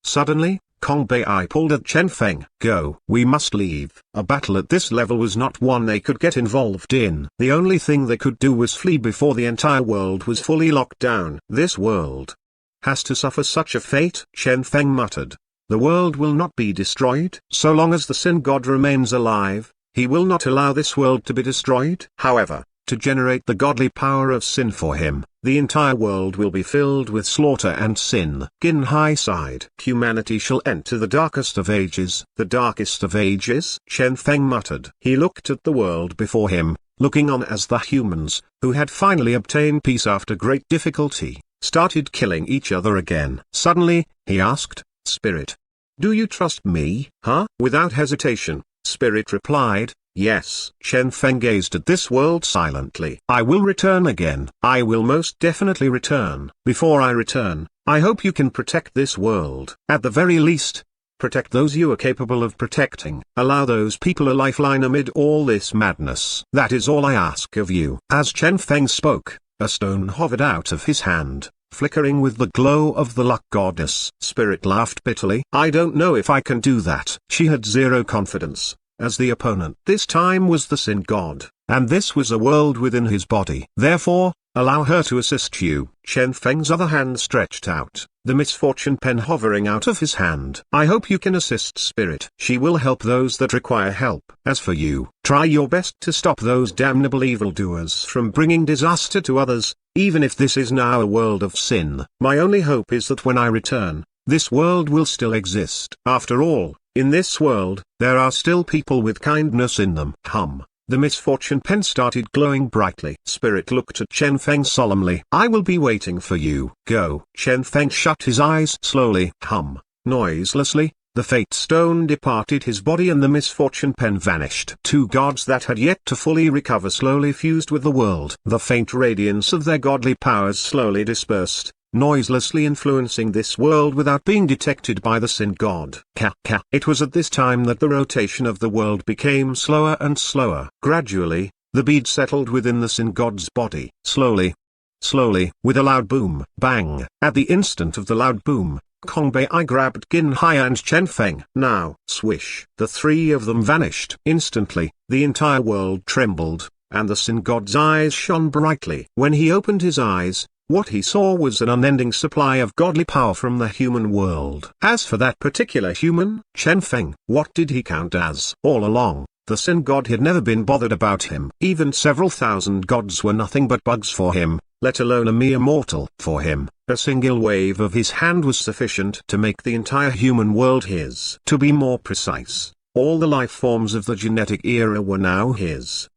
Suddenly, Kong Bei pulled at Chen Feng. Go. We must leave. A battle at this level was not one they could get involved in. The only thing they could do was flee before the entire world was fully locked down. This world has to suffer such a fate, Chen Feng muttered. The world will not be destroyed. So long as the Sin God remains alive, he will not allow this world to be destroyed. However, to generate the godly power of sin for him, the entire world will be filled with slaughter and sin. Qin Hai sighed. Humanity shall enter the darkest of ages. The darkest of ages? Chen Feng muttered. He looked at the world before him, looking on as the humans, who had finally obtained peace after great difficulty, started killing each other again. Suddenly, he asked, Spirit, do you trust me? Huh? Without hesitation, Spirit replied, yes. Chen Feng gazed at this world silently. I will return again. I will most definitely return. Before I return, I hope you can protect this world. At the very least, protect those you are capable of protecting. Allow those people a lifeline amid all this madness. That is all I ask of you. As Chen Feng spoke, a stone hovered out of his hand, flickering with the glow of the luck goddess. Spirit laughed bitterly. I don't know if I can do that. She had zero confidence, as the opponent this time was the Sin God, and this was a world within his body. Therefore, allow her to assist you. Chen Feng's other hand stretched out, the misfortune pen hovering out of his hand. I hope you can assist Spirit. She will help those that require help. As for you, try your best to stop those damnable evildoers from bringing disaster to others, even if this is now a world of sin. My only hope is that when I return, this world will still exist. After all, in this world, there are still people with kindness in them. The misfortune pen started glowing brightly. Spirit looked at Chen Feng solemnly. I will be waiting for you. Go. Chen Feng shut his eyes slowly. Noiselessly, the fate stone departed his body and the misfortune pen vanished. Two gods that had yet to fully recover slowly fused with the world. The faint radiance of their godly powers slowly dispersed, noiselessly influencing this world without being detected by the Sin God. It was at this time that the rotation of the world became slower and slower. Gradually, the bead settled within the Sin God's body. Slowly, with a loud boom, bang. At the instant of the loud boom, Kong Bei grabbed Qin Hai and Chen Feng. Now, swish. The three of them vanished. Instantly, the entire world trembled, and the Sin God's eyes shone brightly. When he opened his eyes, what he saw was an unending supply of godly power from the human world. As for that particular human, Chen Feng, what did he count as? All along, the Sin God had never been bothered about him. Even several thousand gods were nothing but bugs for him, let alone a mere mortal. For him, a single wave of his hand was sufficient to make the entire human world his. To be more precise, all the life forms of the genetic era were now his.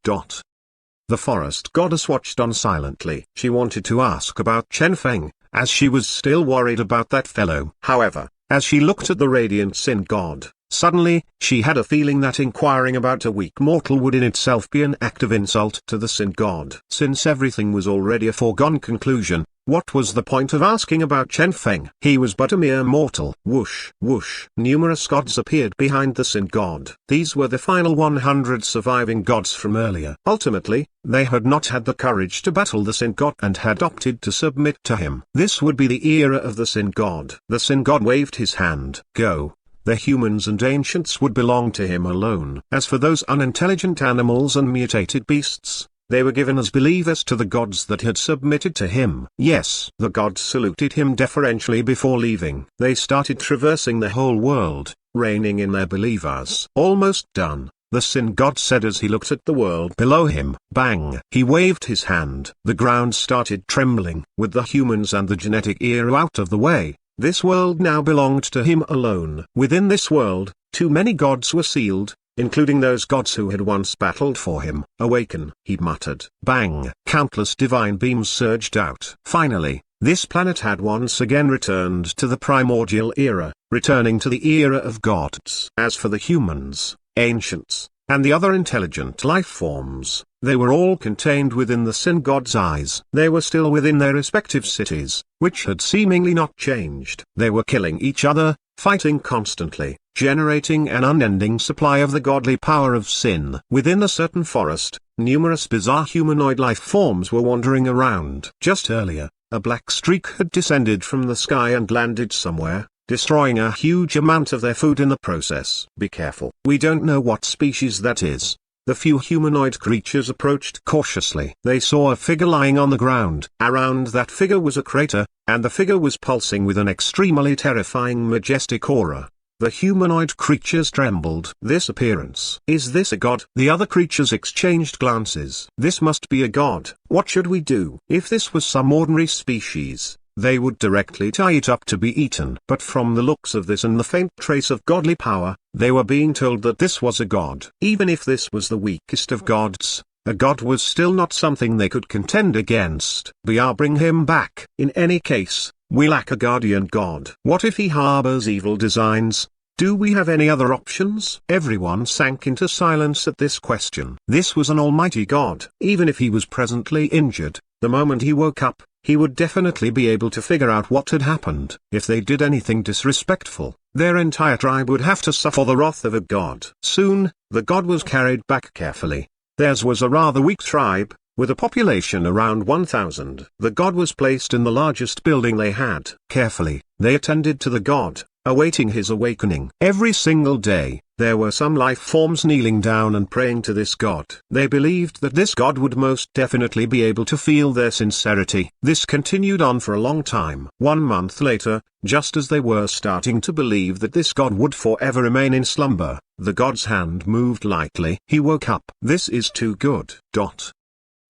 The forest goddess watched on silently. She wanted to ask about Chen Feng, as she was still worried about that fellow. However, as she looked at the radiant Sin God, suddenly, she had a feeling that inquiring about a weak mortal would in itself be an act of insult to the Sin God. Since everything was already a foregone conclusion, what was the point of asking about Chen Feng? He was but a mere mortal. Whoosh, whoosh. Numerous gods appeared behind the Sin God. These were the final 100 surviving gods from earlier. Ultimately, they had not had the courage to battle the Sin God and had opted to submit to him. This would be the era of the Sin God. The Sin God waved his hand. Go. The humans and ancients would belong to him alone. As for those unintelligent animals and mutated beasts, they were given as believers to the gods that had submitted to him. Yes, the gods saluted him deferentially before leaving. They started traversing the whole world, reigning in their believers. Almost done, the Sin God said as he looked at the world below him. Bang! He waved his hand. The ground started trembling. With the humans and the genetic era out of the way, this world now belonged to him alone. Within this world, too many gods were sealed, including those gods who had once battled for him. Awaken, he muttered. Bang! Countless divine beams surged out. Finally, this planet had once again returned to the primordial era, returning to the era of gods. As for the humans, ancients, and the other intelligent life forms, they were all contained within the Sin God's eyes. They were still within their respective cities, which had seemingly not changed. They were killing each other, fighting constantly, generating an unending supply of the godly power of sin. Within a certain forest, numerous bizarre humanoid life forms were wandering around. Just earlier, a black streak had descended from the sky and landed somewhere, destroying a huge amount of their food in the process. Be careful. We don't know what species that is. The few humanoid creatures approached cautiously. They saw a figure lying on the ground. Around that figure was a crater, and the figure was pulsing with an extremely terrifying majestic aura. The humanoid creatures trembled. This appearance. Is this a god? The other creatures exchanged glances. This must be a god. What should we do? If this was some ordinary species, they would directly tie it up to be eaten. But from the looks of this and the faint trace of godly power, they were being told that this was a god. Even if this was the weakest of gods, a god was still not something they could contend against. Bring him back. In any case, we lack a guardian god. What if he harbors evil designs? Do we have any other options? Everyone sank into silence at this question. This was an almighty god. Even if he was presently injured, the moment he woke up, he would definitely be able to figure out what had happened. If they did anything disrespectful, their entire tribe would have to suffer the wrath of a god. Soon, the god was carried back carefully. Theirs was a rather weak tribe, with a population around 1,000. The god was placed in the largest building they had. Carefully, they attended to the god, awaiting his awakening. Every single day, there were some life forms kneeling down and praying to this god. They believed that this god would most definitely be able to feel their sincerity. This continued on for a long time. 1 month later, just as they were starting to believe that this god would forever remain in slumber, the god's hand moved lightly. He woke up. This is too good.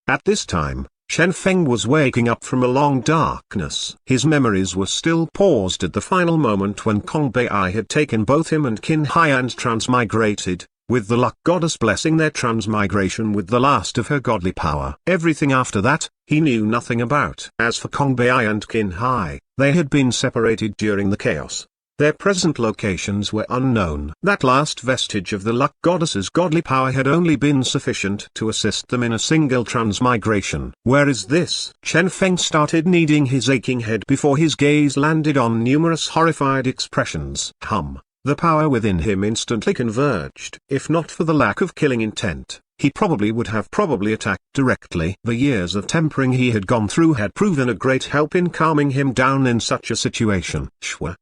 At this time, Chen Feng was waking up from a long darkness. His memories were still paused at the final moment when Kong Bei had taken both him and Qin Hai and transmigrated, with the luck goddess blessing their transmigration with the last of her godly power. Everything after that, he knew nothing about. As for Kong Bei and Qin Hai, they had been separated during the chaos. Their present locations were unknown. That last vestige of the luck goddess's godly power had only been sufficient to assist them in a single transmigration. Where is this? Chen Feng started kneading his aching head before his gaze landed on numerous horrified expressions. The power within him instantly converged. If not for the lack of killing intent, he would have attacked directly. The years of tempering he had gone through had proven a great help in calming him down in such a situation. Shwa.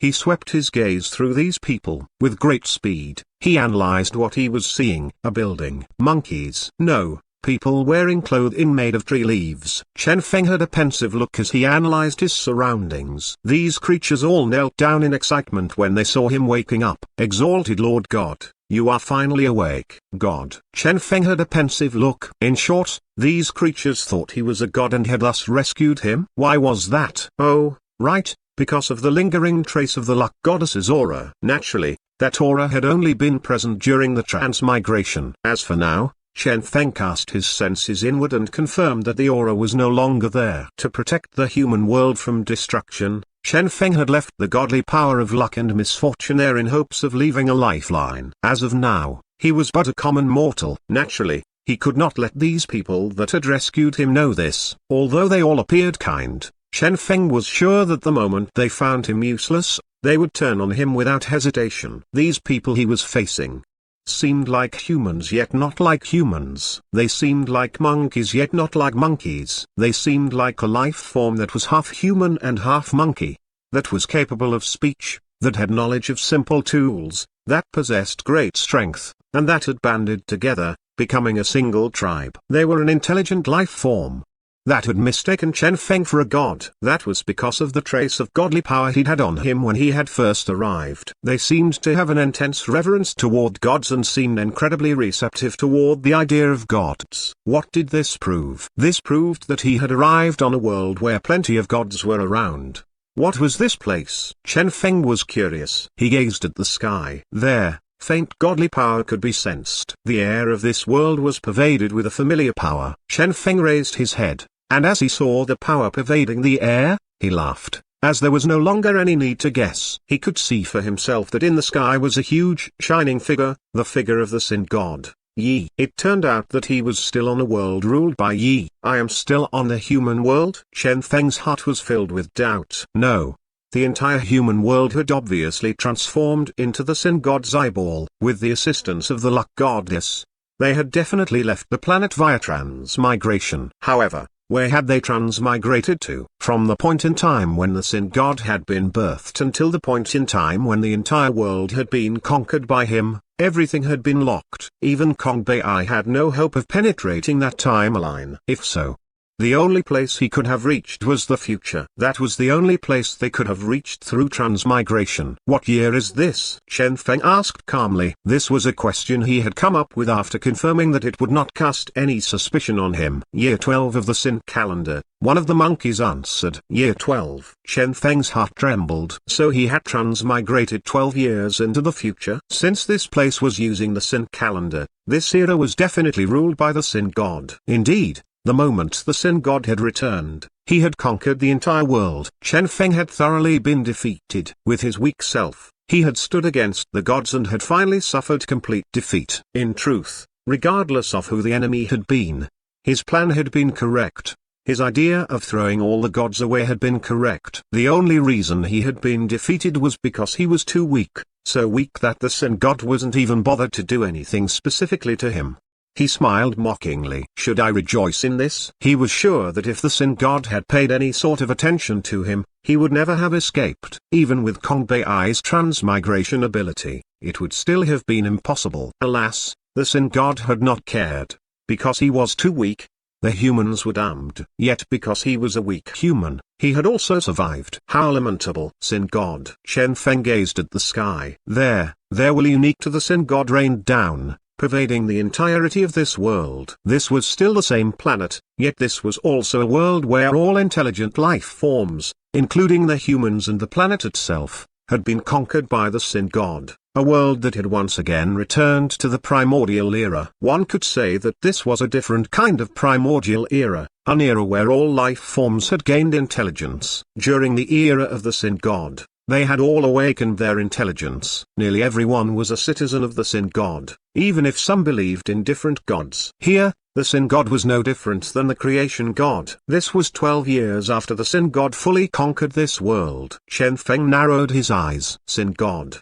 He swept his gaze through these people. With great speed, he analyzed what he was seeing. A building. Monkeys. No, people wearing clothing made of tree leaves. Chen Feng had a pensive look as he analyzed his surroundings. These creatures all knelt down in excitement when they saw him waking up. Exalted Lord God, you are finally awake. God. Chen Feng had a pensive look. In short, these creatures thought he was a god and had thus rescued him. Why was that? Oh, right. Because of the lingering trace of the luck goddess's aura. Naturally, that aura had only been present during the transmigration. As for now, Chen Feng cast his senses inward and confirmed that the aura was no longer there. To protect the human world from destruction, Chen Feng had left the godly power of luck and misfortune there in hopes of leaving a lifeline. As of now, he was but a common mortal. Naturally, he could not let these people that had rescued him know this. Although they all appeared kind, Chen Feng was sure that the moment they found him useless, they would turn on him without hesitation. These people he was facing seemed like humans yet not like humans. They seemed like monkeys yet not like monkeys. They seemed like a life form that was half human and half monkey, that was capable of speech, that had knowledge of simple tools, that possessed great strength, and that had banded together, becoming a single tribe. They were an intelligent life form that had mistaken Chen Feng for a god. That was because of the trace of godly power he'd had on him when he had first arrived. They seemed to have an intense reverence toward gods and seemed incredibly receptive toward the idea of gods. What did this prove? This proved that he had arrived on a world where plenty of gods were around. What was this place? Chen Feng was curious. He gazed at the sky. There, faint godly power could be sensed. The air of this world was pervaded with a familiar power. Chen Feng raised his head, and as he saw the power pervading the air, he laughed, as there was no longer any need to guess. He could see for himself that in the sky was a huge, shining figure, the figure of the Sin God, Yi. It turned out that he was still on a world ruled by Yi. I am still on the human world? Chen Feng's heart was filled with doubt. No. The entire human world had obviously transformed into the Sin God's eyeball. With the assistance of the luck goddess, they had definitely left the planet via transmigration. However, Where had they transmigrated to? From the point in time when the Sin God had been birthed until the point in time when the entire world had been conquered by him, everything had been locked. Even Kong Bai had no hope of penetrating that timeline. If so, the only place he could have reached was the future. That was the only place they could have reached through transmigration. What year is this? Chen Feng asked calmly. This was a question he had come up with after confirming that it would not cast any suspicion on him. Year 12 of the Sin calendar, one of the monkeys answered. Year 12. Chen Feng's heart trembled. So he had transmigrated 12 years into the future. Since this place was using the Sin calendar, this era was definitely ruled by the Sin God. Indeed, the moment the Sin God had returned, he had conquered the entire world. Chen Feng had thoroughly been defeated. With his weak self, he had stood against the gods and had finally suffered complete defeat. In truth, regardless of who the enemy had been, his plan had been correct. His idea of throwing all the gods away had been correct. The only reason he had been defeated was because he was too weak, so weak that the Sin God wasn't even bothered to do anything specifically to him. He smiled mockingly. Should I rejoice in this? He was sure that if the Sin God had paid any sort of attention to him, he would never have escaped. Even with Kong Bai's transmigration ability, it would still have been impossible. Alas, the Sin God had not cared. Because he was too weak, the humans were damned. Yet because he was a weak human, he had also survived. How lamentable. Sin God. Chen Feng gazed at the sky. There will unique to the Sin God rained down, pervading the entirety of this world. This was still the same planet, yet this was also a world where all intelligent life forms, including the humans and the planet itself, had been conquered by the Sin God, a world that had once again returned to the primordial era. One could say that this was a different kind of primordial era, an era where all life forms had gained intelligence. During the era of the Sin God, they had all awakened their intelligence. Nearly everyone was a citizen of the Sin God, even if some believed in different gods. Here, the Sin God was no different than the creation God. This was 12 years after the Sin God fully conquered this world. Chen Feng narrowed his eyes. Sin God.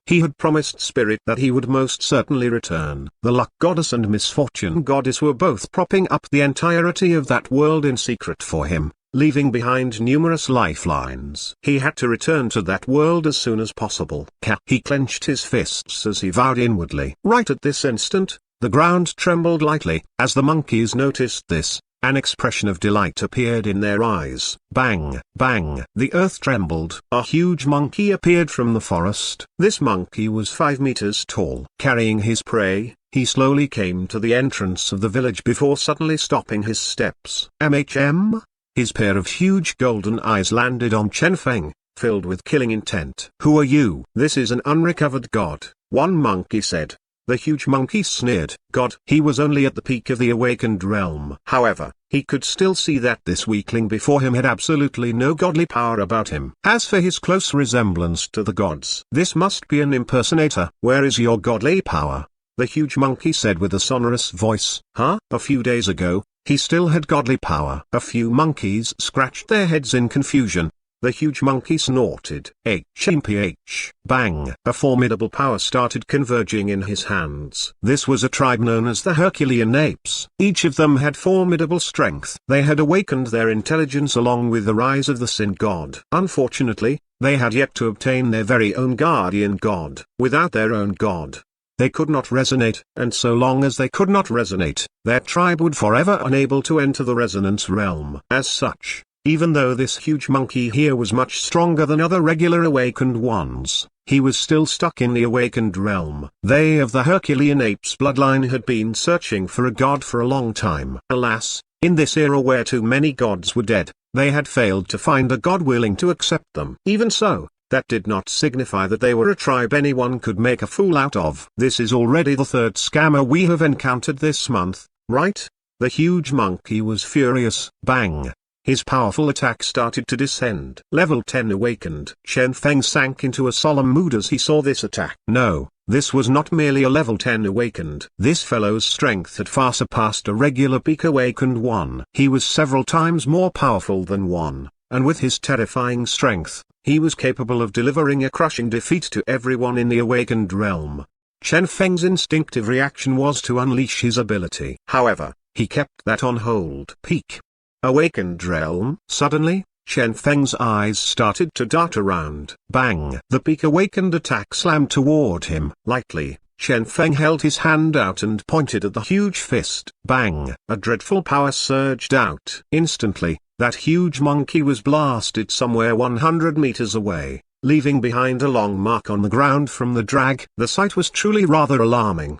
He had promised Spirit that he would most certainly return. The Luck Goddess and Misfortune Goddess were both propping up the entirety of that world in secret for him, leaving behind numerous lifelines. He had to return to that world as soon as possible. He clenched his fists as he vowed inwardly. Right at this instant, the ground trembled lightly. As the monkeys noticed this, an expression of delight appeared in their eyes. Bang, bang. The earth trembled. A huge monkey appeared from the forest. This monkey was 5 meters tall. Carrying his prey, he slowly came to the entrance of the village before suddenly stopping his steps. His pair of huge golden eyes landed on Chen Feng, filled with killing intent. Who are you? This is an unrecovered god, one monkey said. The huge monkey sneered. God. He was only at the peak of the awakened realm. However, he could still see that this weakling before him had absolutely no godly power about him. As for his close resemblance to the gods, this must be an impersonator. Where is your godly power? The huge monkey said with a sonorous voice. A few days ago, he still had godly power. A few monkeys scratched their heads in confusion. The huge monkey snorted. Bang! A formidable power started converging in his hands. This was a tribe known as the Herculean apes. Each of them had formidable strength. They had awakened their intelligence along with the rise of the Sin God. Unfortunately, they had yet to obtain their very own guardian god. Without their own god, they could not resonate, and so long as they could not resonate, their tribe would forever unable to enter the resonance realm. As such, even though this huge monkey here was much stronger than other regular awakened ones, he was still stuck in the awakened realm. They of the Herculean apes bloodline had been searching for a god for a long time. Alas, in this era where too many gods were dead, they had failed to find a god willing to accept them. Even so, that did not signify that they were a tribe anyone could make a fool out of. This is already the third scammer we have encountered this month, right? The huge monkey was furious. Bang! His powerful attack started to descend. Level 10 awakened. Chen Feng sank into a solemn mood as he saw this attack. No, this was not merely a level 10 awakened. This fellow's strength had far surpassed a regular peak awakened one. He was several times more powerful than one, and with his terrifying strength, he was capable of delivering a crushing defeat to everyone in the awakened realm. Chen Feng's instinctive reaction was to unleash his ability. However, he kept that on hold. Peak. Awakened realm. Suddenly, Chen Feng's eyes started to dart around. Bang! The peak awakened attack slammed toward him. Lightly, Chen Feng held his hand out and pointed at the huge fist. Bang! A dreadful power surged out. Instantly, that huge monkey was blasted somewhere 100 meters away, leaving behind a long mark on the ground from the drag. The sight was truly rather alarming.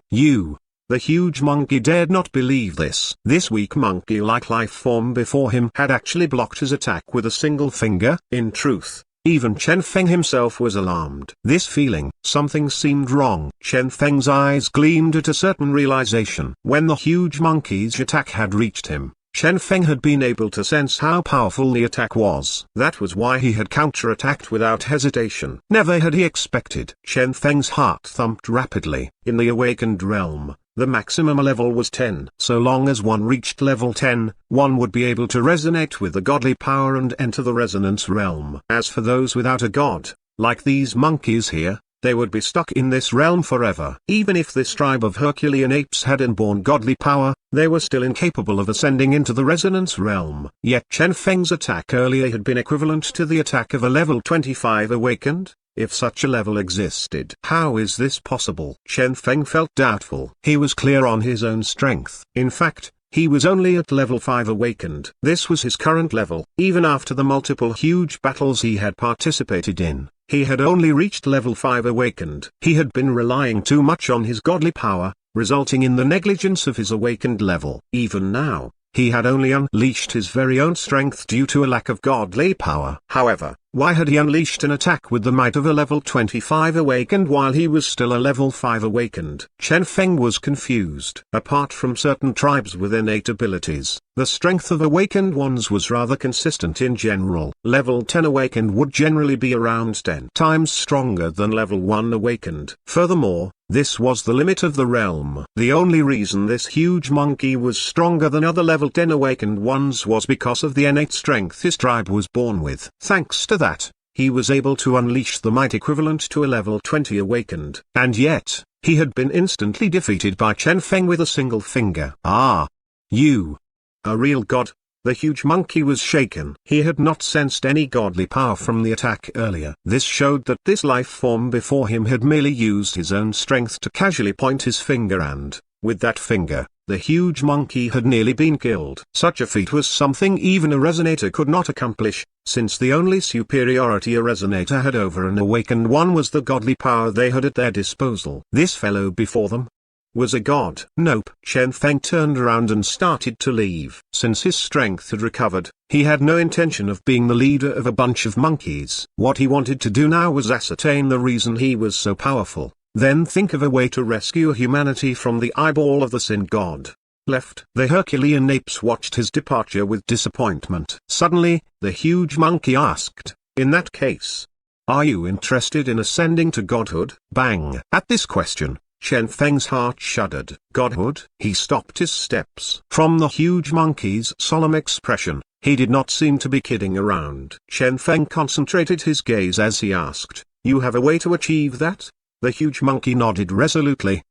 The huge monkey dared not believe this. This weak monkey-like life form before him had actually blocked his attack with a single finger. In truth, even Chen Feng himself was alarmed. This feeling, something seemed wrong. Chen Feng's eyes gleamed at a certain realization. When the huge monkey's attack had reached him, Chen Feng had been able to sense how powerful the attack was. That was why he had counterattacked without hesitation. Never had he expected. Chen Feng's heart thumped rapidly. In the awakened realm, the maximum level was 10. So long as one reached level 10, one would be able to resonate with the godly power and enter the resonance realm. As for those without a god, like these monkeys here, they would be stuck in this realm forever. Even if this tribe of Herculean apes had inborn godly power, they were still incapable of ascending into the resonance realm. Yet Chen Feng's attack earlier had been equivalent to the attack of a level 25 awakened, if such a level existed. How is this possible? Chen Feng felt doubtful. He was clear on his own strength. In fact, he was only at level 5 awakened. This was his current level. Even after the multiple huge battles he had participated in, he had only reached level 5 awakened. He had been relying too much on his godly power, resulting in the negligence of his awakened level. Even now, he had only unleashed his very own strength due to a lack of godly power. However, why had he unleashed an attack with the might of a level 25 awakened while he was still a level 5 awakened? Chen Feng was confused. Apart from certain tribes with innate abilities, the strength of awakened ones was rather consistent in general. Level 10 awakened would generally be around 10 times stronger than level 1 awakened. Furthermore, this was the limit of the realm. The only reason this huge monkey was stronger than other level 10 awakened ones was because of the innate strength his tribe was born with. Thanks to that, he was able to unleash the might equivalent to a level 20 awakened. And yet, he had been instantly defeated by Chen Feng with a single finger. Ah! You! A real god? The huge monkey was shaken. He had not sensed any godly power from the attack earlier. This showed that this life form before him had merely used his own strength to casually point his finger and, with that finger, the huge monkey had nearly been killed. Such a feat was something even a resonator could not accomplish, since the only superiority a resonator had over an awakened one was the godly power they had at their disposal. This fellow before them was a god. Nope. Chen Feng turned around and started to leave. Since his strength had recovered, he had no intention of being the leader of a bunch of monkeys. What he wanted to do now was ascertain the reason he was so powerful, then think of a way to rescue humanity from the eyeball of the sin god. Left. The Herculean apes watched his departure with disappointment. Suddenly, the huge monkey asked, "In that case, are you interested in ascending to godhood?" Bang! At this question, Chen Feng's heart shuddered. Godhood? He stopped his steps. From the huge monkey's solemn expression, he did not seem to be kidding around. Chen Feng concentrated his gaze as he asked, "You have a way to achieve that?" The huge monkey nodded resolutely.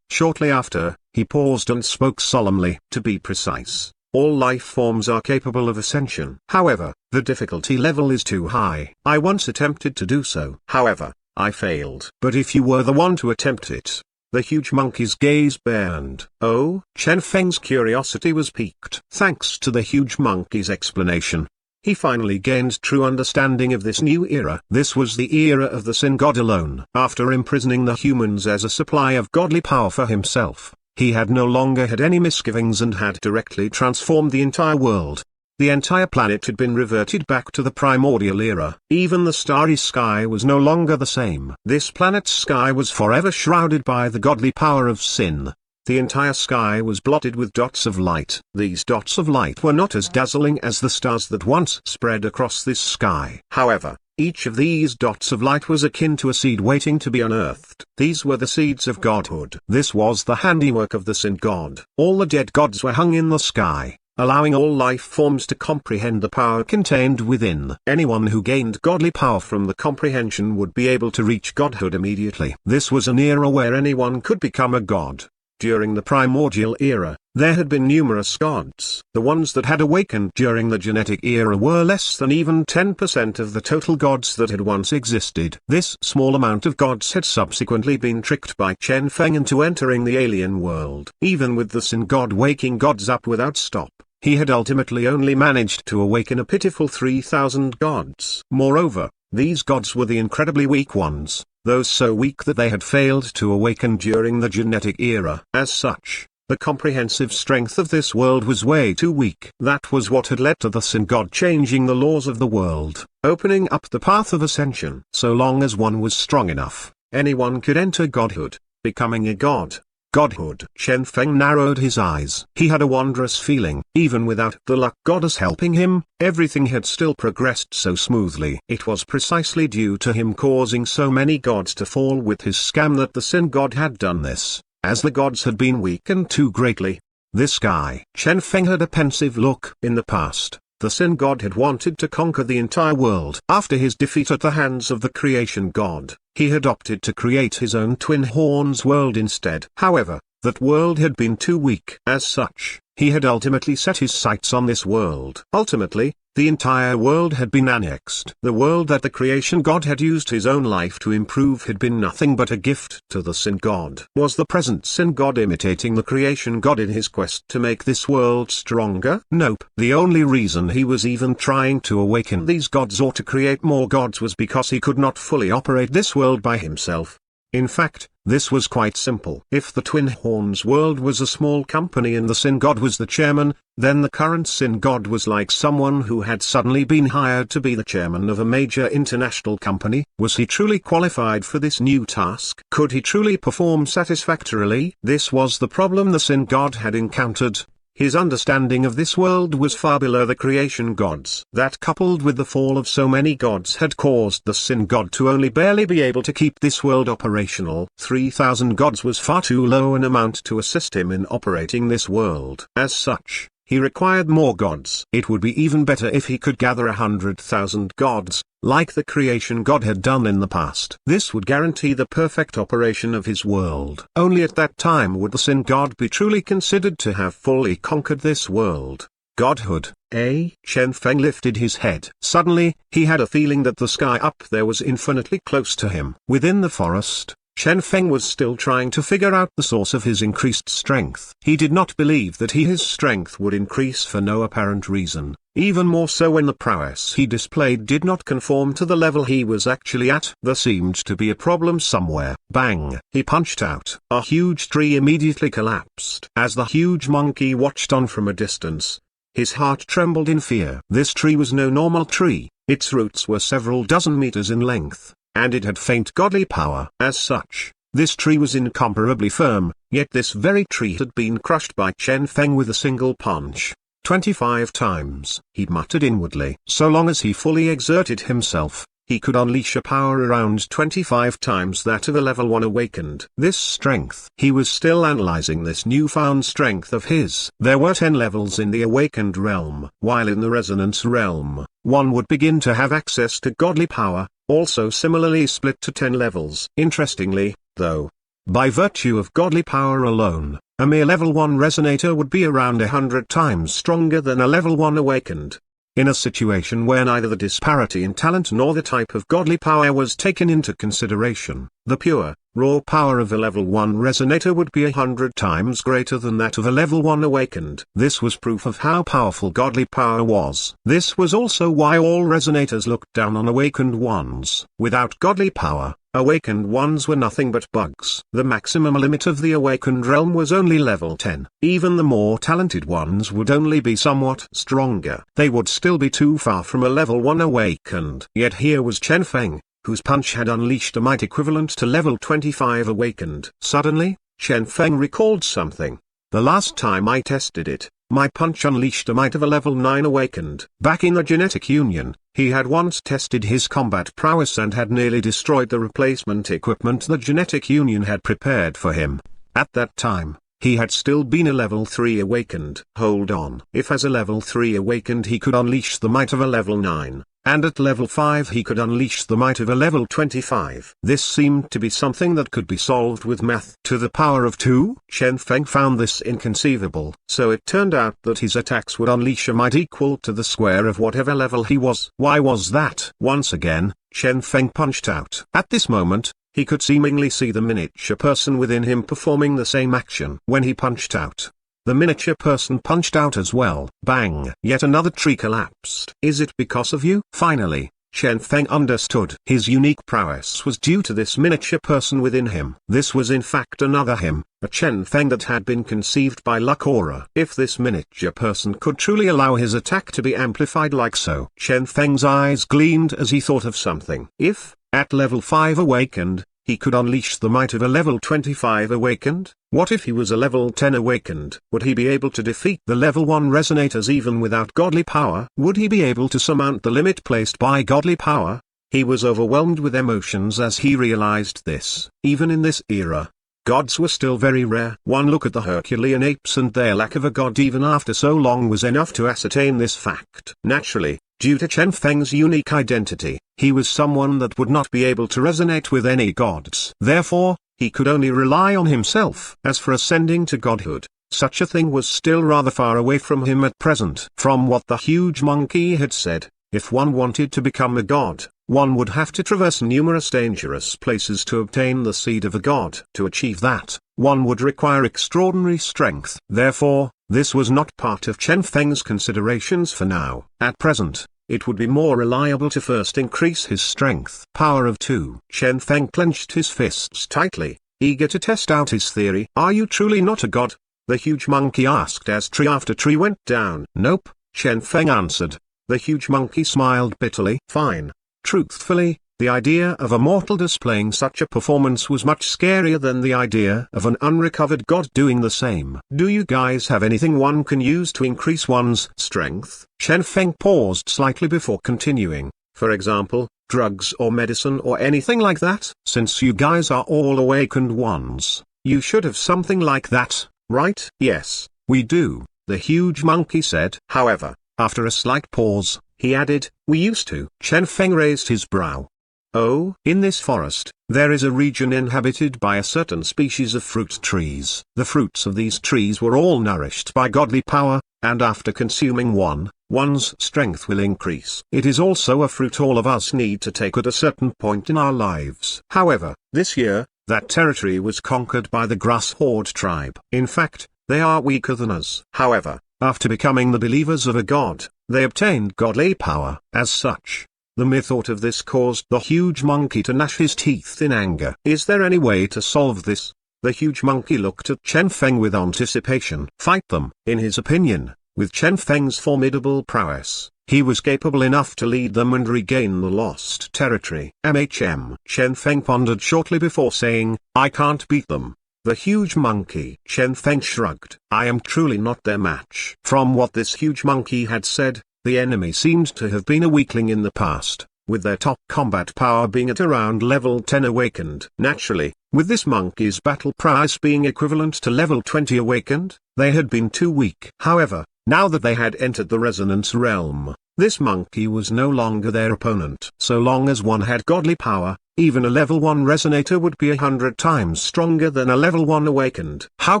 Shortly after, he paused and spoke solemnly. To be precise, all life forms are capable of ascension. However, the difficulty level is too high. I once attempted to do so. However, I failed. But if you were the one to attempt it. The huge monkey's gaze burned. Oh? Chen Feng's curiosity was piqued. Thanks to the huge monkey's explanation, he finally gained true understanding of this new era. This was the era of the sin god alone. After imprisoning the humans as a supply of godly power for himself, he had no longer had any misgivings and had directly transformed the entire world. The entire planet had been reverted back to the primordial era. Even the starry sky was no longer the same. This planet's sky was forever shrouded by the godly power of sin. The entire sky was blotted with dots of light. These dots of light were not as dazzling as the stars that once spread across this sky. However, each of these dots of light was akin to a seed waiting to be unearthed. These were the seeds of godhood. This was the handiwork of the sin god. All the dead gods were hung in the sky, allowing all life forms to comprehend the power contained within. Anyone who gained godly power from the comprehension would be able to reach godhood immediately. This was an era where anyone could become a god. During the primordial era, There had been numerous gods. The ones that had awakened during the genetic era were less than even 10% of the total gods that had once existed. This small amount of gods had subsequently been tricked by Chen Feng into entering the alien world. Even with the Sun God waking gods up without stop, he had ultimately only managed to awaken a pitiful 3,000 gods. Moreover, these gods were the incredibly weak ones, those so weak that they had failed to awaken during the genetic era. As such, the comprehensive strength of this world was way too weak. That was what had led to the Sun God changing the laws of the world, opening up the path of ascension. So long as one was strong enough, anyone could enter godhood, becoming a god. Godhood. Chen Feng narrowed his eyes. He had a wondrous feeling. Even without the luck goddess helping him, everything had still progressed so smoothly. It was precisely due to him causing so many gods to fall with his scam that the Sun God had done this, as the gods had been weakened too greatly. This guy. Chen Feng had a pensive look. In the past, the Sun God had wanted to conquer the entire world. After his defeat at the hands of the creation god, he had opted to create his own twin horns world instead. However, that world had been too weak. As such, he had ultimately set his sights on this world. Ultimately, the entire world had been annexed. The world that the creation god had used his own life to improve had been nothing but a gift to the Sun God. Was the present Sun God imitating the creation god in his quest to make this world stronger? Nope. The only reason he was even trying to awaken these gods or to create more gods was because he could not fully operate this world by himself. In fact, this was quite simple. If the Twin Horns world was a small company and the Sun God was the chairman, then the current Sun God was like someone who had suddenly been hired to be the chairman of a major international company. Was he truly qualified for this new task? Could he truly perform satisfactorily? This was the problem the Sun God had encountered. His understanding of this world was far below the creation gods. That, coupled with the fall of so many gods, had caused the Sun God to only barely be able to keep this world operational. 3,000 gods was far too low an amount to assist him in operating this world. As such, he required more gods. It would be even better if he could gather 100,000 gods, like the creation god had done in the past. This would guarantee the perfect operation of his world. Only at that time would the Sun God be truly considered to have fully conquered this world. Godhood. Chen Feng lifted his head. Suddenly, he had a feeling that the sky up there was infinitely close to him. Within the forest, Chen Feng was still trying to figure out the source of his increased strength. He did not believe that his strength would increase for no apparent reason, even more so when the prowess he displayed did not conform to the level he was actually at. There seemed to be a problem somewhere. Bang! He punched out. A huge tree immediately collapsed. As the huge monkey watched on from a distance, his heart trembled in fear. This tree was no normal tree. Its roots were several dozen meters in length, and it had faint godly power. As such, this tree was incomparably firm, yet this very tree had been crushed by Chen Feng with a single punch. 25 times. He muttered inwardly. So long as he fully exerted himself, he could unleash a power around 25 times that of a level 1 awakened. This strength. He was still analyzing this newfound strength of his. There were 10 levels in the awakened realm. While in the resonance realm, one would begin to have access to godly power, also similarly split to 10 levels. Interestingly, though, by virtue of godly power alone, a mere level 1 resonator would be around 100 times stronger than a level 1 awakened. In a situation where neither the disparity in talent nor the type of godly power was taken into consideration, the pure, raw power of a level 1 resonator would be 100 times greater than that of a level 1 awakened. This was proof of how powerful godly power was. This was also why all resonators looked down on awakened ones. Without godly power, awakened ones were nothing but bugs. The maximum limit of the awakened realm was only level 10. Even the more talented ones would only be somewhat stronger. They would still be too far from a level 1 awakened. Yet here was Chen Feng, whose punch had unleashed a might equivalent to level 25 awakened. Suddenly, Chen Feng recalled something. The last time I tested it, my punch unleashed a might of a level 9 awakened. Back in the genetic union, he had once tested his combat prowess and had nearly destroyed the replacement equipment the genetic union had prepared for him. At that time, he had still been a level 3 awakened. Hold on. If as a level 3 awakened he could unleash the might of a level 9, and at level 5 he could unleash the might of a level 25. This seemed to be something that could be solved with math to the power of 2. Chen Feng found this inconceivable, so it turned out that his attacks would unleash a might equal to the square of whatever level he was. Why was that? Once again, Chen Feng punched out. At this moment, he could seemingly see the miniature person within him performing the same action. When he punched out, the miniature person punched out as well. Bang! Yet another tree collapsed. Is it because of you? Finally, Chen Feng understood. His unique prowess was due to this miniature person within him. This was in fact another him, a Chen Feng that had been conceived by luck aura. If this miniature person could truly allow his attack to be amplified like so. Chen Feng's eyes gleamed as he thought of something. If, at level 5 awakened, he could unleash the might of a level 25 awakened? What if he was a level 10 awakened? Would he be able to defeat the level 1 resonators even without godly power? Would he be able to surmount the limit placed by godly power? He was overwhelmed with emotions as he realized this. Even in this era, gods were still very rare. One look at the Herculean apes and their lack of a god even after so long was enough to ascertain this fact. Naturally, due to Chen Feng's unique identity, he was someone that would not be able to resonate with any gods. Therefore, he could only rely on himself. As for ascending to godhood, such a thing was still rather far away from him at present. From what the huge monkey had said, if one wanted to become a god, one would have to traverse numerous dangerous places to obtain the seed of a god. To achieve that, one would require extraordinary strength. Therefore, this was not part of Chen Feng's considerations for now. At present, it would be more reliable to first increase his strength. Power of 2. Chen Feng clenched his fists tightly, eager to test out his theory. Are you truly not a god? The huge monkey asked as tree after tree went down. Nope, Chen Feng answered. The huge monkey smiled bitterly. Fine. Truthfully, the idea of a mortal displaying such a performance was much scarier than the idea of an unrecovered god doing the same. Do you guys have anything one can use to increase one's strength? Chen Feng paused slightly before continuing. For example, drugs or medicine or anything like that? Since you guys are all awakened ones, you should have something like that, right? Yes, we do, the huge monkey said. However, after a slight pause, he added, we used to. Chen Feng raised his brow. Oh, in this forest, there is a region inhabited by a certain species of fruit trees. The fruits of these trees were all nourished by godly power, and after consuming one, one's strength will increase. It is also a fruit all of us need to take at a certain point in our lives. However, this year, that territory was conquered by the Grass Horde tribe. In fact, they are weaker than us. However, after becoming the believers of a god, they obtained godly power. As such, the mere thought of this caused the huge monkey to gnash his teeth in anger. Is there any way to solve this? The huge monkey looked at Chen Feng with anticipation. Fight them. In his opinion, with Chen Feng's formidable prowess, he was capable enough to lead them and regain the lost territory. Chen Feng pondered shortly before saying, I can't beat them. The huge monkey. Chen Feng shrugged. I am truly not their match. From what this huge monkey had said, the enemy seemed to have been a weakling in the past, with their top combat power being at around level 10 awakened. Naturally, with this monkey's battle prowess being equivalent to level 20 awakened, they had been too weak. However, now that they had entered the resonance realm, this monkey was no longer their opponent. So long as one had godly power, even a level 1 resonator would be 100 times stronger than a level 1 awakened. How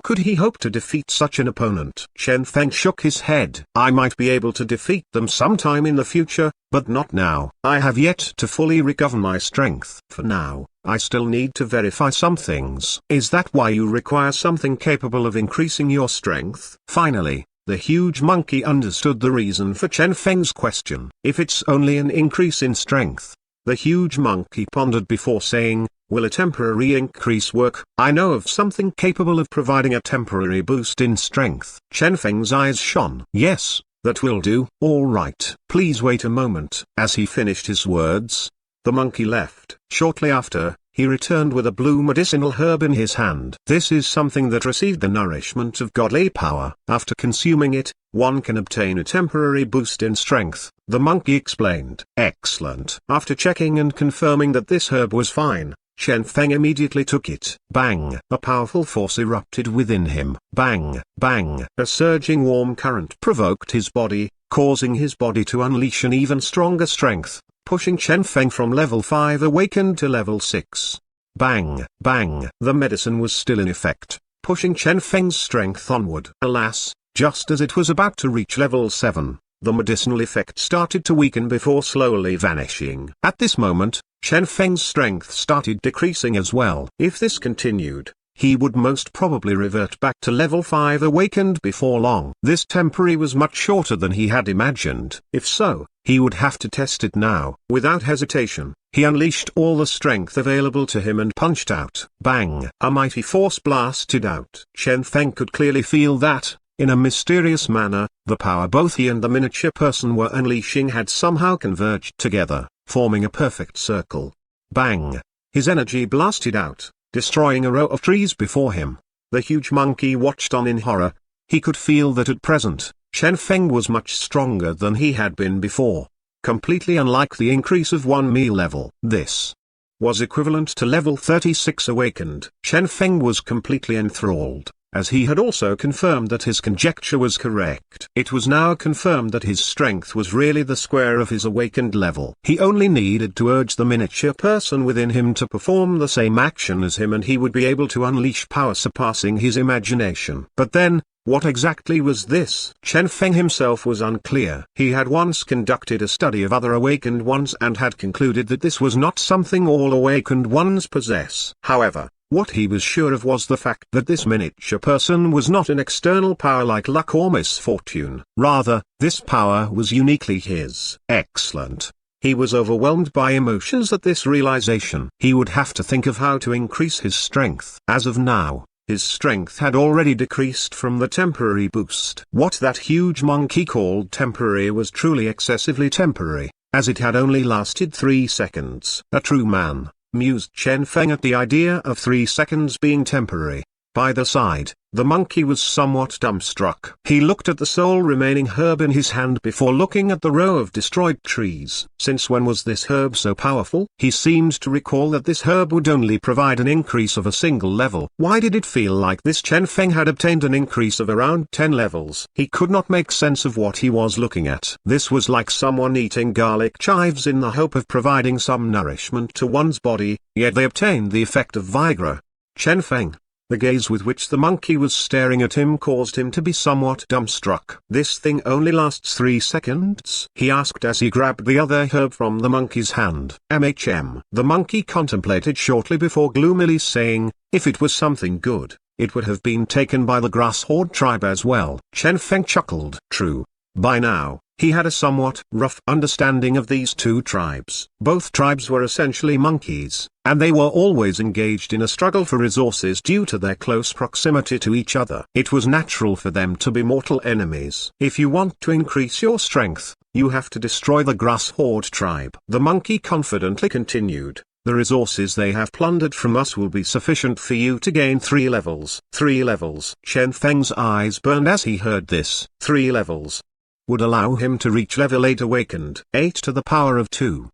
could he hope to defeat such an opponent? Chen Feng shook his head. I might be able to defeat them sometime in the future, but not now. I have yet to fully recover my strength. For now, I still need to verify some things. Is that why you require something capable of increasing your strength? Finally, the huge monkey understood the reason for Chen Feng's question. If it's only an increase in strength, the huge monkey pondered before saying, will a temporary increase work? I know of something capable of providing a temporary boost in strength. Chen Feng's eyes shone. Yes, that will do. All right. Please wait a moment. As he finished his words, the monkey left. Shortly after, he returned with a blue medicinal herb in his hand. This is something that received the nourishment of godly power. After consuming it, one can obtain a temporary boost in strength, the monkey explained. Excellent. After checking and confirming that this herb was fine, Chen Feng immediately took it. Bang! A powerful force erupted within him. Bang! Bang! A surging warm current provoked his body, causing his body to unleash an even stronger strength, pushing Chen Feng from level 5 awakened to level 6. Bang, bang. The medicine was still in effect, pushing Chen Feng's strength onward. Alas, just as it was about to reach level 7, the medicinal effect started to weaken before slowly vanishing. At this moment, Chen Feng's strength started decreasing as well. If this continued, he would most probably revert back to level 5 awakened before long. This temporary was much shorter than he had imagined. If so, he would have to test it now. Without hesitation, he unleashed all the strength available to him and punched out. Bang! A mighty force blasted out. Chen Feng could clearly feel that, in a mysterious manner, the power both he and the miniature person were unleashing had somehow converged together, forming a perfect circle. Bang! His energy blasted out, destroying a row of trees before him. The huge monkey watched on in horror. He could feel that at present, Chen Feng was much stronger than he had been before. Completely unlike the increase of 1 me level. This was equivalent to level 36 awakened. Chen Feng was completely enthralled, as he had also confirmed that his conjecture was correct. It was now confirmed that his strength was really the square of his awakened level. He only needed to urge the miniature person within him to perform the same action as him and he would be able to unleash power surpassing his imagination. But then, what exactly was this? Chen Feng himself was unclear. He had once conducted a study of other awakened ones and had concluded that this was not something all awakened ones possess. However, what he was sure of was the fact that this miniature person was not an external power like luck or misfortune. Rather, this power was uniquely his. Excellent. He was overwhelmed by emotions at this realization. He would have to think of how to increase his strength. As of now, his strength had already decreased from the temporary boost. What that huge monkey called temporary was truly excessively temporary, as it had only lasted 3 seconds. A true man, mused Chen Feng at the idea of 3 seconds being temporary. By the side, the monkey was somewhat dumbstruck. He looked at the sole remaining herb in his hand before looking at the row of destroyed trees. Since when was this herb so powerful? He seemed to recall that this herb would only provide an increase of a single level. Why did it feel like this Chen Feng had obtained an increase of around 10 levels? He could not make sense of what he was looking at. This was like someone eating garlic chives in the hope of providing some nourishment to one's body, yet they obtained the effect of Viagra. Chen Feng. The gaze with which the monkey was staring at him caused him to be somewhat dumbstruck. "This thing only lasts 3 seconds?" he asked as he grabbed the other herb from the monkey's hand. The monkey contemplated shortly before gloomily saying, "If it was something good, it would have been taken by the grass horde tribe as well." Chen Feng chuckled. True. By now, he had a somewhat rough understanding of these two tribes. Both tribes were essentially monkeys, and they were always engaged in a struggle for resources due to their close proximity to each other. It was natural for them to be mortal enemies. If you want to increase your strength, you have to destroy the grass horde tribe. The monkey confidently continued. The resources they have plundered from us will be sufficient for you to gain 3 levels. 3 levels. Chen Feng's eyes burned as he heard this. 3 levels would allow him to reach level 8 awakened. 8 to the power of 2.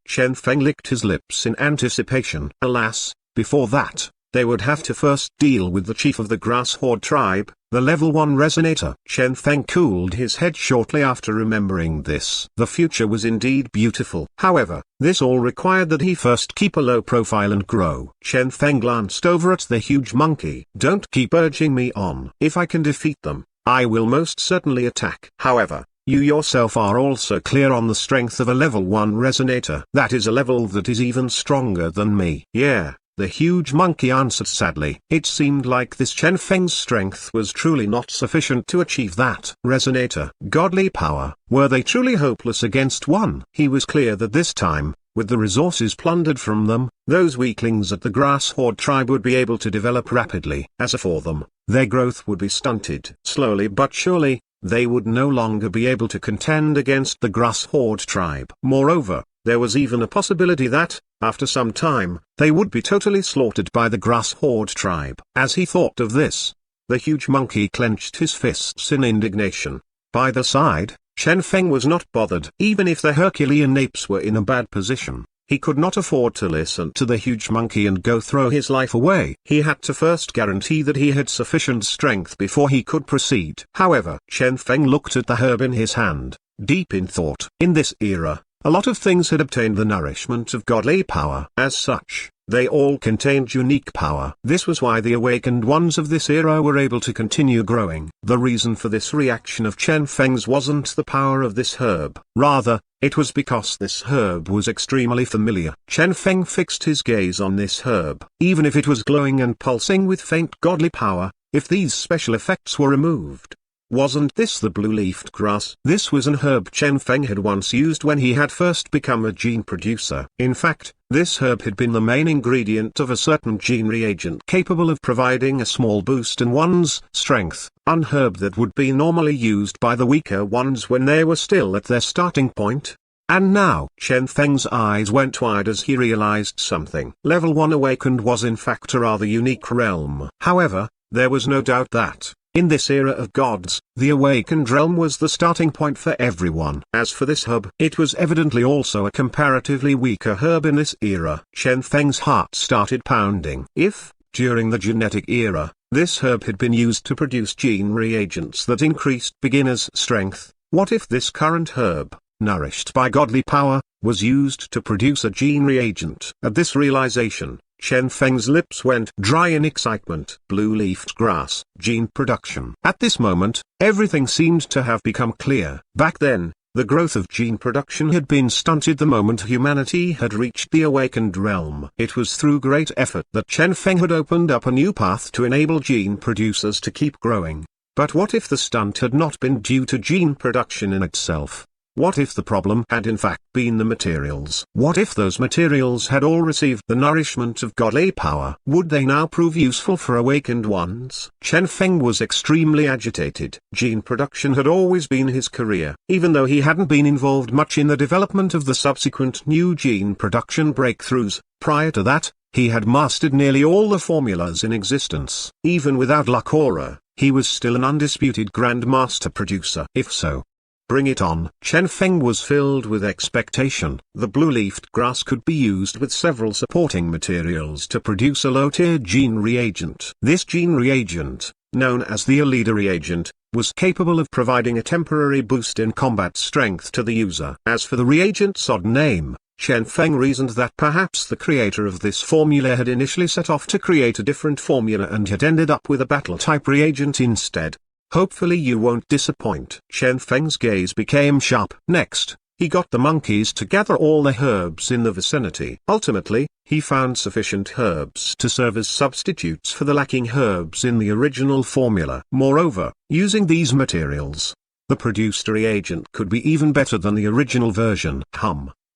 Chen Feng licked his lips in anticipation. Alas, before that, they would have to first deal with the chief of the grass horde tribe, the level 1 resonator. Chen Feng cooled his head shortly after remembering this. The future was indeed beautiful. However, this all required that he first keep a low profile and grow. Chen Feng glanced over at the huge monkey. "Don't keep urging me on. If I can defeat them, I will most certainly attack. However, you yourself are also clear on the strength of a level 1 resonator. That is a level that is even stronger than me." "Yeah," the huge monkey answered sadly. It seemed like this Chen Feng's strength was truly not sufficient to achieve that resonator. Godly power, were they truly hopeless against one? He was clear that this time, with the resources plundered from them, those weaklings at the grass horde tribe would be able to develop rapidly. As for them, their growth would be stunted. Slowly but surely, they would no longer be able to contend against the grass horde tribe. Moreover, there was even a possibility that, after some time, they would be totally slaughtered by the grass horde tribe. As he thought of this, the huge monkey clenched his fists in indignation. By the side, Chen Feng was not bothered. Even if the Herculean apes were in a bad position, He could not afford to listen to the huge monkey and go throw his life away. He had to first guarantee that he had sufficient strength before he could proceed. However, Chen Feng looked at the herb in his hand, deep in thought. In this era, a lot of things had obtained the nourishment of godly power. As such, they all contained unique power. This was why the awakened ones of this era were able to continue growing. The reason for this reaction of Chen Feng's wasn't the power of this herb. Rather, it was because this herb was extremely familiar. Chen Feng fixed his gaze on this herb. Even if it was glowing and pulsing with faint godly power, if these special effects were removed, wasn't this the blue-leafed grass? This was an herb Chen Feng had once used when he had first become a gene producer. In fact, this herb had been the main ingredient of a certain gene reagent capable of providing a small boost in one's strength, an herb that would be normally used by the weaker ones when they were still at their starting point. And now, Chen Feng's eyes went wide as he realized something. Level 1 awakened was in fact a rather unique realm. However, there was no doubt that, in this era of gods, the awakened realm was the starting point for everyone. As for this herb, it was evidently also a comparatively weaker herb in this era. Chen Feng's heart started pounding. If, during the genetic era, this herb had been used to produce gene reagents that increased beginners' strength, what if this current herb, nourished by godly power, was used to produce a gene reagent? At this realization, Chen Feng's lips went dry in excitement. Blue-leafed grass, gene production. At this moment, everything seemed to have become clear. Back then, the growth of gene production had been stunted the moment humanity had reached the awakened realm. It was through great effort that Chen Feng had opened up a new path to enable gene producers to keep growing. But what if the stunt had not been due to gene production in itself? What if the problem had in fact been the materials? What if those materials had all received the nourishment of godly power? Would they now prove useful for awakened ones? Chen Feng was extremely agitated. Gene production had always been his career. Even though he hadn't been involved much in the development of the subsequent new gene production breakthroughs, prior to that, he had mastered nearly all the formulas in existence. Even without luck or he was still an undisputed grandmaster producer. If so, bring it on. Chen Feng was filled with expectation. The blue-leafed grass could be used with several supporting materials to produce a low-tier gene reagent. This gene reagent, known as the leader reagent, was capable of providing a temporary boost in combat strength to the user. As for the reagent's odd name, Chen Feng reasoned that perhaps the creator of this formula had initially set off to create a different formula and had ended up with a battle-type reagent instead. Hopefully you won't disappoint. Chen Feng's gaze became sharp. Next, he got the monkeys to gather all the herbs in the vicinity. Ultimately, he found sufficient herbs to serve as substitutes for the lacking herbs in the original formula. Moreover, using these materials, the produced reagent could be even better than the original version.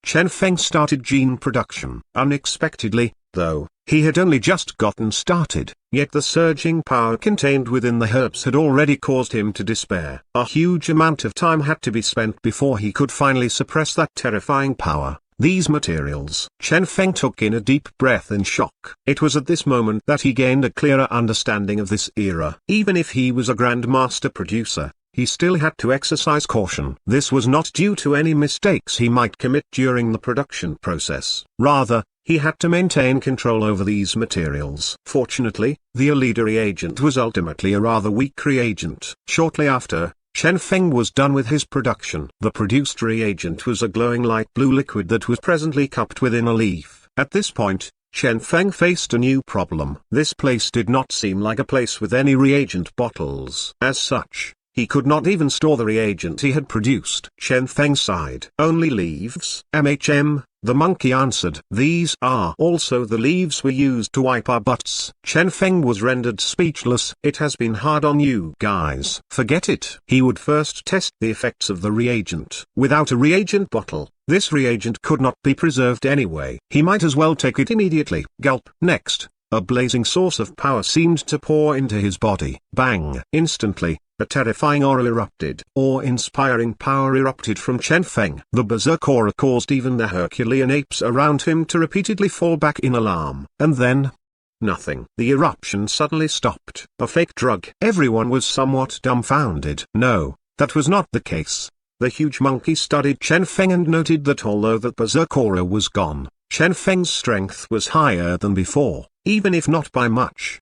Chen Feng started gene production. Unexpectedly, though, he had only just gotten started, yet the surging power contained within the herbs had already caused him to despair. A huge amount of time had to be spent before he could finally suppress that terrifying power. These materials. Chen Feng took in a deep breath in shock. It was at this moment that he gained a clearer understanding of this era. Even if he was a grandmaster producer, he still had to exercise caution. This was not due to any mistakes he might commit during the production process. Rather, he had to maintain control over these materials. Fortunately, the leader reagent was ultimately a rather weak reagent. Shortly after, Chen Feng was done with his production. The produced reagent was a glowing light blue liquid that was presently cupped within a leaf. At this point, Chen Feng faced a new problem. This place did not seem like a place with any reagent bottles. As such, he could not even store the reagent he had produced. Chen Feng sighed. Only leaves? The monkey answered. These are also the leaves we used to wipe our butts. Chen Feng was rendered speechless. It has been hard on you guys. Forget it. He would first test the effects of the reagent. Without a reagent bottle, this reagent could not be preserved anyway. He might as well take it immediately. Gulp. Next, a blazing source of power seemed to pour into his body. Bang! Instantly, a terrifying aura erupted. Awe-inspiring power erupted from Chen Feng. The berserk aura caused even the Herculean apes around him to repeatedly fall back in alarm. And then, nothing. The eruption suddenly stopped. A fake drug. Everyone was somewhat dumbfounded. No, that was not the case. The huge monkey studied Chen Feng and noted that although the berserk aura was gone, Chen Feng's strength was higher than before, even if not by much.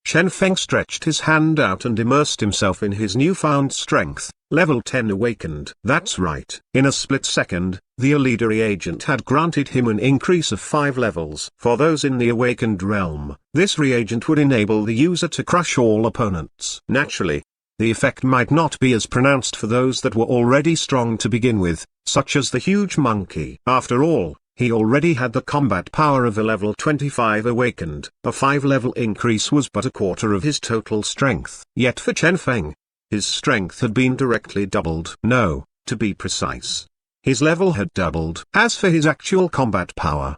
Chen Feng stretched his hand out and immersed himself in his newfound strength. Level 10 awakened. That's right. In a split second, the elite reagent had granted him an increase of 5 levels. For those in the awakened realm, this reagent would enable the user to crush all opponents. Naturally, the effect might not be as pronounced for those that were already strong to begin with, such as the huge monkey. After all, he already had the combat power of a level 25 awakened. A 5-level increase was but a quarter of his total strength. Yet for Chen Feng, his strength had been directly doubled. No, to be precise, his level had doubled. As for his actual combat power,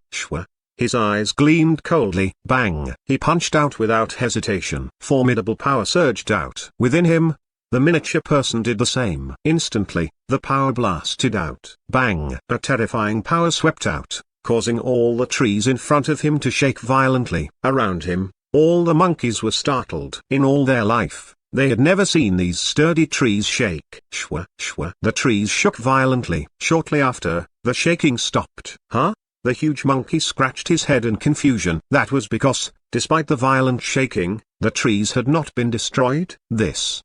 his eyes gleamed coldly. Bang! He punched out without hesitation. Formidable power surged out within him. The miniature person did the same. Instantly, the power blasted out. Bang! A terrifying power swept out, causing all the trees in front of him to shake violently. Around him, all the monkeys were startled. In all their life, they had never seen these sturdy trees shake. The trees shook violently. Shortly after, the shaking stopped. Huh? The huge monkey scratched his head in confusion. That was because, despite the violent shaking, the trees had not been destroyed.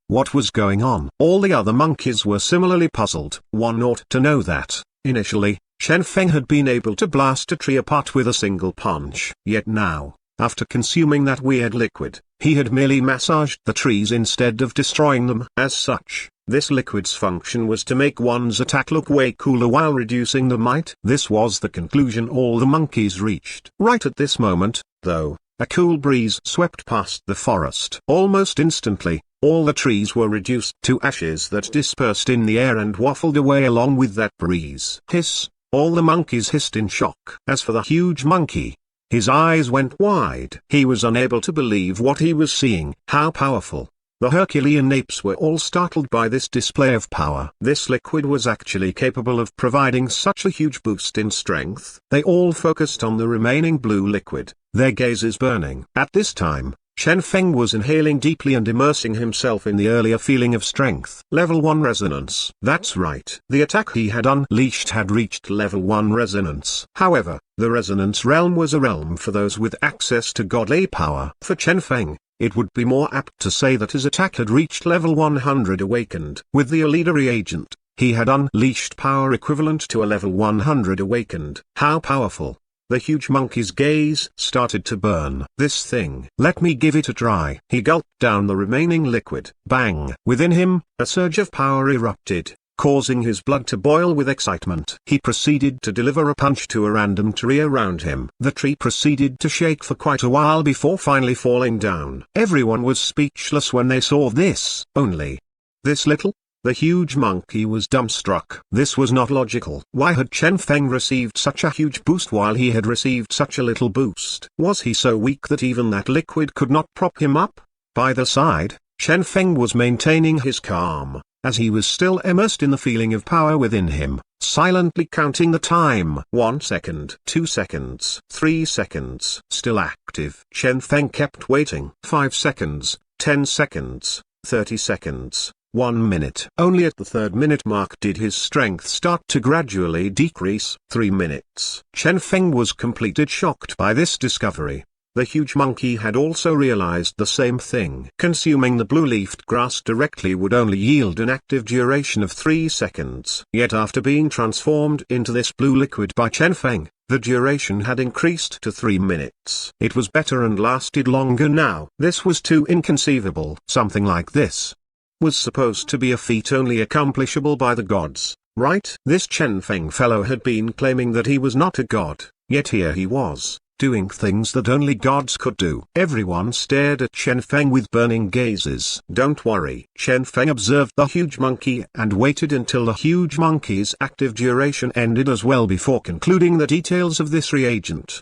What was going on? All the other monkeys were similarly puzzled. One ought to know that, initially, Chen Feng had been able to blast a tree apart with a single punch. Yet now, after consuming that weird liquid, he had merely massaged the trees instead of destroying them. As such, this liquid's function was to make one's attack look way cooler while reducing the might. This was the conclusion all the monkeys reached. Right at this moment, though, a cool breeze swept past the forest. Almost instantly, all the trees were reduced to ashes that dispersed in the air and waffled away along with that breeze. Hiss! All the monkeys hissed in shock. As for the huge monkey, his eyes went wide. He was unable to believe what he was seeing. How powerful! The Herculean apes were all startled by this display of power. This liquid was actually capable of providing such a huge boost in strength. They all focused on the remaining blue liquid, their gazes burning. At this time, Chen Feng was inhaling deeply and immersing himself in the earlier feeling of strength. Level 1 resonance. That's right. The attack he had unleashed had reached level 1 resonance. However, the resonance realm was a realm for those with access to godly power. For Chen Feng, it would be more apt to say that his attack had reached level 100 awakened. With the elite reagent, he had unleashed power equivalent to a level 100 awakened. How powerful! The huge monkey's gaze started to burn. This thing. Let me give it a try. He gulped down the remaining liquid. Bang! Within him, a surge of power erupted, causing his blood to boil with excitement. He proceeded to deliver a punch to a random tree around him. The tree proceeded to shake for quite a while before finally falling down. Everyone was speechless when they saw this. Only this little? The huge monkey was dumbstruck. This was not logical. Why had Chen Feng received such a huge boost while he had received such a little boost? Was he so weak that even that liquid could not prop him up? By the side, Chen Feng was maintaining his calm, as he was still immersed in the feeling of power within him, silently counting the time. 1 second, 2 seconds, 3 seconds. Still active. Chen Feng kept waiting. 5 seconds, 10 seconds, 30 seconds. 1 minute. Only at the 3rd minute mark did his strength start to gradually decrease. 3 minutes. Chen Feng was completely shocked by this discovery. The huge monkey had also realized the same thing. Consuming the blue-leafed grass directly would only yield an active duration of 3 seconds. Yet after being transformed into this blue liquid by Chen Feng, the duration had increased to 3 minutes. It was better and lasted longer now. This was too inconceivable. Something like this was supposed to be a feat only accomplishable by the gods, right? This Chen Feng fellow had been claiming that he was not a god, yet here he was, doing things that only gods could do. Everyone stared at Chen Feng with burning gazes. Don't worry. Chen Feng observed the huge monkey and waited until the huge monkey's active duration ended as well before concluding the details of this reagent.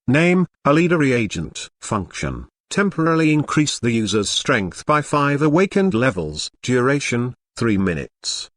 Name, elite reagent. Function: temporarily increase the user's strength by 5 awakened levels. Duration, 3 minutes.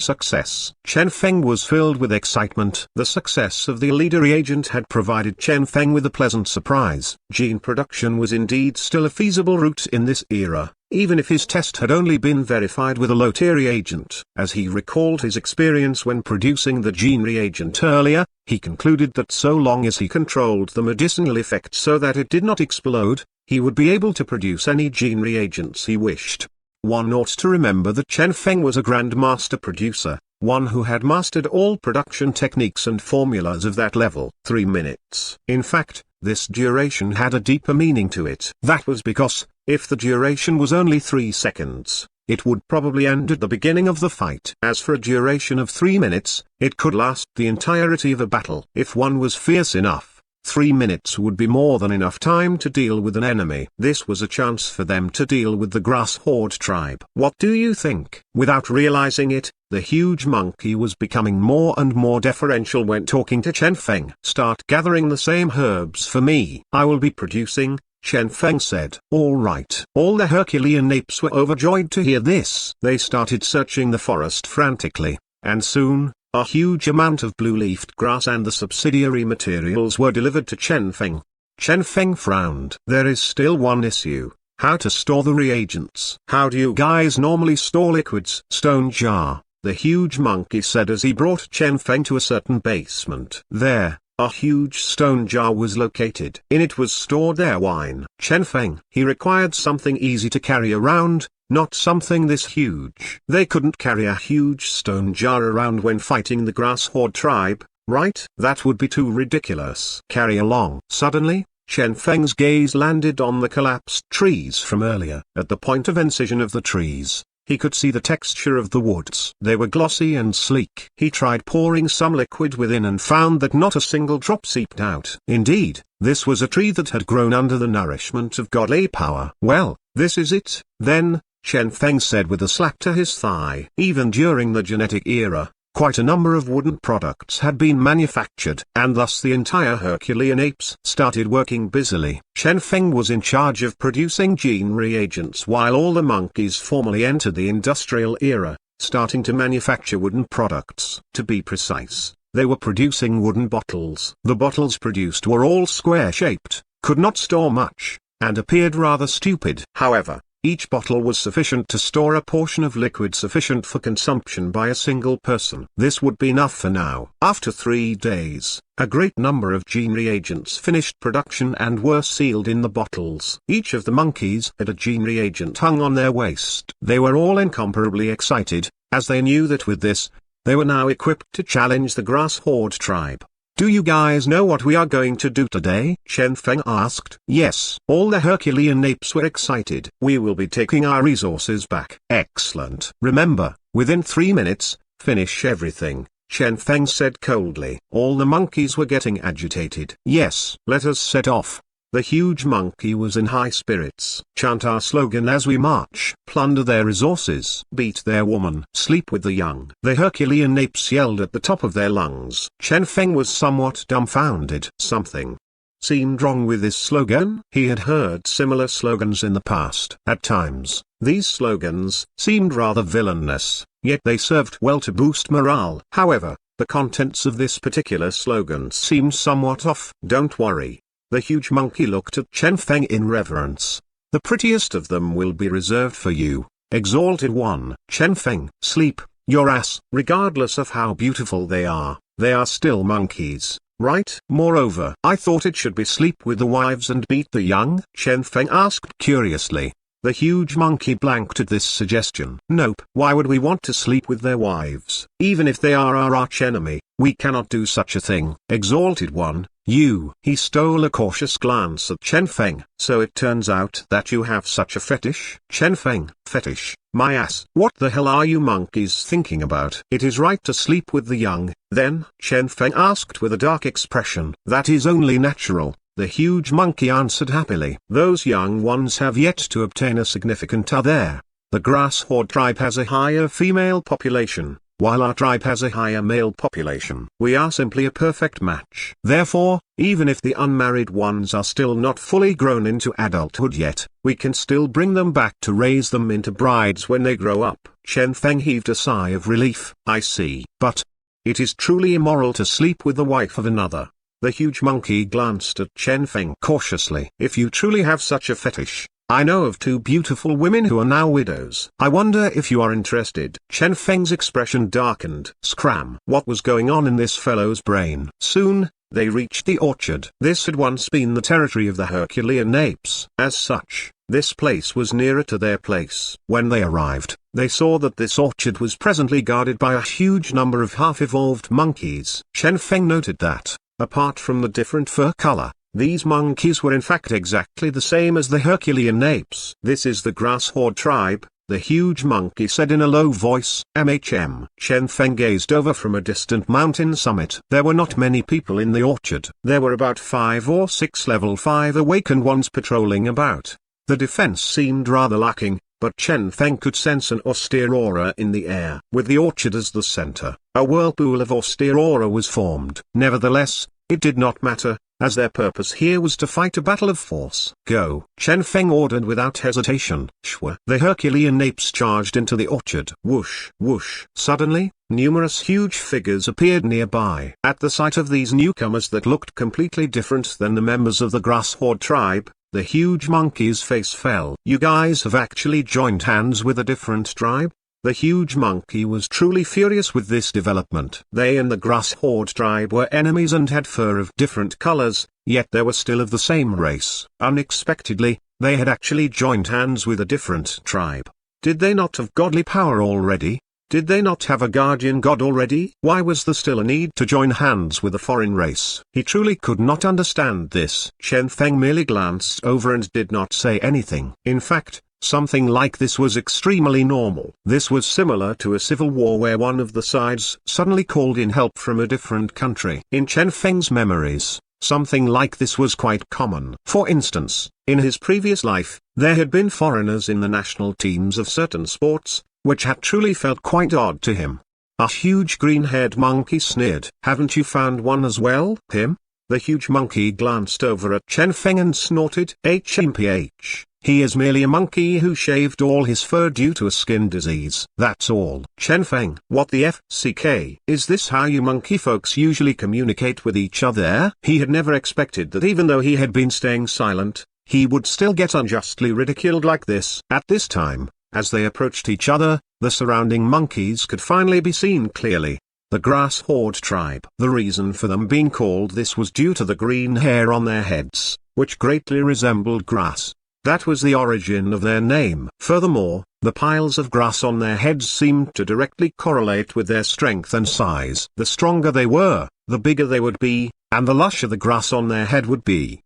Success. Chen Feng was filled with excitement. The success of the leader reagent had provided Chen Feng with a pleasant surprise. Gene production was indeed still a feasible route in this era, even if his test had only been verified with a low-tier reagent. As he recalled his experience when producing the gene reagent earlier, he concluded that so long as he controlled the medicinal effect so that it did not explode, he would be able to produce any gene reagents he wished. One ought to remember that Chen Feng was a grandmaster producer, one who had mastered all production techniques and formulas of that level. 3 minutes. In fact, this duration had a deeper meaning to it. That was because, if the duration was only 3 seconds, it would probably end at the beginning of the fight. As for a duration of 3 minutes, it could last the entirety of a battle. If one was fierce enough, 3 minutes would be more than enough time to deal with an enemy. This was a chance for them to deal with the grass horde tribe. What do you think? Without realizing it, the huge monkey was becoming more and more deferential when talking to Chen Feng. Start gathering the same herbs for me. I will be producing, Chen Feng said. All right. All the Herculean apes were overjoyed to hear this. They started searching the forest frantically, and soon, a huge amount of blue-leafed grass and the subsidiary materials were delivered to Chen Feng. Chen Feng frowned. There is still one issue: how to store the reagents. How do you guys normally store liquids? Stone jar, the huge monkey said as he brought Chen Feng to a certain basement. There, a huge stone jar was located. In it was stored their wine. Chen Feng. He required something easy to carry around, not something this huge. They couldn't carry a huge stone jar around when fighting the grass horde tribe, right? That would be too ridiculous. Carry along. Suddenly, Chen Feng's gaze landed on the collapsed trees from earlier. At the point of incision of the trees, he could see the texture of the woods. They were glossy and sleek. He tried pouring some liquid within and found that not a single drop seeped out. Indeed, this was a tree that had grown under the nourishment of godly power. Well, this is it, then, Chen Feng said with a slap to his thigh. Even during the genetic era, quite a number of wooden products had been manufactured, and thus the entire Herculean apes started working busily. Chen Feng was in charge of producing gene reagents while all the monkeys formally entered the industrial era, starting to manufacture wooden products. To be precise, they were producing wooden bottles. The bottles produced were all square-shaped, could not store much, and appeared rather stupid. However, each bottle was sufficient to store a portion of liquid sufficient for consumption by a single person. This would be enough for now. After 3 days, a great number of gene reagents finished production and were sealed in the bottles. Each of the monkeys had a gene reagent hung on their waist. They were all incomparably excited, as they knew that with this, they were now equipped to challenge the grass horde tribe. Do you guys know what we are going to do today? Chen Feng asked. Yes. All the Herculean apes were excited. We will be taking our resources back. Excellent. Remember, within 3 minutes, finish everything, Chen Feng said coldly. All the monkeys were getting agitated. Yes. Let us set off. The huge monkey was in high spirits. Chant our slogan as we march. Plunder their resources. Beat their woman. Sleep with the young. The Herculean apes yelled at the top of their lungs. Chen Feng was somewhat dumbfounded. Something seemed wrong with this slogan. He had heard similar slogans in the past. At times, these slogans seemed rather villainous, yet they served well to boost morale. However, the contents of this particular slogan seemed somewhat off. Don't worry. The huge monkey looked at Chen Feng in reverence. The prettiest of them will be reserved for you, exalted one. Chen Feng. Sleep, your ass. Regardless of how beautiful they are still monkeys, right? Moreover, I thought it should be sleep with the wives and beat the young? Chen Feng asked curiously. The huge monkey blanked at this suggestion. Nope. Why would we want to sleep with their wives? Even if they are our archenemy, we cannot do such a thing. Exalted one, you. He stole a cautious glance at Chen Feng. So it turns out that you have such a fetish? Chen Feng. Fetish, my ass. What the hell are you monkeys thinking about? It is right to sleep with the young, then? Chen Feng asked with a dark expression. That is only natural. The huge monkey answered happily. Those young ones have yet to obtain a significant other. The grass horde tribe has a higher female population, while our tribe has a higher male population. We are simply a perfect match. Therefore, even if the unmarried ones are still not fully grown into adulthood yet, we can still bring them back to raise them into brides when they grow up." Chen Feng heaved a sigh of relief. "I see. But it is truly immoral to sleep with the wife of another." The huge monkey glanced at Chen Feng cautiously. "If you truly have such a fetish, I know of 2 beautiful women who are now widows. I wonder if you are interested." Chen Feng's expression darkened. Scram! What was going on in this fellow's brain? Soon, they reached the orchard. This had once been the territory of the Herculean apes. As such, this place was nearer to their place. When they arrived, they saw that this orchard was presently guarded by a huge number of half-evolved monkeys. Chen Feng noted that, apart from the different fur color, these monkeys were in fact exactly the same as the Herculean apes. "This is the grass horde tribe," the huge monkey said in a low voice. Chen Feng gazed over from a distant mountain summit. There were not many people in the orchard. There were about 5 or 6 level 5 awakened ones patrolling about. The defense seemed rather lacking, but Chen Feng could sense an austere aura in the air. With the orchard as the center, a whirlpool of austere aura was formed. Nevertheless, it did not matter, as their purpose here was to fight a battle of force. "Go!" Chen Feng ordered without hesitation. Shwa! The Herculean apes charged into the orchard. Whoosh! Whoosh! Suddenly, numerous huge figures appeared nearby. At the sight of these newcomers that looked completely different than the members of the grass horde tribe, the huge monkey's face fell. "You guys have actually joined hands with a different tribe?" The huge monkey was truly furious with this development. They and the grass horde tribe were enemies and had fur of different colors, yet they were still of the same race. Unexpectedly, they had actually joined hands with a different tribe. Did they not have godly power already? Did they not have a guardian god already? Why was there still a need to join hands with a foreign race? He truly could not understand this. Chen Feng merely glanced over and did not say anything. In fact, something like this was extremely normal. This was similar to a civil war where one of the sides suddenly called in help from a different country. In Chen Feng's memories, something like this was quite common. For instance, in his previous life, there had been foreigners in the national teams of certain sports, which had truly felt quite odd to him. A huge green-haired monkey sneered. "Haven't you found one as well?" "Him?" The huge monkey glanced over at Chen Feng and snorted. "HMPH. He is merely a monkey who shaved all his fur due to a skin disease. That's all." Chen Feng. "What the FCK? Is this how you monkey folks usually communicate with each other?" He had never expected that even though he had been staying silent, he would still get unjustly ridiculed like this. At this time, as they approached each other, the surrounding monkeys could finally be seen clearly. The grass horde tribe. The reason for them being called this was due to the green hair on their heads, which greatly resembled grass. That was the origin of their name. Furthermore, the piles of grass on their heads seemed to directly correlate with their strength and size. The stronger they were, the bigger they would be, and the lusher the grass on their head would be.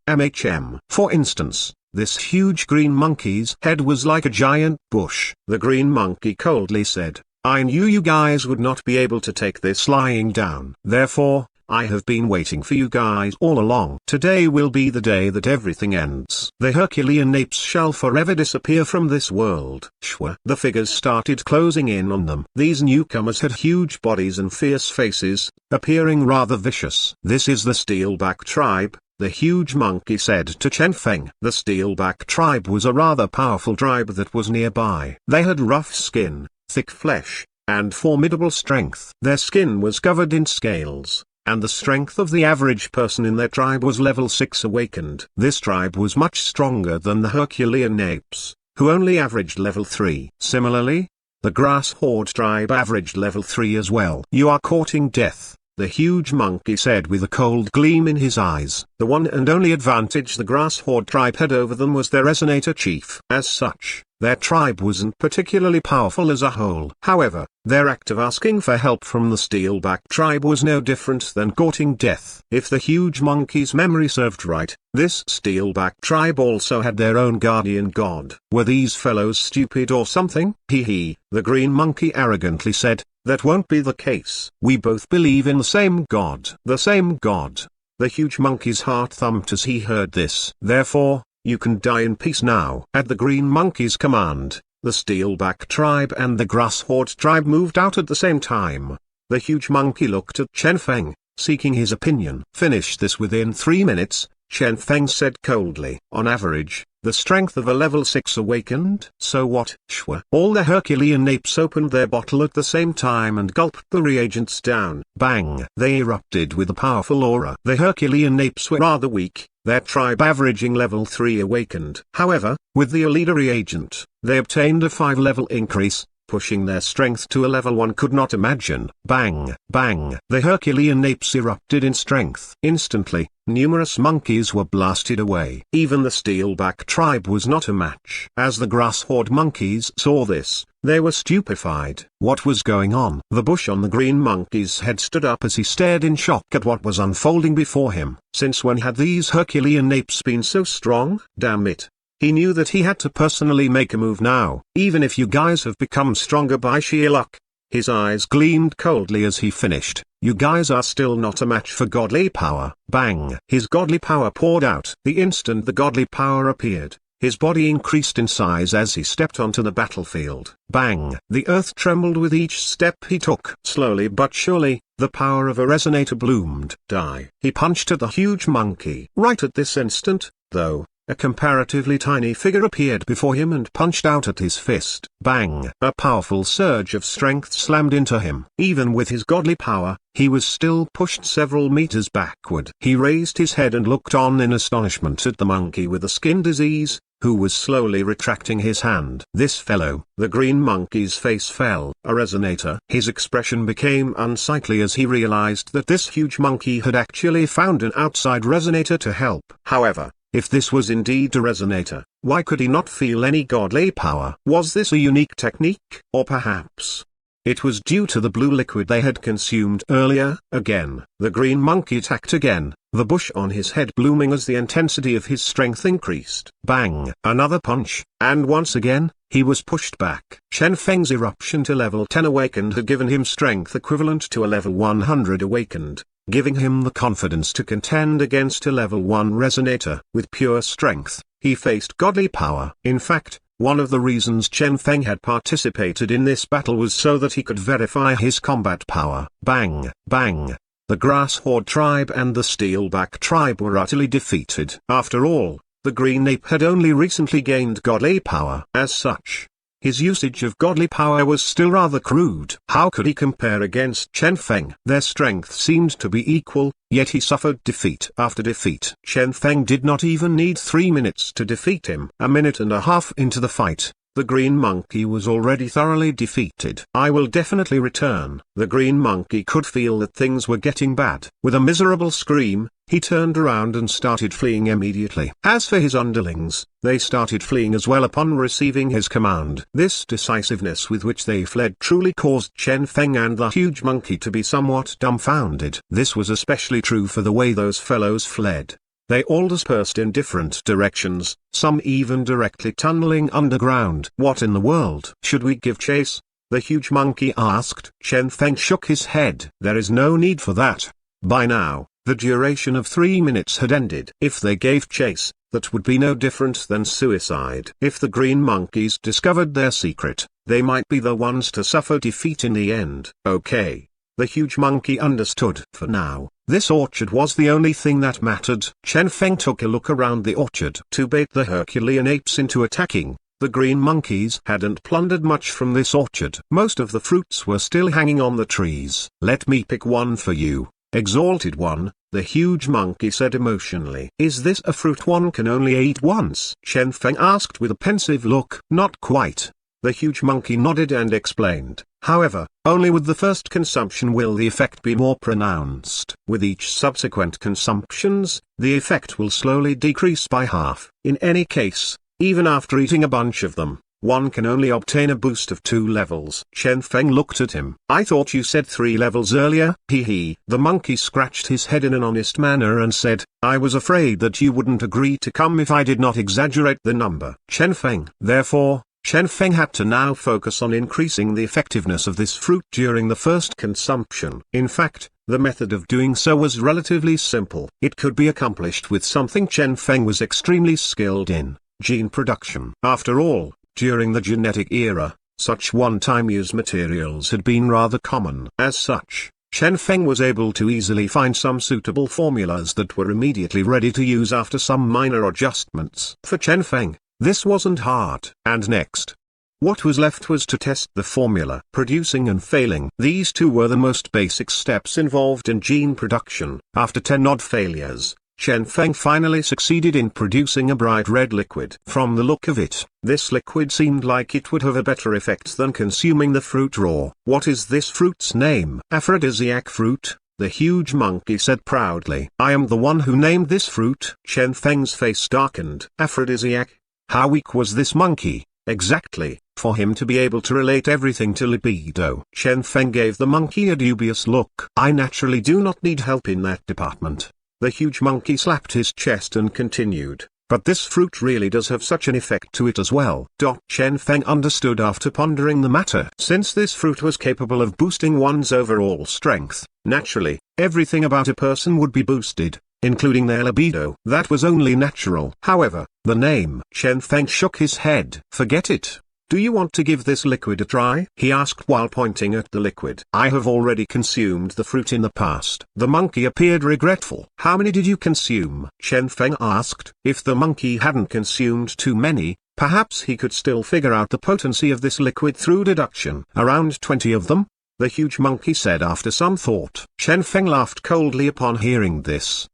For instance, this huge green monkey's head was like a giant bush. The green monkey coldly said, "I knew you guys would not be able to take this lying down. Therefore, I have been waiting for you guys all along. Today will be the day that everything ends. The Herculean apes shall forever disappear from this world." Shwa! The figures started closing in on them. These newcomers had huge bodies and fierce faces, appearing rather vicious. "This is the Steelback tribe," the huge monkey said to Chen Feng. The Steelback tribe was a rather powerful tribe that was nearby. They had rough skin, thick flesh, and formidable strength. Their skin was covered in scales, and the strength of the average person in their tribe was level 6 awakened. This tribe was much stronger than the Herculean apes, who only averaged level 3. Similarly, the grass horde tribe averaged level 3 as well. "You are courting death," the huge monkey said with a cold gleam in his eyes. The one and only advantage the grass horde tribe had over them was their resonator chief. As such, their tribe wasn't particularly powerful as a whole. However, their act of asking for help from the Steelback tribe was no different than courting death. If the huge monkey's memory served right, this Steelback tribe also had their own guardian god. Were these fellows stupid or something? Hee, the green monkey arrogantly said, "That won't be the case. We both believe in the same god." The same god. The huge monkey's heart thumped as he heard this. "Therefore, you can die in peace now." At the green monkey's command, The Steelback tribe and the Grass Horde tribe moved out at the same time. The huge monkey looked at Chen Feng, seeking his opinion. Finish this within 3 minutes, Chen Feng said coldly. On average, the strength of a level 6 awakened. So what? Shwa. All the Herculean apes opened their bottle at the same time and gulped the reagents down. Bang! They erupted with a powerful aura. The Herculean apes were rather weak, their tribe averaging level 3 awakened. However, with the Alida reagent, they obtained a 5-level increase, pushing their strength to a level one could not imagine. Bang! Bang! The Herculean apes erupted in strength. Instantly, numerous monkeys were blasted away. Even the Steelback tribe was not a match. As the Grass Horde monkeys saw this, they were stupefied. What was going on? The bush on the green monkey's head stood up as he stared in shock at what was unfolding before him. Since when had these Herculean apes been so strong? Damn it. He knew that he had to personally make a move now. Even if you guys have become stronger by sheer luck. His eyes gleamed coldly as he finished. You guys are still not a match for godly power. Bang! His godly power poured out. The instant the godly power appeared, his body increased in size as he stepped onto the battlefield. Bang! The earth trembled with each step he took. Slowly but surely, the power of a resonator bloomed. Die! He punched at the huge monkey. Right at this instant, though, a comparatively tiny figure appeared before him and punched out at his fist. Bang! A powerful surge of strength slammed into him. Even with his godly power, he was still pushed several meters backward. He raised his head and looked on in astonishment at the monkey with the skin disease, who was slowly retracting his hand. This fellow, the green monkey's face fell. A resonator. His expression became unsightly as he realized that this huge monkey had actually found an outside resonator to help. However, if this was indeed a resonator, why could he not feel any godly power? Was this a unique technique? Or perhaps it was due to the blue liquid they had consumed earlier? Again, the green monkey attacked again, the bush on his head blooming as the intensity of his strength increased. Bang! Another punch, and once again, he was pushed back. Chen Feng's eruption to level 10 awakened had given him strength equivalent to a level 100 awakened, giving him the confidence to contend against a level 1 resonator. With pure strength, he faced godly power. In fact, one of the reasons Chen Feng had participated in this battle was so that he could verify his combat power. Bang! Bang! The Grass Horde tribe and the Steelback tribe were utterly defeated. After all, the green ape had only recently gained godly power. As such, his usage of godly power was still rather crude. How could he compare against Chen Feng? Their strength seemed to be equal, yet he suffered defeat after defeat. Chen Feng did not even need 3 minutes to defeat him. A minute and a half into the fight, the green monkey was already thoroughly defeated. I will definitely return. The green monkey could feel that things were getting bad. With a miserable scream, he turned around and started fleeing immediately. As for his underlings, they started fleeing as well upon receiving his command. This decisiveness with which they fled truly caused Chen Feng and the huge monkey to be somewhat dumbfounded. This was especially true for the way those fellows fled. They all dispersed in different directions, some even directly tunneling underground. What in the world? Should we give chase? The huge monkey asked. Chen Feng shook his head. There is no need for that. By now, the duration of 3 minutes had ended. If they gave chase, that would be no different than suicide. If the green monkeys discovered their secret, they might be the ones to suffer defeat in the end. Okay. The huge monkey understood. For now, this orchard was the only thing that mattered. Chen Feng took a look around the orchard. To bait the Herculean apes into attacking, the green monkeys hadn't plundered much from this orchard. Most of the fruits were still hanging on the trees. Let me pick one for you, exalted one, the huge monkey said emotionally. Is this a fruit one can only eat once? Chen Feng asked with a pensive look. Not quite. The huge monkey nodded and explained. However, only with the first consumption will the effect be more pronounced. With each subsequent consumptions, the effect will slowly decrease by half. In any case, even after eating a bunch of them, one can only obtain a boost of 2 levels. Chen Feng looked at him. I thought you said 3 levels earlier. Hee. The monkey scratched his head in an honest manner and said, I was afraid that you wouldn't agree to come if I did not exaggerate the number. Chen Feng. Therefore, Chen Feng had to now focus on increasing the effectiveness of this fruit during the first consumption. In fact, the method of doing so was relatively simple. It could be accomplished with something Chen Feng was extremely skilled in, gene production. After all, During the genetic era, such one-time use materials had been rather common. As such, Chen Feng was able to easily find some suitable formulas that were immediately ready to use after some minor adjustments. For Chen Feng, this wasn't hard. And next, what was left was to test the formula. Producing and failing. These two were the most basic steps involved in gene production. After 10 odd failures, Chen Feng finally succeeded in producing a bright red liquid. From the look of it, this liquid seemed like it would have a better effect than consuming the fruit raw. What is this fruit's name? Aphrodisiac fruit, the huge monkey said proudly. I am the one who named this fruit. Chen Feng's face darkened. Aphrodisiac? How weak was this monkey, exactly, for him to be able to relate everything to libido? Chen Feng gave the monkey a dubious look. I naturally do not need help in that department. The huge monkey slapped his chest and continued, but this fruit really does have such an effect to it as well. Chen Feng understood after pondering the matter. Since this fruit was capable of boosting one's overall strength, naturally, everything about a person would be boosted, including their libido. That was only natural. However, the name. Chen Feng shook his head. Forget it. Do you want to give this liquid a try? He asked while pointing at the liquid. I have already consumed the fruit in the past. The monkey appeared regretful. How many did you consume? Chen Feng asked. If the monkey hadn't consumed too many, perhaps he could still figure out the potency of this liquid through deduction. Around 20 of them, the huge monkey said after some thought. Chen Feng laughed coldly upon hearing this.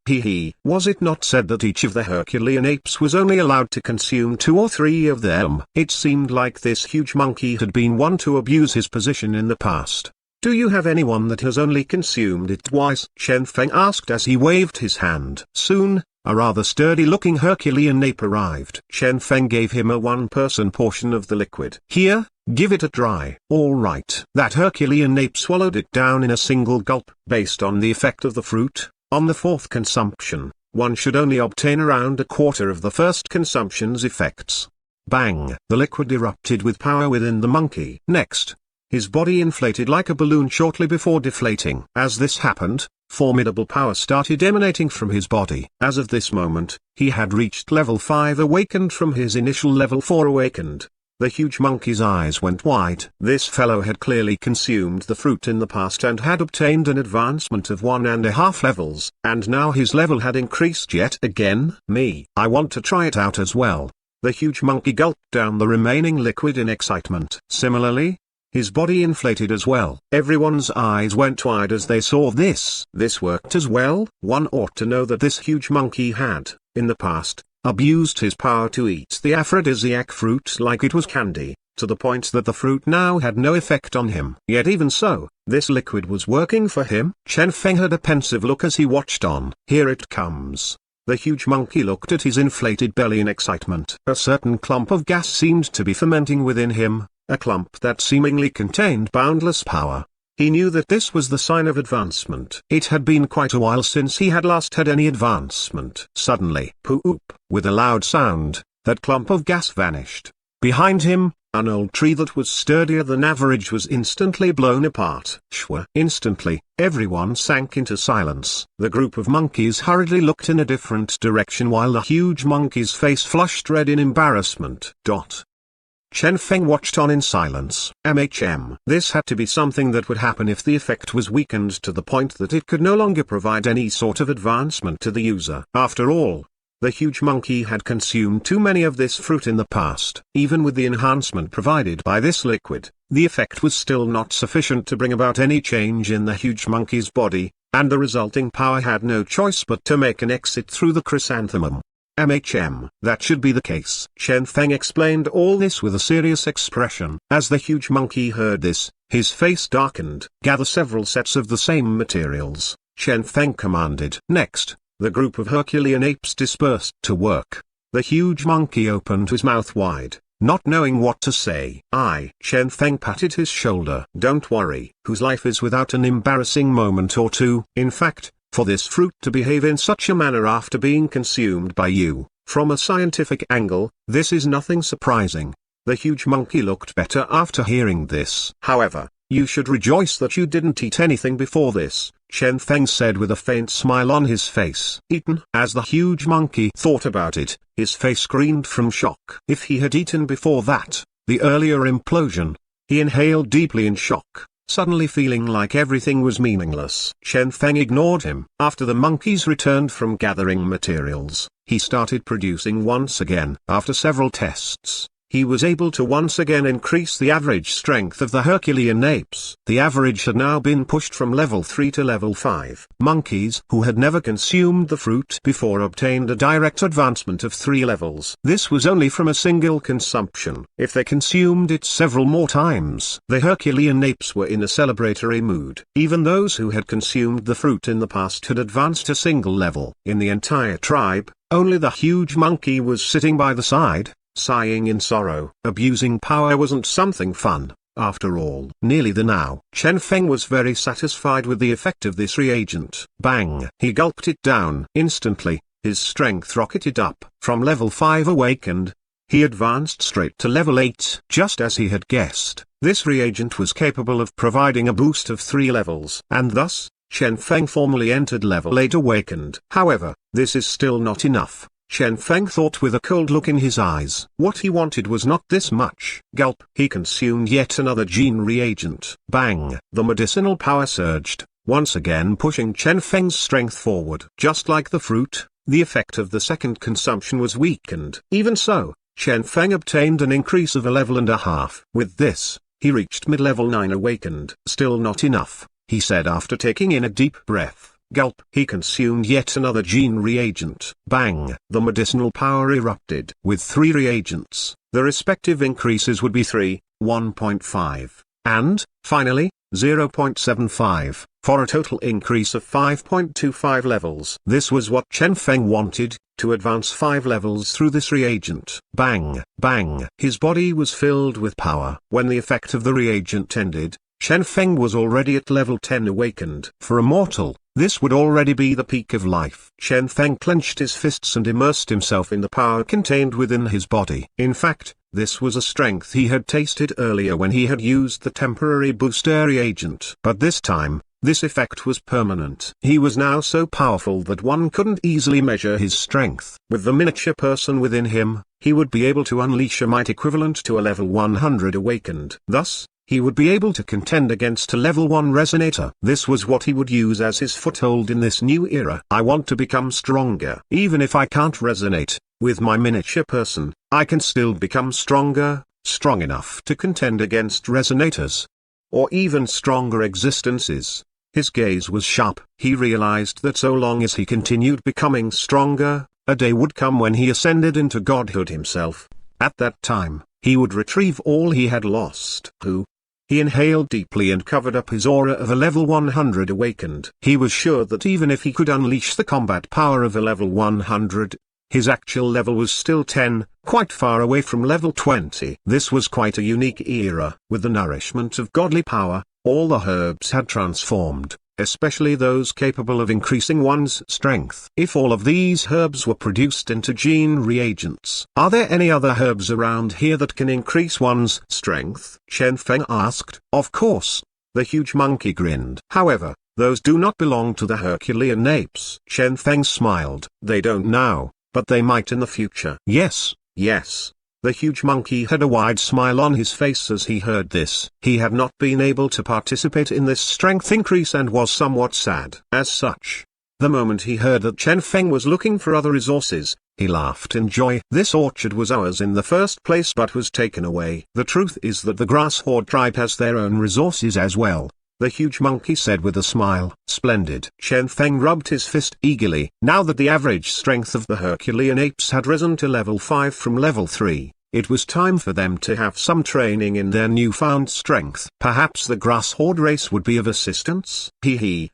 Was it not said that each of the Herculean apes was only allowed to consume 2 or 3 of them? It seemed like this huge monkey had been one to abuse his position in the past. Do you have anyone that has only consumed it twice? Chen Feng asked as he waved his hand. Soon, a rather sturdy-looking Herculean ape arrived. Chen Feng gave him a one-person portion of the liquid. Here, give it a try. All right. That Herculean ape swallowed it down in a single gulp. Based on the effect of the fruit, on the 4th consumption, one should only obtain around a quarter of the first consumption's effects. Bang! The liquid erupted with power within the monkey. Next, his body inflated like a balloon shortly before deflating. As this happened, formidable power started emanating from his body. As of this moment, he had reached level 5 awakened from his initial level 4 awakened. The huge monkey's eyes went wide. This fellow had clearly consumed the fruit in the past and had obtained an advancement of 1.5 levels. And now his level had increased yet again. I want to try it out as well. The huge monkey gulped down the remaining liquid in excitement. Similarly, his body inflated as well. Everyone's eyes went wide as they saw this. This worked as well. One ought to know that this huge monkey had, in the past, abused his power to eat the aphrodisiac fruit like it was candy, to the point that the fruit now had no effect on him. Yet even so, this liquid was working for him. Chen Feng had a pensive look as he watched on. Here it comes. The huge monkey looked at his inflated belly in excitement. A certain clump of gas seemed to be fermenting within him, a clump that seemingly contained boundless power. He knew that this was the sign of advancement. It had been quite a while since he had last had any advancement. Suddenly, poop, with a loud sound, that clump of gas vanished. Behind him, an old tree that was sturdier than average was instantly blown apart. Shwa! Instantly, everyone sank into silence. The group of monkeys hurriedly looked in a different direction while the huge monkey's face flushed red in embarrassment. Chen Feng watched on in silence. This had to be something that would happen if the effect was weakened to the point that it could no longer provide any sort of advancement to the user. After all, the huge monkey had consumed too many of this fruit in the past. Even with the enhancement provided by this liquid, the effect was still not sufficient to bring about any change in the huge monkey's body, and the resulting power had no choice but to make an exit through the chrysanthemum. That should be the case. Chen Feng explained all this with a serious expression. As the huge monkey heard this, his face darkened. Gather several sets of the same materials, Chen Feng commanded. Next, the group of Herculean apes dispersed to work. The huge monkey opened his mouth wide, not knowing what to say. Chen Feng patted his shoulder. Don't worry, whose life is without an embarrassing moment or two. In fact, for this fruit to behave in such a manner after being consumed by you, from a scientific angle, this is nothing surprising. The huge monkey looked better after hearing this. However, you should rejoice that you didn't eat anything before this, Chen Feng said with a faint smile on his face. Eaten? As the huge monkey thought about it, his face screamed from shock. If he had eaten before that, the earlier implosion, he inhaled deeply in shock, suddenly feeling like everything was meaningless. Chen Feng ignored him. After the monkeys returned from gathering materials, he started producing once again. After several tests, he was able to once again increase the average strength of the Herculean apes. The average had now been pushed from level 3 to level 5. Monkeys who had never consumed the fruit before obtained a direct advancement of 3 levels. This was only from a single consumption. If they consumed it several more times, the Herculean apes were in a celebratory mood. Even those who had consumed the fruit in the past had advanced a single level. In the entire tribe, only the huge monkey was sitting by the side, sighing in sorrow. Abusing power wasn't something fun, after all. Nearly the now. Chen Feng was very satisfied with the effect of this reagent. Bang! He gulped it down. Instantly, his strength rocketed up. From level 5 awakened, he advanced straight to level 8. Just as he had guessed, this reagent was capable of providing a boost of 3 levels. And thus, Chen Feng formally entered level 8 awakened. However, this is still not enough. Chen Feng thought with a cold look in his eyes. What he wanted was not this much. Gulp. He consumed yet another gene reagent. Bang! The medicinal power surged, once again pushing Chen Feng's strength forward. Just like the fruit, the effect of the second consumption was weakened. Even so, Chen Feng obtained an increase of a level and a half. With this, he reached mid-level 9 awakened. Still not enough, he said after taking in a deep breath. Gulp. He consumed yet another gene reagent. Bang! The medicinal power erupted. With 3 reagents, the respective increases would be 3, 1.5, and, finally, 0.75, for a total increase of 5.25 levels. This was what Chen Feng wanted, to advance 5 levels through this reagent. Bang! Bang! His body was filled with power. When the effect of the reagent ended, Chen Feng was already at level 10 awakened. For a mortal, this would already be the peak of life. Chen Feng clenched his fists and immersed himself in the power contained within his body. In fact, this was a strength he had tasted earlier when he had used the temporary booster reagent. But this time, this effect was permanent. He was now so powerful that one couldn't easily measure his strength. With the miniature person within him, he would be able to unleash a might equivalent to a level 100 awakened. Thus, he would be able to contend against a level 1 resonator. This was what he would use as his foothold in this new era. I want to become stronger. Even if I can't resonate with my miniature person, I can still become stronger, strong enough to contend against resonators, or even stronger existences. His gaze was sharp. He realized that so long as he continued becoming stronger, a day would come when he ascended into godhood himself. At that time, he would retrieve all he had lost. He inhaled deeply and covered up his aura of a level 100 awakened. He was sure that even if he could unleash the combat power of a level 100, his actual level was still 10, quite far away from level 20. This was quite a unique era. With the nourishment of godly power, all the herbs had transformed, especially those capable of increasing one's strength. If all of these herbs were produced into gene reagents, are there any other herbs around here that can increase one's strength? Chen Feng asked. Of course. The huge monkey grinned. However, those do not belong to the Herculean apes. Chen Feng smiled. They don't now, but they might in the future. Yes, yes. The huge monkey had a wide smile on his face as he heard this. He had not been able to participate in this strength increase and was somewhat sad. As such, the moment he heard that Chen Feng was looking for other resources, he laughed in joy. This orchard was ours in the first place but was taken away. The truth is that the grass horde tribe has their own resources as well, the huge monkey said with a smile. Splendid. Chen Feng rubbed his fist eagerly. Now that the average strength of the Herculean apes had risen to level 5 from level 3, it was time for them to have some training in their newfound strength. Perhaps the grass horde race would be of assistance?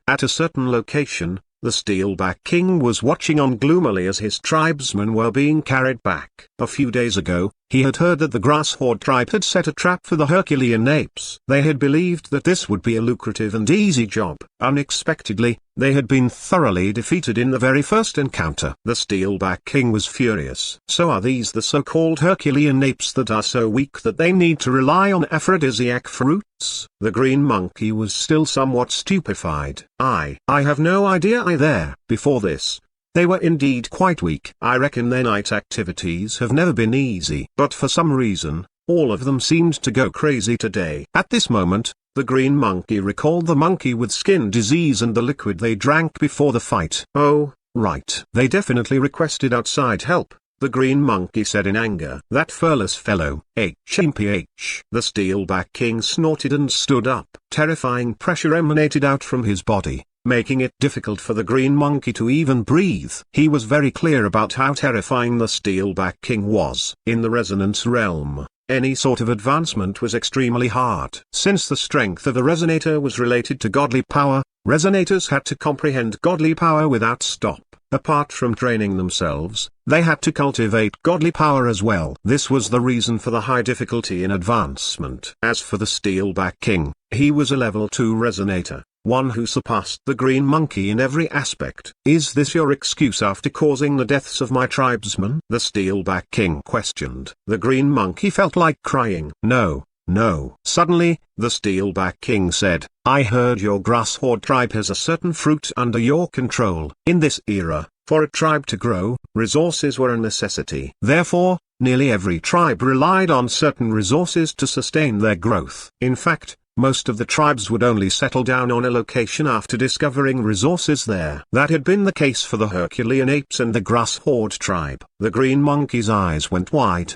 At a certain location, the Steelback King was watching on gloomily as his tribesmen were being carried back. A few days ago, He had heard that the grass horde tribe had set a trap for the Herculean apes. They had believed that this would be a lucrative and easy job. Unexpectedly, they had been thoroughly defeated in the very first encounter. The Steelback King was furious. So are these the so-called Herculean apes that are so weak that they need to rely on aphrodisiac fruits? The green monkey was still somewhat stupefied. I have no idea either. Before this, they were indeed quite weak. I reckon their night activities have never been easy. But for some reason, all of them seemed to go crazy today. At this moment, the green monkey recalled the monkey with skin disease and the liquid they drank before the fight. Oh, right. They definitely requested outside help, the green monkey said in anger. That furless fellow, HMPH. The Steelback King snorted and stood up. Terrifying pressure emanated out from his body, making it difficult for the green monkey to even breathe. He was very clear about how terrifying the Steelback King was. In the resonance realm, any sort of advancement was extremely hard. Since the strength of a resonator was related to godly power, resonators had to comprehend godly power without stop. Apart from training themselves, they had to cultivate godly power as well. This was the reason for the high difficulty in advancement. As for the Steelback King, he was a level 2 resonator, one who surpassed the green monkey in every aspect. Is this your excuse after causing the deaths of my tribesmen? The Steelback King questioned. The green monkey felt like crying. No. Suddenly, the Steelback King said, I heard your grass horde tribe has a certain fruit under your control. In this era, for a tribe to grow, resources were a necessity. Therefore, nearly every tribe relied on certain resources to sustain their growth. In fact, most of the tribes would only settle down on a location after discovering resources there. That had been the case for the Herculean apes and the grass horde tribe. The green monkey's eyes went wide.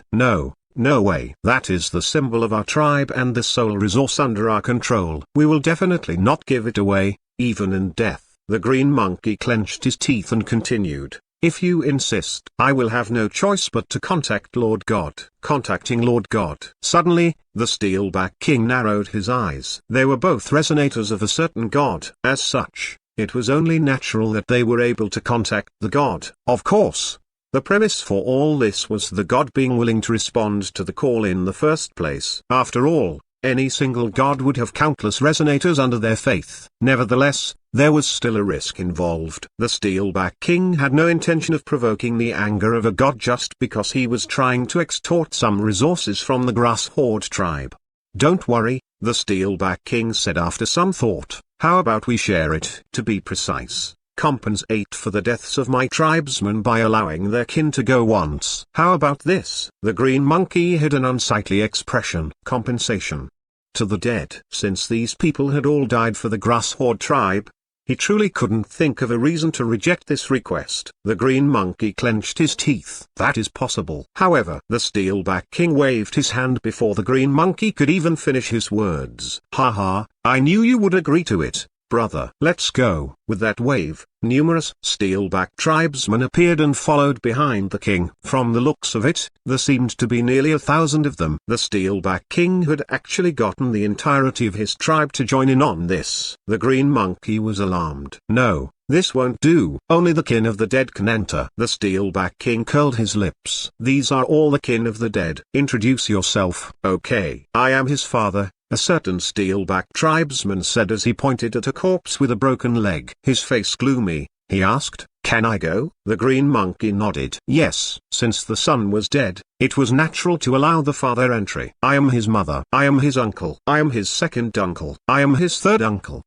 No way. That is the symbol of our tribe and the sole resource under our control. We will definitely not give it away, even in death. The green monkey clenched his teeth and continued. If you insist, I will have no choice but to contact Lord God. Contacting Lord God. Suddenly, the Steelback King narrowed his eyes. They were both resonators of a certain god. As such, it was only natural that they were able to contact the god. Of course, the premise for all this was the god being willing to respond to the call in the first place. After all, any single god would have countless resonators under their faith. Nevertheless, there was still a risk involved. The Steelback King had no intention of provoking the anger of a god just because he was trying to extort some resources from the grass horde tribe. Don't worry, the Steelback King said after some thought. How about we share it? To be precise, compensate for the deaths of my tribesmen by allowing their kin to go once. How about this? The green monkey hid an unsightly expression. Compensation to the dead. Since these people had all died for the grass horde tribe, he truly couldn't think of a reason to reject this request. The green monkey clenched his teeth. That is possible. However, the Steelback King waved his hand before the green monkey could even finish his words. Haha, I knew you would agree to it, brother. Let's go. With that wave, numerous Steelback tribesmen appeared and followed behind the king. From the looks of it, there seemed to be nearly 1,000 of them. The Steelback King had actually gotten the entirety of his tribe to join in on this. The green monkey was alarmed. No, this won't do. Only the kin of the dead can enter. The Steelback King curled his lips. These are all the kin of the dead. Introduce yourself. Okay. I am his father, a certain Steelback tribesman said as he pointed at a corpse with a broken leg. His face gloomy, he asked, can I go? The green monkey nodded. Yes. Since the son was dead, it was natural to allow the father entry. I am his mother. I am his uncle. I am his second uncle. I am his third uncle.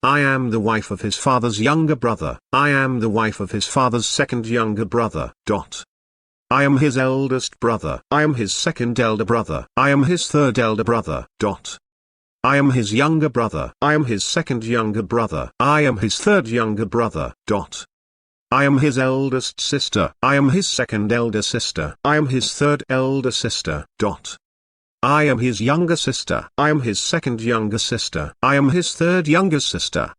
I am the wife of his father's younger brother. I am the wife of his father's second younger brother. I am his eldest brother. I am his second elder brother. I am his third elder brother. I am his younger brother. I am his second younger brother. I am his third younger brother. I am his eldest sister. I am his second elder sister. I am his third elder sister. I am his younger sister. I am his second younger sister. I am his third younger sister.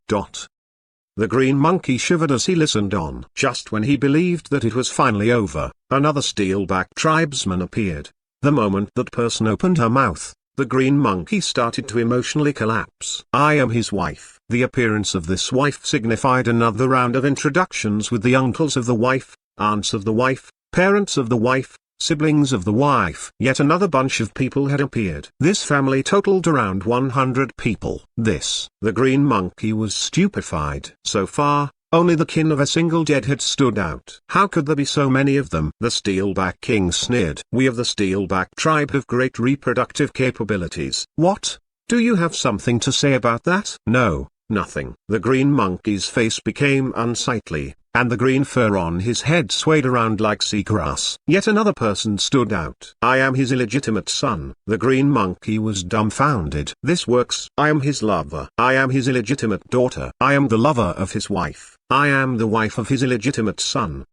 The green monkey shivered as he listened on. Just when he believed that it was finally over, another Steelback tribesman appeared. The moment that person opened her mouth, the green monkey started to emotionally collapse. I am his wife. The appearance of this wife signified another round of introductions with the uncles of the wife, aunts of the wife, parents of the wife, siblings of the wife. Yet another bunch of people had appeared. This family totaled around 100 people. The green monkey was stupefied. So far, only the kin of a single dead had stood out. How could there be so many of them? The Steelback King sneered. We of the Steelback tribe have great reproductive capabilities. What? Do you have something to say about that? No, nothing. The green monkey's face became unsightly, and the green fur on his head swayed around like seagrass. Yet another person stood out. I am his illegitimate son. The green monkey was dumbfounded. This works. I am his lover. I am his illegitimate daughter. I am the lover of his wife. I am the wife of his illegitimate son.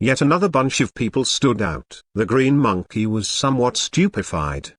Yet another bunch of people stood out. The green monkey was somewhat stupefied.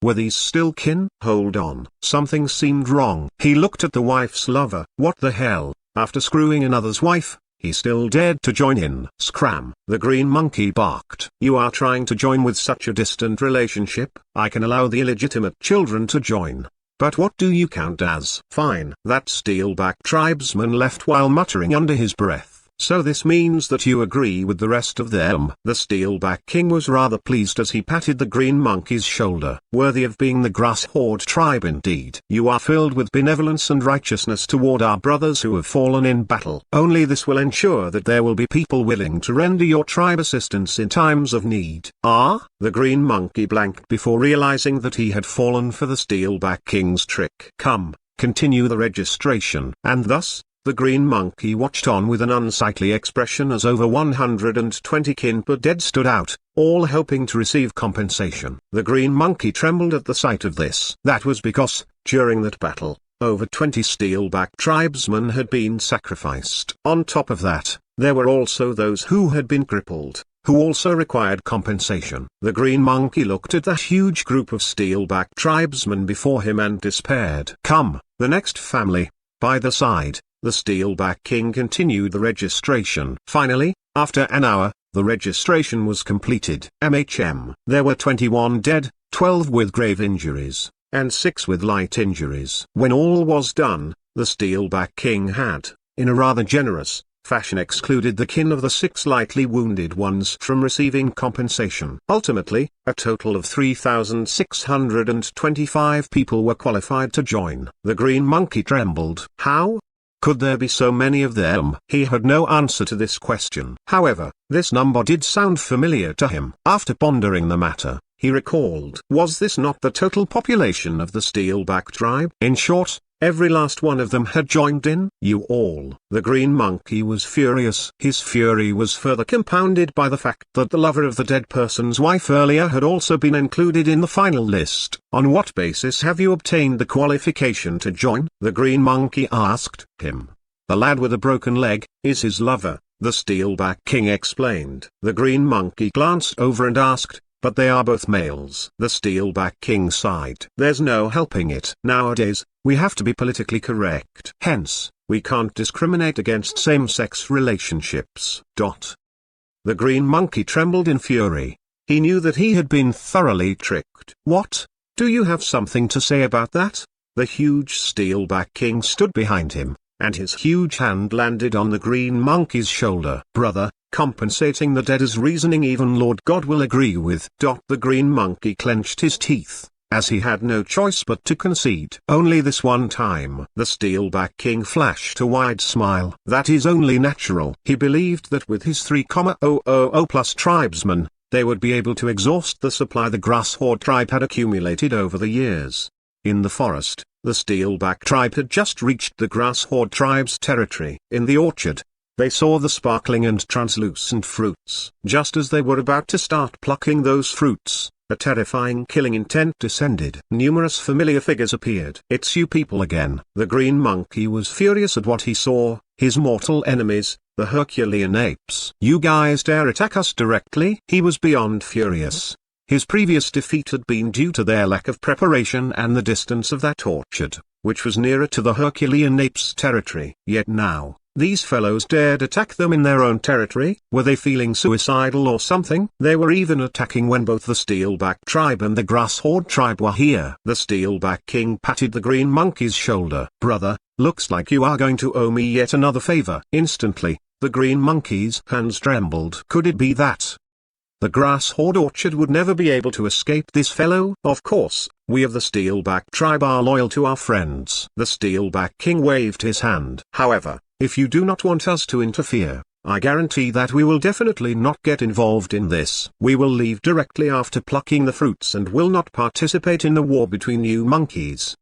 Were these still kin? Hold on. Something seemed wrong. He looked at the wife's lover. What the hell? After screwing another's wife, he still dared to join in. Scram. The green monkey barked. You are trying to join with such a distant relationship? I can allow the illegitimate children to join. But what do you count as? Fine. That Steelback tribesman left while muttering under his breath. So this means that you agree with the rest of them. The Steelback King was rather pleased as he patted the green monkey's shoulder. Worthy of being the grass horde tribe indeed. You are filled with benevolence and righteousness toward our brothers who have fallen in battle. Only this will ensure that there will be people willing to render your tribe assistance in times of need. Ah? The green monkey blanked before realizing that he had fallen for the Steelback King's trick. Come, continue the registration. And thus, the green monkey watched on with an unsightly expression as over 120 kin per dead stood out, all hoping to receive compensation. The green monkey trembled at the sight of this. That was because, during that battle, over 20 Steelback tribesmen had been sacrificed. On top of that, there were also those who had been crippled, who also required compensation. The green monkey looked at that huge group of Steelback tribesmen before him and despaired. Come, the next family, by the side. The Steelback King continued the registration. Finally, after an hour, the registration was completed. There were 21 dead, 12 with grave injuries, and 6 with light injuries. When all was done, the Steelback King had, in a rather generous fashion, excluded the kin of the 6 lightly wounded ones from receiving compensation. Ultimately, a total of 3,625 people were qualified to join. The green monkey trembled. How could there be so many of them? He had no answer to this question. However, this number did sound familiar to him. After pondering the matter, he recalled. Was this not the total population of the Steelback tribe? In short, every last one of them had joined in. You all. The green monkey was furious. His fury was further compounded by the fact that the lover of the dead person's wife earlier had also been included in the final list. On what basis have you obtained the qualification to join? The green monkey asked him. The lad with a broken leg is his lover, the Steelback King explained. The green monkey glanced over and asked, but they are both males. The Steelback King sighed. There's no helping it. Nowadays, we have to be politically correct. Hence, we can't discriminate against same-sex relationships. The green monkey trembled in fury. He knew that he had been thoroughly tricked. What? Do you have something to say about that? The huge Steelback King stood behind him, and his huge hand landed on the green monkey's shoulder. Brother, compensating the dead is reasoning even Lord God will agree with. The green monkey clenched his teeth, as he had no choice but to concede. Only this one time. The Steelback King flashed a wide smile. That is only natural. He believed that with his 3,000 plus tribesmen, they would be able to exhaust the supply the grass horde tribe had accumulated over the years. In the forest, the Steelback tribe had just reached the grass horde tribe's territory. In the orchard, they saw the sparkling and translucent fruits. Just as they were about to start plucking those fruits, a terrifying killing intent descended. Numerous familiar figures appeared. It's you people again. The green monkey was furious at what he saw, his mortal enemies, the Herculean apes. You guys dare attack us directly? He was beyond furious. His previous defeat had been due to their lack of preparation and the distance of that orchard, which was nearer to the Herculean apes' territory. Yet now, these fellows dared attack them in their own territory. Were they feeling suicidal or something? They were even attacking when both the Steelback tribe and the grass horde tribe were here. The Steelback King patted the green monkey's shoulder. Brother, looks like you are going to owe me yet another favor. Instantly, the green monkey's hands trembled. Could it be that The grass horde orchard would never be able to escape this fellow. Of course, we of the Steelback tribe are loyal to our friends. The Steelback King waved his hand. However, if you do not want us to interfere, I guarantee that we will definitely not get involved in this. We will leave directly after plucking the fruits and will not participate in the war between you monkeys.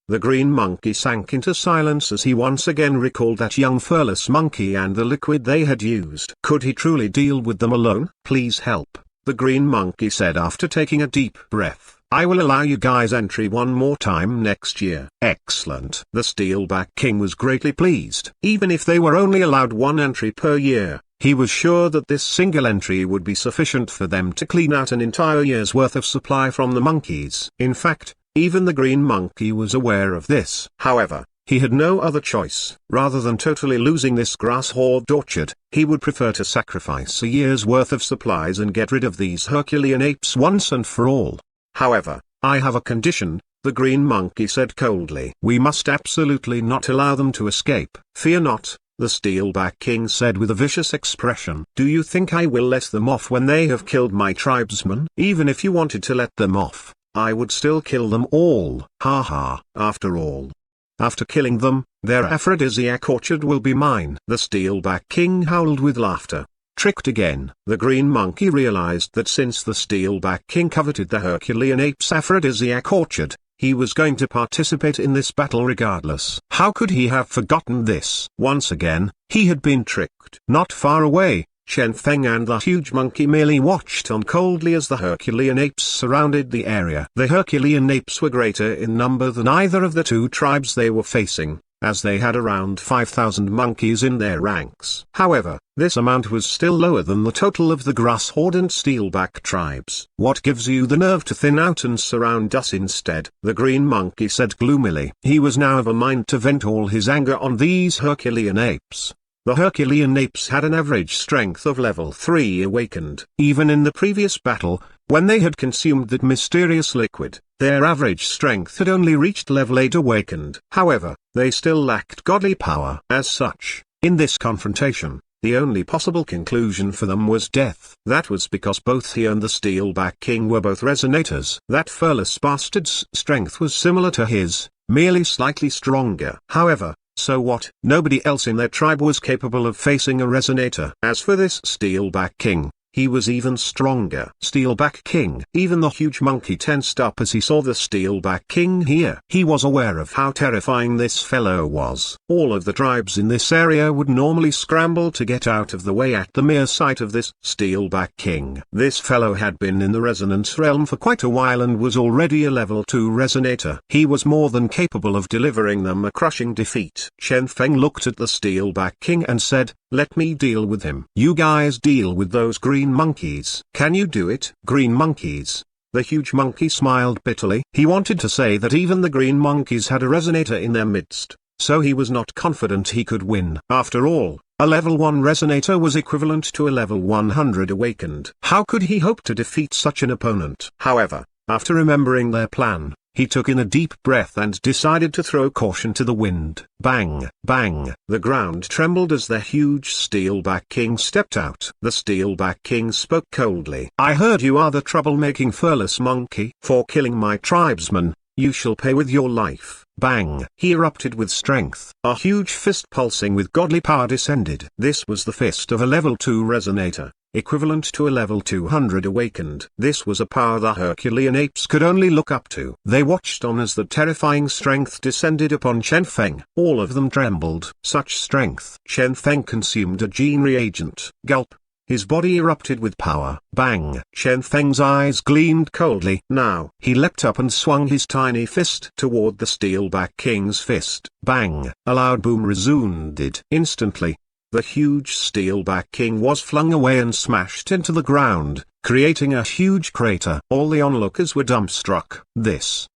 The green monkey sank into silence as he once again recalled that young furless monkey and the liquid they had used. Could he truly deal with them alone? Please help, the green monkey said after taking a deep breath. I will allow you guys entry one more time next year. Excellent. The Steelback King was greatly pleased. Even if they were only allowed one entry per year, he was sure that this single entry would be sufficient for them to clean out an entire year's worth of supply from the monkeys. In fact, even the green monkey was aware of this. However, he had no other choice. Rather than totally losing this grass horde orchard, he would prefer to sacrifice a year's worth of supplies and get rid of these Herculean apes once and for all. However, I have a condition, the green monkey said coldly. We must absolutely not allow them to escape. Fear not, the Steelback King said with a vicious expression. Do you think I will let them off when they have killed my tribesmen? Even if you wanted to let them off, I would still kill them all. Ha ha. After all, after killing them, their aphrodisiac orchard will be mine. The Steelback King howled with laughter. Tricked again. The green monkey realized that since the Steelback King coveted the Herculean ape's aphrodisiac orchard, he was going to participate in this battle regardless. How could he have forgotten this? Once again, he had been tricked. Not far away, Chen Feng and the huge monkey merely watched on coldly as the Herculean apes surrounded the area. The Herculean apes were greater in number than either of the two tribes they were facing, as they had around 5,000 monkeys in their ranks. However, this amount was still lower than the total of the grass horde and Steelback tribes. What gives you the nerve to thin out and surround us instead? The green monkey said gloomily. He was now of a mind to vent all his anger on these Herculean apes. The Herculean apes had an average strength of level 3 awakened. Even in the previous battle, when they had consumed that mysterious liquid, their average strength had only reached level 8 awakened. However, they still lacked godly power. As such, in this confrontation, the only possible conclusion for them was death. That was because both he and the Steelback King were both resonators. That furless bastard's strength was similar to his, merely slightly stronger. However, so what? Nobody else in their tribe was capable of facing a resonator. As for this Steelback King, he was even stronger. Steelback King. Even the huge monkey tensed up as he saw the Steelback King here. He was aware of how terrifying this fellow was. All of the tribes in this area would normally scramble to get out of the way at the mere sight of this Steelback King. This fellow had been in the resonance realm for quite a while and was already a level 2 resonator. He was more than capable of delivering them a crushing defeat. Chen Feng looked at the Steelback King and said, let me deal with him. You guys deal with those green monkeys. Can you do it? Green monkeys. The huge monkey smiled bitterly. He wanted to say that even the green monkeys had a resonator in their midst, so he was not confident he could win. After all, a level 1 resonator was equivalent to a level 100 awakened. How could he hope to defeat such an opponent? However, after remembering their plan, he took in a deep breath and decided to throw caution to the wind. Bang! Bang! The ground trembled as the huge Steelback King stepped out. The Steelback King spoke coldly. I heard you are the troublemaking furless monkey. For killing my tribesmen, you shall pay with your life. Bang! He erupted with strength. A huge fist pulsing with godly power descended. This was the fist of a level 2 resonator, equivalent to a level 200 awakened. This was a power the Herculean apes could only look up to. They watched on as the terrifying strength descended upon Chen Feng. All of them trembled. Such strength. Chen Feng consumed a gene reagent. Gulp. His body erupted with power. Bang! Chen Feng's eyes gleamed coldly. Now, he leapt up and swung his tiny fist toward the Steelback King's fist. Bang! A loud boom resounded. Instantly, the huge Steelback King was flung away and smashed into the ground, creating a huge crater. All the onlookers were dumbstruck. This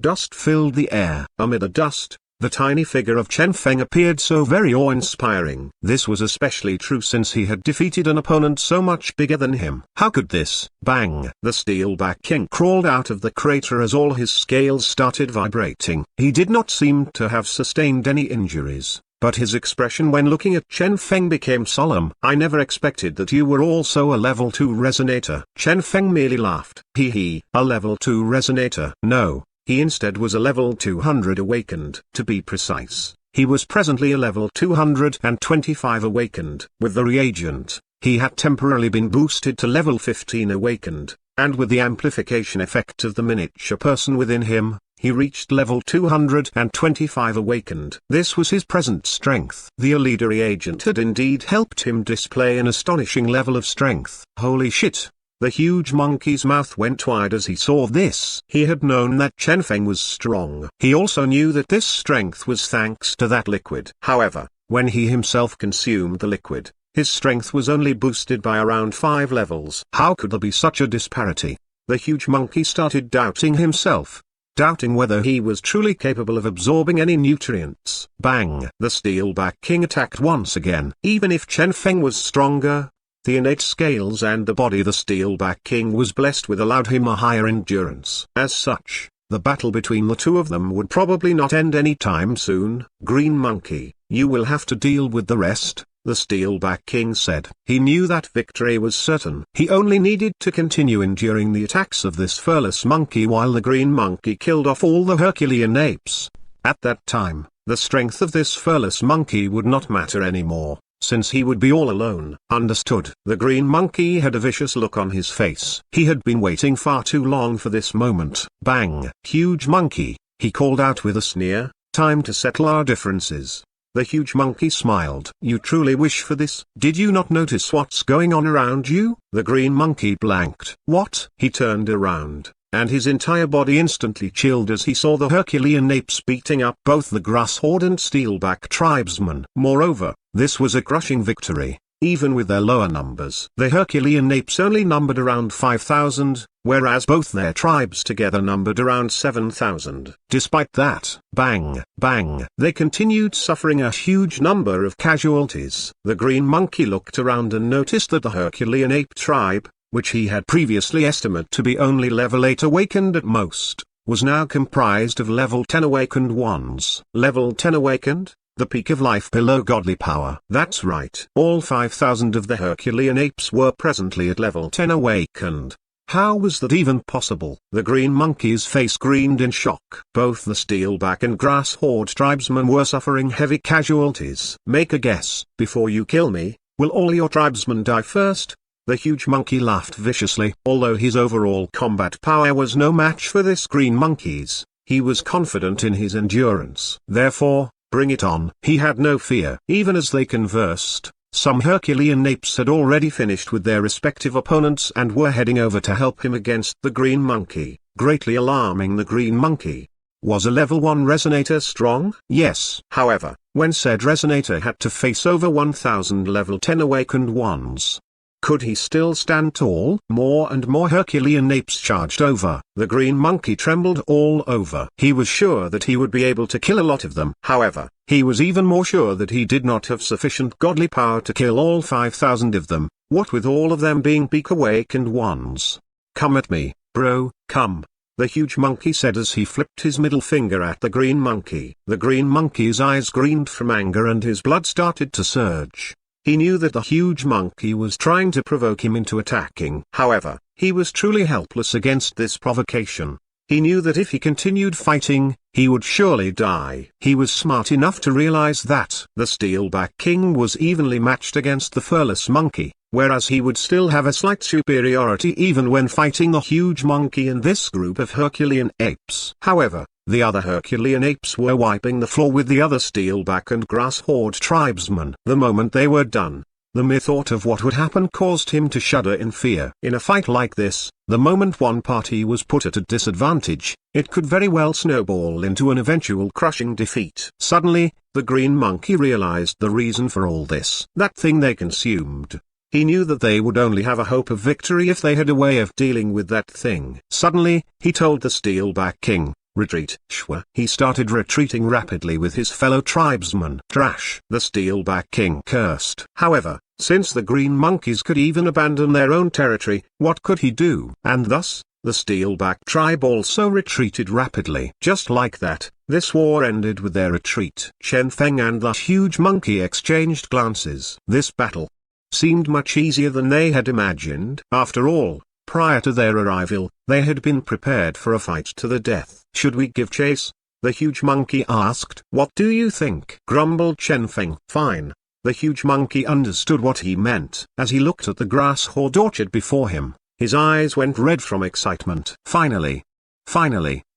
dust filled the air. Amid the dust, the tiny figure of Chen Feng appeared so very awe-inspiring. This was especially true since he had defeated an opponent so much bigger than him. How could this? Bang! The Steelback King crawled out of the crater as all his scales started vibrating. He did not seem to have sustained any injuries. but his expression when looking at Chen Feng became solemn. "I never expected that you were also a level 2 resonator." Chen Feng merely laughed. He, a level 2 resonator. No, he instead was a level 200 awakened. To be precise, he was presently a level 225 awakened. With the reagent, he had temporarily been boosted to level 15 awakened, and with the amplification effect of the miniature person within him, he reached level 225 awakened. This was his present strength. The Alida reagent had indeed helped him display an astonishing level of strength. Holy shit! The huge monkey's mouth went wide as he saw this. He had known that Chen Feng was strong. He also knew that this strength was thanks to that liquid. However, when he himself consumed the liquid, his strength was only boosted by around 5 levels. How could there be such a disparity? The huge monkey started doubting himself, doubting whether he was truly capable of absorbing any nutrients. Bang! The Steelback King attacked once again. Even if Chen Feng was stronger, the innate scales and the body the Steelback King was blessed with allowed him a higher endurance. As such, the battle between the two of them would probably not end any time soon. "Green Monkey, you will have to deal with the rest," the Steelback King said. He knew that victory was certain. He only needed to continue enduring the attacks of this furless monkey while the Green Monkey killed off all the Herculean apes. At that time, the strength of this furless monkey would not matter anymore, since he would be all alone. Understood. The Green Monkey had a vicious look on his face. He had been waiting far too long for this moment. Bang! "Huge monkey," he called out with a sneer, "time to settle our differences." The huge monkey smiled. "You truly wish for this? Did you not notice what's going on around you?" The Green Monkey blanked. "What?" He turned around, and his entire body instantly chilled as he saw the Herculean apes beating up both the grass horde and Steelback tribesmen. Moreover, this was a crushing victory, even with their lower numbers. The Herculean apes only numbered around 5,000, whereas both their tribes together numbered around 7,000. Despite that, bang, bang, they continued suffering a huge number of casualties. The Green Monkey looked around and noticed that the Herculean ape tribe, which he had previously estimated to be only level 8 awakened at most, was now comprised of level 10 awakened ones. Level 10 awakened? The peak of life below godly power. That's right. All 5,000 of the Herculean apes were presently at level 10 awakened. How was that even possible? The Green Monkey's face grinned in shock. Both the Steelback and Grass Horde tribesmen were suffering heavy casualties. "Make a guess. Before you kill me, will all your tribesmen die first?" The huge monkey laughed viciously. Although his overall combat power was no match for this Green Monkey's, he was confident in his endurance. Therefore, bring it on. He had no fear. Even as they conversed, some Herculean apes had already finished with their respective opponents and were heading over to help him against the Green Monkey, greatly alarming the Green Monkey. Was a level 1 resonator strong? Yes. However, when said resonator had to face over 1,000 level 10 awakened ones, could he still stand tall? More and more Herculean apes charged over. The Green Monkey trembled all over. He was sure that he would be able to kill a lot of them. However, he was even more sure that he did not have sufficient godly power to kill all 5,000 of them, what with all of them being peak awakened ones. "Come at me, bro, come," the huge monkey said as he flipped his middle finger at the Green Monkey. The Green Monkey's eyes grinned from anger and his blood started to surge. He knew that the huge monkey was trying to provoke him into attacking. However, he was truly helpless against this provocation. He knew that if he continued fighting, he would surely die. He was smart enough to realize that the Steelback King was evenly matched against the furless monkey, whereas he would still have a slight superiority even when fighting the huge monkey and this group of Herculean apes. However, the other Herculean apes were wiping the floor with the other Steelback and Grass Horde tribesmen. The moment they were done, the mere thought of what would happen caused him to shudder in fear. In a fight like this, the moment one party was put at a disadvantage, it could very well snowball into an eventual crushing defeat. Suddenly, the Green Monkey realized the reason for all this. That thing they consumed. He knew that they would only have a hope of victory if they had a way of dealing with that thing. Suddenly, he told the Steelback King, "Retreat." Shwa. He started retreating rapidly with his fellow tribesmen. Trash. The Steelback King cursed. However, since the Green Monkeys could even abandon their own territory, what could he do? And thus, The Steelback tribe also retreated rapidly. Just like that, this war ended with their retreat. Chen Feng and the huge monkey exchanged glances. This battle seemed much easier than they had imagined. After all, prior to their arrival, they had been prepared for a fight to the death. Should we give chase? The huge monkey asked. What do you think? Grumbled Chen Feng. Fine. The huge monkey understood what he meant. As he looked at the grass horde orchard before him, his eyes went red from excitement. Finally,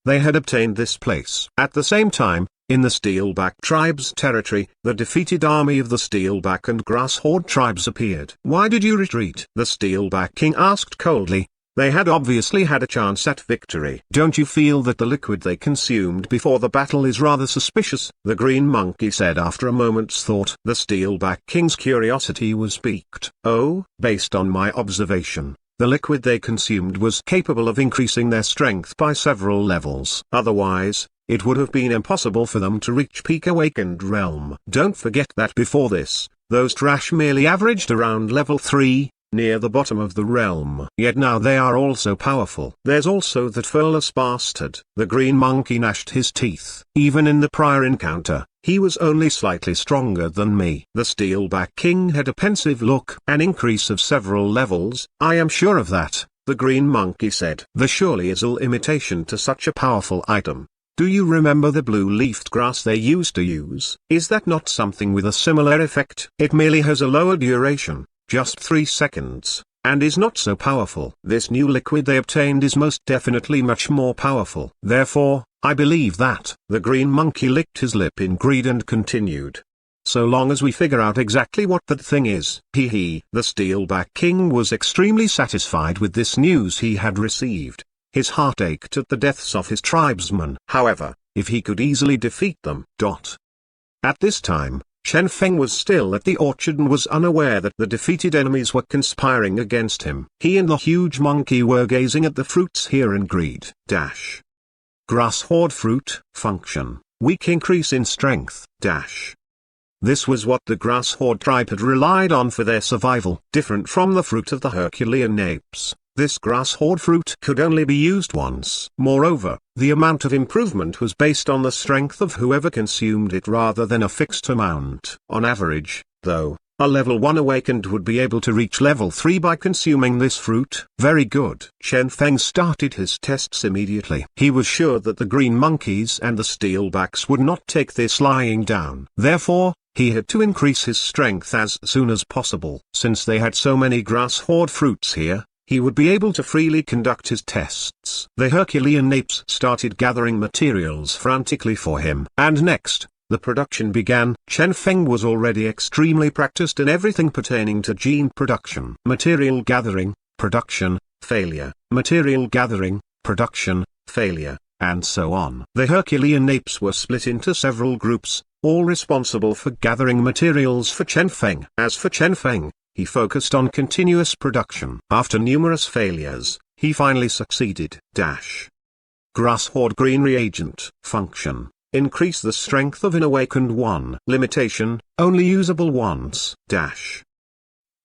they had obtained this place. At the same time, in the Steelback tribe's territory, the defeated army of the Steelback and Grass Horde tribes appeared. Why did you retreat? The Steelback king asked coldly. They had obviously had a chance at victory. Don't you feel that the liquid they consumed before the battle is rather suspicious? The green monkey said after a moment's thought. The Steelback king's curiosity was piqued. Oh, based on my observation, the liquid they consumed was capable of increasing their strength by several levels. Otherwise, it would have been impossible for them to reach peak awakened realm. Don't forget that before this, those trash merely averaged around level 3, near the bottom of the realm. Yet now they are also powerful. There's also that fearless bastard. The green monkey gnashed his teeth. Even in the prior encounter, he was only slightly stronger than me. The Steelback king had a pensive look. An increase of several levels? I am sure of that, the green monkey said. There surely is a limitation to such a powerful item. Do you remember the blue-leafed grass they used to use? Is that not something with a similar effect? It merely has a lower duration, just 3 seconds, and is not so powerful. This new liquid they obtained is most definitely much more powerful. Therefore, I believe that. The green monkey licked his lip in greed and continued. So long as we figure out exactly what that thing is. The Steelback king was extremely satisfied with this news he had received. His heart ached at the deaths of his tribesmen. However, if he could easily defeat them. At this time, Chen Feng was still at the orchard and was unaware that the defeated enemies were conspiring against him. He and the huge monkey were gazing at the fruits here in greed. Grass horde fruit. Function. Weak increase in strength. This was what the Grass Horde tribe had relied on for their survival. Different from the fruit of the Herculean apes, this Grass Horde fruit could only be used once. Moreover, the amount of improvement was based on the strength of whoever consumed it rather than a fixed amount. On average, though, a level 1 awakened would be able to reach level 3 by consuming this fruit. Very good. Chen Feng started his tests immediately. He was sure that the green monkeys and the Steelbacks would not take this lying down. Therefore, he had to increase his strength as soon as possible. Since they had so many Grass Horde fruits here, he would be able to freely conduct his tests. The Herculean apes started gathering materials frantically for him. And next, the production began. Chen Feng was already extremely practiced in everything pertaining to gene production. Material gathering, production, failure, material gathering, production, failure, and so on. The Herculean apes were split into several groups, all responsible for gathering materials for Chen Feng. As for Chen Feng, he focused on continuous production. After numerous failures, he finally succeeded. Grass Horde Green Reagent. Function. Increase the strength of an awakened one. Limitation, only usable once.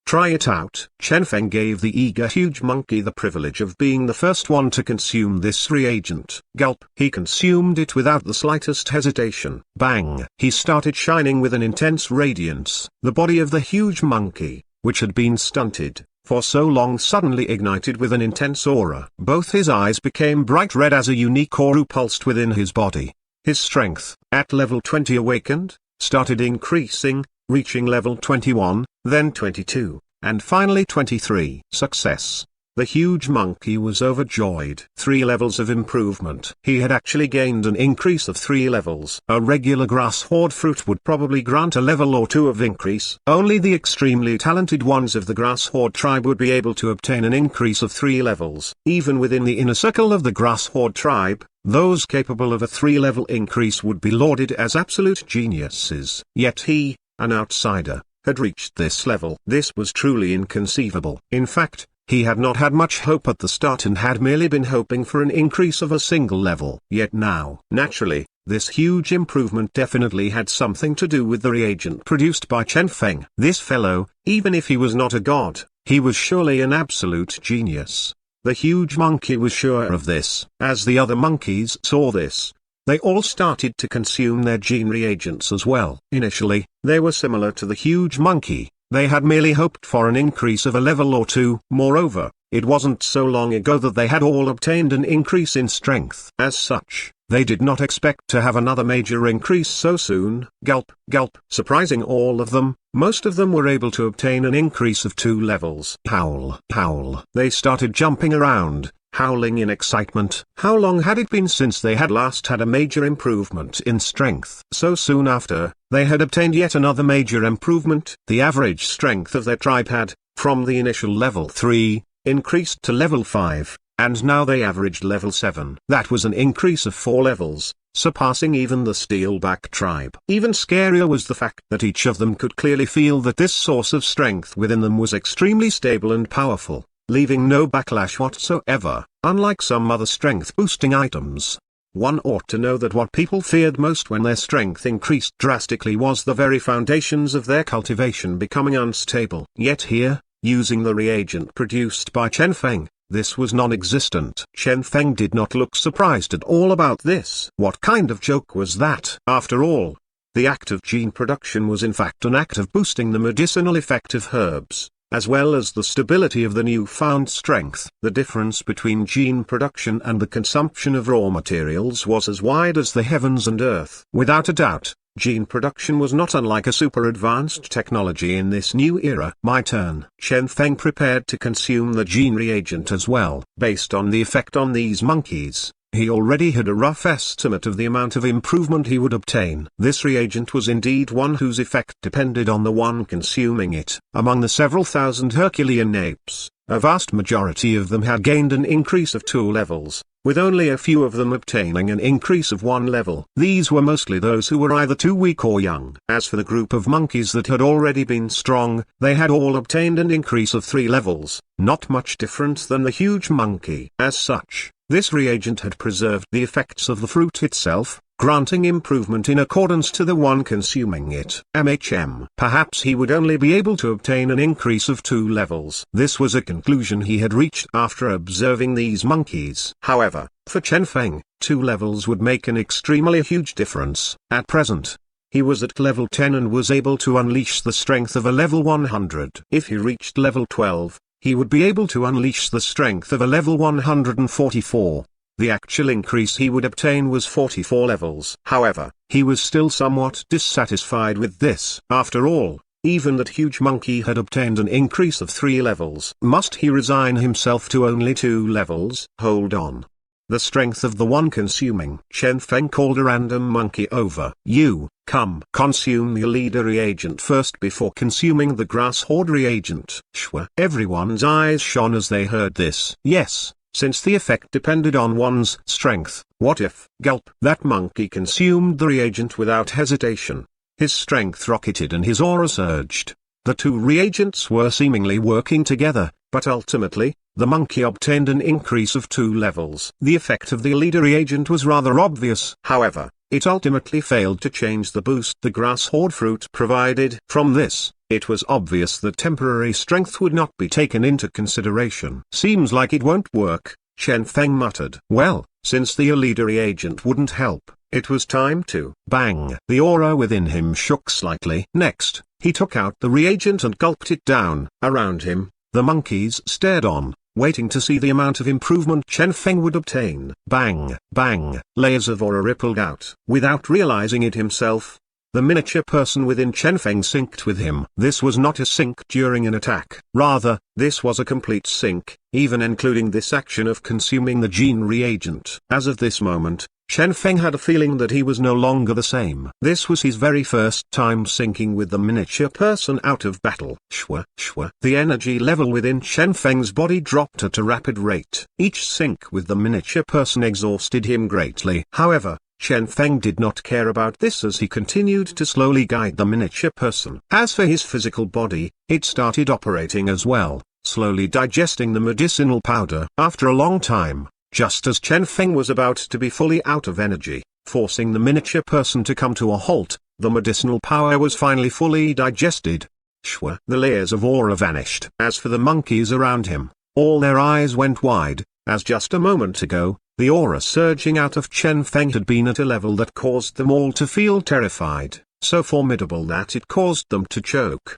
Try it out. Chen Feng gave the eager huge monkey the privilege of being the first one to consume this reagent. Gulp. He consumed it without the slightest hesitation. Bang. He started shining with an intense radiance. The body of the huge monkey, which had been stunted for so long, suddenly ignited with an intense aura. Both his eyes became bright red as a unique aura pulsed within his body. His strength, at level 20 awakened, started increasing, reaching level 21, then 22, and finally 23. Success. The huge monkey was overjoyed. 3 levels of improvement. He had actually gained an increase of 3 levels. A regular Grass Horde fruit would probably grant a level or 2 of increase. Only the extremely talented ones of the Grass Horde tribe would be able to obtain an increase of 3 levels. Even within the inner circle of the Grass Horde tribe, those capable of a 3-level increase would be lauded as absolute geniuses. Yet he, an outsider, had reached this level. This was truly inconceivable. In fact, he had not had much hope at the start and had merely been hoping for an increase of a single level. Yet now, naturally, this huge improvement definitely had something to do with the reagent produced by Chen Feng. This fellow, even if he was not a god, he was surely an absolute genius. The huge monkey was sure of this. As the other monkeys saw this, they all started to consume their gene reagents as well. Initially, they were similar to the huge monkey. They had merely hoped for an increase of a level or two. Moreover, it wasn't so long ago that they had all obtained an increase in strength. As such, they did not expect to have another major increase so soon. Gulp, gulp. Surprising all of them, most of them were able to obtain an increase of 2 levels. Howl, howl. They started jumping around, howling in excitement. How long had it been since they had last had a major improvement in strength? So soon after, they had obtained yet another major improvement. The average strength of their tribe had, from the initial level 3, increased to level 5, and now they averaged level 7. That was an increase of 4 levels, surpassing even the Steelback tribe. Even scarier was the fact that each of them could clearly feel that this source of strength within them was extremely stable and powerful, leaving no backlash whatsoever, unlike some other strength-boosting items. One ought to know that what people feared most when their strength increased drastically was the very foundations of their cultivation becoming unstable. Yet here, using the reagent produced by Chen Feng, this was non-existent. Chen Feng did not look surprised at all about this. What kind of joke was that? After all, the act of gene production was in fact an act of boosting the medicinal effect of herbs, as well as the stability of the newfound strength. The difference between gene production and the consumption of raw materials was as wide as the heavens and earth. Without a doubt, gene production was not unlike a super-advanced technology in this new era. My turn. Chen Feng prepared to consume the gene reagent as well. Based on the effect on these monkeys, he already had a rough estimate of the amount of improvement he would obtain. This reagent was indeed one whose effect depended on the one consuming it. Among the several thousand Herculean apes, a vast majority of them had gained an increase of 2 levels, with only a few of them obtaining an increase of 1 level. These were mostly those who were either too weak or young. As for the group of monkeys that had already been strong, they had all obtained an increase of 3 levels, not much different than the huge monkey. As such, this reagent had preserved the effects of the fruit itself, granting improvement in accordance to the one consuming it. Perhaps he would only be able to obtain an increase of 2 levels. This was a conclusion he had reached after observing these monkeys. However, for Chen Feng, 2 levels would make an extremely huge difference. At present, he was at level 10 and was able to unleash the strength of a level 100. If he reached level 12, he would be able to unleash the strength of a level 144. The actual increase he would obtain was 44 levels. However, he was still somewhat dissatisfied with this. After all, even that huge monkey had obtained an increase of 3 levels. Must he resign himself to only 2 levels? Hold on. The strength of the one consuming. Chen Feng called a random monkey over. You, come. Consume the leader reagent first before consuming the grass horde reagent. Shwa. Everyone's eyes shone as they heard this. Yes, since the effect depended on one's strength. What if? Gulp. That monkey consumed the reagent without hesitation. His strength rocketed and his aura surged. The 2 reagents were seemingly working together, but ultimately, the monkey obtained an increase of 2 levels. The effect of the leader reagent was rather obvious. However, it ultimately failed to change the boost the grass horde fruit provided. From this, it was obvious that temporary strength would not be taken into consideration. Seems like it won't work, Chen Feng muttered. Well, since the leader reagent wouldn't help, it was time to bang. The aura within him shook slightly. Next, he took out the reagent and gulped it down. Around him, the monkeys stared on, waiting to see the amount of improvement Chen Feng would obtain. Bang, bang, layers of aura rippled out. Without realizing it himself, the miniature person within Chen Feng synced with him. This was not a sync during an attack. Rather, this was a complete sync, even including this action of consuming the gene reagent. As of this moment, Chen Feng had a feeling that he was no longer the same. This was his very first time syncing with the miniature person out of battle. Shwa, shwa. The energy level within Chen Feng's body dropped at a rapid rate. Each sync with the miniature person exhausted him greatly. However, Chen Feng did not care about this as he continued to slowly guide the miniature person. As for his physical body, it started operating as well, slowly digesting the medicinal powder. After a long time, just as Chen Feng was about to be fully out of energy, forcing the miniature person to come to a halt, the medicinal power was finally fully digested. Shwa. The layers of aura vanished. As for the monkeys around him, All their eyes went wide, as just a moment ago, the aura surging out of Chen Feng had been at a level that caused them all to feel terrified, so formidable that it caused them to choke.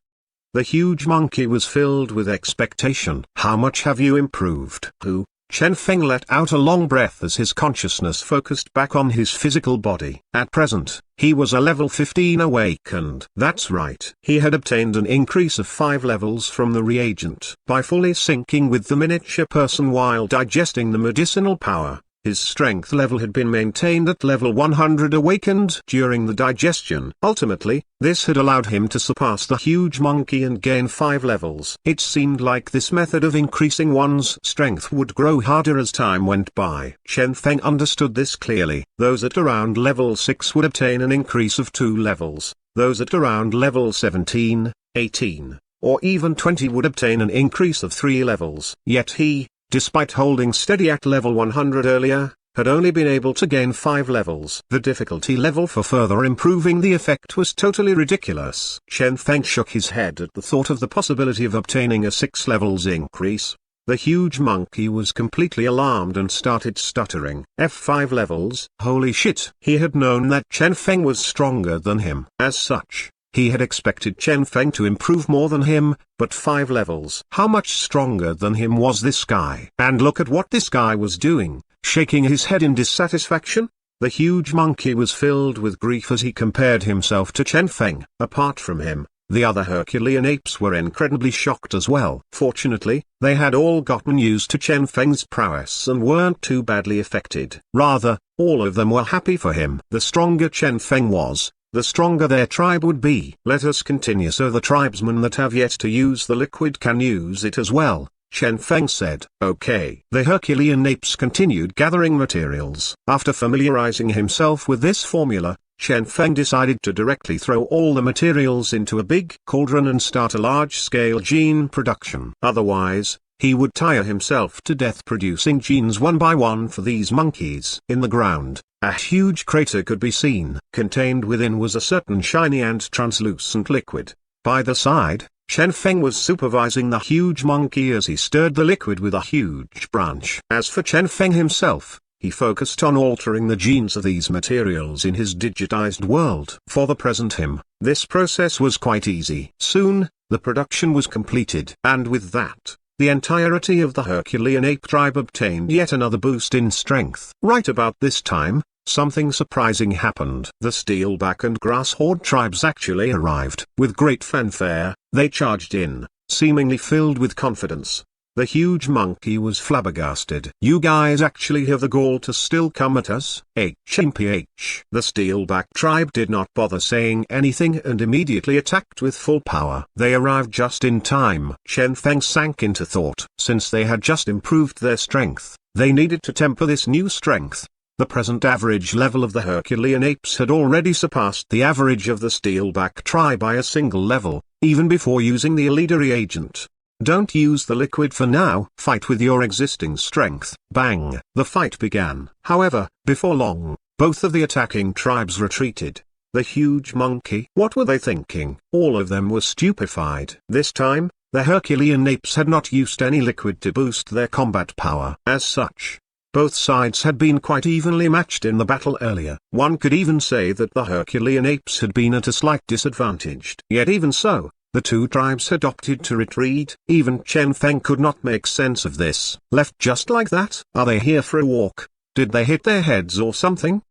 The huge monkey was filled with expectation. "How much have you improved?" "Who?" Chen Feng let out a long breath as his consciousness focused back on his physical body. At present, he was a level 15 awakened. That's right. He had obtained an increase of 5 levels from the reagent. By fully syncing with the miniature person while digesting the medicinal power, his strength level had been maintained at level 100 awakened during the digestion. Ultimately, this had allowed him to surpass the huge monkey and gain 5 levels. It seemed like this method of increasing one's strength would grow harder as time went by. Chen Feng understood this clearly. Those at around level 6 would obtain an increase of 2 levels. Those at around level 17, 18, or even 20 would obtain an increase of 3 levels. Yet he, despite holding steady at level 100 earlier, had only been able to gain 5 levels. The difficulty level for further improving the effect was totally ridiculous. Chen Feng shook his head at the thought of the possibility of obtaining a 6 levels increase. The huge monkey was completely alarmed and started stuttering. F5 levels? Holy shit! He had known that Chen Feng was stronger than him. As such, he had expected Chen Feng to improve more than him, but 5 levels. How much stronger than him was this guy? And look at what this guy was doing, shaking his head in dissatisfaction. The huge monkey was filled with grief as he compared himself to Chen Feng. Apart from him, the other Herculean apes were incredibly shocked as well. Fortunately, they had all gotten used to Chen Feng's prowess and weren't too badly affected. Rather, all of them were happy for him. The stronger Chen Feng was, the stronger their tribe would be. Let us continue so the tribesmen that have yet to use the liquid can use it as well, Chen Feng said. Okay. The Herculean apes continued gathering materials. After familiarizing himself with this formula, Chen Feng decided to directly throw all the materials into a big cauldron and start a large-scale gene production. Otherwise, he would tire himself to death producing genes one by one for these monkeys. In the ground, a huge crater could be seen. Contained within was a certain shiny and translucent liquid. By the side, Chen Feng was supervising the huge monkey as he stirred the liquid with a huge branch. As for Chen Feng himself, he focused on altering the genes of these materials in his digitized world. For the present this process was quite easy. Soon, the production was completed. And with that, the entirety of the Herculean ape tribe obtained yet another boost in strength. Right about this time, something surprising happened. The Steelback and Grass Horde tribes actually arrived. With great fanfare, they charged in, seemingly filled with confidence. The huge monkey was flabbergasted. "You guys actually have the gall to still come at us, HMPH." The Steelback tribe did not bother saying anything and immediately attacked with full power. They arrived just in time. Chen Feng sank into thought. Since they had just improved their strength, they needed to temper this new strength. The present average level of the Herculean apes had already surpassed the average of the Steelback tribe by a single level, even before using the Elida reagent. Don't use the liquid for now. Fight with your existing strength. Bang! The fight began. However, before long, both of the attacking tribes retreated. The huge monkey. What were they thinking? All of them were stupefied. This time, the Herculean apes had not used any liquid to boost their combat power. As such, both sides had been quite evenly matched in the battle earlier. One could even say that the Herculean apes had been at a slight disadvantage. Yet even so, the two tribes had opted to retreat. Even Chen Feng could not make sense of this. Left just like that? Are they here for a walk? Did they hit their heads or something?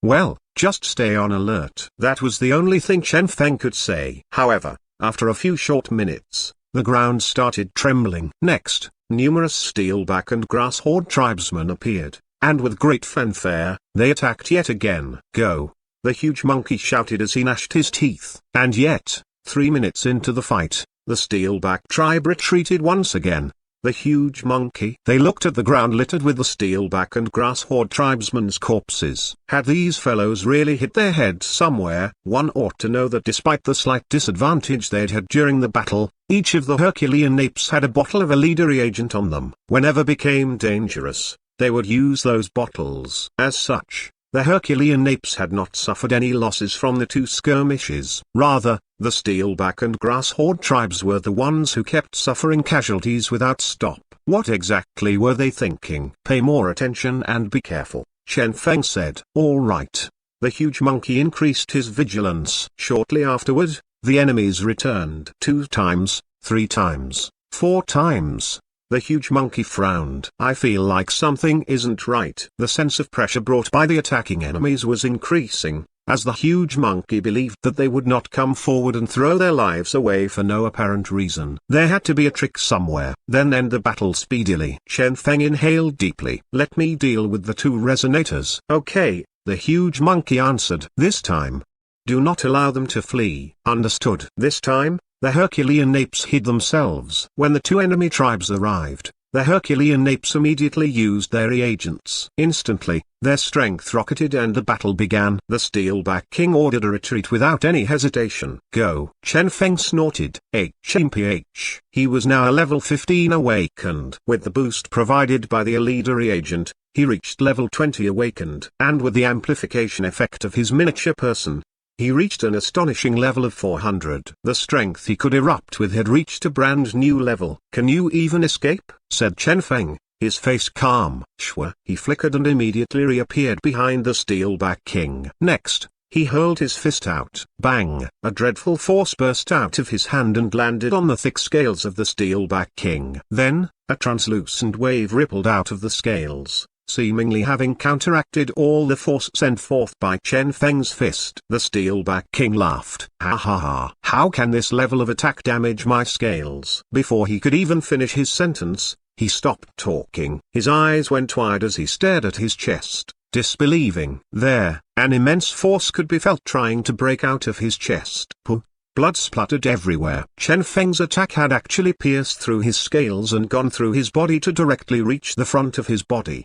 Well, just stay on alert. That was the only thing Chen Feng could say. However, after a few short minutes, the ground started trembling. Next, numerous Steelback and Grass Horde tribesmen appeared, and with great fanfare, they attacked yet again. Go! The huge monkey shouted as he gnashed his teeth. And yet, 3 minutes into the fight, the Steelback tribe retreated once again. The huge monkey. They looked at the ground littered with the Steelback and Grass Horde tribesmen's corpses. Had these fellows really hit their heads somewhere? One ought to know that despite the slight disadvantage they'd had during the battle, each of the Herculean apes had a bottle of Elida reagent on them. Whenever became dangerous, they would use those bottles. As such, The Herculean apes had not suffered any losses from the two skirmishes. Rather, the Steelback and Grass Horde tribes were the ones who kept suffering casualties without stop. What exactly were they thinking? Pay more attention and be careful, Chen Feng said. All right. The huge monkey increased his vigilance. Shortly afterward, the enemies returned 2 times, 3 times, 4 times. The huge monkey frowned. I feel like something isn't right. The sense of pressure brought by the attacking enemies was increasing, as the huge monkey believed that they would not come forward and throw their lives away for no apparent reason. There had to be a trick somewhere. Then end the battle speedily. Chen Feng inhaled deeply. Let me deal with the 2 resonators. Okay, the huge monkey answered. This time, do not allow them to flee. Understood. This time, the Herculean apes hid themselves. When the 2 enemy tribes arrived, the Herculean apes immediately used their reagents. Instantly, their strength rocketed and the battle began. The Steelback King ordered a retreat without any hesitation. Go. Chen Feng snorted. HMPH. He was now a level 15 awakened. With the boost provided by the Elida reagent, he reached level 20 awakened. And with the amplification effect of his miniature person, he reached an astonishing level of 400. The strength he could erupt with had reached a brand new level. Can you even escape? Said Chen Feng, his face calm. Sure. He flickered and immediately reappeared behind the Steelback King. Next, he hurled his fist out. Bang! A dreadful force burst out of his hand and landed on the thick scales of the Steelback King. Then, a translucent wave rippled out of the scales, seemingly having counteracted all the force sent forth by Chen Feng's fist. The Steelback King laughed. Ha ha ha. How can this level of attack damage my scales? Before he could even finish his sentence, he stopped talking. His eyes went wide as he stared at his chest, disbelieving. There, an immense force could be felt trying to break out of his chest. Puh. Blood spluttered everywhere. Chen Feng's attack had actually pierced through his scales and gone through his body to directly reach the front of his body.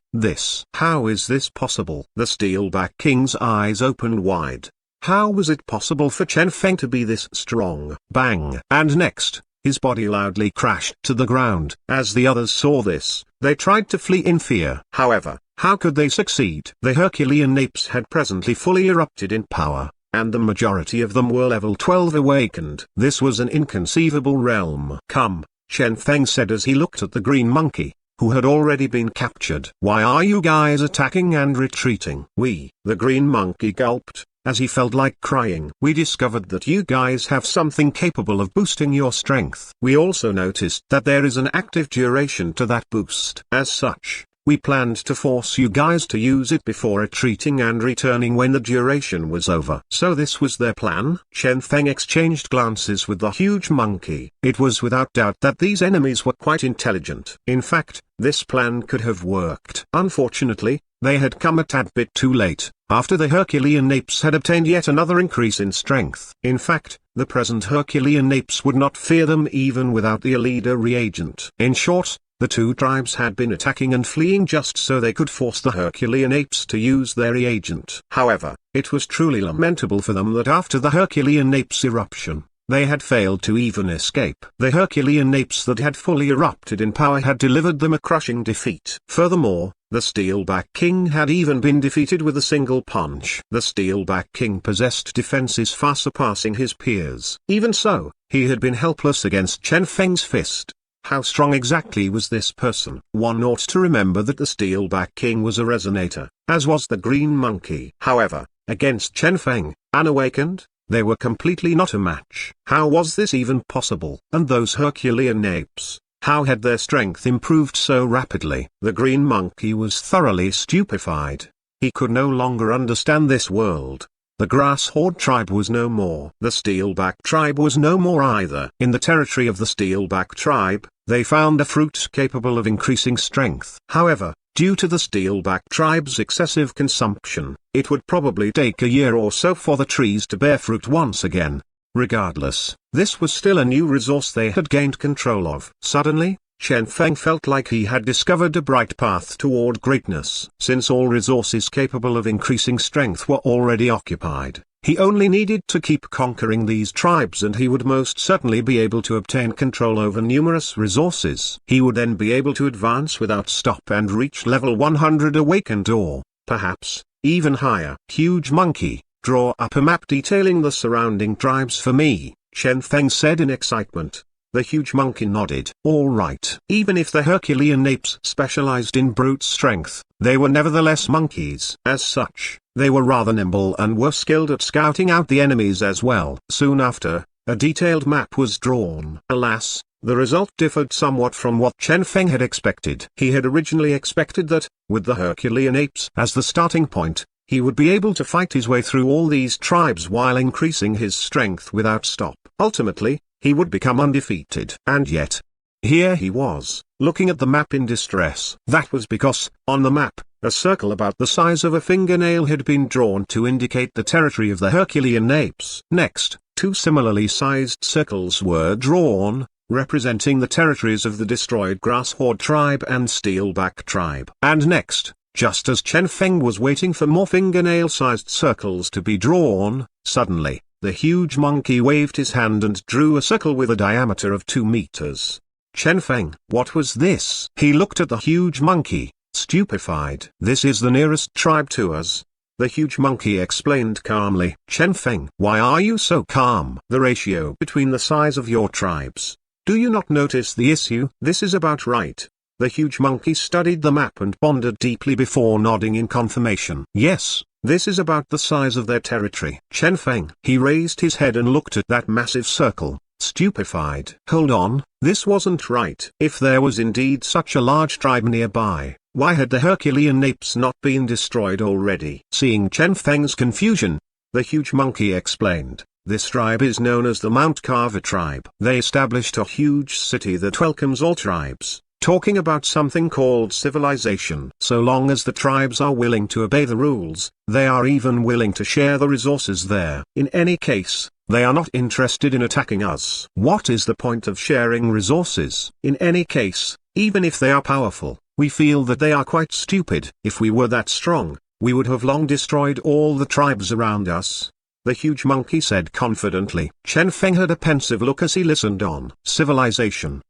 How is this possible? The Steelback King's eyes opened wide. How was it possible for Chen Feng to be this strong? Bang! And next, his body loudly crashed to the ground. As the others saw this, they tried to flee in fear. However, how could they succeed? The Herculean apes had presently fully erupted in power, and the majority of them were level 12 awakened. This was an inconceivable realm. Come, Chen Feng said as he looked at the green monkey, who had already been captured. Why are you guys attacking and retreating? The green monkey gulped, as he felt like crying. We discovered that you guys have something capable of boosting your strength. We also noticed that there is an active duration to that boost. As such, we planned to force you guys to use it before retreating and returning when the duration was over. So this was their plan? Chen Feng exchanged glances with the huge monkey. It was without doubt that these enemies were quite intelligent. In fact, this plan could have worked. Unfortunately, they had come a tad bit too late, after the Herculean apes had obtained yet another increase in strength. In fact, the present Herculean apes would not fear them even without the Elida reagent. In short, the 2 tribes had been attacking and fleeing just so they could force the Herculean apes to use their reagent. However, it was truly lamentable for them that after the Herculean apes' eruption, they had failed to even escape. The Herculean apes that had fully erupted in power had delivered them a crushing defeat. Furthermore, the Steelback King had even been defeated with a single punch. The Steelback King possessed defenses far surpassing his peers. Even so, he had been helpless against Chen Feng's fist. How strong exactly was this person? One ought to remember that the Steelback King was a resonator, as was the green monkey. However, against Chen Feng, unawakened, they were completely not a match. How was this even possible? And those Herculean apes, how had their strength improved so rapidly? The green monkey was thoroughly stupefied. He could no longer understand this world. The Grass Horde tribe was no more. The Steelback tribe was no more either. In the territory of the Steelback tribe, they found a fruit capable of increasing strength. However, due to the Steelback tribe's excessive consumption, it would probably take a year or so for the trees to bear fruit once again. Regardless, this was still a new resource they had gained control of. Suddenly, Chen Feng felt like he had discovered a bright path toward greatness. Since all resources capable of increasing strength were already occupied, he only needed to keep conquering these tribes and he would most certainly be able to obtain control over numerous resources. He would then be able to advance without stop and reach level 100 awakened or, perhaps, even higher. Huge monkey, draw up a map detailing the surrounding tribes for me, Chen Feng said in excitement. The huge monkey nodded. All right. Even if the Herculean apes specialized in brute strength, they were nevertheless monkeys. As such, they were rather nimble and were skilled at scouting out the enemies as well. Soon after, a detailed map was drawn. Alas, the result differed somewhat from what Chen Feng had expected. He had originally expected that, with the Herculean apes as the starting point, he would be able to fight his way through all these tribes while increasing his strength without stop. Ultimately, he would become undefeated. And yet, here he was, looking at the map in distress. That was because, on the map, a circle about the size of a fingernail had been drawn to indicate the territory of the Herculean apes. Next, two similarly sized circles were drawn, representing the territories of the destroyed Grasshorde tribe and Steelback tribe. And next, just as Chen Feng was waiting for more fingernail-sized circles to be drawn, suddenly, the huge monkey waved his hand and drew a circle with a diameter of 2 meters. Chen Feng, what was this? He looked at the huge monkey, stupefied. This is the nearest tribe to us, the huge monkey explained calmly. Chen Feng, why are you so calm? The ratio between the size of your tribes. Do you not notice the issue? This is about right. The huge monkey studied the map and pondered deeply before nodding in confirmation. Yes. This is about the size of their territory. Chen Feng. He raised his head and looked at that massive circle, stupefied. Hold on, this wasn't right. If there was indeed such a large tribe nearby, why had the Herculean apes not been destroyed already? Seeing Chen Feng's confusion, the huge monkey explained, this tribe is known as the Mount Carver tribe. They established a huge city that welcomes all tribes. Talking about something called civilization. So long as the tribes are willing to obey the rules, they are even willing to share the resources there. In any case, they are not interested in attacking us. What is the point of sharing resources? In any case, even if they are powerful, we feel that they are quite stupid. If we were that strong, we would have long destroyed all the tribes around us. The huge monkey said confidently. Chen Feng had a pensive look as he listened on. Civilization.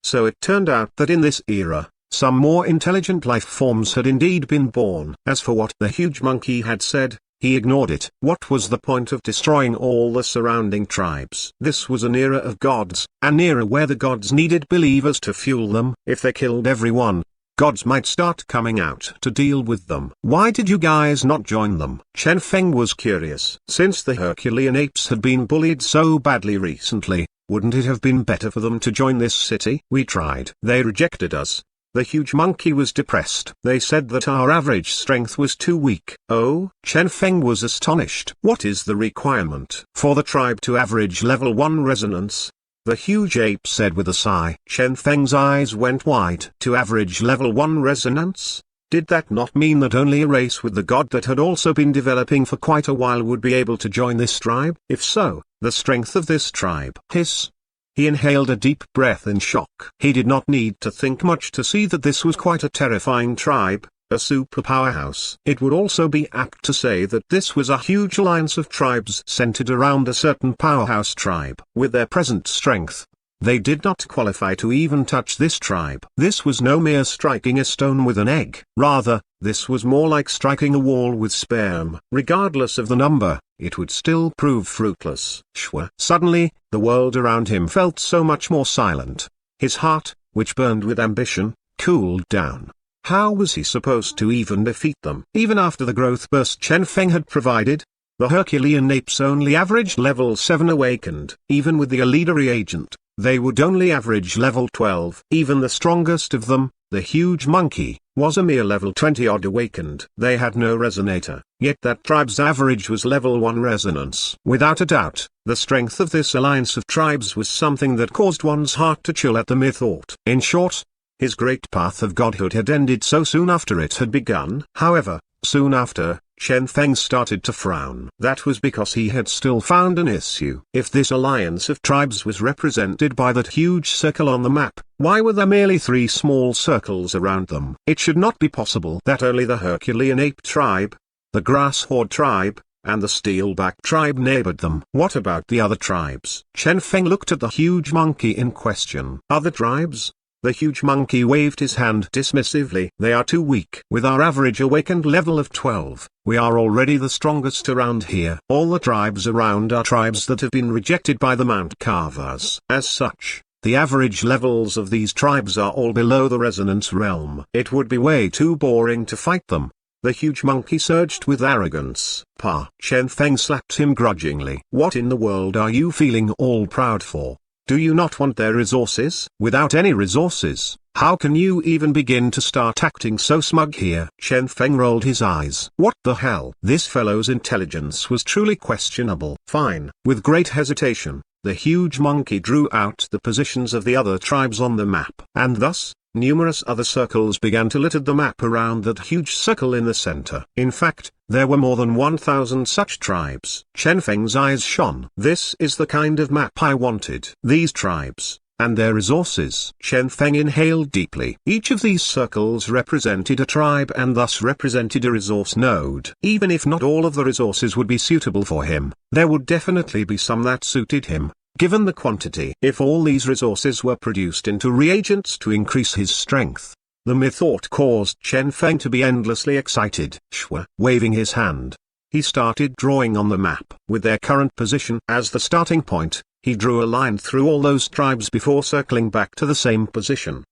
So it turned out that in this era, some more intelligent life forms had indeed been born. As for what the huge monkey had said, he ignored it. What was the point of destroying all the surrounding tribes? This was an era of gods, an era where the gods needed believers to fuel them. If they killed everyone, gods might start coming out to deal with them. Why did you guys not join them? Chen Feng was curious. Since the Herculean apes had been bullied so badly recently, wouldn't it have been better for them to join this city? We tried. They rejected us. The huge monkey was depressed. They said that our average strength was too weak. Oh? Chen Feng was astonished. What is the requirement for the tribe to average level 1 resonance? The huge ape said with a sigh. Chen Feng's eyes went wide. To average level 1 resonance? Did that not mean that only a race with the god that had also been developing for quite a while would be able to join this tribe? If so, the strength of this tribe. Hiss. He inhaled a deep breath in shock. He did not need to think much to see that this was quite a terrifying tribe, a super powerhouse. It would also be apt to say that this was a huge alliance of tribes centered around a certain powerhouse tribe. With their present strength, they did not qualify to even touch this tribe. This was no mere striking a stone with an egg. Rather, this was more like striking a wall with sperm. Regardless of the number, it would still prove fruitless. Shwa. Suddenly, the world around him felt so much more silent. His heart, which burned with ambition, cooled down. How was he supposed to even defeat them? Even after the growth burst Chen Feng had provided, the Herculean apes only averaged level 7 awakened. Even with the elite reagent, they would only average level 12. Even the strongest of them, the huge monkey, was a mere level 20 odd awakened. They had no resonator, yet that tribe's average was level 1 resonance. Without a doubt, the strength of this alliance of tribes was something that caused one's heart to chill at the mere thought. In short, his great path of godhood had ended so soon after it had begun. However, soon after, Chen Feng started to frown. That was because he had still found an issue. If this alliance of tribes was represented by that huge circle on the map, why were there merely 3 small circles around them? It should not be possible that only the Herculean ape tribe, the Grasshorde tribe, and the Steelback tribe neighbored them. What about the other tribes? Chen Feng looked at the huge monkey in question. Other tribes? The huge monkey waved his hand dismissively. They are too weak. With our average awakened level of 12, we are already the strongest around here. All the tribes around are tribes that have been rejected by the Mount Carvers. As such, the average levels of these tribes are all below the resonance realm. It would be way too boring to fight them. The huge monkey surged with arrogance. Pa! Chen Feng slapped him grudgingly. What in the world are you feeling all proud for? Do you not want their resources? Without any resources, how can you even begin to start acting so smug here? Chen Feng rolled his eyes. What the hell? This fellow's intelligence was truly questionable. Fine. With great hesitation, the huge monkey drew out the positions of the other tribes on the map. And thus, numerous other circles began to litter the map around that huge circle in the center. In fact, there were more than 1,000 such tribes. Chen Feng's eyes shone. This is the kind of map I wanted. These tribes, and their resources. Chen Feng inhaled deeply. Each of these circles represented a tribe and thus represented a resource node. Even if not all of the resources would be suitable for him, there would definitely be some that suited him, given the quantity. If all these resources were produced into reagents to increase his strength, the mere thought caused Chen Feng to be endlessly excited. Shwa, waving his hand, he started drawing on the map. With their current position as the starting point, he drew a line through all those tribes before circling back to the same position.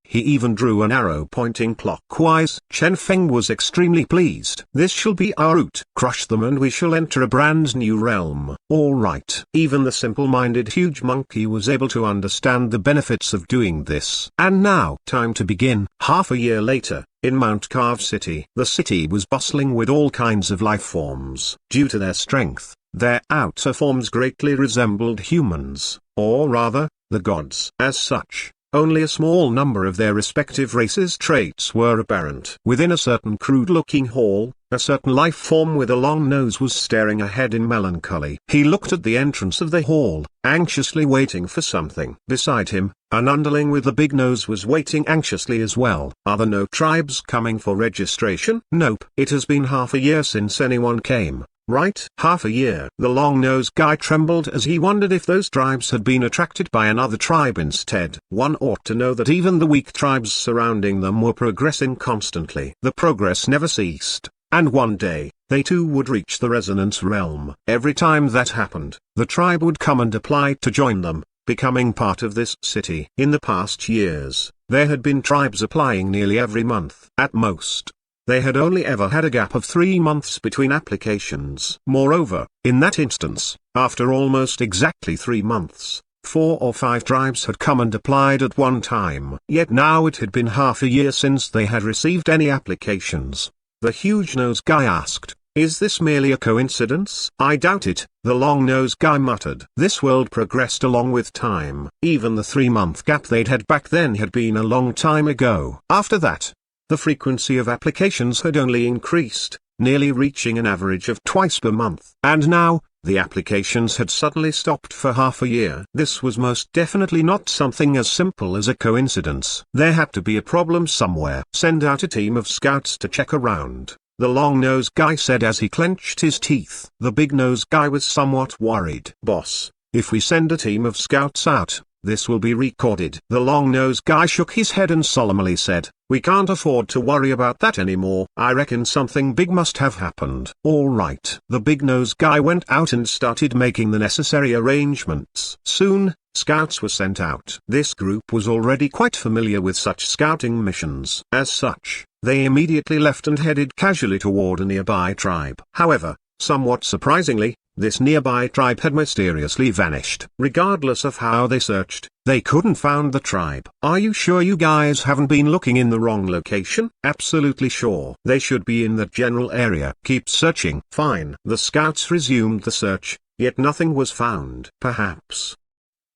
He even drew an arrow pointing clockwise. Chen Feng was extremely pleased. This shall be our route. Crush them and we shall enter a brand new realm. Alright. Even the simple-minded huge monkey was able to understand the benefits of doing this. And now, time to begin. Half a year later, in Mount Carve City. The city was bustling with all kinds of life forms. Due to their strength, their outer forms greatly resembled humans, or rather, the gods. As such, only a small number of their respective races' traits were apparent. Within a certain crude-looking hall, a certain life form with a long nose was staring ahead in melancholy. He looked at the entrance of the hall, anxiously waiting for something. Beside him, an underling with a big nose was waiting anxiously as well. Are there no tribes coming for registration? Nope. It has been half a year since anyone came. Right? Half a year. The long-nosed guy trembled as he wondered if those tribes had been attracted by another tribe instead. One ought to know that even the weak tribes surrounding them were progressing constantly. The progress never ceased, and one day, they too would reach the resonance realm. Every time that happened, the tribe would come and apply to join them, becoming part of this city. In the past years, there had been tribes applying nearly every month. At most, they had only ever had a gap of 3 months between applications. Moreover, in that instance, after almost exactly 3 months, 4 or 5 tribes had come and applied at one time. Yet now it had been half a year since they had received any applications. The huge-nosed guy asked, "Is this merely a coincidence?" "I doubt it," the long-nosed guy muttered. This world progressed along with time. Even the 3-month gap they'd had back then had been a long time ago. After that, the frequency of applications had only increased, nearly reaching an average of twice per month. And now, the applications had suddenly stopped for half a year. This was most definitely not something as simple as a coincidence. There had to be a problem somewhere. Send out a team of scouts to check around, the long-nosed guy said as he clenched his teeth. The big-nosed guy was somewhat worried. "Boss, if we send a team of scouts out, this will be recorded." The long-nosed guy shook his head and solemnly said, "We can't afford to worry about that anymore. I reckon something big must have happened." "All right." The big-nosed guy went out and started making the necessary arrangements. Soon, scouts were sent out. This group was already quite familiar with such scouting missions. As such, they immediately left and headed casually toward a nearby tribe. However, somewhat surprisingly, this nearby tribe had mysteriously vanished. Regardless of how they searched, they couldn't find the tribe. "Are you sure you guys haven't been looking in the wrong location?" "Absolutely sure. They should be in that general area." "Keep searching." "Fine." The scouts resumed the search, yet nothing was found. "Perhaps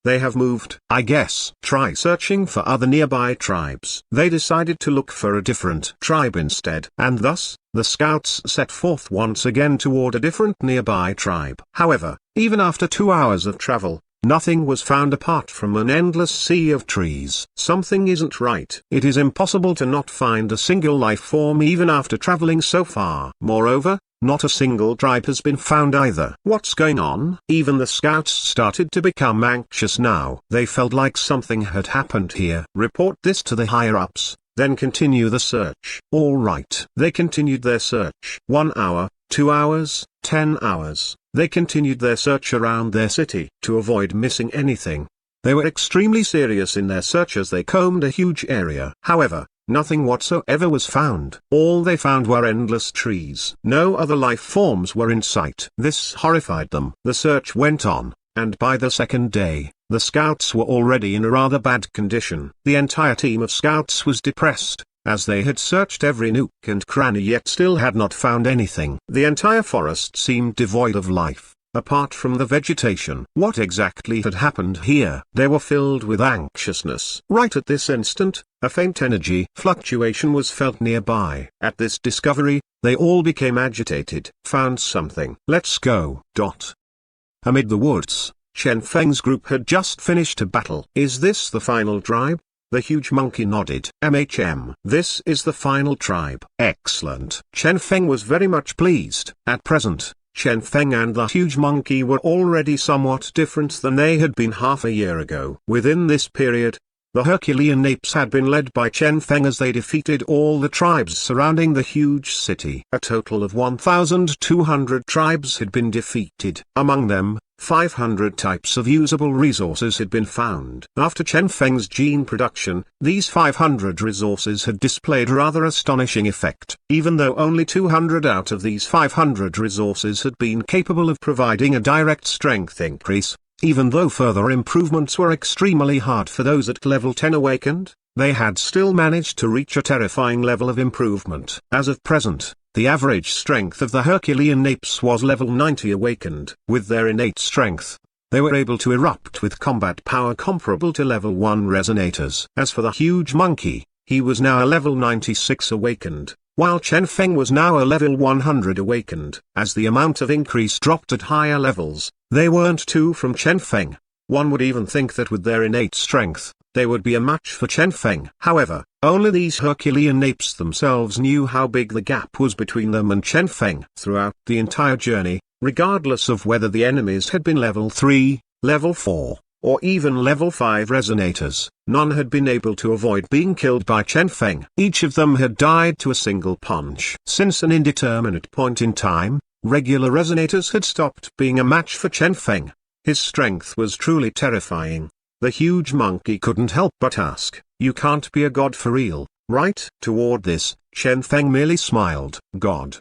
they have moved." "I guess." "Try searching for other nearby tribes." They decided to look for a different tribe instead. And thus, the scouts set forth once again toward a different nearby tribe. However, even after 2 hours of travel, nothing was found apart from an endless sea of trees. Something isn't right. It is impossible to not find a single life form even after traveling so far. Moreover, Not a single tribe has been found either. What's going on? Even the scouts started to become anxious now. They felt like something had happened here. Report this to the higher-ups, then continue the search. All right. They continued their search. 1 hour, 2 hours, 10 hours. They continued their search around their city to avoid missing anything. They were extremely serious in their search as they combed a huge area. However, nothing whatsoever was found. All they found were endless trees. No other life forms were in sight. This horrified them. The search went on, and by the second day, the scouts were already in a rather bad condition. The entire team of scouts was depressed, as they had searched every nook and cranny yet still had not found anything. The entire forest seemed devoid of life, apart from the vegetation. What exactly had happened here? They were filled with anxiousness. Right at this instant, a faint energy fluctuation was felt nearby. At this discovery, they all became agitated. Found something. Let's go. Amid the woods, Chen Feng's group had just finished a battle. Is this the final tribe? The huge monkey nodded. This is the final tribe. Excellent. Chen Feng was very much pleased. At present, Chen Feng and the huge monkey were already somewhat different than they had been half a year ago. Within this period, the Herculean apes had been led by Chen Feng as they defeated all the tribes surrounding the huge city. A total of 1,200 tribes had been defeated. Among them, 500 types of usable resources had been found. After Chen Feng's gene production, these 500 resources had displayed a rather astonishing effect. Even though only 200 out of these 500 resources had been capable of providing a direct strength increase, even though further improvements were extremely hard for those at level 10 awakened, they had still managed to reach a terrifying level of improvement. As of present, the average strength of the Herculean apes was level 90 awakened. With their innate strength, they were able to erupt with combat power comparable to level 1 resonators. As for the huge monkey, he was now a level 96 awakened, while Chen Feng was now a level 100 awakened. As the amount of increase dropped at higher levels, they weren't too from Chen Feng. One would even think that with their innate strength, they would be a match for Chen Feng. However, only these Herculean apes themselves knew how big the gap was between them and Chen Feng. Throughout the entire journey, regardless of whether the enemies had been level 3, level 4, or even level 5 resonators, none had been able to avoid being killed by Chen Feng. Each of them had died to a single punch. Since an indeterminate point in time, regular resonators had stopped being a match for Chen Feng. His strength was truly terrifying. The huge monkey couldn't help but ask, "You can't be a god for real, right?" Toward this, Chen Feng merely smiled. God.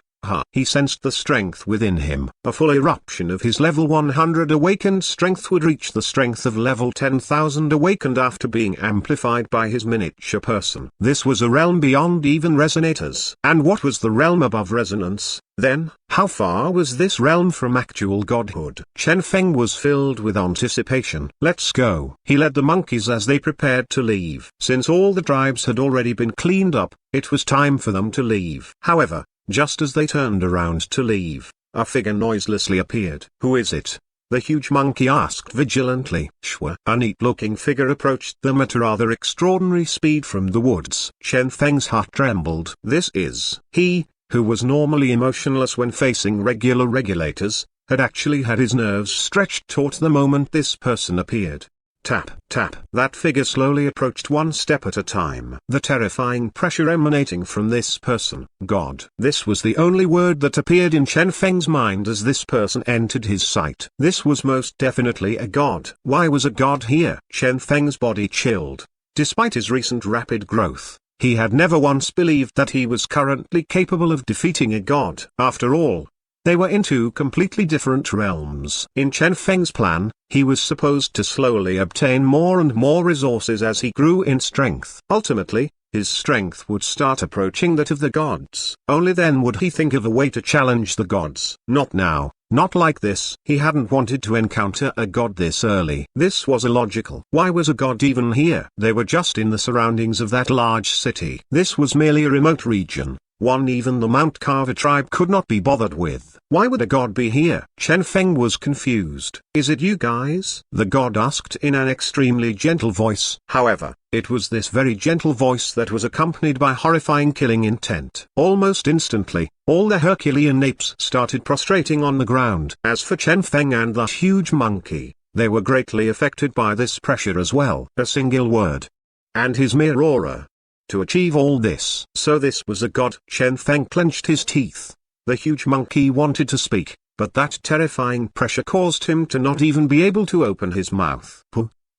He sensed the strength within him. A full eruption of his level 100 awakened strength would reach the strength of level 10,000 awakened after being amplified by his miniature person. This was a realm beyond even resonators. And what was the realm above resonance, then? How far was this realm from actual godhood? Chen Feng was filled with anticipation. Let's go. He led the monkeys as they prepared to leave. Since all the tribes had already been cleaned up, it was time for them to leave. However, just as they turned around to leave, a figure noiselessly appeared. Who is it? The huge monkey asked vigilantly. Shwa. A neat-looking figure approached them at a rather extraordinary speed from the woods. Chen Feng's heart trembled. This is he, who was normally emotionless when facing regular regulators, had actually had his nerves stretched taut the moment this person appeared. Tap, tap. That figure slowly approached one step at a time. The terrifying pressure emanating from this person. God. This was the only word that appeared in Chen Feng's mind as this person entered his sight. This was most definitely a god. Why was a god here? Chen Feng's body chilled. Despite his recent rapid growth, he had never once believed that he was currently capable of defeating a god. After all, they were in two completely different realms. In Chen Feng's plan, he was supposed to slowly obtain more and more resources as he grew in strength. Ultimately, his strength would start approaching that of the gods. Only then would he think of a way to challenge the gods. Not now, not like this. He hadn't wanted to encounter a god this early. This was illogical. Why was a god even here? They were just in the surroundings of that large city. This was merely a remote region. one even the Mount Carver tribe could not be bothered with. Why would a god be here? Chen Feng was confused. Is it you guys? The god asked in an extremely gentle voice. However, it was this very gentle voice that was accompanied by horrifying killing intent. Almost instantly, all the Herculean apes started prostrating on the ground. As for Chen Feng and the huge monkey, they were greatly affected by this pressure as well. A single word, and his mere aura. To achieve all this. So this was a god. Chen Feng clenched his teeth. The huge monkey wanted to speak, but that terrifying pressure caused him to not even be able to open his mouth.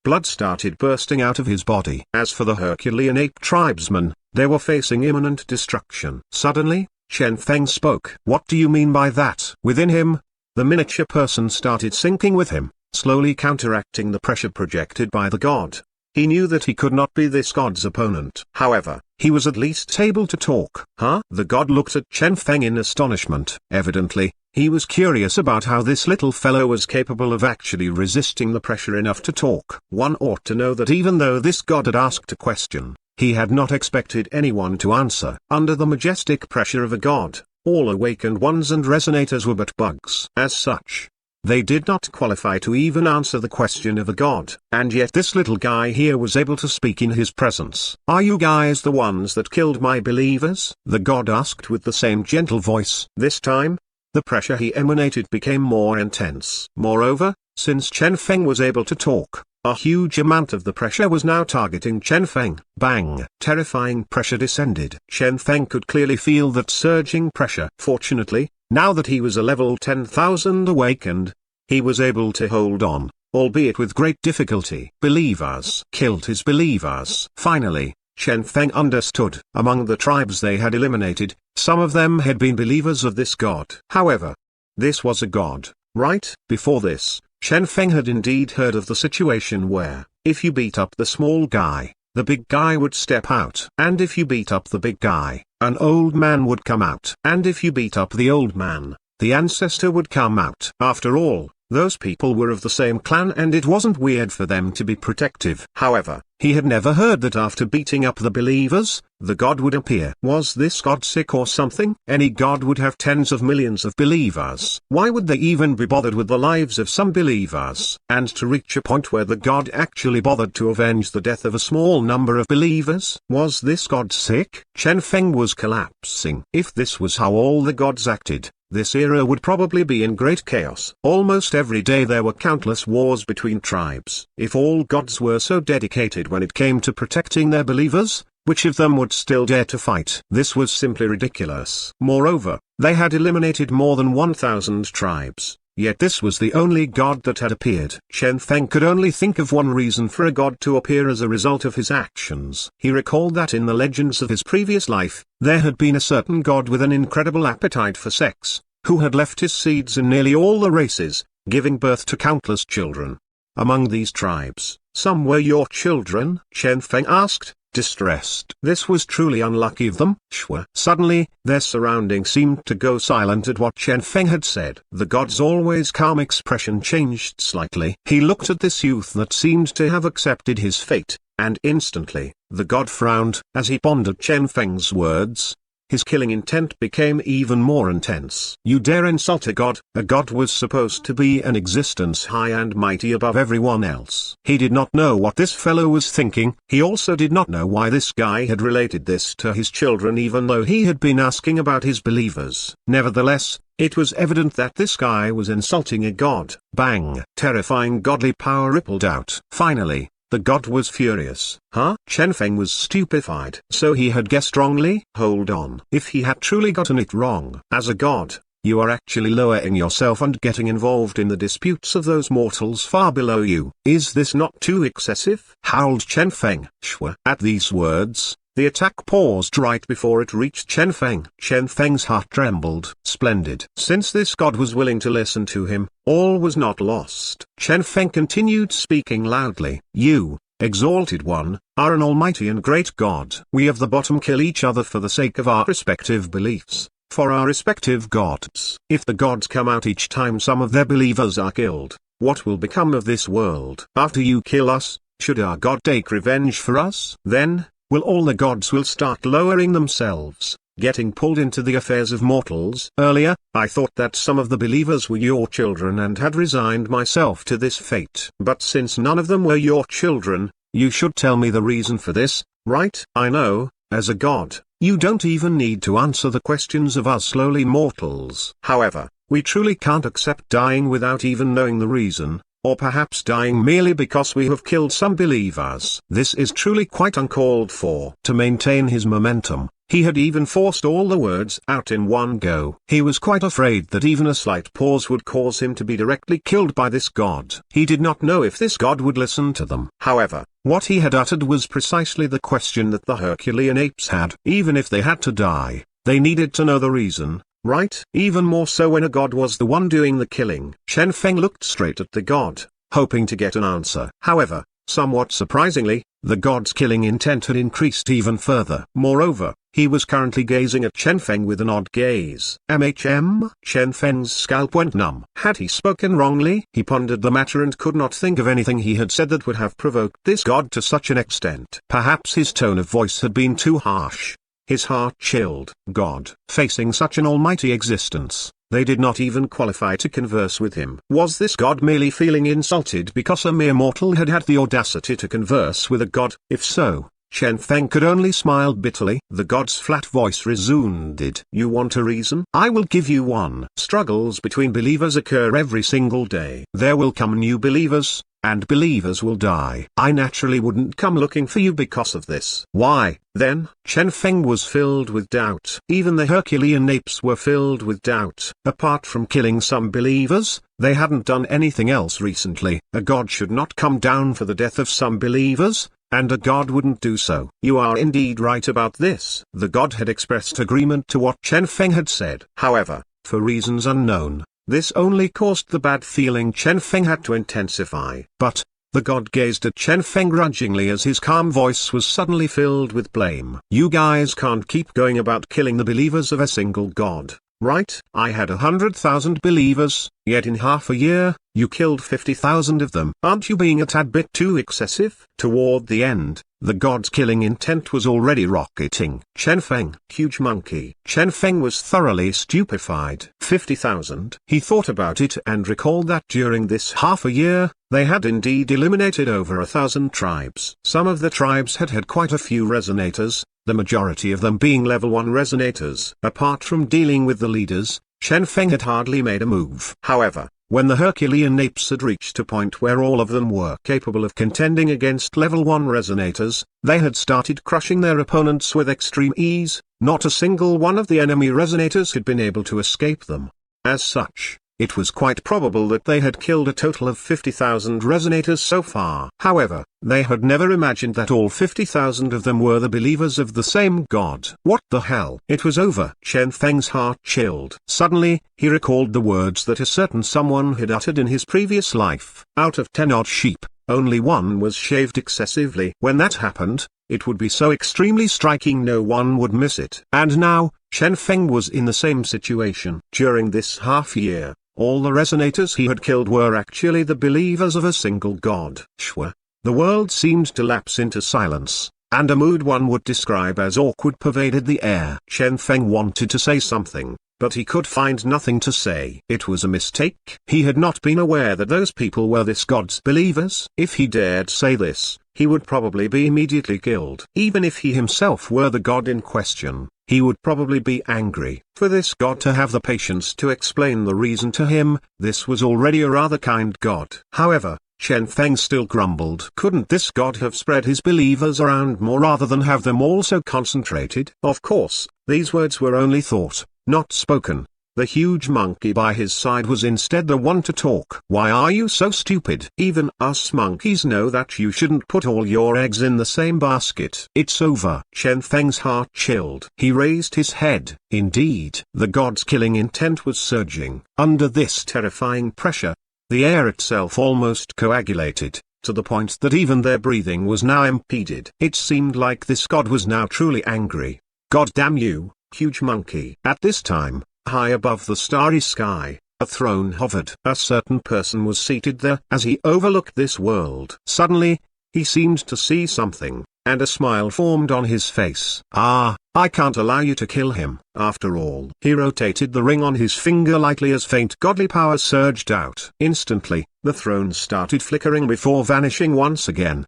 Blood started bursting out of his body. As for the Herculean ape tribesmen, they were facing imminent destruction. Suddenly, Chen Feng spoke. What do you mean by that? Within him, the miniature person started sinking with him, slowly counteracting the pressure projected by the god. He knew that he could not be this god's opponent. However, he was at least able to talk. Huh? The god looked at Chen Feng in astonishment. Evidently, he was curious about how this little fellow was capable of actually resisting the pressure enough to talk. One ought to know that even though this god had asked a question, he had not expected anyone to answer. Under the majestic pressure of a god, all awakened ones and resonators were but bugs. As such, they did not qualify to even answer the question of a god. And yet this little guy here was able to speak in his presence. Are you guys the ones that killed my believers? The god asked with the same gentle voice. This time, the pressure he emanated became more intense. Moreover, since Chen Feng was able to talk, a huge amount of the pressure was now targeting Chen Feng. Bang! Terrifying pressure descended. Chen Feng could clearly feel that surging pressure. Fortunately, now that he was a level 10,000 awakened, he was able to hold on, albeit with great difficulty. Believers killed his believers. Finally, Chen Feng understood. Among the tribes they had eliminated, some of them had been believers of this god. However, this was a god, right? Before this, Chen Feng had indeed heard of the situation where, if you beat up the small guy, the big guy would step out. And if you beat up the big guy, an old man would come out. And if you beat up the old man, the ancestor would come out. After all, those people were of the same clan and it wasn't weird for them to be protective. However, he had never heard that after beating up the believers, the god would appear. Was this god sick or something? Any god would have tens of millions of believers. Why would they even be bothered with the lives of some believers? And to reach a point where the god actually bothered to avenge the death of a small number of believers? Was this god sick? Chen Feng was collapsing. If this was how all the gods acted, this era would probably be in great chaos. Almost every day there were countless wars between tribes. If all gods were so dedicated when it came to protecting their believers, which of them would still dare to fight? This was simply ridiculous. Moreover, they had eliminated more than 1,000 tribes, yet this was the only god that had appeared. Chen Feng could only think of one reason for a god to appear as a result of his actions. He recalled that in the legends of his previous life, there had been a certain god with an incredible appetite for sex, who had left his seeds in nearly all the races, giving birth to countless children. Among these tribes, some were your children? Chen Feng asked, distressed. This was truly unlucky of them. Shwa. Suddenly, their surroundings seemed to go silent at what Chen Feng had said. The god's always calm expression changed slightly. He looked at this youth that seemed to have accepted his fate, and instantly, the god frowned. As he pondered Chen Feng's words, his killing intent became even more intense. You dare insult a god? A god was supposed to be an existence high and mighty above everyone else. He did not know what this fellow was thinking. He also did not know why this guy had related this to his children even though he had been asking about his believers. Nevertheless, it was evident that this guy was insulting a god. Bang! Terrifying godly power rippled out. Finally, the god was furious. Huh? Chen Feng was stupefied. So he had guessed wrongly? Hold on. If he had truly gotten it wrong. As a god, you are actually lowering yourself and getting involved in the disputes of those mortals far below you. Is this not too excessive? Howled Chen Feng. Shwa. At these words, the attack paused right before it reached Chen Feng. Chen Feng's heart trembled. Splendid. Since this god was willing to listen to him, all was not lost. Chen Feng continued speaking loudly. You, exalted one, are an almighty and great god. We of the bottom kill each other for the sake of our respective beliefs, for our respective gods. If the gods come out each time some of their believers are killed, what will become of this world? After you kill us, should our god take revenge for us? Then, all the gods will start lowering themselves, getting pulled into the affairs of mortals. Earlier, I thought that some of the believers were your children and had resigned myself to this fate. But since none of them were your children, you should tell me the reason for this, right? I know, as a god, you don't even need to answer the questions of us lowly mortals. However, we truly can't accept dying without even knowing the reason, or perhaps dying merely because we have killed some believers. This is truly quite uncalled for. To maintain his momentum, he had even forced all the words out in one go. He was quite afraid that even a slight pause would cause him to be directly killed by this god. He did not know if this god would listen to them. However, what he had uttered was precisely the question that the Herculean apes had. Even if they had to die, they needed to know the reason, right? Even more so when a god was the one doing the killing. Chen Feng looked straight at the god, hoping to get an answer. However, somewhat surprisingly, the god's killing intent had increased even further. Moreover, he was currently gazing at Chen Feng with an odd gaze. Chen Feng's scalp went numb. Had he spoken wrongly? He pondered the matter and could not think of anything he had said that would have provoked this god to such an extent. Perhaps his tone of voice had been too harsh. His heart chilled. God, facing such an almighty existence, they did not even qualify to converse with him. Was this god merely feeling insulted because a mere mortal had had the audacity to converse with a god? If so, Chen Feng could only smile bitterly. The god's flat voice resounded. You want a reason? I will give you one. Struggles between believers occur every single day. There will come new believers, and believers will die. I naturally wouldn't come looking for you because of this. Why, then? Chen Feng was filled with doubt. Even the Herculean apes were filled with doubt. Apart from killing some believers, they hadn't done anything else recently. A god should not come down for the death of some believers, and a god wouldn't do so. You are indeed right about this. The god had expressed agreement to what Chen Feng had said. However, for reasons unknown, this only caused the bad feeling Chen Feng had to intensify. But, the god gazed at Chen Feng grudgingly as his calm voice was suddenly filled with blame. You guys can't keep going about killing the believers of a single god, right? I had 100,000 believers, yet in half a year, you killed 50,000 of them. Aren't you being a tad bit too excessive? Toward the end, the god's killing intent was already rocketing. Chen Feng, huge monkey. Chen Feng was thoroughly stupefied. 50,000. He thought about it and recalled that during this half a year, they had indeed eliminated over 1,000 tribes. Some of the tribes had had quite a few resonators, the majority of them being level 1 resonators. Apart from dealing with the leaders, Chen Feng had hardly made a move. However, when the Herculean apes had reached a point where all of them were capable of contending against level 1 resonators, they had started crushing their opponents with extreme ease. Not a single one of the enemy resonators had been able to escape them. As such, it was quite probable that they had killed a total of 50,000 resonators so far. However, they had never imagined that all 50,000 of them were the believers of the same god. What the hell? It was over. Chen Feng's heart chilled. Suddenly, he recalled the words that a certain someone had uttered in his previous life. Out of 10 odd sheep, only one was shaved excessively. When that happened, it would be so extremely striking no one would miss it. And now, Chen Feng was in the same situation. During this half year, all the resonators he had killed were actually the believers of a single god. Shwa. The world seemed to lapse into silence, and a mood one would describe as awkward pervaded the air. Chen Feng wanted to say something, but he could find nothing to say. It was a mistake. He had not been aware that those people were this god's believers. If he dared say this, he would probably be immediately killed. Even if he himself were the god in question, he would probably be angry. For this god to have the patience to explain the reason to him, this was already a rather kind god. However, Chen Feng still grumbled. Couldn't this god have spread his believers around more rather than have them also concentrated? Of course, these words were only thought, not spoken. The huge monkey by his side was instead the one to talk. Why are you so stupid? Even us monkeys know that you shouldn't put all your eggs in the same basket. It's over. Chen Feng's heart chilled. He raised his head. Indeed, the god's killing intent was surging. Under this terrifying pressure, the air itself almost coagulated, to the point that even their breathing was now impeded. It seemed like this god was now truly angry. God damn you, huge monkey. At this time, high above the starry sky, a throne hovered. A certain person was seated there. As he overlooked this world, suddenly, he seemed to see something, and a smile formed on his face. Ah, I can't allow you to kill him. After all, he rotated the ring on his finger lightly as faint godly power surged out. Instantly, the throne started flickering before vanishing once again.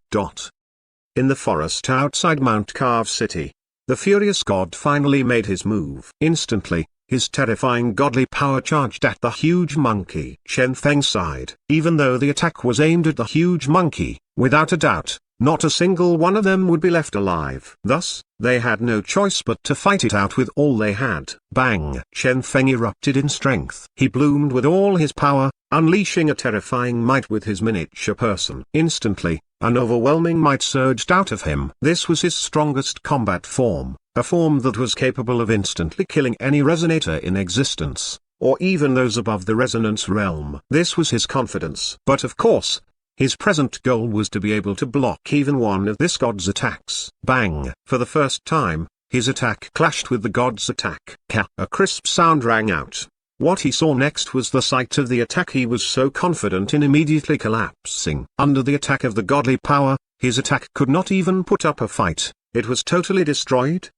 In the forest outside Mount Carve City, the furious god finally made his move. Instantly, his terrifying godly power charged at the huge monkey. Chen Feng sighed. Even though the attack was aimed at the huge monkey, without a doubt, not a single one of them would be left alive. Thus, they had no choice but to fight it out with all they had. Bang! Chen Feng erupted in strength. He bloomed with all his power, unleashing a terrifying might with his miniature person. Instantly, an overwhelming might surged out of him. This was his strongest combat form, a form that was capable of instantly killing any resonator in existence, or even those above the resonance realm. This was his confidence. But of course, his present goal was to be able to block even one of this god's attacks. Bang! For the first time, his attack clashed with the god's attack. A crisp sound rang out. What he saw next was the sight of the attack he was so confident in immediately collapsing. Under the attack of the godly power, his attack could not even put up a fight. It was totally destroyed.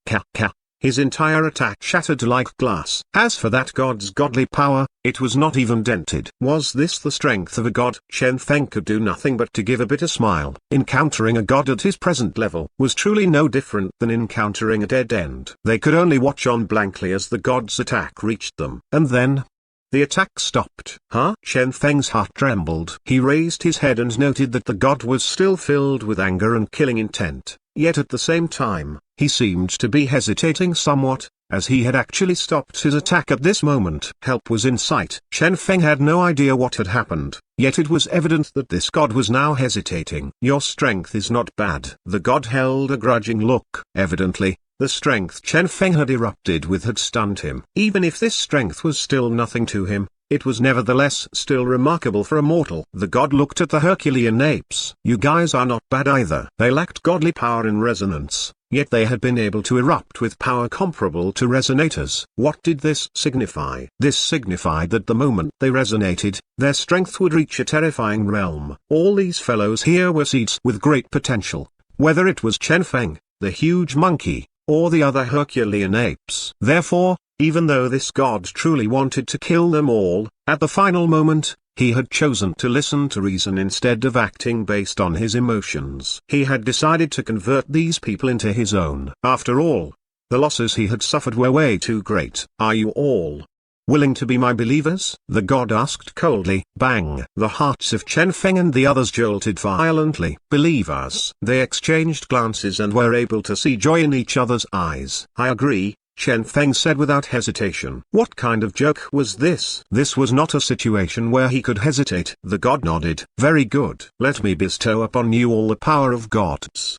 His entire attack shattered like glass. As for that god's godly power, it was not even dented. Was this the strength of a god? Chen Feng could do nothing but to give a bitter smile. Encountering a god at his present level was truly no different than encountering a dead end. They could only watch on blankly as the god's attack reached them. And then, the attack stopped. Chen Feng's heart trembled. He raised his head and noted that the god was still filled with anger and killing intent. Yet at the same time, he seemed to be hesitating somewhat, as he had actually stopped his attack at this moment. Help was in sight. Chen Feng had no idea what had happened, yet it was evident that this god was now hesitating. Your strength is not bad. The god held a grudging look. Evidently, the strength Chen Feng had erupted with had stunned him. Even if this strength was still nothing to him, it was nevertheless still remarkable for a mortal. The god looked at the Herculean apes. You guys are not bad either. They lacked godly power in resonance, yet they had been able to erupt with power comparable to resonators. What did this signify? This signified that the moment they resonated, their strength would reach a terrifying realm. All these fellows here were seeds with great potential, whether it was Chen Feng, the huge monkey, or the other Herculean apes. Therefore, even though this god truly wanted to kill them all, at the final moment, he had chosen to listen to reason instead of acting based on his emotions. He had decided to convert these people into his own. After all, the losses he had suffered were way too great. Are you all willing to be my believers? The god asked coldly. Bang! The hearts of Chen Feng and the others jolted violently. Believe us. They exchanged glances and were able to see joy in each other's eyes. I agree, Chen Feng said without hesitation. What kind of joke was this? This was not a situation where he could hesitate. The god nodded. Very good. Let me bestow upon you all the power of gods.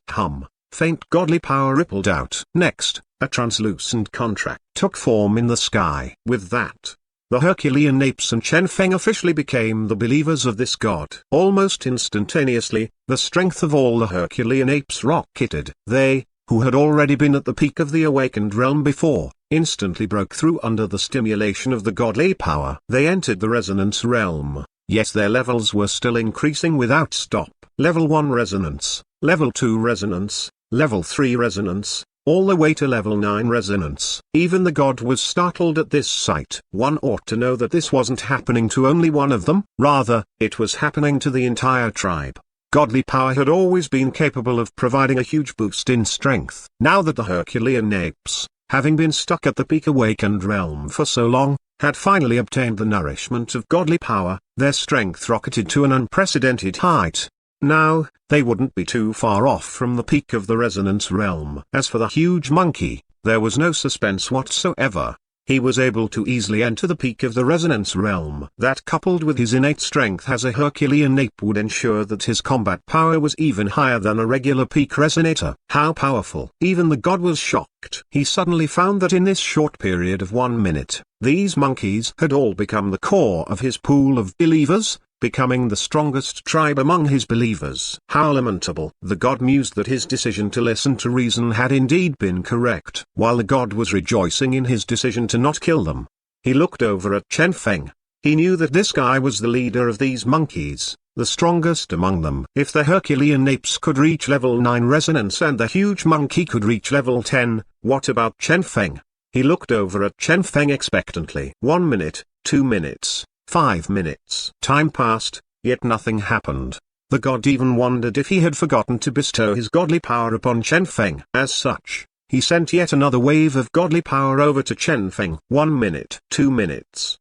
Faint godly power rippled out. Next, a translucent contract took form in the sky. With that, the Herculean apes and Chen Feng officially became the believers of this god. Almost instantaneously, the strength of all the Herculean apes rocketed. They, who had already been at the peak of the awakened realm before, instantly broke through under the stimulation of the godly power. They entered the resonance realm, yet their levels were still increasing without stop. Level 1 resonance, Level 2 resonance, Level 3 resonance, all the way to Level 9 resonance. Even the god was startled at this sight. One ought to know that this wasn't happening to only one of them, rather, it was happening to the entire tribe. Godly power had always been capable of providing a huge boost in strength. Now that the Herculean apes, having been stuck at the peak awakened realm for so long, had finally obtained the nourishment of godly power, their strength rocketed to an unprecedented height. Now, they wouldn't be too far off from the peak of the resonance realm. As for the huge monkey, there was no suspense whatsoever. He was able to easily enter the peak of the resonance realm. That, coupled with his innate strength as a Herculean ape, would ensure that his combat power was even higher than a regular peak resonator. How powerful! Even the god was shocked. He suddenly found that in this short period of 1 minute, these monkeys had all become the core of his pool of believers, becoming the strongest tribe among his believers. How lamentable! The god mused that his decision to listen to reason had indeed been correct. While the god was rejoicing in his decision to not kill them, he looked over at Chen Feng. He knew that this guy was the leader of these monkeys, the strongest among them. If the Herculean apes could reach level 9 resonance and the huge monkey could reach level 10, What about Chen Feng? He looked over at Chen Feng expectantly. 1 minute, 2 minutes, 5 minutes. Time passed, yet nothing happened. The god even wondered if he had forgotten to bestow his godly power upon Chen Feng. As such, he sent yet another wave of godly power over to Chen Feng. 1 minute, 2 minutes.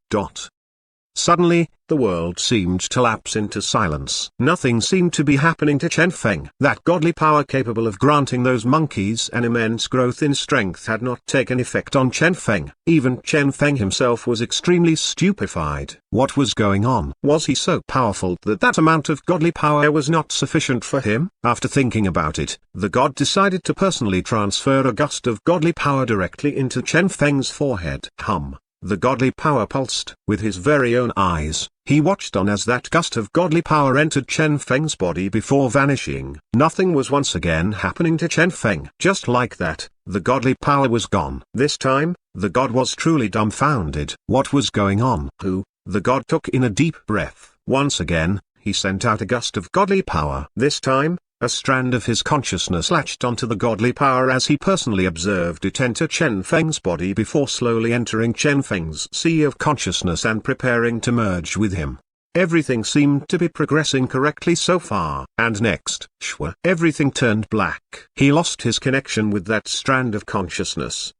Suddenly, the world seemed to lapse into silence. Nothing seemed to be happening to Chen Feng. That godly power capable of granting those monkeys an immense growth in strength had not taken effect on Chen Feng. Even Chen Feng himself was extremely stupefied. What was going on? Was he so powerful that that amount of godly power was not sufficient for him? After thinking about it, the god decided to personally transfer a gust of godly power directly into Chen Feng's forehead. The godly power pulsed. With his very own eyes, he watched on as that gust of godly power entered Chen Feng's body before vanishing. Nothing was once again happening to Chen Feng. Just like that, the godly power was gone. This time, the god was truly dumbfounded. What was going on? The god took in a deep breath. Once again, he sent out a gust of godly power. This time, a strand of his consciousness latched onto the godly power as he personally observed it enter Chen Feng's body before slowly entering Chen Feng's sea of consciousness and preparing to merge with him. Everything seemed to be progressing correctly so far. And next, everything turned black. He lost his connection with that strand of consciousness.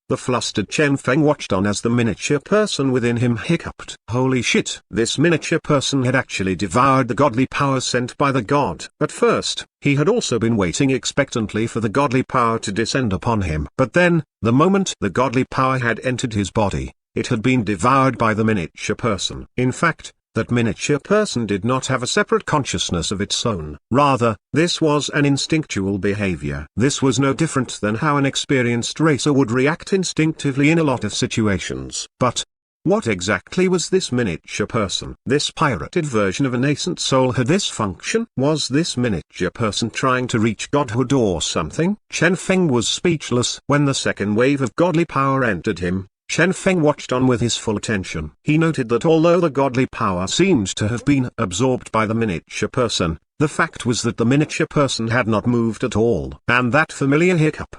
The flustered Chen Feng watched on as the miniature person within him hiccuped. Holy shit! This miniature person had actually devoured the godly power sent by the god. At first, he had also been waiting expectantly for the godly power to descend upon him. But then, the moment the godly power had entered his body, it had been devoured by the miniature person. In fact, that miniature person did not have a separate consciousness of its own. Rather, this was an instinctual behavior. This was no different than how an experienced racer would react instinctively in a lot of situations. But what exactly was this miniature person? This pirated version of a nascent soul had this function? Was this miniature person trying to reach godhood or something? Chen Feng was speechless. When the second wave of godly power entered him, Chen Feng watched on with his full attention. He noted that although the godly power seemed to have been absorbed by the miniature person, the fact was that the miniature person had not moved at all. And that familiar hiccup.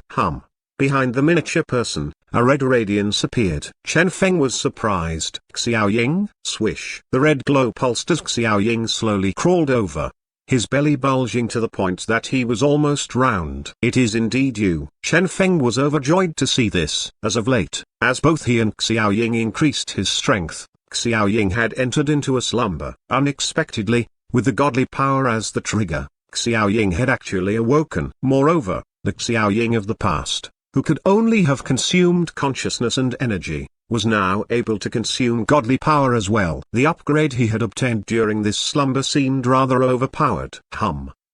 Behind the miniature person, a red radiance appeared. Chen Feng was surprised. Xiao Ying, swish. The red glow pulsed as Xiao Ying slowly crawled over, his belly bulging to the point that he was almost round. It is indeed you. Chen Feng was overjoyed to see this. As of late, as both he and Xiao Ying increased his strength, Xiao Ying had entered into a slumber. Unexpectedly, with the godly power as the trigger, Xiao Ying had actually awoken. Moreover, the Xiao Ying of the past, who could only have consumed consciousness and energy, was now able to consume godly power as well. The upgrade he had obtained during this slumber seemed rather overpowered.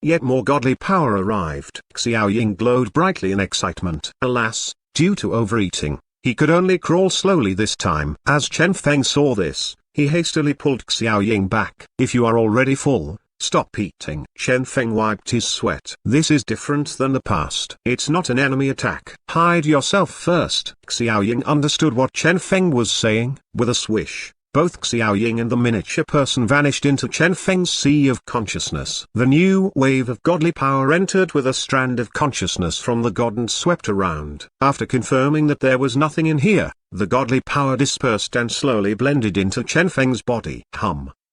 Yet more godly power arrived. Xiao Ying glowed brightly in excitement. Alas, due to overeating, he could only crawl slowly this time. As Chen Feng saw this, he hastily pulled Xiao Ying back. If you are already full, stop eating. Chen Feng wiped his sweat. This is different than the past. It's not an enemy attack. Hide yourself first. Xiao Ying understood what Chen Feng was saying. With a swish, both Xiao Ying and the miniature person vanished into Chen Feng's sea of consciousness. The new wave of godly power entered with a strand of consciousness from the god and swept around. After confirming that there was nothing in here, the godly power dispersed and slowly blended into Chen Feng's body.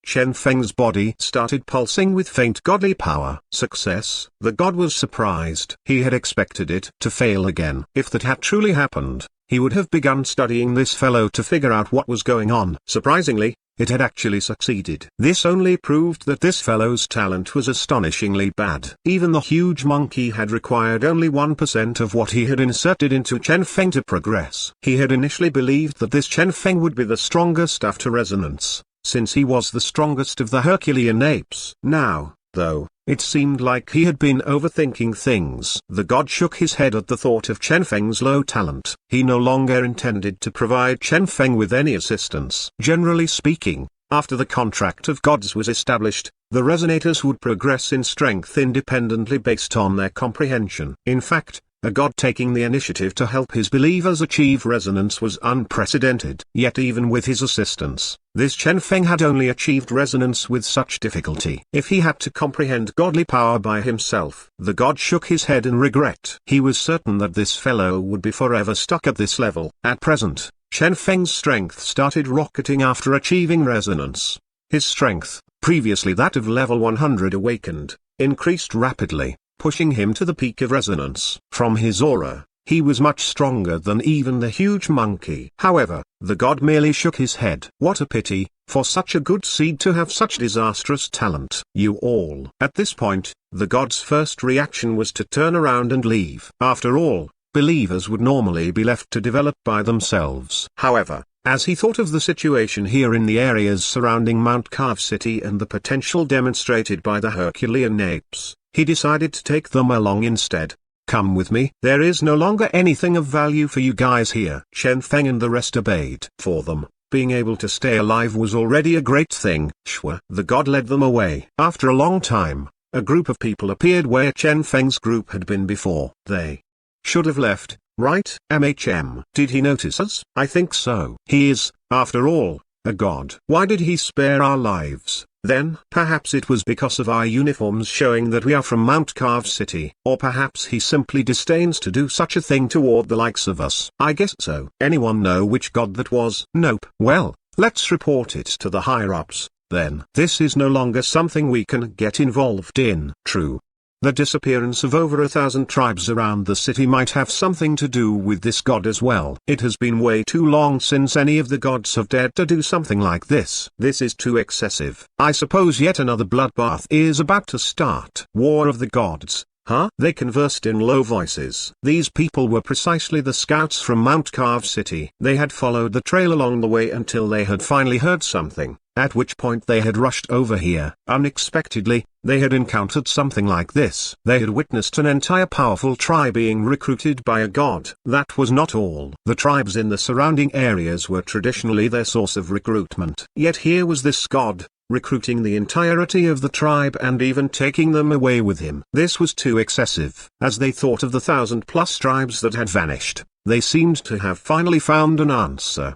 Chen Feng's body started pulsing with faint godly power. Success. The god was surprised. He had expected it to fail again. If that had truly happened, he would have begun studying this fellow to figure out what was going on. Surprisingly, it had actually succeeded. This only proved that this fellow's talent was astonishingly bad. Even the huge monkey had required only 1% of what he had inserted into Chen Feng to progress. He had initially believed that this Chen Feng would be the strongest after resonance, since he was the strongest of the Herculean apes. Now, though, it seemed like he had been overthinking things. The god shook his head at the thought of Chen Feng's low talent. He no longer intended to provide Chen Feng with any assistance. Generally speaking, after the contract of gods was established, the resonators would progress in strength independently based on their comprehension. In fact, A god taking the initiative to help his believers achieve resonance was unprecedented. Yet even with his assistance, this Chen Feng had only achieved resonance with such difficulty. If he had to comprehend godly power by himself, the god shook his head in regret. He was certain that this fellow would be forever stuck at this level. At present, Chen Feng's strength started rocketing after achieving resonance. His strength, previously that of level 100 awakened, increased rapidly, pushing him to the peak of resonance. From his aura, he was much stronger than even the huge monkey. However, the god merely shook his head. What a pity, for such a good seed to have such disastrous talent. You all. At this point, the god's first reaction was to turn around and leave. After all, believers would normally be left to develop by themselves. However, as he thought of the situation here in the areas surrounding Mount Carve City and the potential demonstrated by the Herculean apes, he decided to take them along instead. Come with me. There is no longer anything of value for you guys here. Chen Feng and the rest obeyed. For them, being able to stay alive was already a great thing. Shwa. The god led them away. After a long time, a group of people appeared where Chen Feng's group had been before. They should have left, right? Did he notice us? I think so. He is, after all, a god. Why did he spare our lives? Then, perhaps it was because of our uniforms showing that we are from Mount Carve City. Or perhaps he simply disdains to do such a thing toward the likes of us. I guess so. Anyone know which god that was? Nope. Well, let's report it to the higher-ups, then. This is no longer something we can get involved in. True. The disappearance of over 1,000 tribes around the city might have something to do with this god as well. It has been way too long since any of the gods have dared to do something like this. This is too excessive. I suppose yet another bloodbath is about to start. War of the gods. Huh? They conversed in low voices. These people were precisely the scouts from Mount Carve City. They had followed the trail along the way until they had finally heard something, at which point they had rushed over here. Unexpectedly, they had encountered something like this. They had witnessed an entire powerful tribe being recruited by a god. That was not all. The tribes in the surrounding areas were traditionally their source of recruitment. Yet here was this god, recruiting the entirety of the tribe and even taking them away with him. This was too excessive. As they thought of the 1,000+ tribes that had vanished, they seemed to have finally found an answer.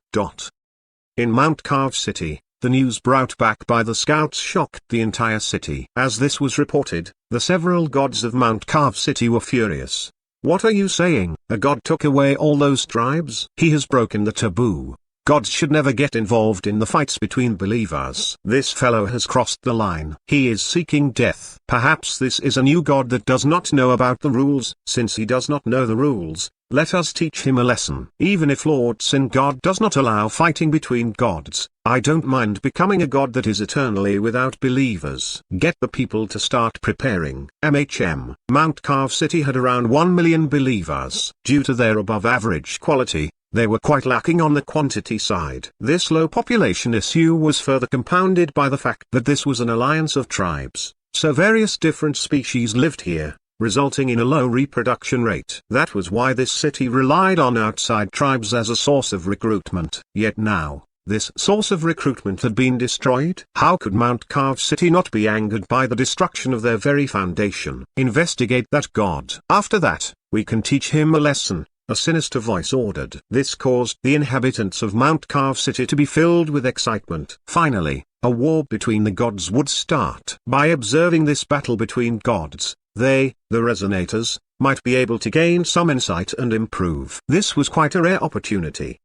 In Mount Carve City, the news brought back by the scouts shocked the entire city. As this was reported, the several gods of Mount Carve City were furious. What are you saying? A god took away all those tribes? He has broken the taboo. Gods should never get involved in the fights between believers. This fellow has crossed the line. He is seeking death. Perhaps this is a new god that does not know about the rules. Since he does not know the rules, let us teach him a lesson. Even if Lord Sin God does not allow fighting between gods, I don't mind becoming a god that is eternally without believers. Get the people to start preparing. Mount Carve City had around 1 million believers. Due to their above average quality, they were quite lacking on the quantity side. This low population issue was further compounded by the fact that this was an alliance of tribes, so various different species lived here, resulting in a low reproduction rate. That was why this city relied on outside tribes as a source of recruitment. Yet now, this source of recruitment had been destroyed. How could Mount Carve City not be angered by the destruction of their very foundation? Investigate that god. After that, we can teach him a lesson. A sinister voice ordered. This caused the inhabitants of Mount Carve City to be filled with excitement. Finally, a war between the gods would start. By observing this battle between gods, they, the resonators, might be able to gain some insight and improve. This was quite a rare opportunity.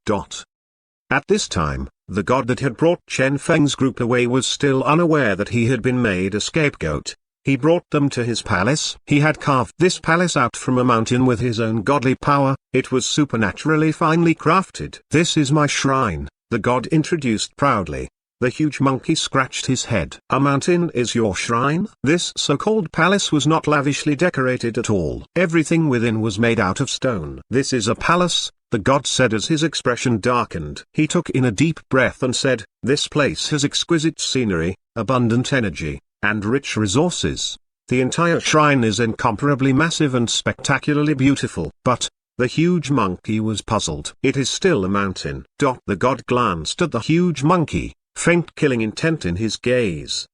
At this time, the god that had brought Chen Feng's group away was still unaware that he had been made a scapegoat. He brought them to his palace. He had carved this palace out from a mountain with his own godly power. It was supernaturally finely crafted. This is my shrine, the god introduced proudly. The huge monkey scratched his head. A mountain is your shrine? This so-called palace was not lavishly decorated at all. Everything within was made out of stone. This is a palace, the god said as his expression darkened. He took in a deep breath and said, this place has exquisite scenery, abundant energy, and rich resources. The entire shrine is incomparably massive and spectacularly beautiful. But the huge monkey was puzzled. It is still a mountain. The god glanced at the huge monkey, faint killing intent in his gaze.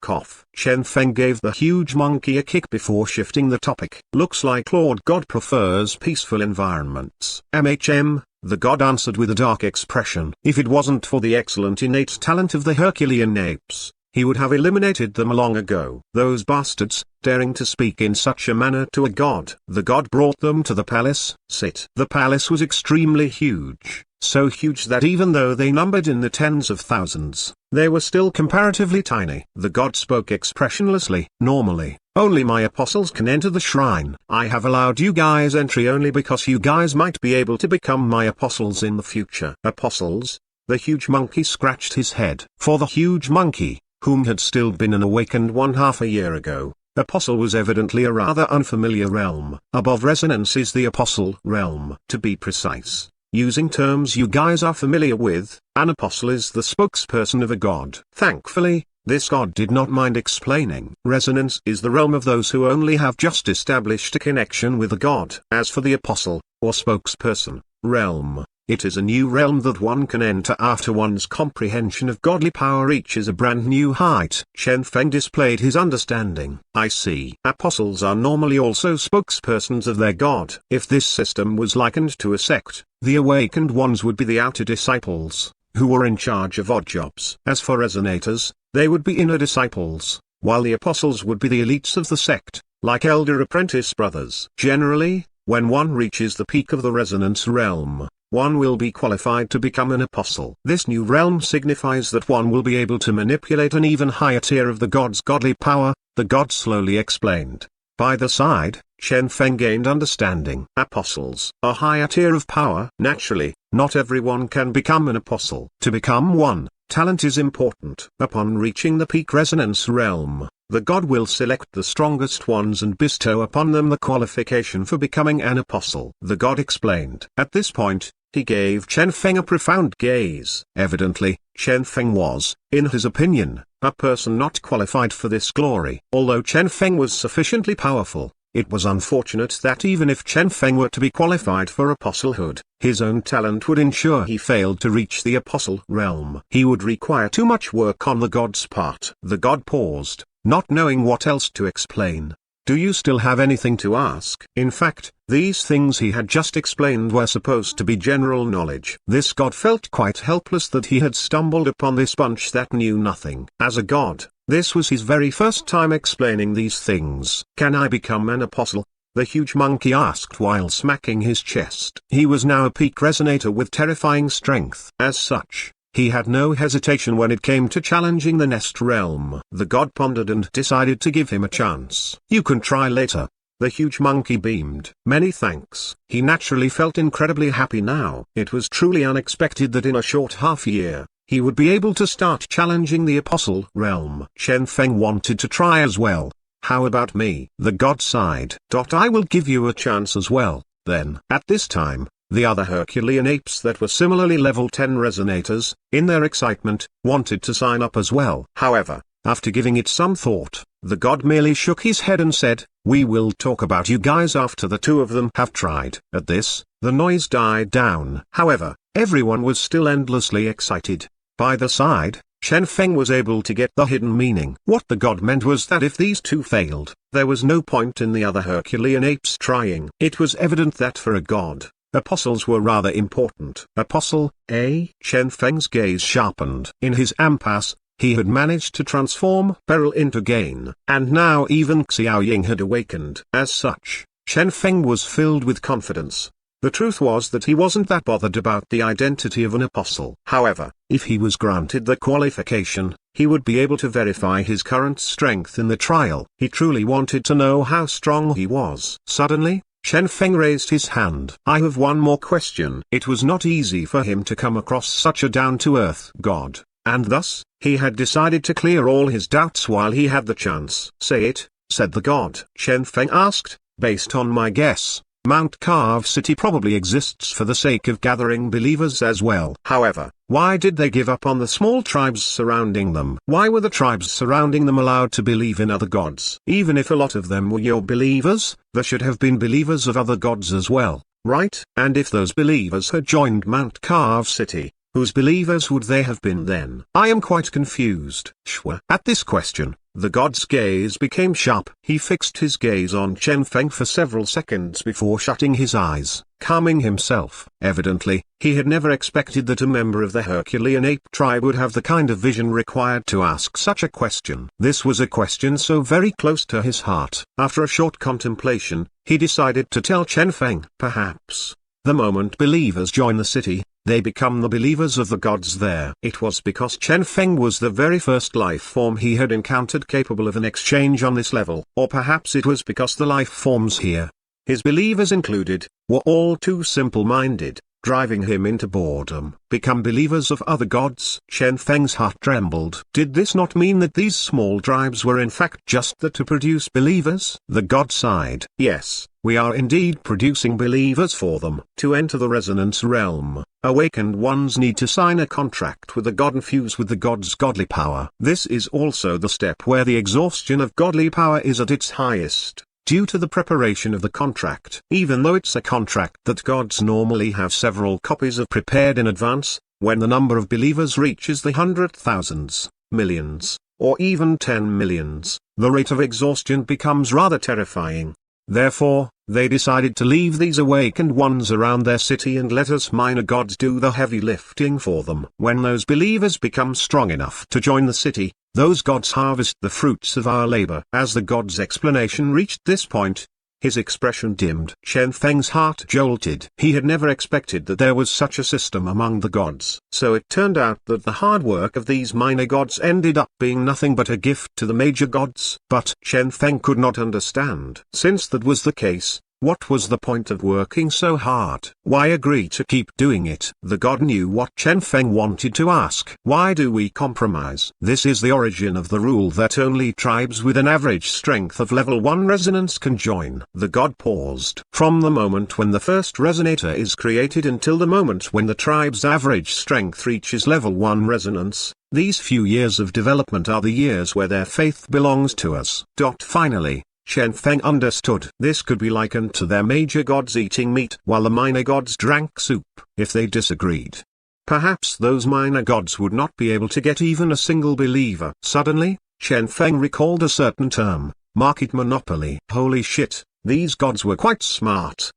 Cough. Chen Feng gave the huge monkey a kick before shifting the topic. Looks like Lord God prefers peaceful environments. The god answered with a dark expression. If it wasn't for the excellent innate talent of the Herculean apes, he would have eliminated them long ago. Those bastards, daring to speak in such a manner to a god. The god brought them to the palace. Sit. The palace was extremely huge, so huge that even though they numbered in the tens of thousands, they were still comparatively tiny. The god spoke expressionlessly. Normally, only my apostles can enter the shrine. I have allowed you guys entry only because you guys might be able to become my apostles in the future. Apostles? The huge monkey scratched his head. For the huge monkey, whom had still been an awakened one half a year ago, apostle was evidently a rather unfamiliar realm. Above resonance is the apostle realm. To be precise, using terms you guys are familiar with, an apostle is the spokesperson of a god. Thankfully, this god did not mind explaining. Resonance is the realm of those who only have just established a connection with a god. As for the apostle, or spokesperson, realm, it is a new realm that one can enter after one's comprehension of godly power reaches a brand new height. Chen Feng displayed his understanding. I see. Apostles are normally also spokespersons of their god. If this system was likened to a sect, the awakened ones would be the outer disciples, who were in charge of odd jobs. As for resonators, they would be inner disciples, while the apostles would be the elites of the sect, like elder apprentice brothers. Generally, when one reaches the peak of the resonance realm, one will be qualified to become an apostle. This new realm signifies that one will be able to manipulate an even higher tier of the god's godly power, the god slowly explained. By the side, Chen Feng gained understanding. Apostles, a higher tier of power. Naturally, not everyone can become an apostle. To become one, talent is important. Upon reaching the peak resonance realm, the god will select the strongest ones and bestow upon them the qualification for becoming an apostle. The god explained. At this point, he gave Chen Feng a profound gaze. Evidently, Chen Feng was, in his opinion, a person not qualified for this glory. Although Chen Feng was sufficiently powerful, it was unfortunate that even if Chen Feng were to be qualified for apostlehood, his own talent would ensure he failed to reach the apostle realm. He would require too much work on the god's part. The god paused, not knowing what else to explain. Do you still have anything to ask? In fact, these things he had just explained were supposed to be general knowledge. This god felt quite helpless that he had stumbled upon this bunch that knew nothing. As a god, this was his very first time explaining these things. Can I become an apostle? The huge monkey asked while smacking his chest. He was now a peak resonator with terrifying strength. As such, he had no hesitation when it came to challenging the nest realm. The god pondered and decided to give him a chance. You can try later. The huge monkey beamed. Many thanks. He naturally felt incredibly happy now. It was truly unexpected that in a short half-year, he would be able to start challenging the apostle realm. Chen Feng wanted to try as well. How about me? The god sighed. I will give you a chance as well, then. At this time, the other Herculean apes that were similarly level 10 resonators, in their excitement, wanted to sign up as well. However, after giving it some thought, the god merely shook his head and said, "We will talk about you guys after the two of them have tried." At this, the noise died down. However, everyone was still endlessly excited. By the side, Chen Feng was able to get the hidden meaning. What the god meant was that if these two failed, there was no point in the other Herculean apes trying. It was evident that for a god, apostles were rather important. Apostle, eh? Chen Feng's gaze sharpened. In his impasse, he had managed to transform peril into gain, and now even Xiao Ying had awakened. As such, Chen Feng was filled with confidence. The truth was that he wasn't that bothered about the identity of an apostle. However, if he was granted the qualification, he would be able to verify his current strength in the trial. He truly wanted to know how strong he was. Suddenly, Chen Feng raised his hand. I have one more question. It was not easy for him to come across such a down-to-earth god, and thus, he had decided to clear all his doubts while he had the chance. Say it, said the god. Chen Feng asked, based on my guess, Mount Carve City probably exists for the sake of gathering believers as well. However, why did they give up on the small tribes surrounding them? Why were the tribes surrounding them allowed to believe in other gods? Even if a lot of them were your believers, there should have been believers of other gods as well, right? And if those believers had joined Mount Carve City, whose believers would they have been then? I am quite confused. Shwa. At this question, The god's gaze became sharp. He fixed his gaze on Chen Feng for several seconds before shutting his eyes, calming himself. Evidently, he had never expected that a member of the Herculean ape tribe would have the kind of vision required to ask such a question. This was a question so very close to his heart. After a short contemplation, he decided to tell Chen Feng. Perhaps, the moment believers join the city, they become the believers of the gods there. It was because Chen Feng was the very first life form he had encountered capable of an exchange on this level. Or perhaps it was because the life forms here, his believers included, were all too simple-minded, driving him into boredom. Become believers of other gods? Chen Feng's heart trembled. Did this not mean that these small tribes were in fact just there to produce believers? The god sighed. Yes, we are indeed producing believers for them. To enter the resonance realm, awakened ones need to sign a contract with the god and fuse with the god's godly power. This is also the step where the exhaustion of godly power is at its highest, due to the preparation of the contract. Even though it's a contract that gods normally have several copies of prepared in advance, when the number of believers reaches the hundred thousands, millions, or even 10 millions, the rate of exhaustion becomes rather terrifying. Therefore, they decided to leave these awakened ones around their city and let us minor gods do the heavy lifting for them. When those believers become strong enough to join the city, those gods harvest the fruits of our labor. As the god's explanation reached this point, his expression dimmed. Chen Feng's heart jolted. He had never expected that there was such a system among the gods. So it turned out that the hard work of these minor gods ended up being nothing but a gift to the major gods. But Chen Feng could not understand. Since that was the case, what was the point of working so hard? Why agree to keep doing it? The god knew what Chen Feng wanted to ask. Why do we compromise? This is the origin of the rule that only tribes with an average strength of level 1 resonance can join. The god paused. From the moment when the first resonator is created until the moment when the tribe's average strength reaches level 1 resonance, these few years of development are the years where their faith belongs to us. Finally, Chen Feng understood. This could be likened to their major gods eating meat while the minor gods drank soup. If they disagreed, perhaps those minor gods would not be able to get even a single believer. Suddenly, Chen Feng recalled a certain term, market monopoly. Holy shit, these gods were quite smart.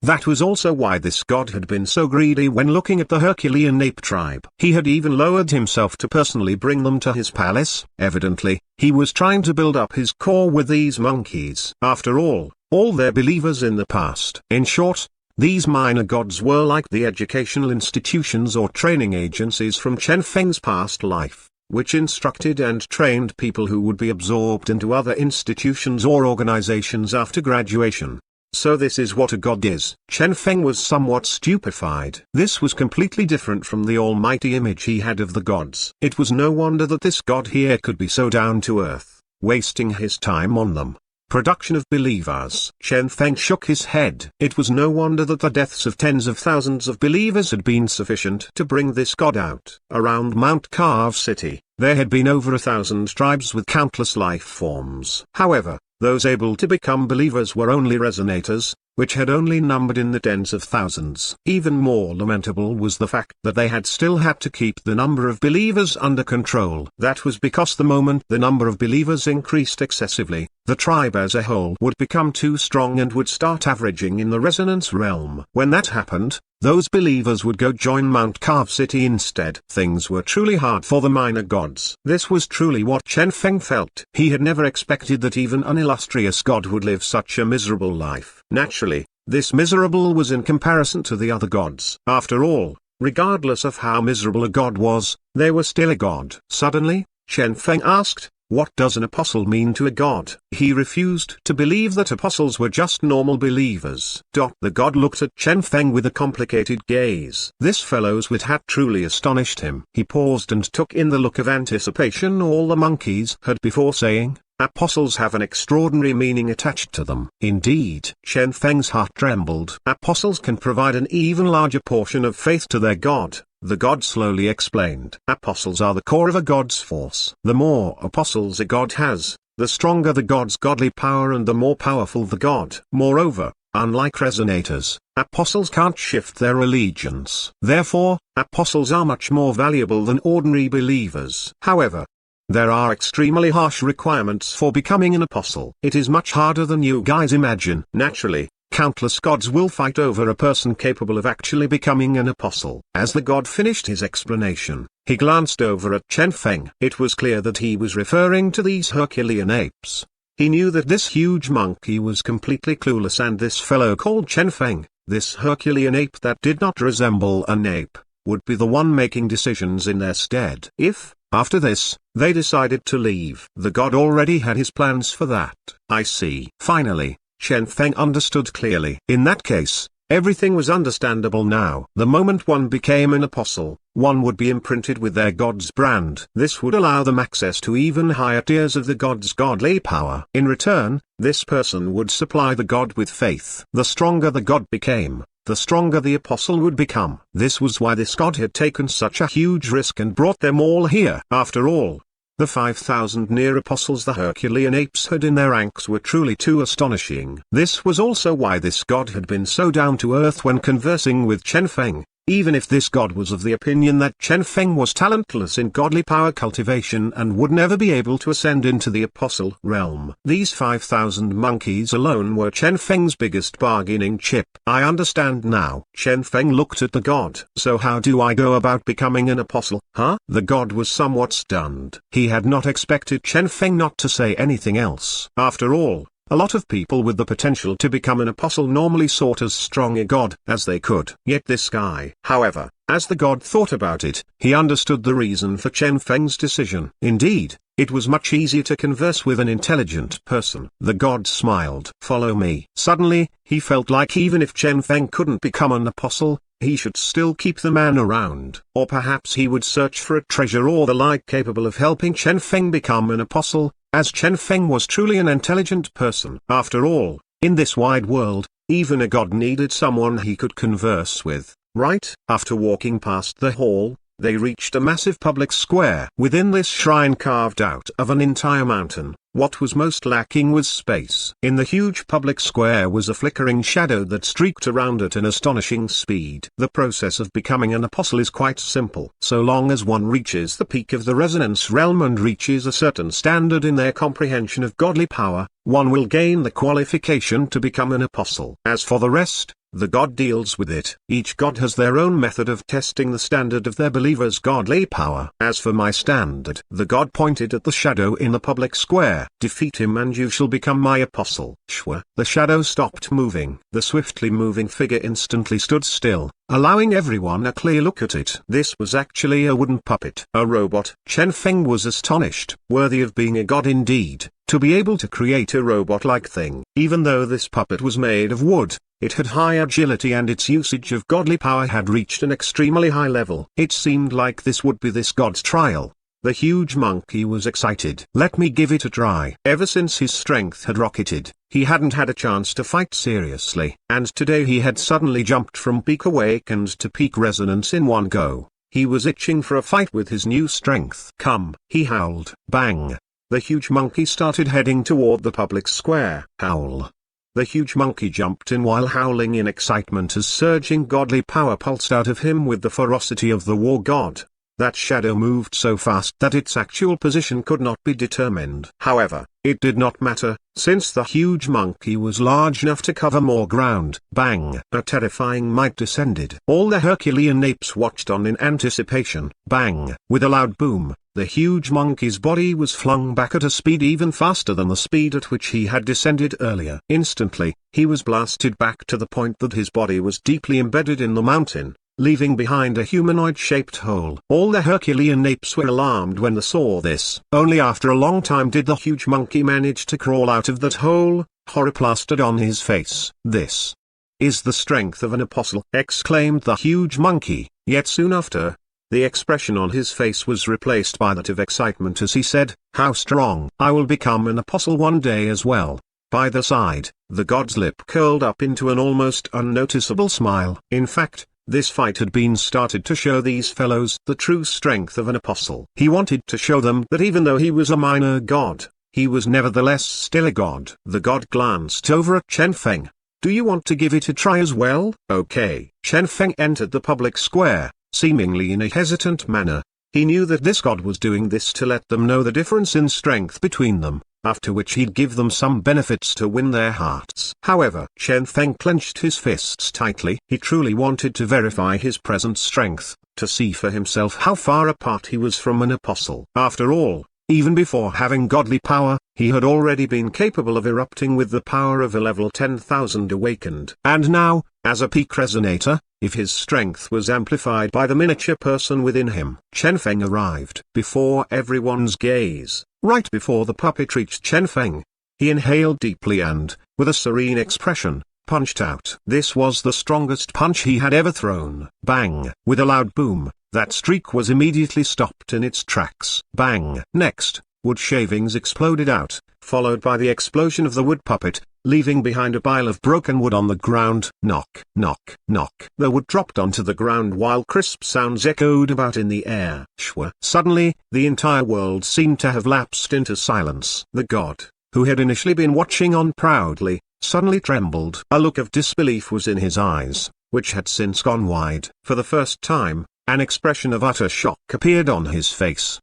That was also why this god had been so greedy when looking at the Herculean ape tribe. He had even lowered himself to personally bring them to his palace. Evidently, he was trying to build up his core with these monkeys. After all their believers in the past. In short, these minor gods were like the educational institutions or training agencies from Chen Feng's past life, which instructed and trained people who would be absorbed into other institutions or organizations after graduation. So this is what a god is. Chen Feng was somewhat stupefied. This was completely different from the almighty image he had of the gods. It was no wonder that this god here could be so down to earth, wasting his time on them. Production of believers. Chen Feng shook his head. It was no wonder that the deaths of tens of thousands of believers had been sufficient to bring this god out. Around Mount Carve City, there had been over 1,000 tribes with countless life forms. However, those able to become believers were only resonators, which had only numbered in the tens of thousands. Even more lamentable was the fact that they had still had to keep the number of believers under control. That was because the moment the number of believers increased excessively, the tribe as a whole would become too strong and would start averaging in the resonance realm. When that happened, those believers would go join Mount Carve City instead. Things were truly hard for the minor gods. This was truly what Chen Feng felt. He had never expected that even an illustrious god would live such a miserable life. Naturally, this miserable was in comparison to the other gods. After all, regardless of how miserable a god was, they were still a god. Suddenly, Chen Feng asked, "What does an apostle mean to a god?" He refused to believe that apostles were just normal believers. The god looked at Chen Feng with a complicated gaze. This fellow's wit had truly astonished him. He paused and took in the look of anticipation all the monkeys had before saying, "Apostles have an extraordinary meaning attached to them." Indeed, Chen Feng's heart trembled. Apostles can provide an even larger portion of faith to their god. The god slowly explained. Apostles are the core of a god's force. The more apostles a god has, the stronger the god's godly power and the more powerful the god. Moreover, unlike resonators, apostles can't shift their allegiance. Therefore, apostles are much more valuable than ordinary believers. However, There are extremely harsh requirements for becoming an apostle. It is much harder than you guys imagine. Naturally, countless gods will fight over a person capable of actually becoming an apostle. As the god finished his explanation, he glanced over at Chen Feng. It was clear that he was referring to these Herculean apes. He knew that this huge monkey was completely clueless, and this fellow called Chen Feng, this Herculean ape that did not resemble an ape, would be the one making decisions in their stead. If, after this, they decided to leave, the god already had his plans for that. I see. Finally, Chen Feng understood clearly. In that case, everything was understandable now. The moment one became an apostle, one would be imprinted with their god's brand. This would allow them access to even higher tiers of the god's godly power. In return, this person would supply the god with faith. The stronger the god became, the stronger the apostle would become. This was why this god had taken such a huge risk and brought them all here. After all, the 5,000 near apostles the Herculean apes had in their ranks were truly too astonishing. This was also why this god had been so down to earth when conversing with Chen Feng. Even if this god was of the opinion that Chen Feng was talentless in godly power cultivation and would never be able to ascend into the apostle realm. These 5,000 monkeys alone were Chen Feng's biggest bargaining chip. I understand now. Chen Feng looked at the god. So how do I go about becoming an apostle, huh? The god was somewhat stunned. He had not expected Chen Feng not to say anything else. After all, a lot of people with the potential to become an apostle normally sought as strong a god as they could. Yet this guy. However, as the god thought about it, he understood the reason for Chen Feng's decision. Indeed, it was much easier to converse with an intelligent person. The god smiled. Follow me. Suddenly, he felt like even if Chen Feng couldn't become an apostle, he should still keep the man around. Or perhaps he would search for a treasure or the like capable of helping Chen Feng become an apostle, as Chen Feng was truly an intelligent person. After all, in this wide world, even a god needed someone he could converse with, right? After walking past the hall, they reached a massive public square. Within this shrine carved out of an entire mountain, what was most lacking was space. In the huge public square was a flickering shadow that streaked around at an astonishing speed. The process of becoming an apostle is quite simple. So long as one reaches the peak of the resonance realm and reaches a certain standard in their comprehension of godly power, one will gain the qualification to become an apostle. As for the rest, the god deals with it. Each god has their own method of testing the standard of their believers' godly power. As for my standard, the god pointed at the shadow in the public square. Defeat him and you shall become my apostle. Shwa. The shadow stopped moving. The swiftly moving figure instantly stood still, allowing everyone a clear look at it. This was actually a wooden puppet. A robot. Chen Feng was astonished. Worthy of being a god indeed, to be able to create a robot-like thing. Even though this puppet was made of wood, it had high agility and its usage of godly power had reached an extremely high level. It seemed like this would be this god's trial. The huge monkey was excited. Let me give it a try. Ever since his strength had rocketed, he hadn't had a chance to fight seriously. And today he had suddenly jumped from peak awakened to peak resonance in one go. He was itching for a fight with his new strength. Come, he howled. Bang! The huge monkey started heading toward the public square. Howl. The huge monkey jumped in while howling in excitement as surging godly power pulsed out of him with the ferocity of the war god. That shadow moved so fast that its actual position could not be determined. However, it did not matter, since the huge monkey was large enough to cover more ground. Bang! A terrifying might descended. All the Herculean apes watched on in anticipation. Bang! With a loud boom, the huge monkey's body was flung back at a speed even faster than the speed at which he had descended earlier. Instantly, he was blasted back to the point that his body was deeply embedded in the mountain, leaving behind a humanoid-shaped hole. All the Herculean apes were alarmed when they saw this. Only after a long time did the huge monkey manage to crawl out of that hole, horror plastered on his face. This is the strength of an apostle, exclaimed the huge monkey, yet soon after, the expression on his face was replaced by that of excitement as he said, how strong! I will become an apostle one day as well. By the side, the god's lip curled up into an almost unnoticeable smile. In fact, this fight had been started to show these fellows the true strength of an apostle. He wanted to show them that even though he was a minor god, he was nevertheless still a god. The god glanced over at Chen Feng. Do you want to give it a try as well? Okay. Chen Feng entered the public square, seemingly in a hesitant manner. He knew that this god was doing this to let them know the difference in strength between them, after which he'd give them some benefits to win their hearts. However, Chen Feng clenched his fists tightly. He truly wanted to verify his present strength, to see for himself how far apart he was from an apostle. After all, even before having godly power, he had already been capable of erupting with the power of a level 10,000 awakened. And now, as a peak resonator, if his strength was amplified by the miniature person within him. Chen Feng arrived before everyone's gaze. Right before the puppet reached Chen Feng, he inhaled deeply and, with a serene expression, punched out. This was the strongest punch he had ever thrown. Bang! With a loud boom, that streak was immediately stopped in its tracks. Bang! Next, wood shavings exploded out, followed by the explosion of the wood puppet, leaving behind a pile of broken wood on the ground. Knock, knock, knock. The wood dropped onto the ground while crisp sounds echoed about in the air. Shwa. Suddenly, the entire world seemed to have lapsed into silence. The god, who had initially been watching on proudly, suddenly trembled. A look of disbelief was in his eyes, which had since gone wide. For the first time, an expression of utter shock appeared on his face.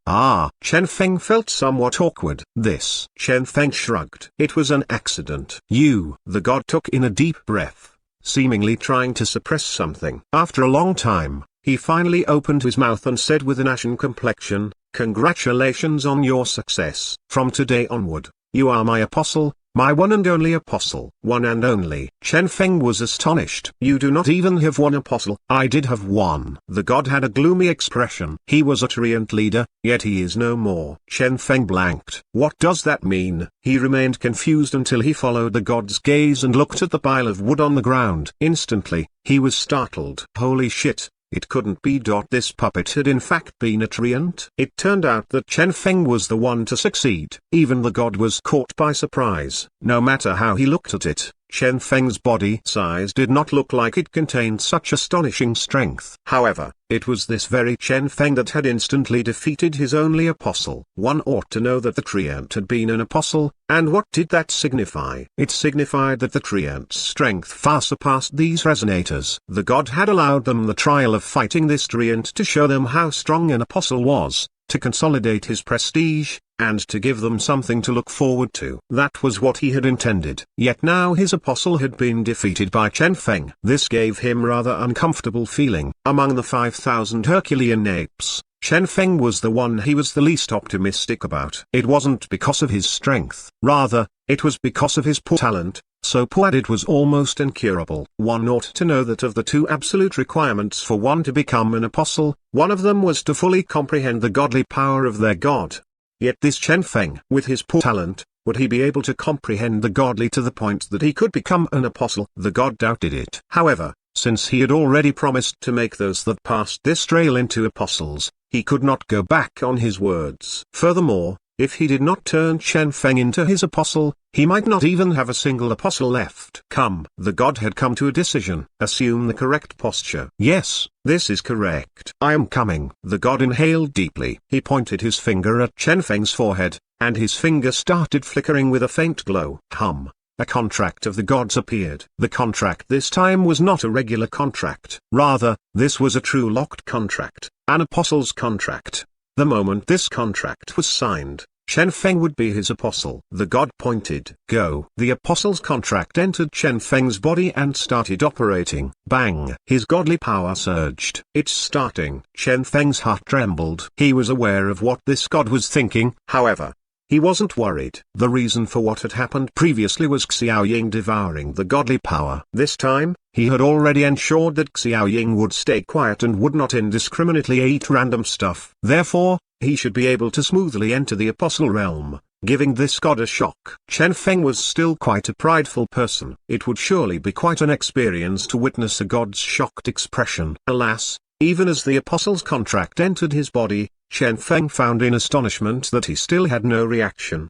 Chen Feng felt somewhat awkward. This. Chen Feng shrugged. It was an accident. The god took in a deep breath, seemingly trying to suppress something. After a long time, he finally opened his mouth and said with an ashen complexion, "Congratulations on your success. From today onward, you are my apostle, my one and only apostle." One and only. Chen Feng was astonished. "You do not even have one apostle." "I did have one." The god had a gloomy expression. "He was a treant leader, yet he is no more." Chen Feng blanked. "What does that mean?" He remained confused until he followed the god's gaze and looked at the pile of wood on the ground. Instantly, he was startled. Holy shit! It couldn't be. This puppet had in fact been a treant. It turned out that Chen Feng was the one to succeed. Even the god was caught by surprise. No matter how he looked at it, Chen Feng's body size did not look like it contained such astonishing strength. However, it was this very Chen Feng that had instantly defeated his only apostle. One ought to know that the treant had been an apostle, and what did that signify? It signified that the treant's strength far surpassed these resonators. The god had allowed them the trial of fighting this treant to show them how strong an apostle was, to consolidate his prestige, and to give them something to look forward to. That was what he had intended. Yet now his apostle had been defeated by Chen Feng. This gave him rather uncomfortable feeling. Among the 5,000 Herculean apes, Chen Feng was the one he was the least optimistic about. It wasn't because of his strength. Rather, it was because of his poor talent, so poor that it was almost incurable. One ought to know that of the two absolute requirements for one to become an apostle, one of them was to fully comprehend the godly power of their god. Yet this Chen Feng, with his poor talent, would he be able to comprehend the godly to the point that he could become an apostle? The god doubted it. However, since he had already promised to make those that passed this trail into apostles, he could not go back on his words. Furthermore, if he did not turn Chen Feng into his apostle, he might not even have a single apostle left. Come. The god had come to a decision. Assume the correct posture. Yes, this is correct. I am coming. The god inhaled deeply. He pointed his finger at Chen Feng's forehead, and his finger started flickering with a faint glow. A contract of the gods appeared. The contract this time was not a regular contract. Rather, this was a true locked contract, an apostle's contract. The moment this contract was signed, Chen Feng would be his apostle. The god pointed. Go. The apostle's contract entered Chen Feng's body and started operating. Bang. His godly power surged. It's starting. Chen Feng's heart trembled. He was aware of what this god was thinking. However, he wasn't worried. The reason for what had happened previously was Xiaoying devouring the godly power. This time, he had already ensured that Xiaoying would stay quiet and would not indiscriminately eat random stuff. Therefore, he should be able to smoothly enter the apostle realm, giving this god a shock. Chen Feng was still quite a prideful person. It would surely be quite an experience to witness a god's shocked expression. Alas, even as the apostle's contract entered his body, Chen Feng found in astonishment that he still had no reaction.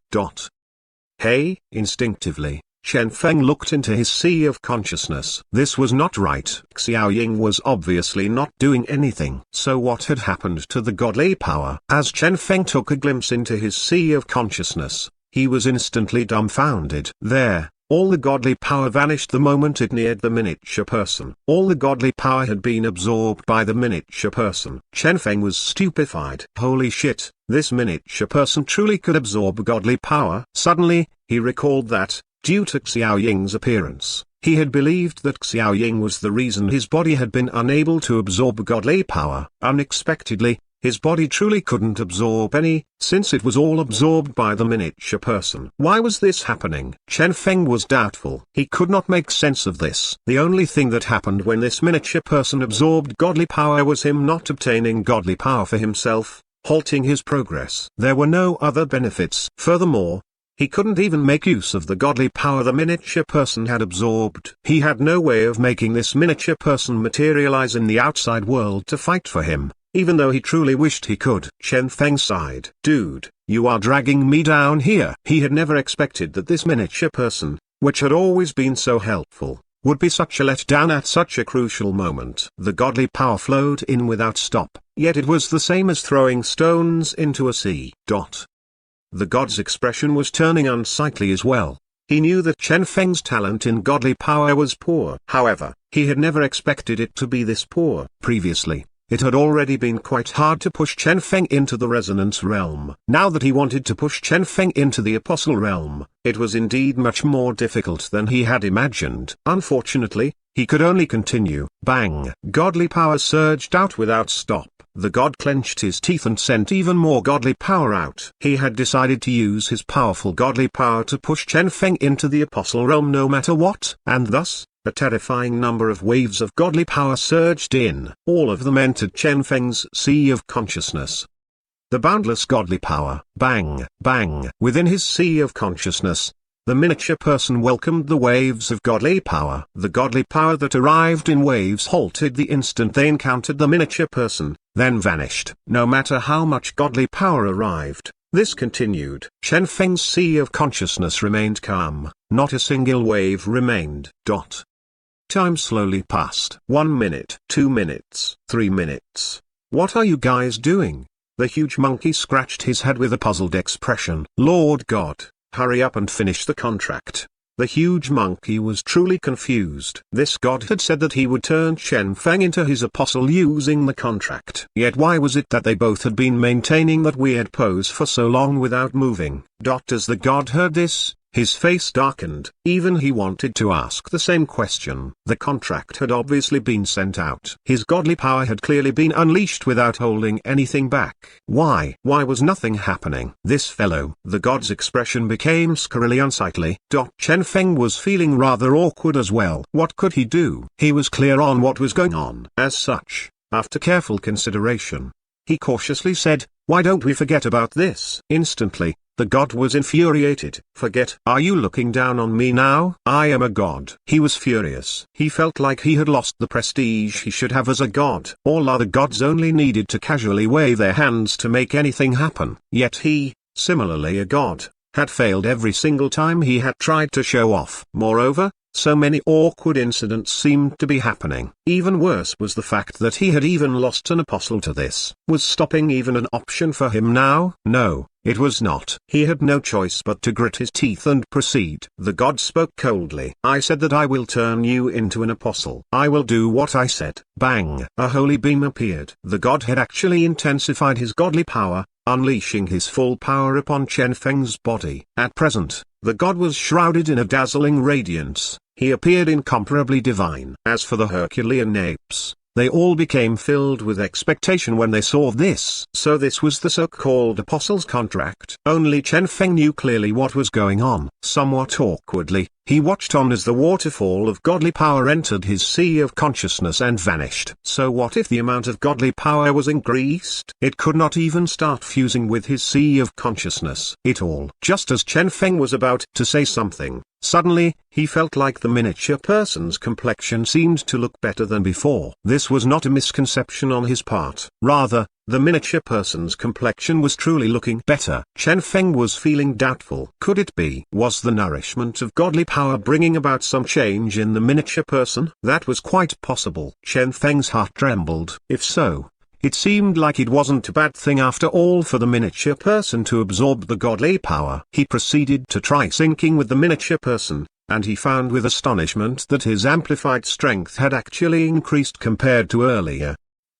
Hey. Instinctively, Chen Feng looked into his sea of consciousness. This was not right. Xiaoying was obviously not doing anything. So what had happened to the godly power? As Chen Feng took a glimpse into his sea of consciousness, he was instantly dumbfounded. There, All the godly power vanished the moment it neared the miniature person. All the godly power had been absorbed by the miniature person. Chen Feng was stupefied. Holy shit, this miniature person truly could absorb godly power. Suddenly, he recalled that, due to Xiao Ying's appearance, he had believed that Xiao Ying was the reason his body had been unable to absorb godly power. Unexpectedly, his body truly couldn't absorb any, since it was all absorbed by the miniature person. Why was this happening? Chen Feng was doubtful. He could not make sense of this. The only thing that happened when this miniature person absorbed godly power was him not obtaining godly power for himself, halting his progress. There were no other benefits. Furthermore, he couldn't even make use of the godly power the miniature person had absorbed. He had no way of making this miniature person materialize in the outside world to fight for him, even though he truly wished he could. Chen Feng sighed. Dude, you are dragging me down here. He had never expected that this miniature person, which had always been so helpful, would be such a letdown at such a crucial moment. The godly power flowed in without stop, yet it was the same as throwing stones into a sea. The god's expression was turning unsightly as well. He knew that Chen Feng's talent in godly power was poor. However, he had never expected it to be this poor. Previously, it had already been quite hard to push Chen Feng into the resonance realm. Now that he wanted to push Chen Feng into the apostle realm, it was indeed much more difficult than he had imagined. Unfortunately, he could only continue. Bang! Godly power surged out without stop. The god clenched his teeth and sent even more godly power out. He had decided to use his powerful godly power to push Chen Feng into the apostle realm no matter what. And thus, a terrifying number of waves of godly power surged in. All of them entered Chen Feng's sea of consciousness. The boundless godly power. Bang! Bang! Within his sea of consciousness, the miniature person welcomed the waves of godly power. The godly power that arrived in waves halted the instant they encountered the miniature person, then vanished. No matter how much godly power arrived, this continued. Chen Feng's sea of consciousness remained calm. Not a single wave remained. Time slowly passed. 1 minute, 2 minutes, 3 minutes. What are you guys doing? The huge monkey scratched his head with a puzzled expression. Lord God, hurry up and finish the contract. The huge monkey was truly confused. This god had said that he would turn Chen Feng into his apostle using the contract. Yet why was it that they both had been maintaining that weird pose for so long without moving? As the god heard this, his face darkened. Even he wanted to ask the same question. The contract had obviously been sent out. His godly power had clearly been unleashed without holding anything back. Why was nothing happening? This fellow. The god's expression became scarily unsightly. Chen Feng was feeling rather awkward as well. What could he do? He was clear on what was going on. As such, after careful consideration, he cautiously said, "Why don't we forget about this?" Instantly, the god was infuriated. Forget? Are you looking down on me now? I am a god. He was furious. He felt like he had lost the prestige he should have as a god. All other gods only needed to casually wave their hands to make anything happen. Yet he, similarly a god, had failed every single time he had tried to show off. Moreover, so many awkward incidents seemed to be happening. Even worse was the fact that he had even lost an apostle to this. Was stopping even an option for him now? No, it was not. He had no choice but to grit his teeth and proceed. The god spoke coldly. I said that I will turn you into an apostle. I will do what I said. Bang! A holy beam appeared. The god had actually intensified his godly power, unleashing his full power upon Chen Feng's body. At present, the god was shrouded in a dazzling radiance. He appeared incomparably divine. As for the Herculean apes, they all became filled with expectation when they saw this. So this was the so-called apostle's contract. Only Chen Feng knew clearly what was going on. Somewhat awkwardly, he watched on as the waterfall of godly power entered his sea of consciousness and vanished. So what if the amount of godly power was increased? It could not even start fusing with his sea of consciousness. Just as Chen Feng was about to say something, suddenly, he felt like the miniature person's complexion seemed to look better than before. This was not a misconception on his part. Rather, the miniature person's complexion was truly looking better. Chen Feng was feeling doubtful. Could it be? Was the nourishment of godly power bringing about some change in the miniature person? That was quite possible. Chen Feng's heart trembled. If so, it seemed like it wasn't a bad thing after all for the miniature person to absorb the godly power. He proceeded to try syncing with the miniature person, and he found with astonishment that his amplified strength had actually increased compared to earlier.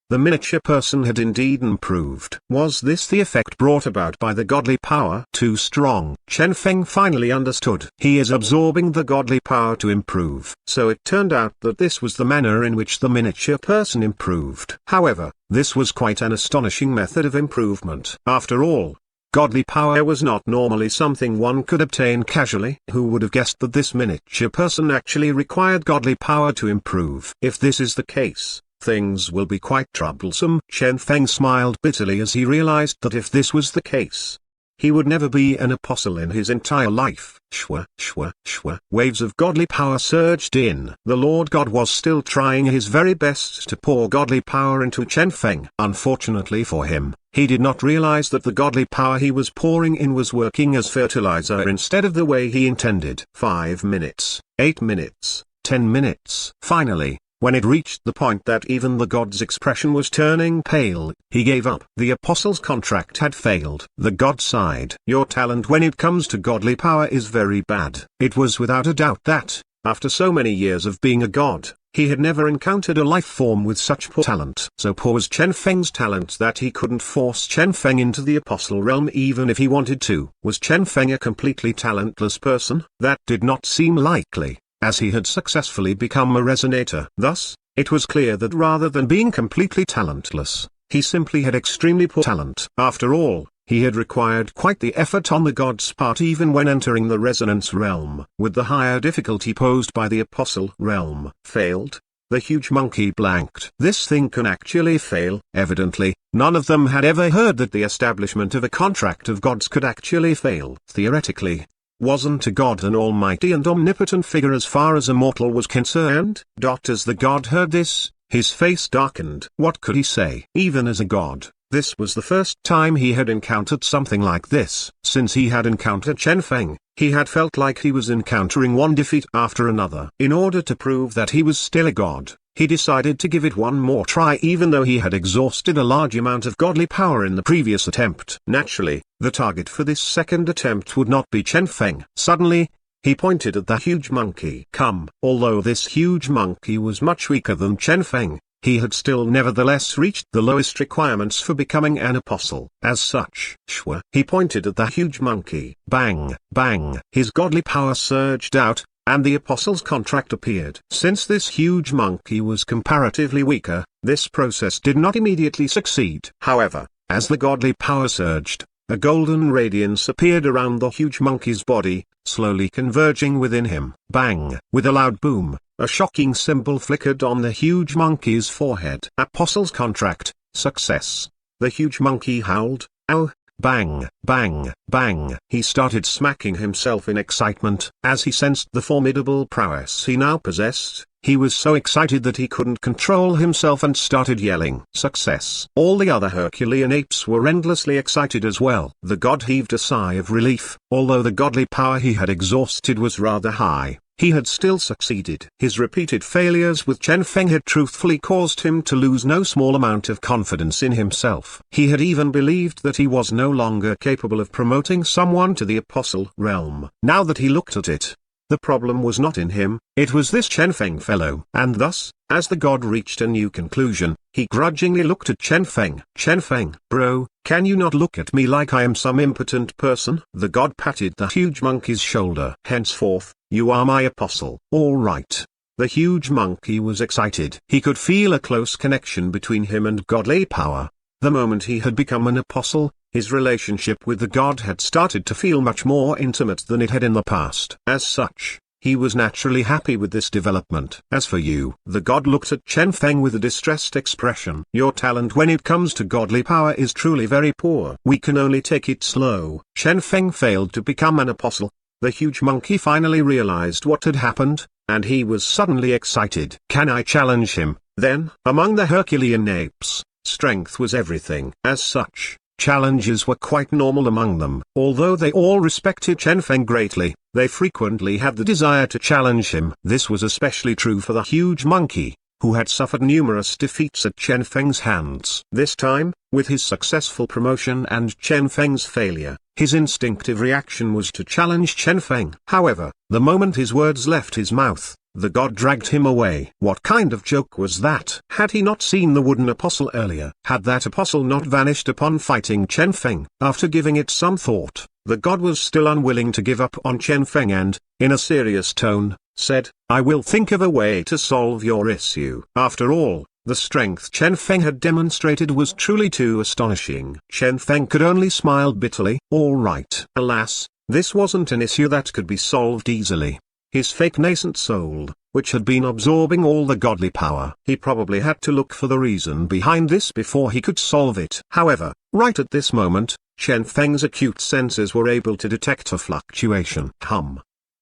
The miniature person had indeed improved. Was this the effect brought about by the godly power? Too strong. Chen Feng finally understood. He is absorbing the godly power to improve. So it turned out that this was the manner in which the miniature person improved. However, this was quite an astonishing method of improvement. After all, godly power was not normally something one could obtain casually. Who would have guessed that this miniature person actually required godly power to improve? If this is the case, things will be quite troublesome. Chen Feng smiled bitterly as he realized that if this was the case, he would never be an apostle in his entire life. Shwa, shwa, shwa. Waves of godly power surged in. The Lord God was still trying his very best to pour godly power into Chen Feng. Unfortunately for him, he did not realize that the godly power he was pouring in was working as fertilizer instead of the way he intended. 5 minutes, 8 minutes, 10 minutes. Finally, when it reached the point that even the god's expression was turning pale, he gave up. The apostle's contract had failed. The god sighed. Your talent when it comes to godly power is very bad. It was without a doubt that, after so many years of being a god, he had never encountered a life form with such poor talent. So poor was Chen Feng's talent that he couldn't force Chen Feng into the apostle realm even if he wanted to. Was Chen Feng a completely talentless person? That did not seem likely, as he had successfully become a resonator. Thus, it was clear that rather than being completely talentless, he simply had extremely poor talent. After all, he had required quite the effort on the god's part even when entering the resonance realm. With the higher difficulty posed by the apostle realm failed, the huge monkey blanked. This thing can actually fail. Evidently, none of them had ever heard that the establishment of a contract of gods could actually fail. Theoretically, wasn't a god an almighty and omnipotent figure as far as a mortal was concerned? As the god heard this, his face darkened. What could he say? Even as a god, this was the first time he had encountered something like this. Since he had encountered Chen Feng, he had felt like he was encountering one defeat after another. In order to prove that he was still a god, he decided to give it one more try even though he had exhausted a large amount of godly power in the previous attempt. Naturally, the target for this second attempt would not be Chen Feng. Suddenly, he pointed at the huge monkey. Come. Although this huge monkey was much weaker than Chen Feng, he had still nevertheless reached the lowest requirements for becoming an apostle. As such, Shwa. He pointed at the huge monkey. Bang, bang. His godly power surged out, and the apostle's contract appeared. Since this huge monkey was comparatively weaker, this process did not immediately succeed. However, as the godly power surged, a golden radiance appeared around the huge monkey's body, slowly converging within him. Bang! With a loud boom, a shocking symbol flickered on the huge monkey's forehead. Apostle's contract, success. The huge monkey howled, ow! Bang, bang, bang. He started smacking himself in excitement. As he sensed the formidable prowess he now possessed, he was so excited that he couldn't control himself and started yelling. Success. All the other Herculean apes were endlessly excited as well. The god heaved a sigh of relief. Although the godly power he had exhausted was rather high, he had still succeeded. His repeated failures with Chen Feng had truthfully caused him to lose no small amount of confidence in himself. He had even believed that he was no longer capable of promoting someone to the apostle realm. Now that he looked at it, the problem was not in him, it was this Chen Feng fellow. And thus, as the god reached a new conclusion, he grudgingly looked at Chen Feng. Chen Feng, bro, can you not look at me like I am some impotent person? The god patted the huge monkey's shoulder. Henceforth, you are my apostle. All right. The huge monkey was excited. He could feel a close connection between him and godly power. The moment he had become an apostle, his relationship with the god had started to feel much more intimate than it had in the past. As such, he was naturally happy with this development. As for you, the god looked at Chen Feng with a distressed expression. Your talent when it comes to godly power is truly very poor. We can only take it slow. Chen Feng failed to become an apostle. The huge monkey finally realized what had happened, and he was suddenly excited. Can I challenge him, then? Among the Herculean apes, strength was everything. As such, challenges were quite normal among them. Although they all respected Chen Feng greatly, they frequently had the desire to challenge him. This was especially true for the huge monkey, who had suffered numerous defeats at Chen Feng's hands. This time, with his successful promotion and Chen Feng's failure, His instinctive reaction was to challenge Chen Feng. However, the moment his words left his mouth, the god dragged him away. What kind of joke was that? Had he not seen the wooden apostle earlier? Had that apostle not vanished upon fighting Chen Feng? After giving it some thought, the god was still unwilling to give up on Chen Feng and, in a serious tone, said, "I will think of a way to solve your issue." After all, the strength Chen Feng had demonstrated was truly too astonishing. Chen Feng could only smile bitterly. All right. Alas, this wasn't an issue that could be solved easily. His fake nascent soul, which had been absorbing all the godly power. He probably had to look for the reason behind this before he could solve it. However, right at this moment, Chen Feng's acute senses were able to detect a fluctuation.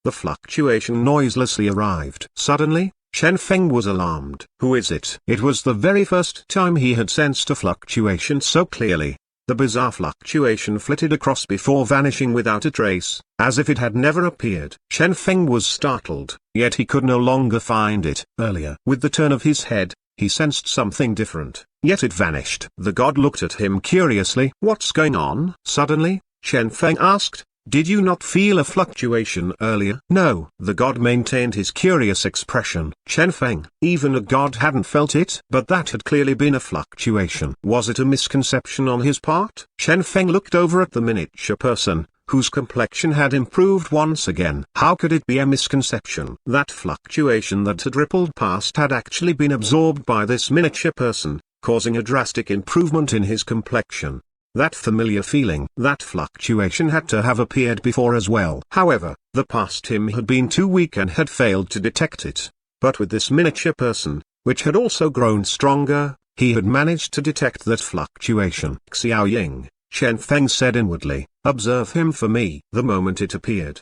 The fluctuation noiselessly arrived. Suddenly, Chen Feng was alarmed. Who is it? It was the very first time he had sensed a fluctuation so clearly. The bizarre fluctuation flitted across before vanishing without a trace, as if it had never appeared. Chen Feng was startled, yet he could no longer find it. Earlier, with the turn of his head, he sensed something different, yet it vanished. The god looked at him curiously. "What's going on?" Suddenly, Chen Feng asked, "Did you not feel a fluctuation earlier?" "No." The god maintained his curious expression. Chen Feng, even a god hadn't felt it. But that had clearly been a fluctuation. Was it a misconception on his part? Chen Feng looked over at the miniature person, whose complexion had improved once again. How could it be a misconception? That fluctuation that had rippled past had actually been absorbed by this miniature person, causing a drastic improvement in his complexion. That familiar feeling. That fluctuation had to have appeared before as well. However, the past him had been too weak and had failed to detect it. But with this miniature person, which had also grown stronger, he had managed to detect that fluctuation. "Xiao Ying," Chen Feng said inwardly, "observe him for me." The moment it appeared,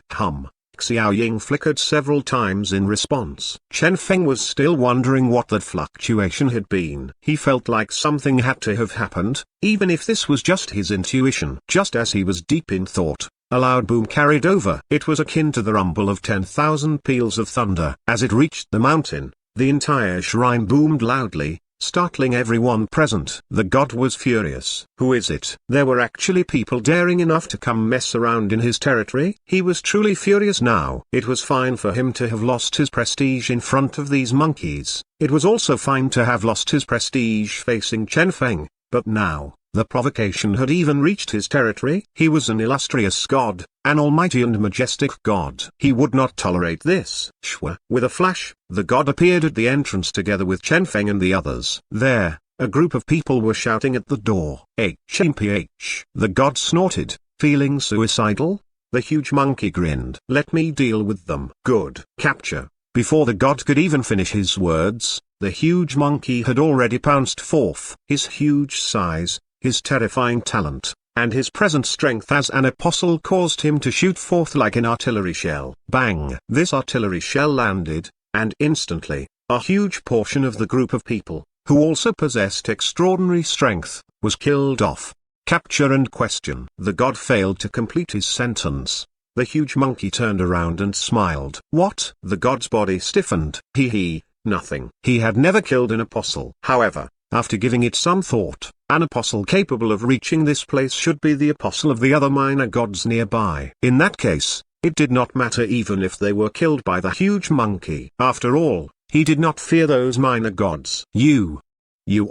Xiao Ying flickered several times in response. Chen Feng was still wondering what that fluctuation had been. He felt like something had to have happened, even if this was just his intuition. Just as he was deep in thought, a loud boom carried over. It was akin to the rumble of 10,000 peals of thunder. As it reached the mountain, the entire shrine boomed loudly, startling everyone present. The god was furious. Who is it? There were actually people daring enough to come mess around in his territory? He was truly furious now. It was fine for him to have lost his prestige in front of these monkeys. It was also fine to have lost his prestige facing Chen Feng, but now, the provocation had even reached his territory. He was an illustrious god, an almighty and majestic god. He would not tolerate this. Shwa. With a flash, the god appeared at the entrance together with Chen Feng and the others. There, a group of people were shouting at the door. "HMPH." The god snorted, feeling suicidal. The huge monkey grinned. "Let me deal with them." "Good." Capture. Before the god could even finish his words, the huge monkey had already pounced forth. His huge size, his terrifying talent, and his present strength as an apostle caused him to shoot forth like an artillery shell. Bang! This artillery shell landed, and instantly, a huge portion of the group of people, who also possessed extraordinary strength, was killed off. Capture and question. The god failed to complete his sentence. The huge monkey turned around and smiled. What? The god's body stiffened. Nothing. He had never killed an apostle. However, after giving it some thought, an apostle capable of reaching this place should be the apostle of the other minor gods nearby. In that case, it did not matter even if they were killed by the huge monkey. After all, he did not fear those minor gods. You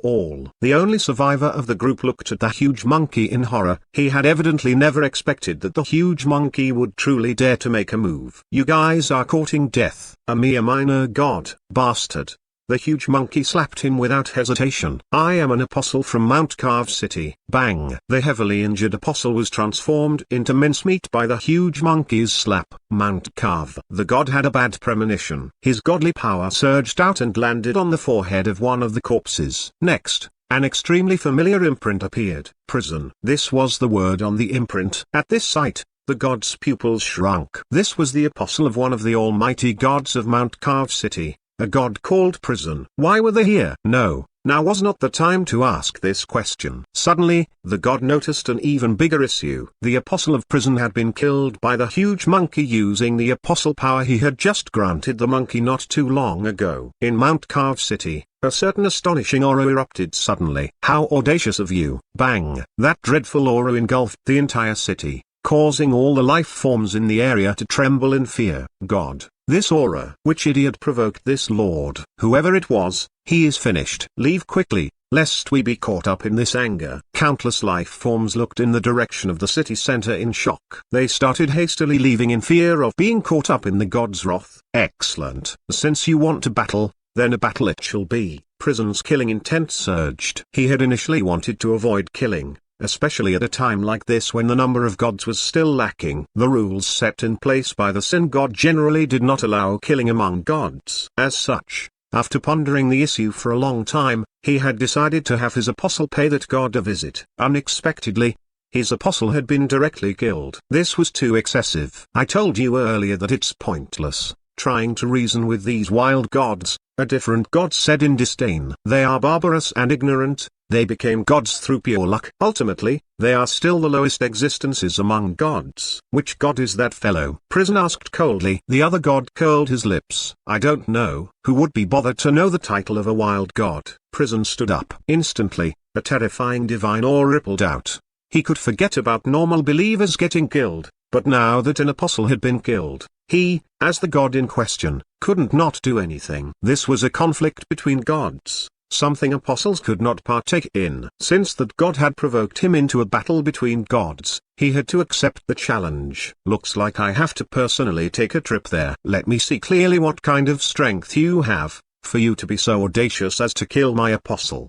all. The only survivor of the group looked at the huge monkey in horror. He had evidently never expected that the huge monkey would truly dare to make a move. "You guys are courting death. A mere minor god, bastard." The huge monkey slapped him without hesitation. "I am an apostle from Mount Carve City." Bang! The heavily injured apostle was transformed into mincemeat by the huge monkey's slap. Mount Carve. The god had a bad premonition. His godly power surged out and landed on the forehead of one of the corpses. Next, an extremely familiar imprint appeared. Prison. This was the word on the imprint. At this sight, the god's pupils shrunk. This was the apostle of one of the almighty gods of Mount Carve City. A god called Prison. Why were they here? No, now was not the time to ask this question. Suddenly, the god noticed an even bigger issue. The apostle of Prison had been killed by the huge monkey using the apostle power he had just granted the monkey not too long ago. In Mount Carve City, a certain astonishing aura erupted suddenly. How audacious of you! Bang! That dreadful aura engulfed the entire city. causing all the life forms in the area to tremble in fear. God, this aura. Which idiot provoked this lord? Whoever it was, he is finished. Leave quickly, lest we be caught up in this anger. Countless life forms looked in the direction of the city center in shock. They started hastily leaving in fear of being caught up in the god's wrath. Excellent. Since you want to battle, then a battle it shall be. Prison's killing intent surged. He had initially wanted to avoid killing, especially at a time like this when the number of gods was still lacking. The rules set in place by the Sin God generally did not allow killing among gods. As such, after pondering the issue for a long time, he had decided to have his apostle pay that god a visit. Unexpectedly, his apostle had been directly killed. This was too excessive. I told you earlier that it's pointless trying to reason with these wild gods, a different god said in disdain. They are barbarous and ignorant. They became gods through pure luck. Ultimately, they are still the lowest existences among gods. Which god is that fellow? Prison asked coldly. The other god curled his lips. I don't know. Who would be bothered to know the title of a wild god? Prison stood up. Instantly, a terrifying divine awe rippled out. He could forget about normal believers getting killed, but now that an apostle had been killed, he, as the god in question, couldn't not do anything. This was a conflict between gods, something apostles could not partake in. Since that god had provoked him into a battle between gods, he had to accept the challenge. Looks like I have to personally take a trip there. Let me see clearly what kind of strength you have, for you to be so audacious as to kill my apostle.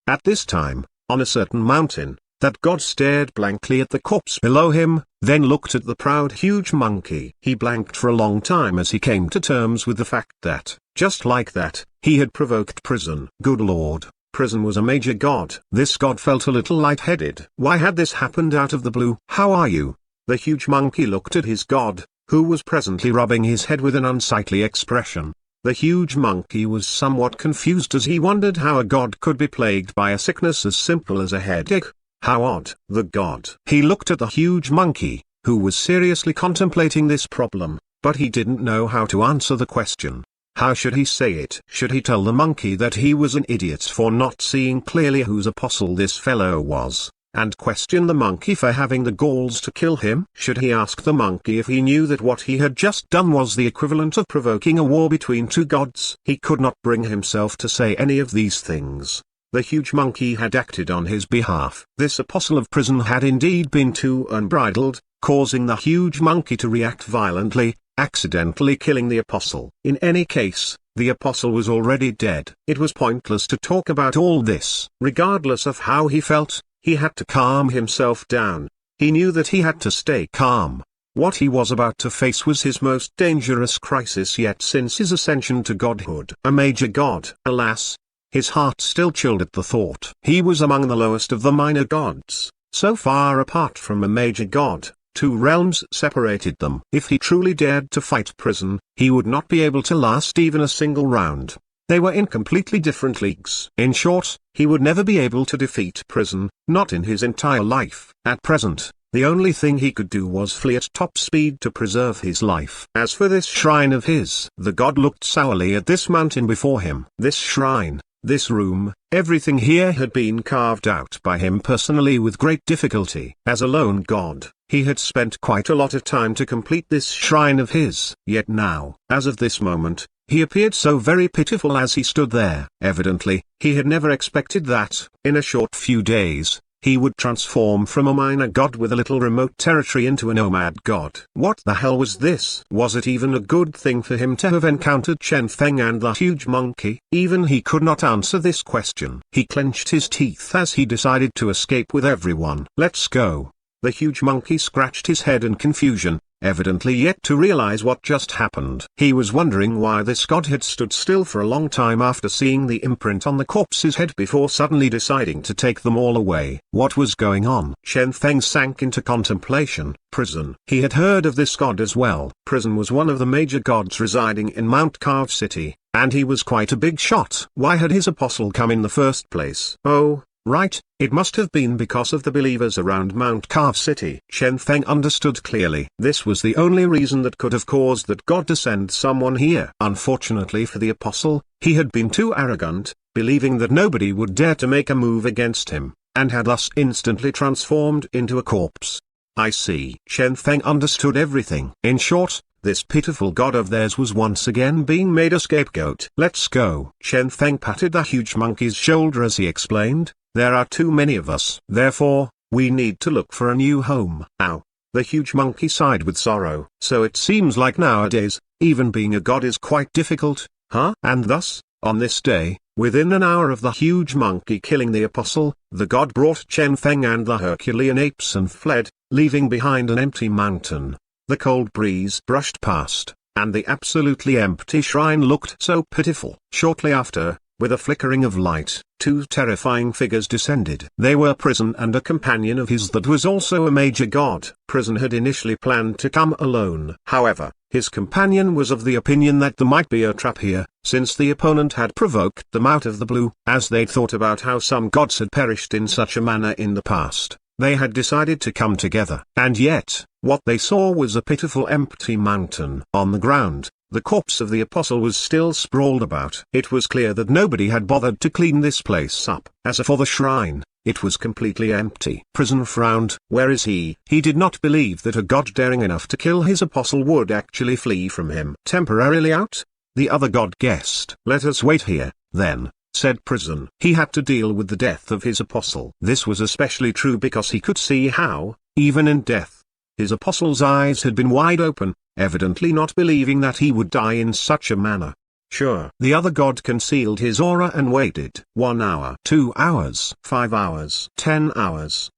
At this time, on a certain mountain, that god stared blankly at the corpse below him, then looked at the proud huge monkey. He blanked for a long time as he came to terms with the fact that, just like that, he had provoked Prison. Good lord, Prison was a major god. This god felt a little lightheaded. Why had this happened out of the blue? How are you? The huge monkey looked at his god, who was presently rubbing his head with an unsightly expression. The huge monkey was somewhat confused as he wondered how a god could be plagued by a sickness as simple as a headache. How odd. The god. He looked at the huge monkey, who was seriously contemplating this problem, but he didn't know how to answer the question. How should he say it? Should he tell the monkey that he was an idiot for not seeing clearly whose apostle this fellow was, and question the monkey for having the galls to kill him? Should he ask the monkey if he knew that what he had just done was the equivalent of provoking a war between two gods? He could not bring himself to say any of these things. The huge monkey had acted on his behalf. This apostle of Prison had indeed been too unbridled, causing the huge monkey to react violently, accidentally killing the apostle. In any case, the apostle was already dead. It was pointless to talk about all this. Regardless of how he felt, he had to calm himself down. He knew that he had to stay calm. What he was about to face was his most dangerous crisis yet since his ascension to godhood. A major god. Alas, his heart still chilled at the thought. He was among the lowest of the minor gods, so far apart from a major god. Two realms separated them. If he truly dared to fight Prison, he would not be able to last even a single round. They were in completely different leagues. In short, he would never be able to defeat Prison, not in his entire life. At present, the only thing he could do was flee at top speed to preserve his life. As for this shrine of his, the god looked sourly at this mountain before him. This shrine, this room, everything here had been carved out by him personally with great difficulty. As a lone god, he had spent quite a lot of time to complete this shrine of his. Yet now, as of this moment, he appeared so very pitiful as he stood there. Evidently, he had never expected that, in a short few days, he would transform from a minor god with a little remote territory into a nomad god. What the hell was this? Was it even a good thing for him to have encountered Chen Feng and the huge monkey? Even he could not answer this question. He clenched his teeth as he decided to escape with everyone. Let's go. The huge monkey scratched his head in confusion, evidently yet to realize what just happened. He was wondering why this god had stood still for a long time after seeing the imprint on the corpse's head before suddenly deciding to take them all away. What was going on? Chen Feng sank into contemplation. Prison. He had heard of this god as well. Prison was one of the major gods residing in Mount Carve City, and he was quite a big shot. Why had his apostle come in the first place? Oh, right, it must have been because of the believers around Mount Carve City. Chen Feng understood clearly. This was the only reason that could have caused that god to send someone here. Unfortunately for the apostle, he had been too arrogant, believing that nobody would dare to make a move against him, and had thus instantly transformed into a corpse. I see. Chen Feng understood everything. In short, this pitiful god of theirs was once again being made a scapegoat. Let's go. Chen Feng patted the huge monkey's shoulder as he explained, there are too many of us. Therefore, we need to look for a new home. Ow. The huge monkey sighed with sorrow. So it seems like nowadays, even being a god is quite difficult, huh? And thus, on this day, within an hour of the huge monkey killing the apostle, the god brought Chen Feng and the Herculean apes and fled, leaving behind an empty mountain. The cold breeze brushed past, and the absolutely empty shrine looked so pitiful. Shortly after, with a flickering of light, two terrifying figures descended. They were Prison and a companion of his that was also a major god. Prison had initially planned to come alone. However, his companion was of the opinion that there might be a trap here, since the opponent had provoked them out of the blue. As they thought about how some gods had perished in such a manner in the past, they had decided to come together. And yet, what they saw was a pitiful empty mountain. On the ground, the corpse of the apostle was still sprawled about. It was clear that nobody had bothered to clean this place up. As for the shrine, it was completely empty. Prison frowned. Where is he? He did not believe that a god daring enough to kill his apostle would actually flee from him. Temporarily out? The other god guessed. Let us wait here, then, said Prison. He had to deal with the death of his apostle. This was especially true because he could see how, even in death, his apostle's eyes had been wide open, evidently not believing that he would die in such a manner. Sure. The other god concealed his aura and waited. 1 hour. 2 hours. 5 hours. 10 hours.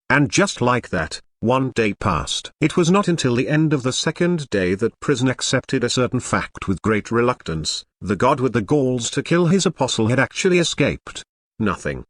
And just like that, 1 day passed. It was not until the end of the second day that Prison accepted a certain fact with great reluctance. The god with the galls to kill his apostle had actually escaped. Nothing.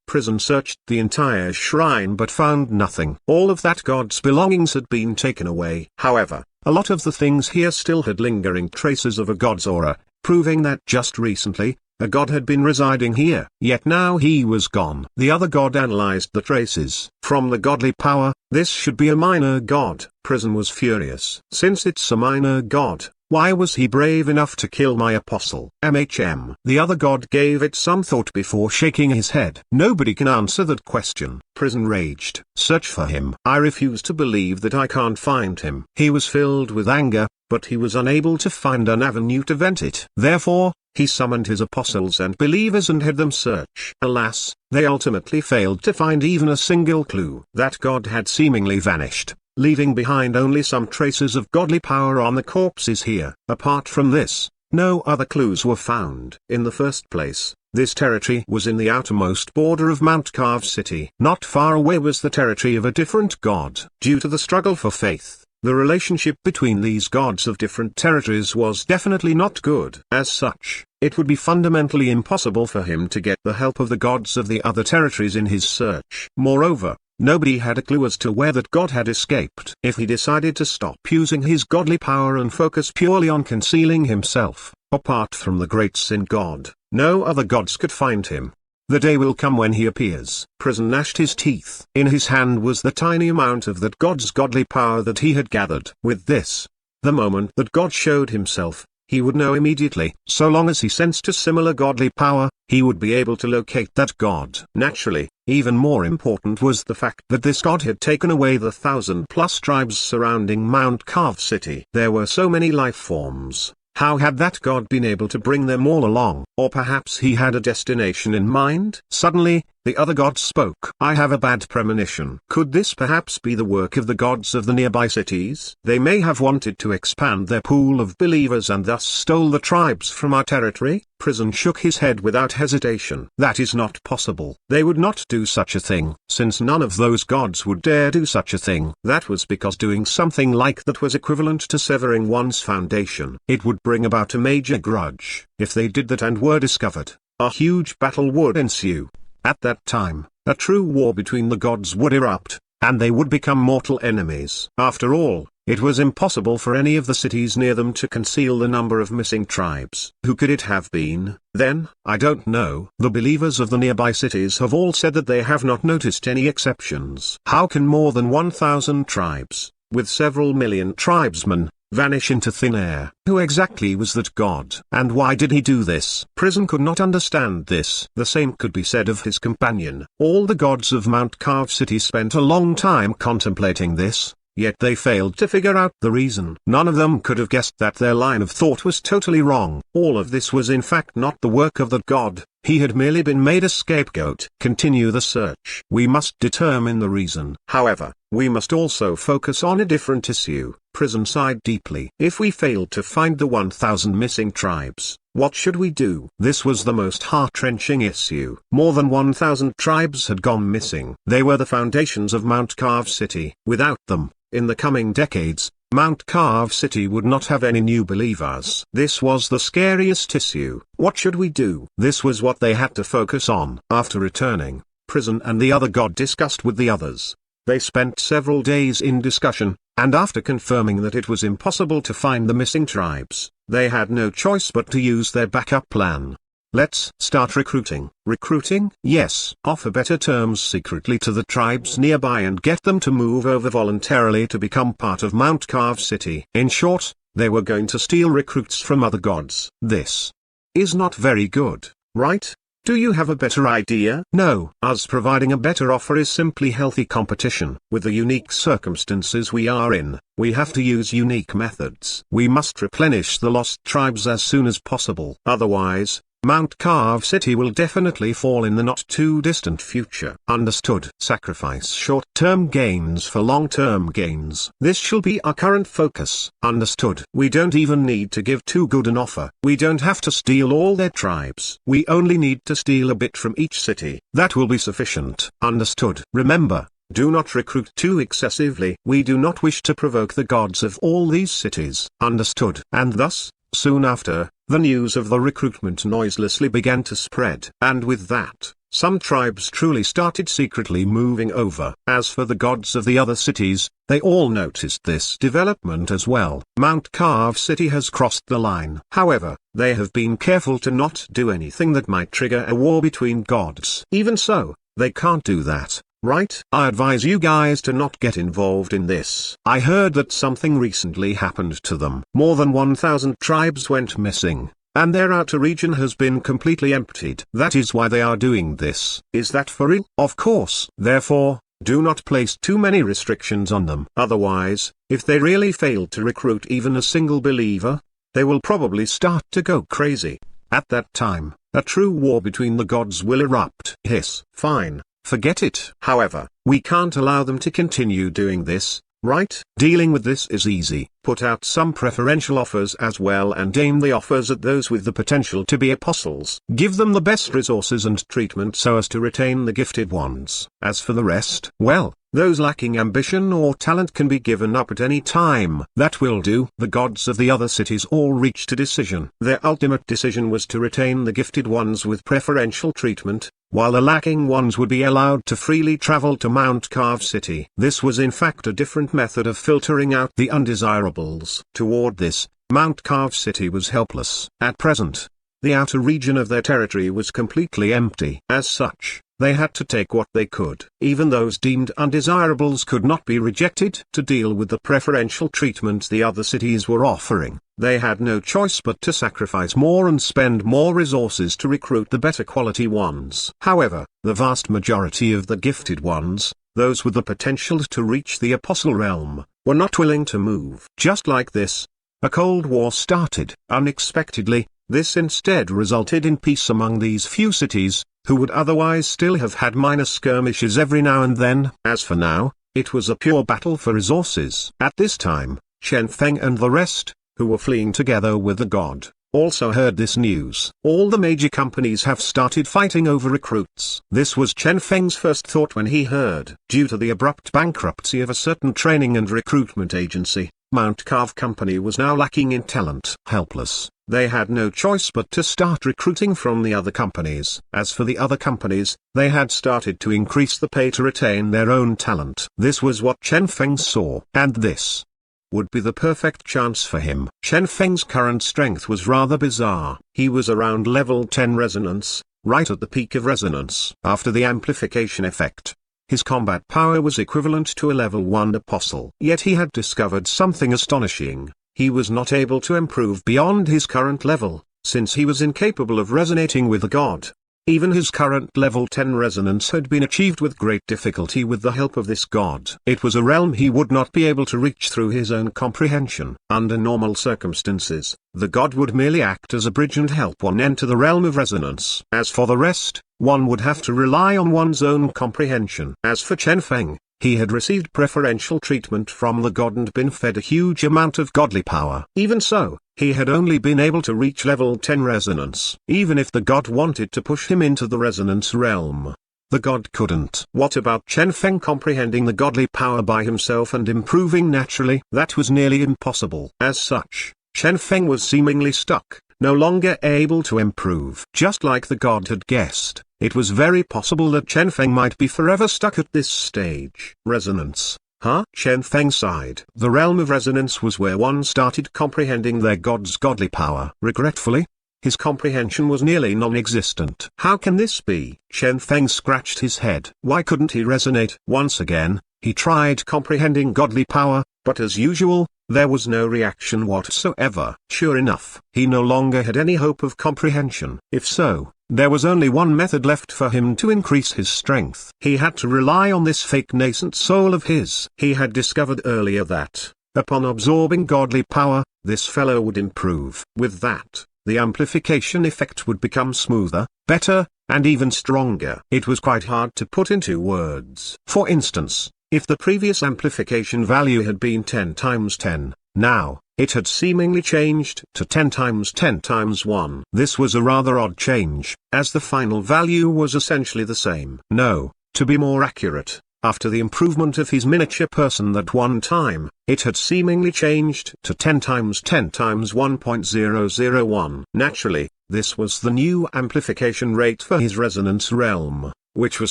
Prison searched the entire shrine but found nothing. All of that god's belongings had been taken away. However, a lot of the things here still had lingering traces of a god's aura, proving that just recently, a god had been residing here. Yet now he was gone. The other god analyzed the traces. From the godly power, this should be a minor god. Prison was furious. Since it's a minor god, why was he brave enough to kill my apostle? The other god gave it some thought before shaking his head. Nobody can answer that question. Prison raged. Search for him. I refuse to believe that I can't find him. He was filled with anger, but he was unable to find an avenue to vent it. Therefore, he summoned his apostles and believers and had them search. Alas, they ultimately failed to find even a single clue. That god had seemingly vanished, leaving behind only some traces of godly power on the corpses here. Apart from this, no other clues were found. In the first place, this territory was in the outermost border of Mount Carved City. Not far away was the territory of a different god. Due to the struggle for faith, the relationship between these gods of different territories was definitely not good. As such, it would be fundamentally impossible for him to get the help of the gods of the other territories in his search. Moreover, nobody had a clue as to where that god had escaped. If he decided to stop using his godly power and focus purely on concealing himself, apart from the great sin god, no other gods could find him. The day will come when he appears. Prison gnashed his teeth. In his hand was the tiny amount of that god's godly power that he had gathered. With this, the moment that God showed himself, he would know immediately. So long as he sensed a similar godly power, he would be able to locate that god. Naturally, even more important was the fact that this god had taken away the 1,000+ tribes surrounding Mount Carved City. There were so many life forms. How had that god been able to bring them all along? Or perhaps he had a destination in mind? Suddenly, the other god spoke. I have a bad premonition. Could this perhaps be the work of the gods of the nearby cities? They may have wanted to expand their pool of believers and thus stole the tribes from our territory? Prison shook his head without hesitation. That is not possible. They would not do such a thing, since none of those gods would dare do such a thing. That was because doing something like that was equivalent to severing one's foundation. It would bring about a major grudge. If they did that and were discovered, a huge battle would ensue. At that time, a true war between the gods would erupt, and they would become mortal enemies. After all, it was impossible for any of the cities near them to conceal the number of missing tribes. Who could it have been, then? I don't know. The believers of the nearby cities have all said that they have not noticed any exceptions. How can more than 1,000 tribes, with several million tribesmen, vanish into thin air. Who exactly was that god? And why did he do this? Prison could not understand this. The same could be said of his companion. All the gods of Mount Carve City spent a long time contemplating this, yet they failed to figure out the reason. None of them could have guessed that their line of thought was totally wrong. All of this was in fact not the work of that god. He had merely been made a scapegoat. Continue the search. We must determine the reason. However, we must also focus on a different issue. Prison sighed deeply. If we failed to find the 1,000 missing tribes, what should we do? This was the most heart-wrenching issue. More than 1,000 tribes had gone missing. They were the foundations of Mount Carve City. Without them, in the coming decades, Mount Carve City would not have any new believers. This was the scariest issue. What should we do? This was what they had to focus on. After returning, Prison and the other god discussed with the others. They spent several days in discussion, and after confirming that it was impossible to find the missing tribes, they had no choice but to use their backup plan. Let's start recruiting. Recruiting? Yes. Offer better terms secretly to the tribes nearby and get them to move over voluntarily to become part of Mount Carve City. In short, they were going to steal recruits from other gods. This is not very good, right? Do you have a better idea? No. Us providing a better offer is simply healthy competition. With the unique circumstances we are in, we have to use unique methods. We must replenish the lost tribes as soon as possible. Otherwise, Mount Carve City will definitely fall in the not-too-distant future. Understood. Sacrifice short-term gains for long-term gains. This shall be our current focus. Understood. We don't even need to give too good an offer. We don't have to steal all their tribes. We only need to steal a bit from each city. That will be sufficient. Understood. Remember, do not recruit too excessively. We do not wish to provoke the gods of all these cities. Understood. And thus, soon after, the news of the recruitment noiselessly began to spread. And with that, some tribes truly started secretly moving over. As for the gods of the other cities, they all noticed this development as well. Mount Carve City has crossed the line. However, they have been careful to not do anything that might trigger a war between gods. Even so, they can't do that, right? I advise you guys to not get involved in this. I heard that something recently happened to them. More than 1,000 tribes went missing, and their outer region has been completely emptied. That is why they are doing this. Is that for real? Of course. Therefore, do not place too many restrictions on them. Otherwise, if they really fail to recruit even a single believer, they will probably start to go crazy. At that time, a true war between the gods will erupt. Hiss. Fine. Forget it. However, we can't allow them to continue doing this, right? Dealing with this is easy. Put out some preferential offers as well and aim the offers at those with the potential to be apostles. Give them the best resources and treatment so as to retain the gifted ones. As for the rest, well, those lacking ambition or talent can be given up at any time. That will do. The gods of the other cities all reached a decision. Their ultimate decision was to retain the gifted ones with preferential treatment, while the lacking ones would be allowed to freely travel to Mount Carve City. This was in fact a different method of filtering out the undesirables. Toward this, Mount Carve City was helpless. At present, the outer region of their territory was completely empty. As such, they had to take what they could. Even those deemed undesirables could not be rejected. To deal with the preferential treatment the other cities were offering, they had no choice but to sacrifice more and spend more resources to recruit the better quality ones. However, the vast majority of the gifted ones, those with the potential to reach the apostle realm, were not willing to move. Just like this, a cold war started. Unexpectedly, this instead resulted in peace among these few cities, who would otherwise still have had minor skirmishes every now and then. As for now, it was a pure battle for resources. At this time, Chen Feng and the rest, who were fleeing together with the god, also heard this news. All the major companies have started fighting over recruits. This was Chen Feng's first thought when he heard. Due to the abrupt bankruptcy of a certain training and recruitment agency, Mount Carve Company was now lacking in talent. Helpless, they had no choice but to start recruiting from the other companies. As for the other companies, they had started to increase the pay to retain their own talent. This was what Chen Feng saw, and this would be the perfect chance for him. Chen Feng's current strength was rather bizarre. He was around level 10 resonance, right at the peak of resonance. After the amplification effect, his combat power was equivalent to a level 1 apostle. Yet he had discovered something astonishing. he was not able to improve beyond his current level, since he was incapable of resonating with the god. Even his current level 10 resonance had been achieved with great difficulty with the help of this god. It was a realm he would not be able to reach through his own comprehension. Under normal circumstances, the god would merely act as a bridge and help one enter the realm of resonance. As for the rest, one would have to rely on one's own comprehension. As for Chen Feng, he had received preferential treatment from the god and been fed a huge amount of godly power. Even so, he had only been able to reach level 10 resonance. Even if the god wanted to push him into the resonance realm, the god couldn't. What about Chen Feng comprehending the godly power by himself and improving naturally? That was nearly impossible. As such, Chen Feng was seemingly stuck, no longer able to improve. Just like the god had guessed, it was very possible that Chen Feng might be forever stuck at this stage. Resonance. Huh? Chen Feng sighed. The realm of resonance was where one started comprehending their god's godly power. Regretfully, his comprehension was nearly non-existent. How can this be? Chen Feng scratched his head. Why couldn't he resonate? Once again, he tried comprehending godly power, but as usual, there was no reaction whatsoever. Sure enough, he no longer had any hope of comprehension. If so, there was only one method left for him to increase his strength. He had to rely on this fake nascent soul of his. He had discovered earlier that, upon absorbing godly power, this fellow would improve. With that, the amplification effect would become smoother, better, and even stronger. It was quite hard to put into words. For instance, if the previous amplification value had been 10 times 10, now, it had seemingly changed to 10 times 10 times 1. This was a rather odd change, as the final value was essentially the same. No, to be more accurate, after the improvement of his miniature person that one time, it had seemingly changed to 10 times 10 times 1.001. Naturally, this was the new amplification rate for his resonance realm, which was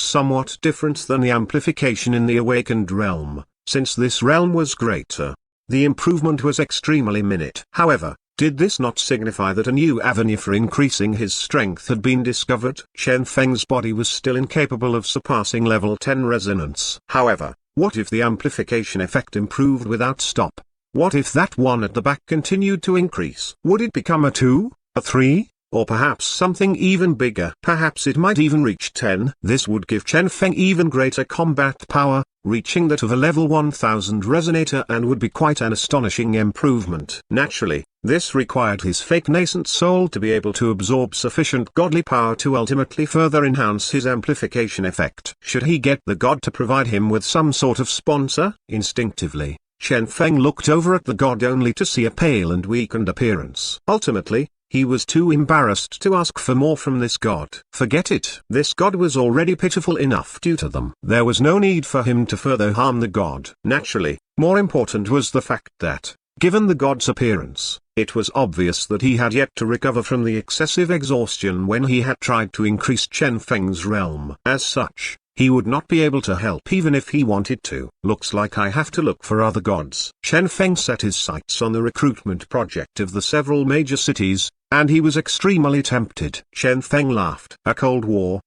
somewhat different than the amplification in the awakened realm, since this realm was greater. The improvement was extremely minute. However, did this not signify that a new avenue for increasing his strength had been discovered? Chen Feng's body was still incapable of surpassing level 10 resonance. However, what if the amplification effect improved without stop? What if that one at the back continued to increase? Would it become a 2, a 3? Or perhaps something even bigger. Perhaps it might even reach 10. This would give Chen Feng even greater combat power, reaching that of a level 1000 resonator, and would be quite an astonishing improvement. Naturally, this required his fake nascent soul to be able to absorb sufficient godly power to ultimately further enhance his amplification effect. Should he get the god to provide him with some sort of sponsor? Instinctively, Chen Feng looked over at the god only to see a pale and weakened appearance. Ultimately, he was too embarrassed to ask for more from this god. Forget it. This god was already pitiful enough due to them. There was no need for him to further harm the god. Naturally, more important was the fact that, given the god's appearance, it was obvious that he had yet to recover from the excessive exhaustion when he had tried to increase Chen Feng's realm. As such, he would not be able to help even if he wanted to. Looks like I have to look for other gods. Chen Feng set his sights on the recruitment project of the several major cities, and he was extremely tempted. Chen Feng laughed. A cold war.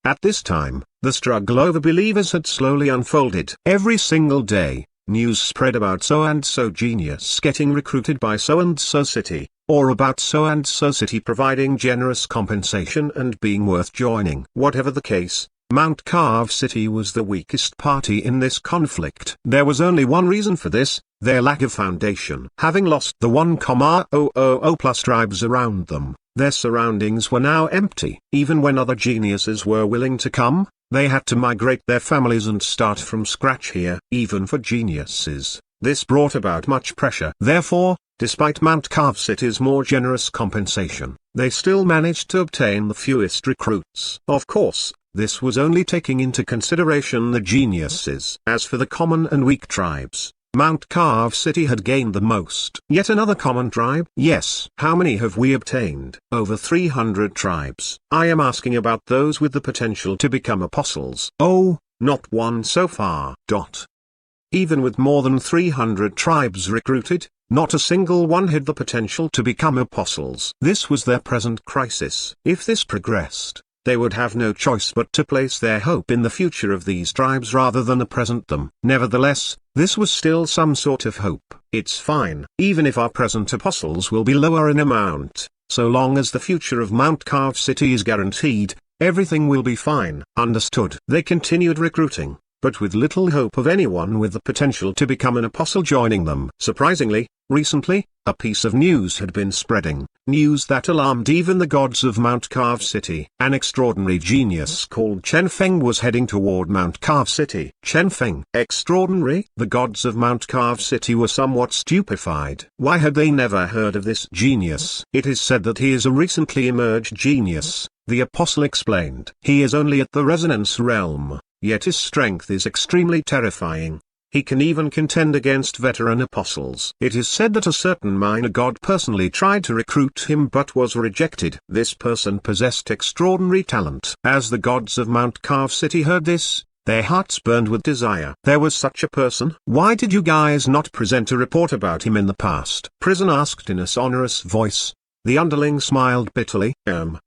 At this time, the struggle over believers had slowly unfolded. Every single day, news spread about so-and-so genius getting recruited by so-and-so city, or about so-and-so city providing generous compensation and being worth joining. Whatever the case, Mount Carve City was the weakest party in this conflict. There was only one reason for this, their lack of foundation. Having lost the 1,000 plus tribes around them, their surroundings were now empty. Even when other geniuses were willing to come, they had to migrate their families and start from scratch here. Even for geniuses, this brought about much pressure. Therefore, despite Mount Carve City's more generous compensation, they still managed to obtain the fewest recruits. Of course, this was only taking into consideration the geniuses. As for the common and weak tribes, Mount Carve City had gained the most. Yet another common tribe? Yes. How many have we obtained? Over 300 tribes. I am asking about those with the potential to become apostles. Oh, not one so far. Even with more than 300 tribes recruited, not a single one had the potential to become apostles. This was their present crisis. If this progressed, they would have no choice but to place their hope in the future of these tribes rather than the present them. Nevertheless, this was still some sort of hope. It's fine. Even if our present apostles will be lower in amount, so long as the future of Mount Carve City is guaranteed, everything will be fine. Understood. They continued recruiting, but with little hope of anyone with the potential to become an apostle joining them. Surprisingly, recently, a piece of news had been spreading, news that alarmed even the gods of Mount Carve City. An extraordinary genius called Chen Feng was heading toward Mount Carve City. Chen Feng? Extraordinary? The gods of Mount Carve City were somewhat stupefied. Why had they never heard of this genius? It is said that he is a recently emerged genius, the apostle explained. He is only at the resonance realm, yet his strength is extremely terrifying. He can even contend against veteran apostles. It is said that a certain minor god personally tried to recruit him but was rejected. This person possessed extraordinary talent. As the gods of Mount Carve City heard this, their hearts burned with desire. There was such a person? Why did you guys not present a report about him in the past? Prison asked in a sonorous voice. The underling smiled bitterly.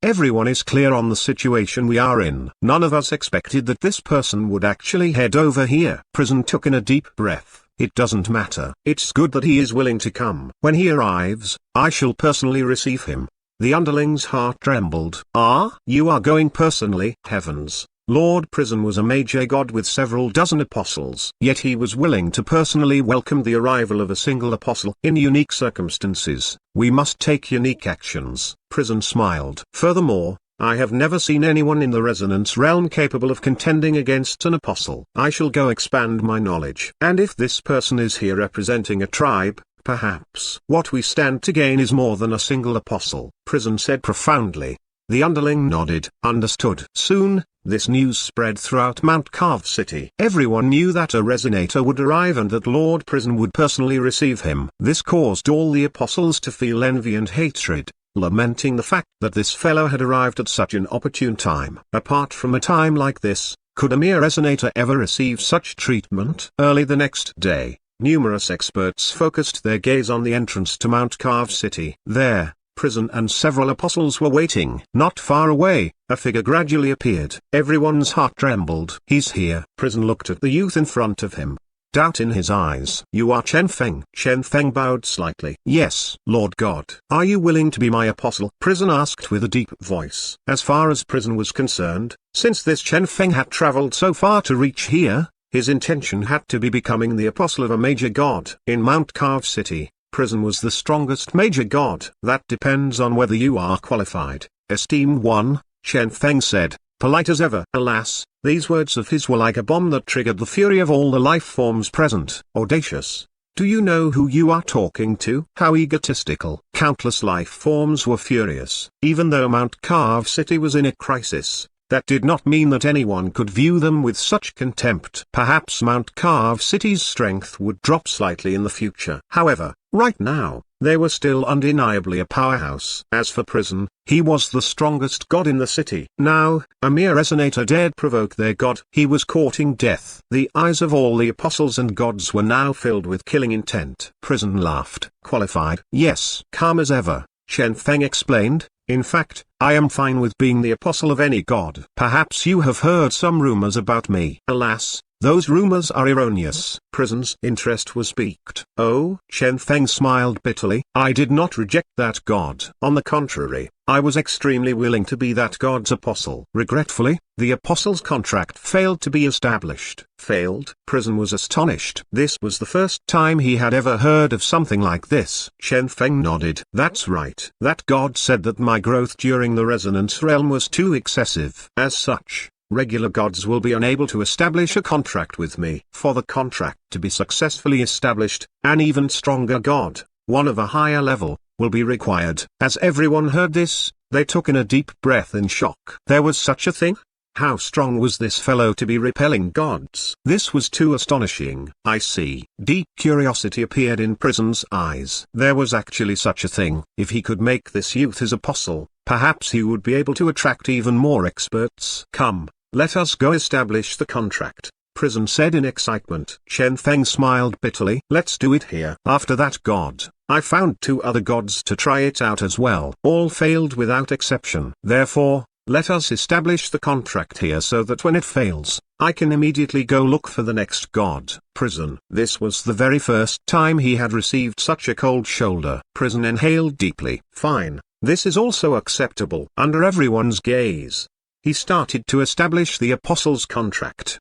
Everyone is clear on the situation we are in. None of us expected that this person would actually head over here. Prison took in a deep breath. It doesn't matter. It's good that he is willing to come. When he arrives, I shall personally receive him. The underling's heart trembled. Ah, you are going personally? Heavens. Lord Prison was a major god with several dozen apostles. Yet he was willing to personally welcome the arrival of a single apostle. In unique circumstances, we must take unique actions. Prison smiled. Furthermore, I have never seen anyone in the resonance realm capable of contending against an apostle. I shall go expand my knowledge. And if this person is here representing a tribe, perhaps what we stand to gain is more than a single apostle. Prison said profoundly. The underling nodded. Understood. Soon, this news spread throughout Mount Carve City. Everyone knew that a resonator would arrive and that Lord Prison would personally receive him. This caused all the apostles to feel envy and hatred, lamenting the fact that this fellow had arrived at such an opportune time. Apart from a time like this, could a mere resonator ever receive such treatment? Early the next day, numerous experts focused their gaze on the entrance to Mount Carve City. There, Prison and several apostles were waiting. Not far away, a figure gradually appeared. Everyone's heart trembled. He's here. Prison looked at the youth in front of him, doubt in his eyes. You are Chen Feng. Chen Feng bowed slightly. Yes, Lord God. Are you willing to be my apostle? Prison asked with a deep voice. As far as Prison was concerned, since this Chen Feng had traveled so far to reach here, his intention had to be becoming the apostle of a major god. In Mount Carve City, Prison was the strongest major god. That depends on whether you are qualified. Esteemed one, Chen Feng said, polite as ever. Alas, these words of his were like a bomb that triggered the fury of all the life forms present. Audacious. Do you know who you are talking to? How egotistical. Countless life forms were furious. Even though Mount Carve City was in a crisis, that did not mean that anyone could view them with such contempt. Perhaps Mount Carve City's strength would drop slightly in the future. However, right now, they were still undeniably a powerhouse. As for Prison, he was the strongest god in the city. Now, a mere resonator dared provoke their god. He was courting death. The eyes of all the apostles and gods were now filled with killing intent. Prison laughed. Qualified? Yes. Calm as ever, Chen Feng explained. In fact, I am fine with being the apostle of any god. Perhaps you have heard some rumors about me. Alas, those rumors are erroneous. Prison's interest was piqued. Oh, Chen Feng smiled bitterly. I did not reject that god. On the contrary, I was extremely willing to be that god's apostle. Regretfully, the apostle's contract failed to be established. Failed? Prison was astonished. This was the first time he had ever heard of something like this. Chen Feng nodded. That's right. That god said that my growth during the resonance realm was too excessive. As such, regular gods will be unable to establish a contract with me. For the contract to be successfully established, an even stronger god, one of a higher level, will be required. As everyone heard this, they took in a deep breath in shock. There was such a thing? How strong was this fellow to be repelling gods? This was too astonishing. I see. Deep curiosity appeared in Prison's eyes. There was actually such a thing. If he could make this youth his apostle, perhaps he would be able to attract even more experts. Come, let us go establish the contract, Prison said in excitement. Chen Feng smiled bitterly. Let's do it here. After that god, I found two other gods to try it out as well. All failed without exception. Therefore, Let us establish the contract here so that when it fails, I can immediately go look for the next god. Prison. This was the very first time he had received such a cold shoulder. Prison inhaled deeply. Fine, this is also acceptable. Under everyone's gaze, he started to establish the apostle's contract.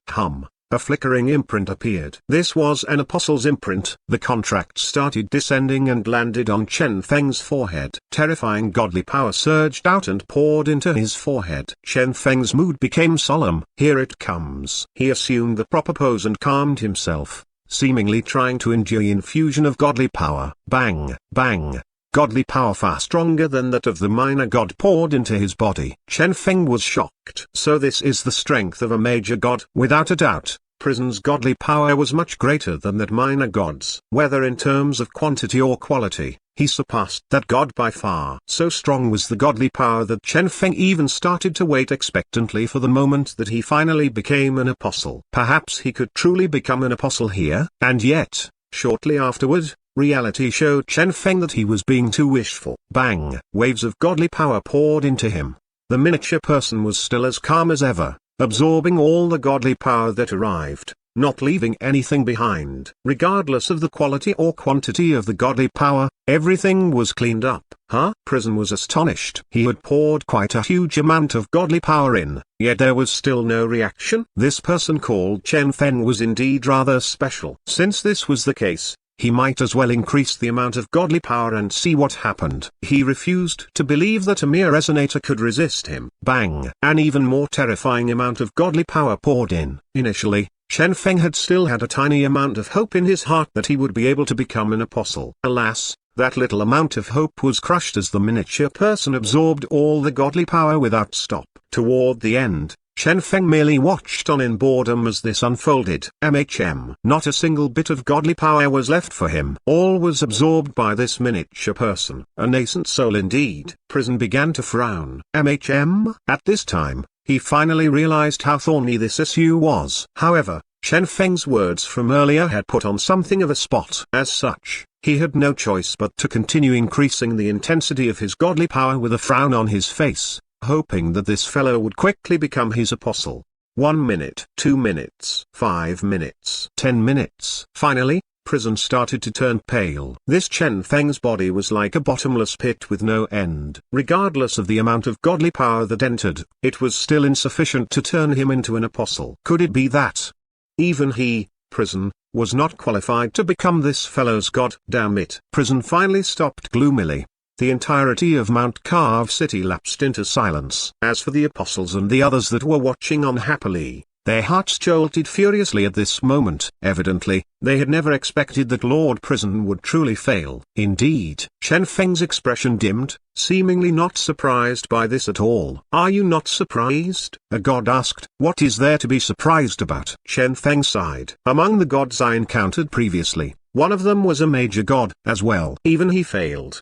A flickering imprint appeared. This was an apostle's imprint. The contract started descending and landed on Chen Feng's forehead. Terrifying godly power surged out and poured into his forehead. Chen Feng's mood became solemn. Here it comes. He assumed the proper pose and calmed himself, seemingly trying to endure the infusion of godly power. Bang, bang. Godly power far stronger than that of the minor god poured into his body. Chen Feng was shocked. So this is the strength of a major god? Without a doubt, Prison's godly power was much greater than that minor god's. Whether in terms of quantity or quality, he surpassed that god by far. So strong was the godly power that Chen Feng even started to wait expectantly for the moment that he finally became an apostle. Perhaps he could truly become an apostle here. And yet, shortly afterward, reality showed Chen Feng that he was being too wishful. Bang! Waves of godly power poured into him. The miniature person was still as calm as ever, absorbing all the godly power that arrived, not leaving anything behind. Regardless of the quality or quantity of the godly power, everything was cleaned up. Prison was astonished. He had poured quite a huge amount of godly power in, yet there was still no reaction. This person called Chen Feng was indeed rather special. Since this was the case, he might as well increase the amount of godly power and see what happened. He refused to believe that a mere resonator could resist him. Bang! An even more terrifying amount of godly power poured in. Initially, Chen Feng had still had a tiny amount of hope in his heart that he would be able to become an apostle. Alas, that little amount of hope was crushed as the miniature person absorbed all the godly power without stop. Toward the end, Chen Feng merely watched on in boredom as this unfolded. Not a single bit of godly power was left for him. All was absorbed by this miniature person. A nascent soul indeed. Prison began to frown. At this time, he finally realized how thorny this issue was. However, Chen Feng's words from earlier had put on something of a spot. As such, he had no choice but to continue increasing the intensity of his godly power with a frown on his face, hoping that this fellow would quickly become his apostle. 1 minute, 2 minutes, 5 minutes, 10 minutes. Finally, Prison started to turn pale. This Chen Feng's body was like a bottomless pit with no end. Regardless of the amount of godly power that entered, it was still insufficient to turn him into an apostle. Could it be that even he, Prison, was not qualified to become this fellow's god? Damn it. Prison finally stopped gloomily. The entirety of Mount Carve City lapsed into silence. As for the apostles and the others that were watching unhappily, their hearts jolted furiously at this moment. Evidently, they had never expected that Lord Prison would truly fail. Indeed, Chen Feng's expression dimmed, seemingly not surprised by this at all. Are you not surprised? A god asked. What is there to be surprised about? Chen Feng sighed. Among the gods I encountered previously, one of them was a major god as well. Even he failed.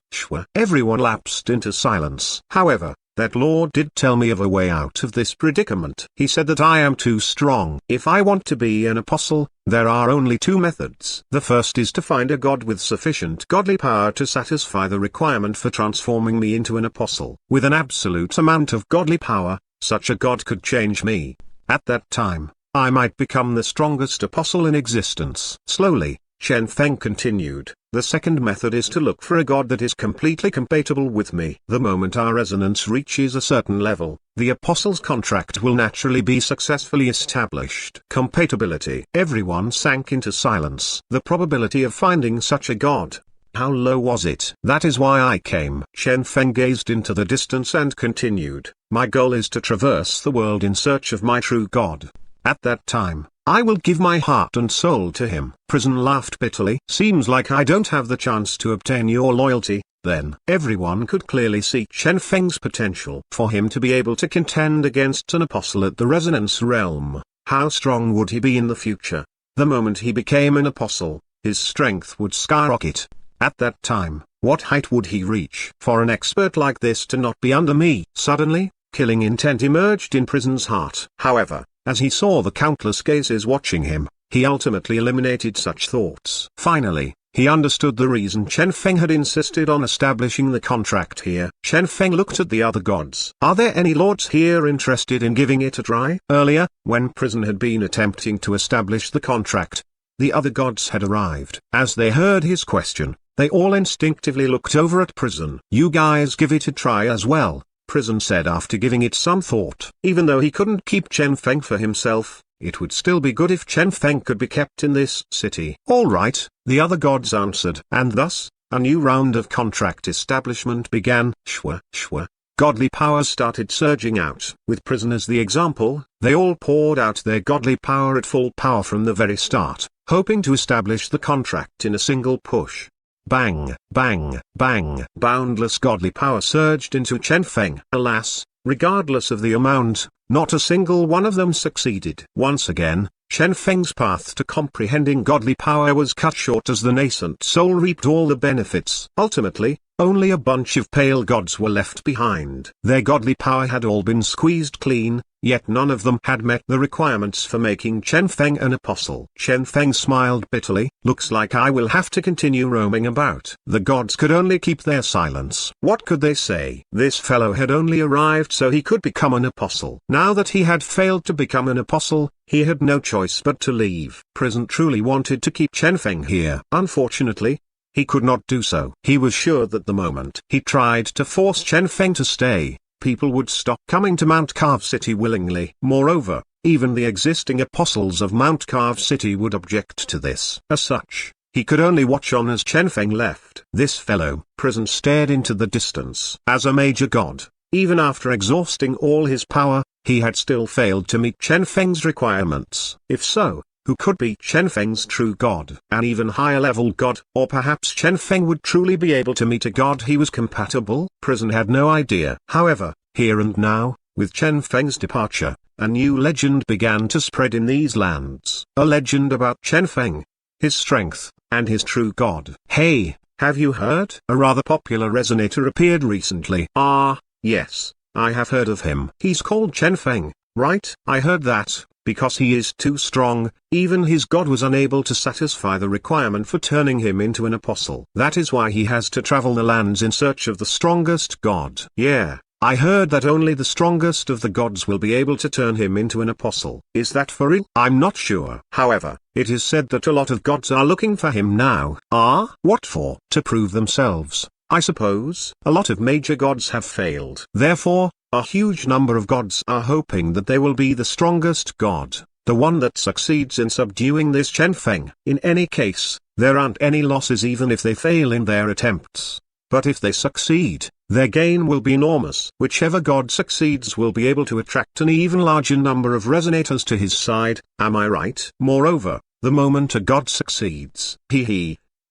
Everyone lapsed into silence. However, that lord did tell me of a way out of this predicament. He said that I am too strong. If I want to be an apostle, there are only 2 methods. The first is to find a god with sufficient godly power to satisfy the requirement for transforming me into an apostle. With an absolute amount of godly power, such a god could change me. At that time, I might become the strongest apostle in existence. Slowly, Chen Feng continued, the second method is to look for a god that is completely compatible with me. The moment our resonance reaches a certain level, the apostle's contract will naturally be successfully established. Compatibility. Everyone sank into silence. The probability of finding such a god, how low was it? That is why I came. Chen Feng gazed into the distance and continued, my goal is to traverse the world in search of my true god. At that time, I will give my heart and soul to him. Prison laughed bitterly. Seems like I don't have the chance to obtain your loyalty, then. Everyone could clearly see Chen Feng's potential. For him to be able to contend against an apostle at the resonance realm, how strong would he be in the future? The moment he became an apostle, his strength would skyrocket. At that time, what height would he reach? For an expert like this to not be under me. Suddenly, killing intent emerged in Prison's heart. However, as he saw the countless gazes watching him, he ultimately eliminated such thoughts. Finally, He understood the reason Chen Feng had insisted on establishing the contract here. Chen Feng looked at the other gods. Are there any lords here interested in giving it a try? Earlier, when Prison had been attempting to establish the contract, the other gods had arrived. As they heard his question, they all instinctively looked over at Prison. You guys give it a try as well, Prison said after giving it some thought. Even though he couldn't keep Chen Feng for himself, it would still be good if Chen Feng could be kept in this city. All right, the other gods answered. And thus, a new round of contract establishment began. Shwa, shwa. Godly powers started surging out. With Prison as the example, they all poured out their godly power at full power from the very start, hoping to establish the contract in a single push. Bang, bang, bang. Boundless godly power surged into Chen Feng. Alas, regardless of the amount, not a single one of them succeeded. Once again, Chen Feng's path to comprehending godly power was cut short as the nascent soul reaped all the benefits. Ultimately, only a bunch of pale gods were left behind. Their godly power had all been squeezed clean, yet none of them had met the requirements for making Chen Feng an apostle. Chen Feng smiled bitterly. Looks like I will have to continue roaming about. The gods could only keep their silence. What could they say? This fellow had only arrived so he could become an apostle. Now that he had failed to become an apostle, he had no choice but to leave. Prison truly wanted to keep Chen Feng here. Unfortunately, he could not do so. He was sure that the moment he tried to force Chen Feng to stay, people would stop coming to Mount Carve City willingly. Moreover, even the existing apostles of Mount Carve City would object to this. As such, he could only watch on as Chen Feng left. This fellow, Prison stared into the distance. As a major god, even after exhausting all his power, he had still failed to meet Chen Feng's requirements. If so, who could be Chen Feng's true god? An even higher level god, or perhaps Chen Feng would truly be able to meet a god he was compatible? Prison had no idea. However, here and now, with Chen Feng's departure, a new legend began to spread in these lands. A legend about Chen Feng, his strength, and his true god. Hey, have you heard? A rather popular resonator appeared recently. Ah, yes, I have heard of him. He's called Chen Feng, right? I heard that. Because he is too strong, even his god was unable to satisfy the requirement for turning him into an apostle. That is why he has to travel the lands in search of the strongest god. Yeah, I heard that only the strongest of the gods will be able to turn him into an apostle. Is that for real? I'm not sure. However, it is said that a lot of gods are looking for him now. Ah? What for? To prove themselves, I suppose. A lot of major gods have failed. Therefore, a huge number of gods are hoping that they will be the strongest god, the one that succeeds in subduing this Chen Feng. In any case, there aren't any losses even if they fail in their attempts. But if they succeed, their gain will be enormous. Whichever god succeeds will be able to attract an even larger number of resonators to his side, am I right? Moreover, the moment a god succeeds,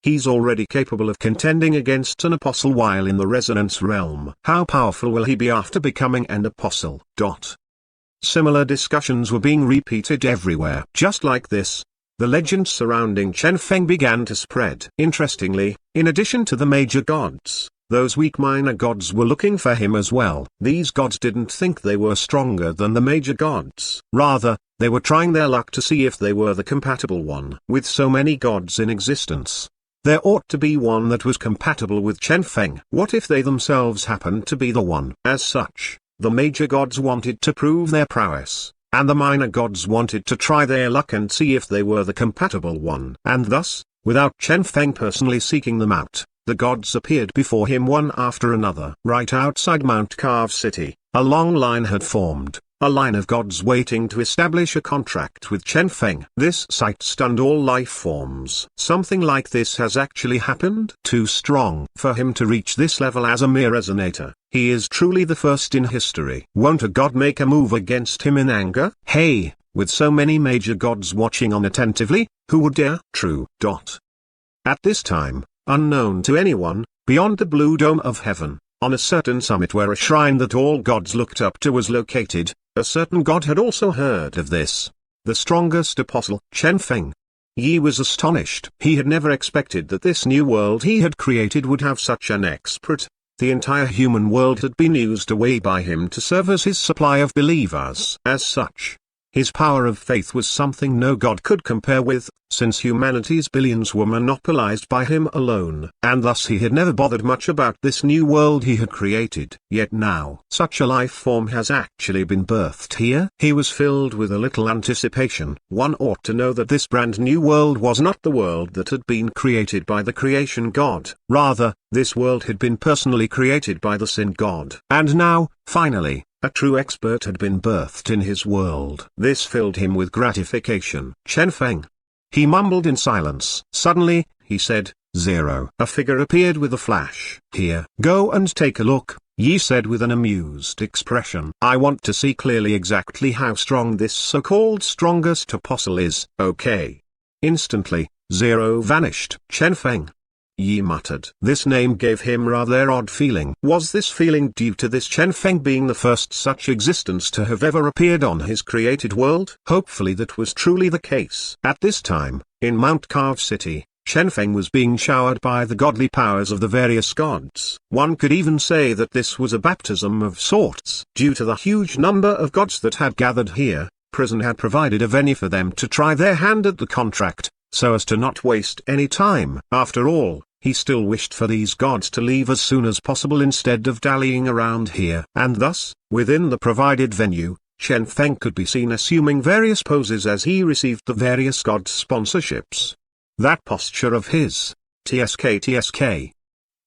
he's already capable of contending against an apostle while in the resonance realm. How powerful will he be after becoming an apostle? Similar discussions were being repeated everywhere. Just like this, the legends surrounding Chen Feng began to spread. Interestingly, in addition to the major gods, those weak minor gods were looking for him as well. These gods didn't think they were stronger than the major gods. Rather, they were trying their luck to see if they were the compatible one. With so many gods in existence, there ought to be one that was compatible with Chen Feng. What if they themselves happened to be the one? As such, the major gods wanted to prove their prowess, and the minor gods wanted to try their luck and see if they were the compatible one. And thus, without Chen Feng personally seeking them out, the gods appeared before him one after another. Right outside Mount Carve City, a long line had formed. A line of gods waiting to establish a contract with Chen Feng. This sight stunned all life forms. Something like this has actually happened? Too strong for him to reach this level as a mere resonator. He is truly the first in history. Won't a god make a move against him in anger? Hey, with so many major gods watching on attentively, who would dare? True. At this time, unknown to anyone, beyond the blue dome of heaven, on a certain summit where a shrine that all gods looked up to was located, a certain god had also heard of this. The strongest apostle, Chen Feng. Yi was astonished. He had never expected that this new world he had created would have such an expert. The entire human world had been used away by him to serve as his supply of believers. As such, His power of faith was something no god could compare with, since humanity's billions were monopolized by him alone. And thus he had never bothered much about this new world he had created. Yet now, such a life form has actually been birthed here. He was filled with a little anticipation. One ought to know that this brand new world was not the world that had been created by the creation god. Rather, this world had been personally created by the sin god. And now, finally, a true expert had been birthed in his world. This filled him with gratification. Chen Feng. He mumbled in silence. Suddenly, he said, "Zero." A figure appeared with a flash. "Here, go and take a look," Yi said with an amused expression. "I want to see clearly exactly how strong this so-called strongest apostle is." "Okay." Instantly, Zero vanished. "Chen Feng," Yi muttered. This name gave him rather odd feeling. Was this feeling due to this Chen Feng being the first such existence to have ever appeared on his created world? Hopefully that was truly the case. At this time, in Mount Carve City, Chen Feng was being showered by the godly powers of the various gods. One could even say that this was a baptism of sorts. Due to the huge number of gods that had gathered here, prison had provided a venue for them to try their hand at the contract, so as to not waste any time. After all, he still wished for these gods to leave as soon as possible instead of dallying around here. And thus, within the provided venue, Chen Feng could be seen assuming various poses as he received the various gods' sponsorships. That posture of his, TSK.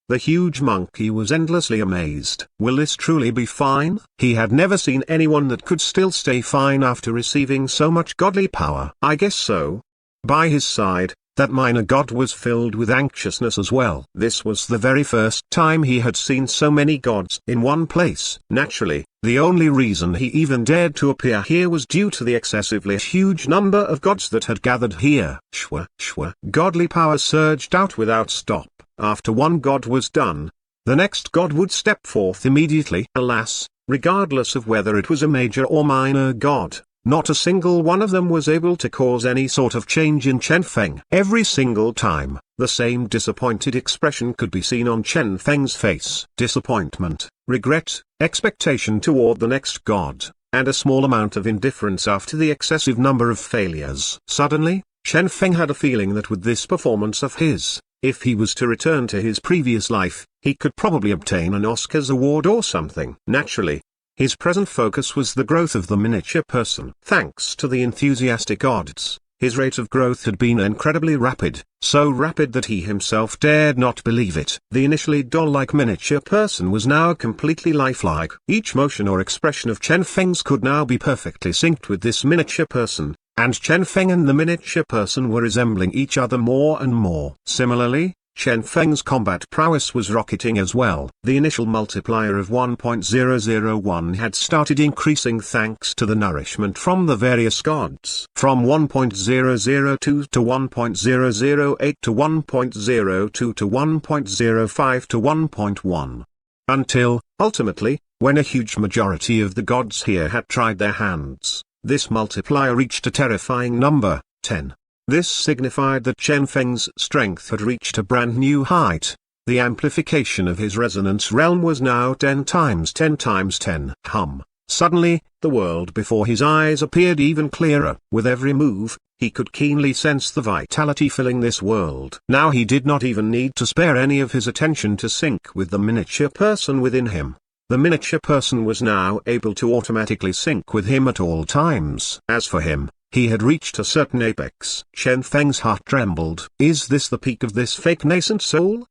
The huge monkey was endlessly amazed. Will this truly be fine? He had never seen anyone that could still stay fine after receiving so much godly power. I guess so. By his side, that minor god was filled with anxiousness as well. This was the very first time he had seen so many gods in one place. Naturally, the only reason he even dared to appear here was due to the excessively huge number of gods that had gathered here. Shwa. Godly power surged out without stop. After one god was done, the next god would step forth immediately. Alas, regardless of whether it was a major or minor god, not a single one of them was able to cause any sort of change in Chen Feng. Every single time, the same disappointed expression could be seen on Chen Feng's face. Disappointment, regret, expectation toward the next god, and a small amount of indifference after the excessive number of failures. Suddenly, Chen Feng had a feeling that with this performance of his, if he was to return to his previous life, he could probably obtain an Oscars award or something. Naturally, his present focus was the growth of the miniature person. Thanks to the enthusiastic gods, his rate of growth had been incredibly rapid, so rapid that he himself dared not believe it. The initially doll-like miniature person was now completely lifelike. Each motion or expression of Chen Feng's could now be perfectly synced with this miniature person, and Chen Feng and the miniature person were resembling each other more and more. Similarly, Chen Feng's combat prowess was rocketing as well. The initial multiplier of 1.001 had started increasing thanks to the nourishment from the various gods. From 1.002 to 1.008 to 1.02 to 1.05 to 1.1. Until, ultimately, when a huge majority of the gods here had tried their hands, this multiplier reached a terrifying number, 10. This signified that Chen Feng's strength had reached a brand new height. The amplification of his resonance realm was now 10 times 10 times 10. Suddenly, the world before his eyes appeared even clearer. With every move, he could keenly sense the vitality filling this world. Now he did not even need to spare any of his attention to sync with the miniature person within him. The miniature person was now able to automatically sync with him at all times. As for him, he had reached a certain apex. Chen Feng's heart trembled. Is this the peak of this fake nascent soul?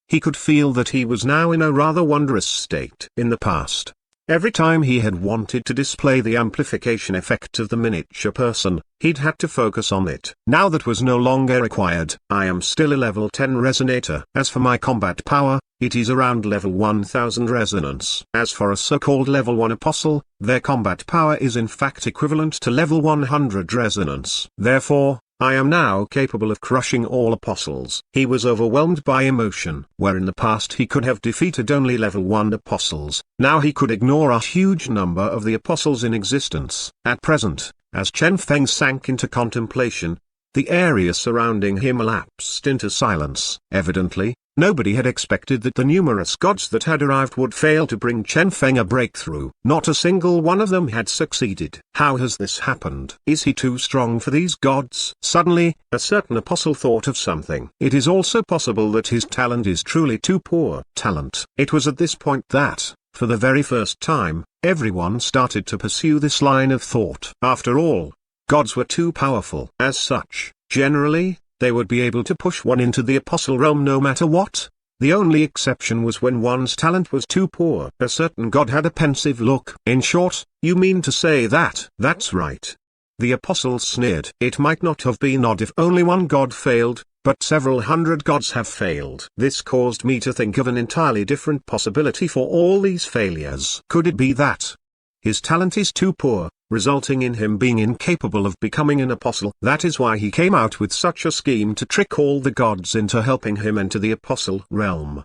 He could feel that he was now in a rather wondrous state. In the past, every time he had wanted to display the amplification effect of the miniature person, he'd had to focus on it. Now that was no longer required. I am still a level 10 resonator. As for my combat power, it is around level 1000 resonance. As for a so-called level 1 apostle, their combat power is in fact equivalent to level 100 resonance. Therefore, I am now capable of crushing all apostles. He was overwhelmed by emotion. Where in the past he could have defeated only level 1 apostles, now he could ignore a huge number of the apostles in existence. At present, as Chen Feng sank into contemplation, The area surrounding him lapsed into silence. Evidently, nobody had expected that the numerous gods that had arrived would fail to bring Chen Feng a breakthrough. Not a single one of them had succeeded. How has this happened? Is he too strong for these gods? Suddenly, a certain apostle thought of something. It is also possible that his talent is truly too poor. Talent. It was at this point that, for the very first time, everyone started to pursue this line of thought. After all, gods were too powerful. As such, generally, they would be able to push one into the apostle realm no matter what. The only exception was when one's talent was too poor. A certain god had a pensive look. In short, you mean to say that? That's right. The apostle sneered. It might not have been odd if only one god failed, but several hundred gods have failed. This caused me to think of an entirely different possibility for all these failures. Could it be that his talent is too poor, resulting in him being incapable of becoming an apostle? That is why he came out with such a scheme to trick all the gods into helping him enter the apostle realm.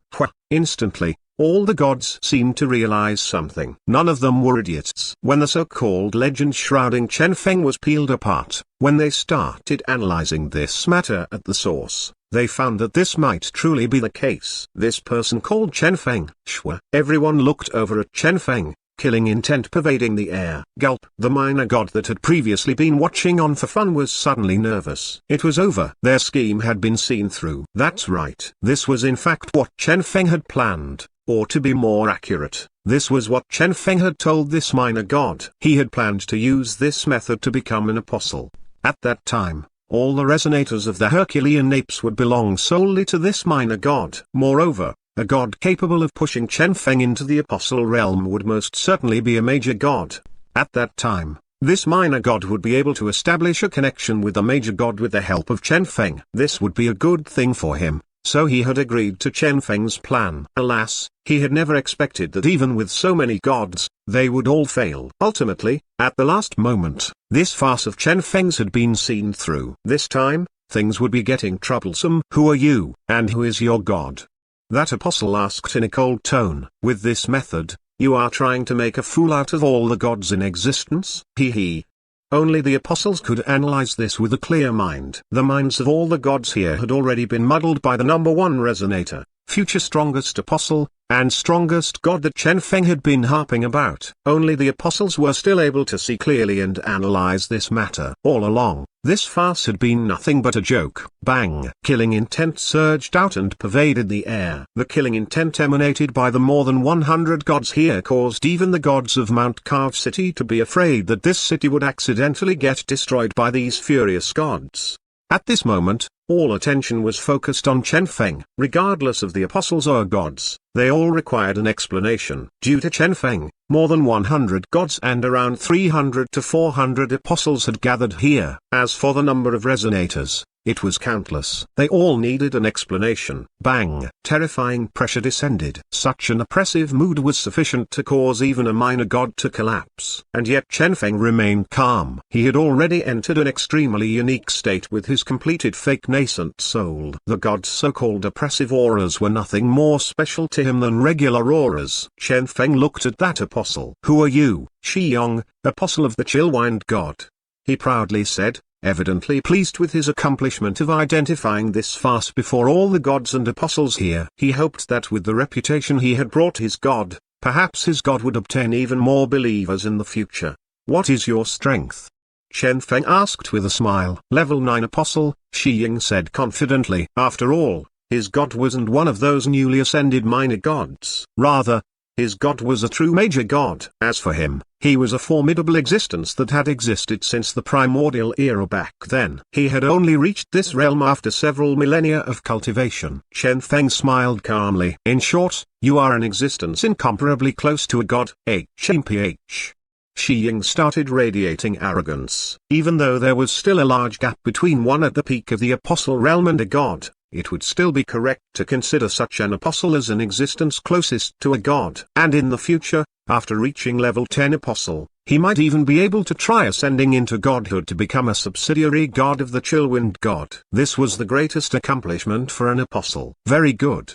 Instantly, all the gods seemed to realize something. None of them were idiots. When the so-called legend shrouding Chen Feng was peeled apart, when they started analyzing this matter at the source, they found that this might truly be the case. This person called Chen Feng. Everyone looked over at Chen Feng, killing intent pervading the air. Gulp. The minor god that had previously been watching on for fun was suddenly nervous. It was over. Their scheme had been seen through. That's right. This was in fact what Chen Feng had planned, or to be more accurate, this was what Chen Feng had told this minor god. He had planned to use this method to become an apostle. At that time, all the resonators of the Herculean apes would belong solely to this minor god. Moreover, a god capable of pushing Chen Feng into the apostle realm would most certainly be a major god. At that time, this minor god would be able to establish a connection with the major god with the help of Chen Feng. This would be a good thing for him, so he had agreed to Chen Feng's plan. Alas, he had never expected that even with so many gods, they would all fail. Ultimately, at the last moment, this farce of Chen Feng's had been seen through. This time, things would be getting troublesome. Who are you, and who is your god? That apostle asked in a cold tone. With this method, you are trying to make a fool out of all the gods in existence? Hee. Only the apostles could analyze this with a clear mind. The minds of all the gods here had already been muddled by the number one resonator, future strongest apostle, and strongest god that Chen Feng had been harping about. Only the apostles were still able to see clearly and analyze this matter. All along, this farce had been nothing but a joke. Bang! Killing intent surged out and pervaded the air. The killing intent emanated by the more than 100 gods here caused even the gods of Mount Carve City to be afraid that this city would accidentally get destroyed by these furious gods. At this moment, all attention was focused on Chen Feng. Regardless of the apostles or gods, they all required an explanation. Due to Chen Feng, more than 100 gods and around 300 to 400 apostles had gathered here. As for the number of resonators, it was countless. They all needed an explanation. Bang! Terrifying pressure descended. Such an oppressive mood was sufficient to cause even a minor god to collapse. And yet Chen Feng remained calm. He had already entered an extremely unique state with his completed fake nascent soul. The god's so-called oppressive auras were nothing more special to him than regular auras. Chen Feng looked at that apostle. Who are you, Shi Yong, apostle of the Chillwind god? He proudly said, evidently pleased with his accomplishment of identifying this farce before all the gods and apostles here. He hoped that with the reputation he had brought his god, perhaps his god would obtain even more believers in the future. What is your strength? Chen Feng asked with a smile. Level 9 apostle, Shi Ying said confidently. After all, his god wasn't one of those newly ascended minor gods. Rather, his god was a true major god. As for him, he was a formidable existence that had existed since the primordial era back then. He had only reached this realm after several millennia of cultivation. Chen Feng smiled calmly. In short, you are an existence incomparably close to a god. HMPH. Shi Ying started radiating arrogance. Even though there was still a large gap between one at the peak of the apostle realm and a god, it would still be correct to consider such an apostle as an existence closest to a god. And in the future, after reaching level 10 apostle, he might even be able to try ascending into godhood to become a subsidiary god of the Chillwind god. This was the greatest accomplishment for an apostle. Very good.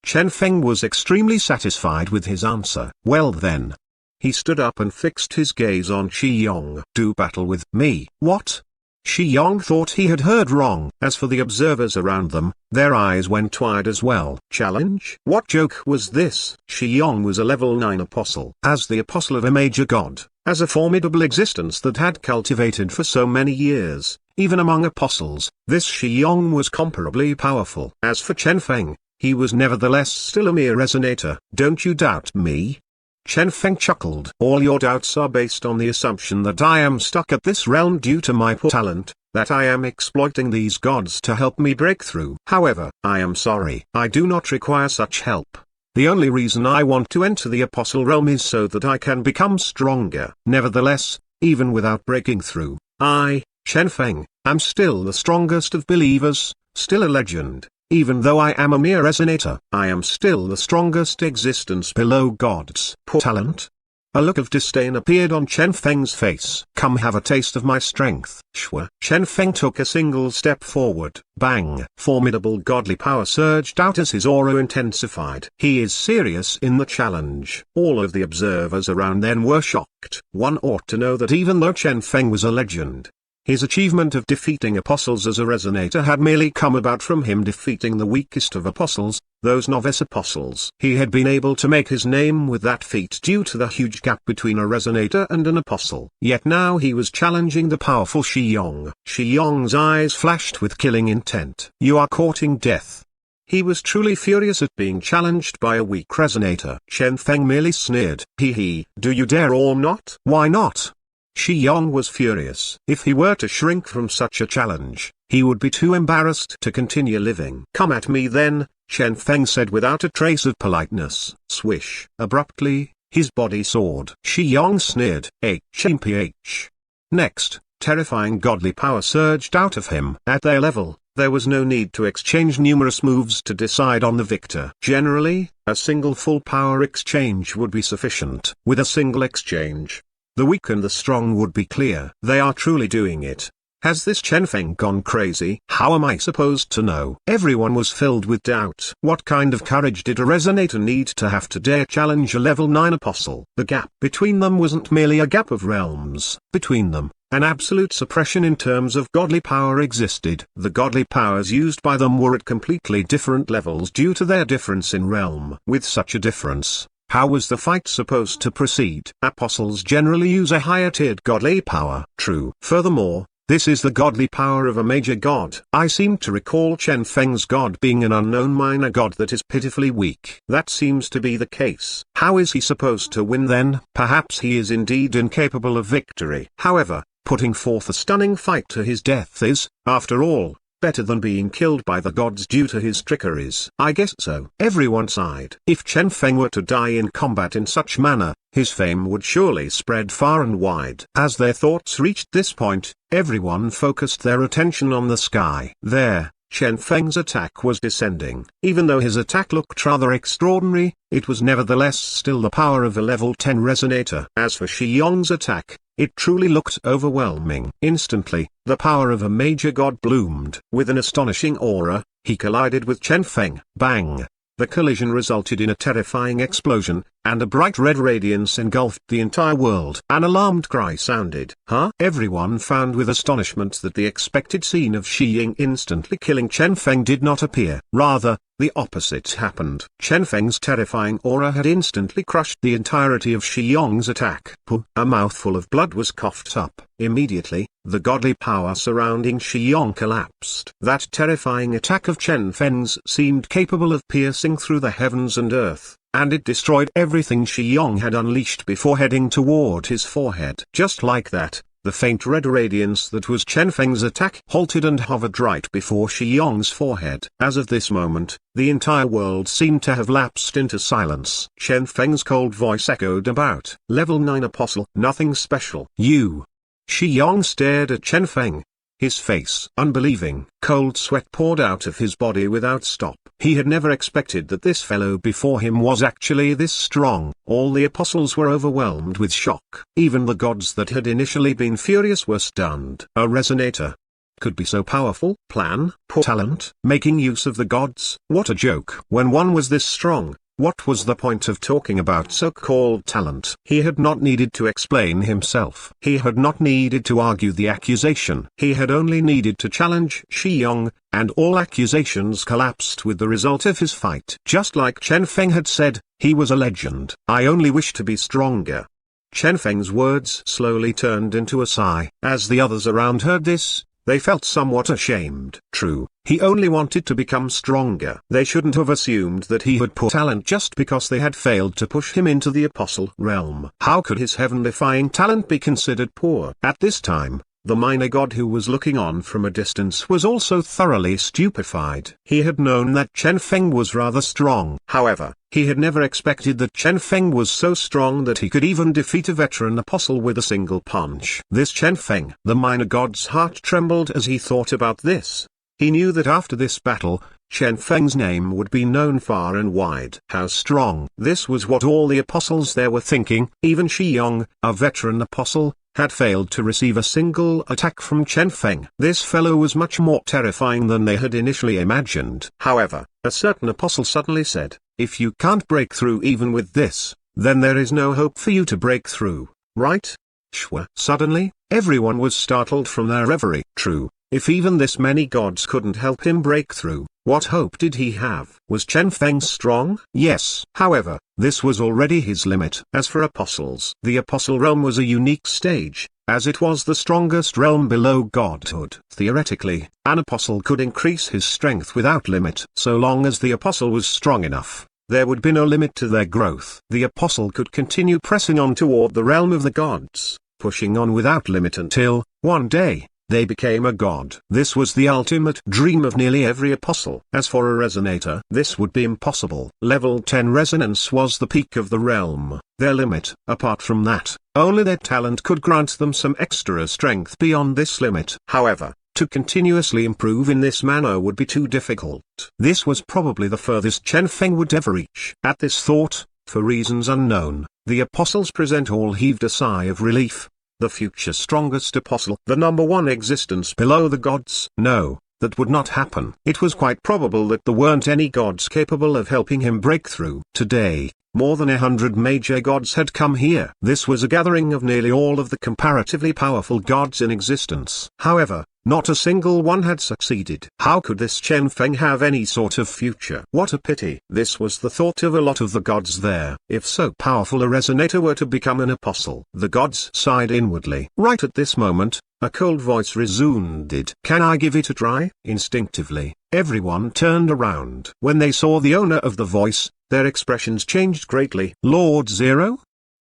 Chen Feng was extremely satisfied with his answer. Well then. He stood up and fixed his gaze on Shi Yong. Do battle with me. What? Shi Yong thought he had heard wrong. As for the observers around them, their eyes went wide as well. Challenge? What joke was this? Shi Yong was a level 9 apostle. As the apostle of a major god, as a formidable existence that had cultivated for so many years, even among apostles, this Shi Yong was comparably powerful. As for Chen Feng, he was nevertheless still a mere resonator. Don't you doubt me? Chen Feng chuckled. All your doubts are based on the assumption that I am stuck at this realm due to my poor talent, that I am exploiting these gods to help me break through. However, I am sorry. I do not require such help. The only reason I want to enter the apostle realm is so that I can become stronger. Nevertheless, even without breaking through, I, Chen Feng, am still the strongest of believers, still a legend. Even though I am a mere resonator, I am still the strongest existence below gods. Poor talent? A look of disdain appeared on Chen Feng's face. Come have a taste of my strength. Shwa. Chen Feng took a single step forward. Bang! Formidable godly power surged out as his aura intensified. He is serious in the challenge. All of the observers around then were shocked. One ought to know that even though Chen Feng was a legend, his achievement of defeating apostles as a resonator had merely come about from him defeating the weakest of apostles, those novice apostles. He had been able to make his name with that feat due to the huge gap between a resonator and an apostle. Yet now he was challenging the powerful Shi Yong. Shi Yong's eyes flashed with killing intent. You are courting death. He was truly furious at being challenged by a weak resonator. Chen Feng merely sneered. He, do you dare or not? Why not? Shi Yong was furious. If he were to shrink from such a challenge, he would be too embarrassed to continue living. Come at me then, Chen Feng said without a trace of politeness. Swish. Abruptly, his body soared. Shi Yong sneered. HMPH. Next, terrifying godly power surged out of him. At their level, there was no need to exchange numerous moves to decide on the victor. Generally, a single full power exchange would be sufficient. With a single exchange, the weak and the strong would be clear. They are truly doing it. Has this Chen Feng gone crazy? How am I supposed to know? Everyone was filled with doubt. What kind of courage did a resonator need to have to dare challenge a level 9 apostle? The gap between them wasn't merely a gap of realms. Between them, an absolute suppression in terms of godly power existed. The godly powers used by them were at completely different levels due to their difference in realm. With such a difference, how was the fight supposed to proceed? Apostles generally use a higher-tiered godly power. True. Furthermore, this is the godly power of a major god. I seem to recall Chen Feng's god being an unknown minor god that is pitifully weak. That seems to be the case. How is he supposed to win then? Perhaps he is indeed incapable of victory. However, putting forth a stunning fight to his death is, after all, better than being killed by the gods due to his trickeries. I guess so. Everyone sighed. If Chen Feng were to die in combat in such manner, his fame would surely spread far and wide. As their thoughts reached this point, everyone focused their attention on the sky. There, Chen Feng's attack was descending. Even though his attack looked rather extraordinary, it was nevertheless still the power of a level 10 resonator. As for Shi Yong's attack, it truly looked overwhelming. Instantly, the power of a major god bloomed. With an astonishing aura, he collided with Chen Feng. Bang! The collision resulted in a terrifying explosion, and a bright red radiance engulfed the entire world. An alarmed cry sounded. Huh? Everyone found with astonishment that the expected scene of Shi Ying instantly killing Chen Feng did not appear. Rather, the opposite happened. Chen Feng's terrifying aura had instantly crushed the entirety of Shi Yong's attack. Puh! A mouthful of blood was coughed up. Immediately, the godly power surrounding Shi Yong collapsed. That terrifying attack of Chen Feng's seemed capable of piercing through the heavens and earth, and it destroyed everything Shi Yong had unleashed before heading toward his forehead. Just like that, the faint red radiance that was Chen Feng's attack halted and hovered right before Shi Yong's forehead. As of this moment, the entire world seemed to have lapsed into silence. Chen Feng's cold voice echoed about. Level 9 apostle. Nothing special. You. Shi Yong stared at Chen Feng. His face unbelieving. Cold sweat poured out of his body without stop. He had never expected that this fellow before him was actually this strong. All the apostles were overwhelmed with shock. Even the gods that had initially been furious were stunned. A resonator could be so powerful. Plan, poor talent, making use of the gods. What a joke. When one was this strong, What was the point of talking about so-called talent? He had not needed to explain himself. He had not needed to argue the accusation. He had only needed to challenge Shi Yong, and all accusations collapsed with the result of his fight. Just like Chen Feng had said, he was a legend. I only wish to be stronger. Chen Feng's words slowly turned into a sigh. As the others around heard this, they felt somewhat ashamed. True, he only wanted to become stronger. They shouldn't have assumed that he had poor talent just because they had failed to push him into the apostle realm. How could his heaven-defying talent be considered poor? At this time, the minor god who was looking on from a distance was also thoroughly stupefied. He had known that Chen Feng was rather strong. However, he had never expected that Chen Feng was so strong that he could even defeat a veteran apostle with a single punch. This Chen Feng. The minor god's heart trembled as he thought about this. He knew that after this battle, Chen Feng's name would be known far and wide. How strong! This was what all the apostles there were thinking. Even Shi Yong, a veteran apostle, had failed to receive a single attack from Chen Feng. This fellow was much more terrifying than they had initially imagined. However, a certain apostle suddenly said, "If you can't break through even with this, then there is no hope for you to break through, right?" Shwa. Suddenly, everyone was startled from their reverie. True, if even this many gods couldn't help him break through, what hope did he have? Was Chen Feng strong? Yes. However, this was already his limit. As for apostles, the apostle realm was a unique stage, as it was the strongest realm below godhood. Theoretically, an apostle could increase his strength without limit. So long as the apostle was strong enough, there would be no limit to their growth. The apostle could continue pressing on toward the realm of the gods, pushing on without limit until, one day, they became a god. This was the ultimate dream of nearly every apostle. As for a resonator, this would be impossible. Level 10 resonance was the peak of the realm, their limit. Apart from that, only their talent could grant them some extra strength beyond this limit. However, to continuously improve in this manner would be too difficult. This was probably the furthest Chen Feng would ever reach. At this thought, for reasons unknown, the apostles present all heaved a sigh of relief. The future strongest apostle, the number one existence below the gods. No, that would not happen. It was quite probable that there weren't any gods capable of helping him break through. Today, more than 100 major gods had come here. This was a gathering of nearly all of the comparatively powerful gods in existence. However, not a single one had succeeded. How could this Chen Feng have any sort of future? What a pity. This was the thought of a lot of the gods there. If so powerful a resonator were to become an apostle, the gods sighed inwardly. Right at this moment, a cold voice resounded. Can I give it a try? Instinctively, everyone turned around. When they saw the owner of the voice, their expressions changed greatly. Lord Zero?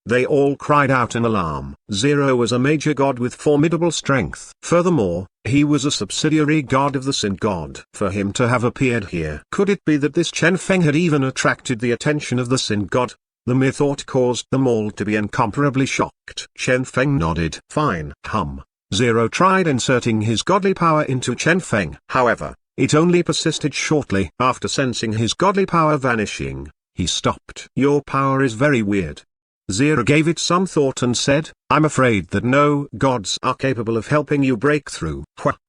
They all cried out in alarm. Zero was a major god with formidable strength. Furthermore, he was a subsidiary god of the Sin god. For him to have appeared here, could it be that this Chen Feng had even attracted the attention of the Sin god? The mere thought caused them all to be incomparably shocked. Chen Feng nodded. Fine. Zero tried inserting his godly power into Chen Feng. However, it only persisted shortly. After sensing his godly power vanishing, he stopped. Your power is very weird. Zero gave it some thought and said, I'm afraid that no gods are capable of helping you break through.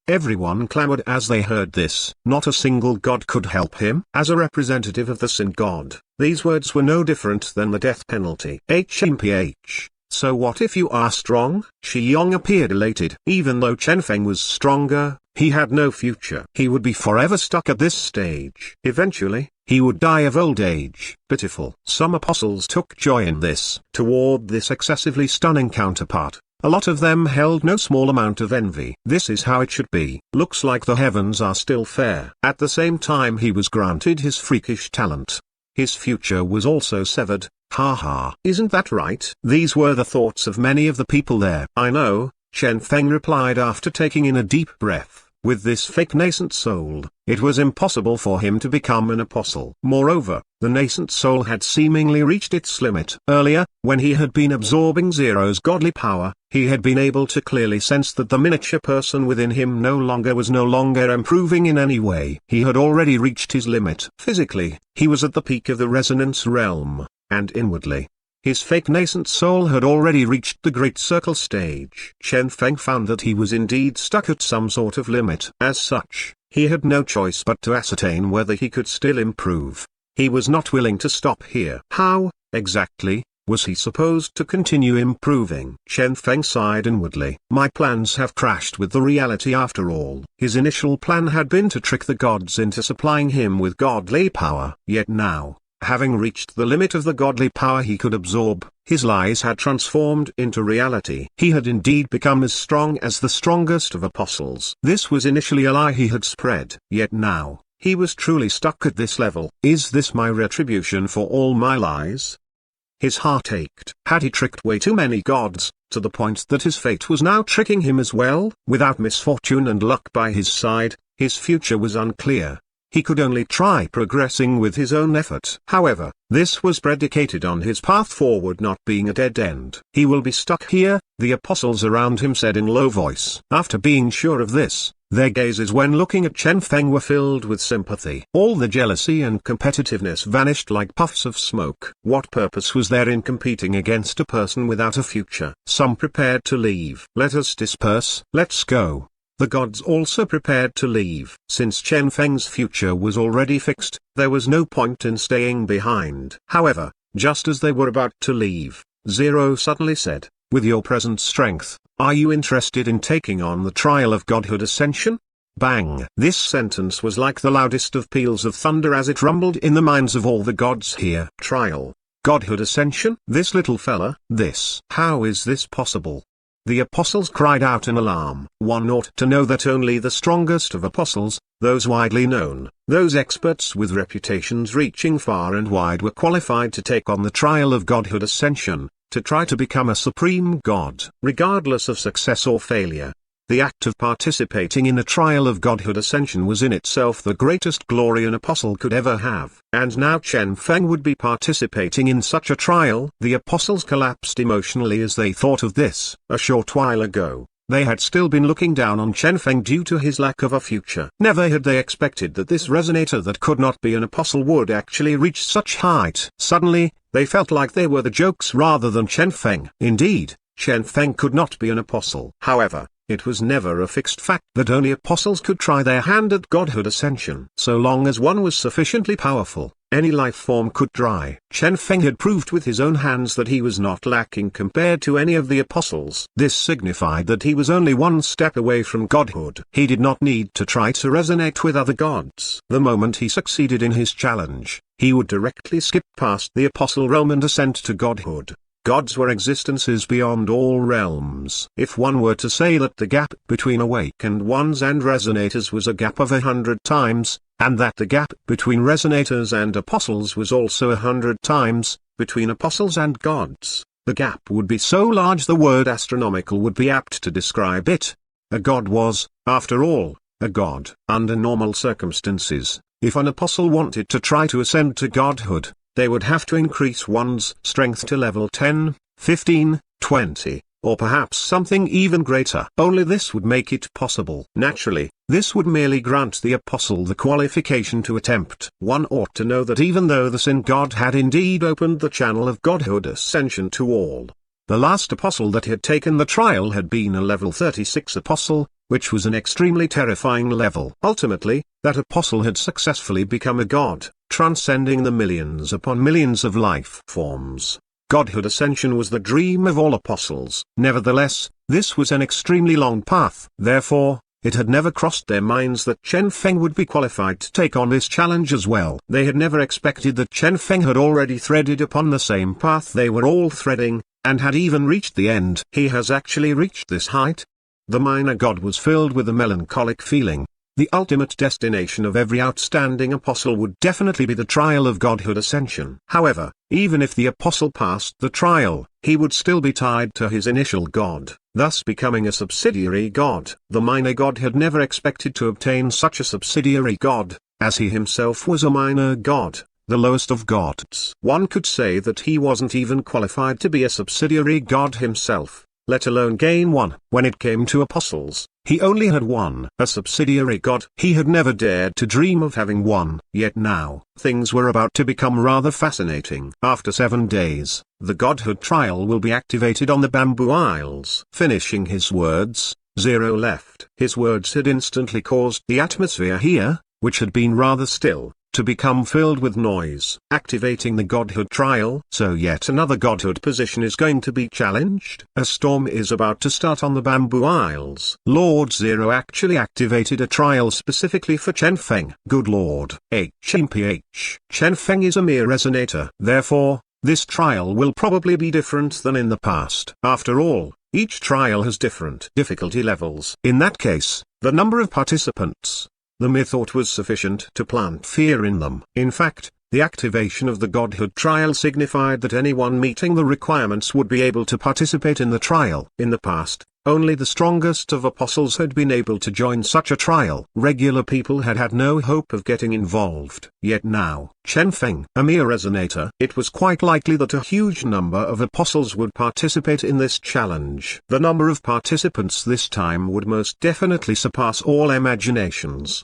Everyone clamored as they heard this. Not a single god could help him. As a representative of the Sin god, these words were no different than the death penalty. HMPH. So what if you are strong? Shi Yong appeared elated. Even though Chen Feng was stronger, he had no future. He would be forever stuck at this stage. Eventually, he would die of old age. Pitiful. Some apostles took joy in this. Toward this excessively stunning counterpart, a lot of them held no small amount of envy. This is how it should be. Looks like the heavens are still fair. At the same time he was granted his freakish talent. His future was also severed. Ha. Isn't that right? These were the thoughts of many of the people there. I know, Chen Feng replied after taking in a deep breath. With this fake nascent soul, it was impossible for him to become an apostle. Moreover, the nascent soul had seemingly reached its limit. Earlier, when he had been absorbing Zero's godly power, he had been able to clearly sense that the miniature person within him was no longer improving in any way. He had already reached his limit. Physically, he was at the peak of the resonance realm, and inwardly, his fake nascent soul had already reached the great circle stage. Chen Feng found that he was indeed stuck at some sort of limit. As such, he had no choice but to ascertain whether he could still improve. He was not willing to stop here. How, exactly, was he supposed to continue improving? Chen Feng sighed inwardly. My plans have crashed with the reality after all. His initial plan had been to trick the gods into supplying him with godly power. Yet now, having reached the limit of the godly power he could absorb, his lies had transformed into reality. He had indeed become as strong as the strongest of apostles. This was initially a lie he had spread. Yet now, he was truly stuck at this level. Is this my retribution for all my lies? His heart ached. Had he tricked way too many gods, to the point that his fate was now tricking him as well? Without misfortune and luck by his side, his future was unclear. He could only try progressing with his own effort. However, this was predicated on his path forward not being a dead end. He will be stuck here, the apostles around him said in low voice. After being sure of this, their gazes when looking at Chen Feng were filled with sympathy. All the jealousy and competitiveness vanished like puffs of smoke. What purpose was there in competing against a person without a future? Some prepared to leave. Let us disperse. Let's go. The gods also prepared to leave. Since Chen Feng's future was already fixed, there was no point in staying behind. However, just as they were about to leave, Zero suddenly said, with your present strength, are you interested in taking on the trial of godhood ascension? Bang! This sentence was like the loudest of peals of thunder as it rumbled in the minds of all the gods here. Trial? Godhood ascension? This little fella? This? How is this possible? The apostles cried out in alarm. One ought to know that only the strongest of apostles, those widely known, those experts with reputations reaching far and wide were qualified to take on the trial of godhood ascension, to try to become a supreme god. Regardless of success or failure, the act of participating in a trial of godhood ascension was in itself the greatest glory an apostle could ever have. And now Chen Feng would be participating in such a trial. The apostles collapsed emotionally as they thought of this. A short while ago, they had still been looking down on Chen Feng due to his lack of a future. Never had they expected that this resonator that could not be an apostle would actually reach such height. Suddenly, they felt like they were the jokes rather than Chen Feng. Indeed, Chen Feng could not be an apostle. However, it was never a fixed fact that only apostles could try their hand at godhood ascension. So long as one was sufficiently powerful, any life form could try. Chen Feng had proved with his own hands that he was not lacking compared to any of the apostles. This signified that he was only one step away from godhood. He did not need to try to resonate with other gods. The moment he succeeded in his challenge, he would directly skip past the apostle realm and ascend to godhood. Gods were existences beyond all realms. If one were to say that the gap between awakened ones and resonators was a gap of 100 times, and that the gap between resonators and apostles was also 100 times, between apostles and gods, the gap would be so large the word astronomical would be apt to describe it. A god was, after all, a god. Under normal circumstances, if an apostle wanted to try to ascend to godhood, they would have to increase one's strength to level 10, 15, 20, or perhaps something even greater. Only this would make it possible. Naturally, this would merely grant the apostle the qualification to attempt. One ought to know that even though the Sin God had indeed opened the channel of godhood ascension to all, the last apostle that had taken the trial had been a level 36 apostle, which was an extremely terrifying level. Ultimately, that apostle had successfully become a god, transcending the millions upon millions of life forms. Godhood ascension was the dream of all apostles. Nevertheless, this was an extremely long path. Therefore, it had never crossed their minds that Chen Feng would be qualified to take on this challenge as well. They had never expected that Chen Feng had already threaded upon the same path they were all threading, and had even reached the end. He has actually reached this height? The minor god was filled with a melancholic feeling. The ultimate destination of every outstanding apostle would definitely be the trial of godhood ascension. However, even if the apostle passed the trial, he would still be tied to his initial god, thus becoming a subsidiary god. The minor god had never expected to obtain such a subsidiary god, as he himself was a minor god, the lowest of gods. One could say that he wasn't even qualified to be a subsidiary god himself, let alone gain one. When it came to apostles, he only had one, a subsidiary god. He had never dared to dream of having one. Yet now, things were about to become rather fascinating. After 7 days, the godhood trial will be activated on the Bamboo Isles. Finishing his words, Zero left. His words had instantly caused the atmosphere here, which had been rather still, to become filled with noise. Activating the godhood trial. So yet another godhood position is going to be challenged. A storm is about to start on the Bamboo Isles. Lord Zero actually activated a trial specifically for Chen Feng. Good Lord. HMPH. Chen Feng is a mere resonator. Therefore, this trial will probably be different than in the past. After all, each trial has different difficulty levels. In that case, the number of participants, the mere thought was sufficient to plant fear in them. In fact, the activation of the godhood trial signified that anyone meeting the requirements would be able to participate in the trial. In the past, only the strongest of apostles had been able to join such a trial. Regular people had had no hope of getting involved. Yet now, Chen Feng, a mere resonator, it was quite likely that a huge number of apostles would participate in this challenge. The number of participants this time would most definitely surpass all imaginations.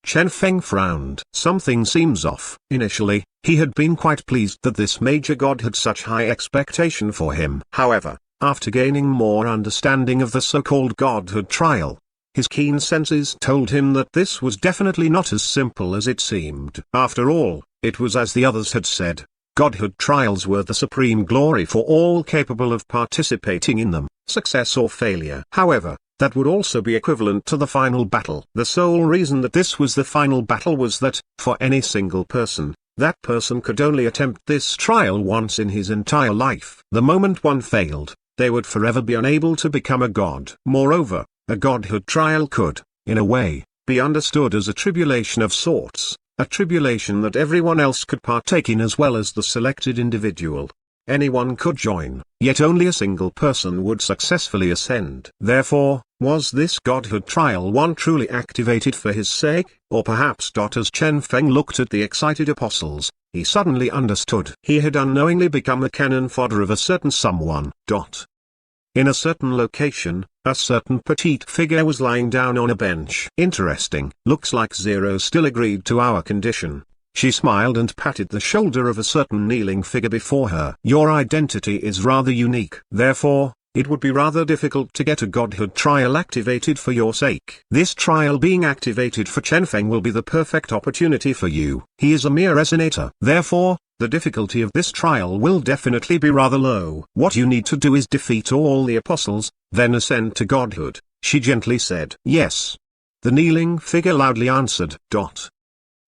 Chen Feng frowned. Something seems off. Initially, he had been quite pleased that this major god had such high expectation for him. However, after gaining more understanding of the so-called godhood trial, his keen senses told him that this was definitely not as simple as it seemed. After all, it was as the others had said, godhood trials were the supreme glory for all capable of participating in them, success or failure. However, that would also be equivalent to the final battle. The sole reason that this was the final battle was that, for any single person, that person could only attempt this trial once in his entire life. The moment one failed, they would forever be unable to become a god. Moreover, a godhood trial could, in a way, be understood as a tribulation of sorts, a tribulation that everyone else could partake in as well as the selected individual. Anyone could join, yet only a single person would successfully ascend. Therefore, was this godhood trial one truly activated for his sake? Or perhaps as Chen Feng looked at the excited apostles, he suddenly understood. He had unknowingly become a cannon fodder of a certain someone. In a certain location, a certain petite figure was lying down on a bench. Interesting. Looks like Zero still agreed to our condition. She smiled and patted the shoulder of a certain kneeling figure before her. Your identity is rather unique. Therefore, it would be rather difficult to get a godhood trial activated for your sake. This trial being activated for Chen Feng will be the perfect opportunity for you. He is a mere resonator. Therefore, the difficulty of this trial will definitely be rather low. What you need to do is defeat all the apostles, then ascend to godhood, she gently said. Yes. The kneeling figure loudly answered.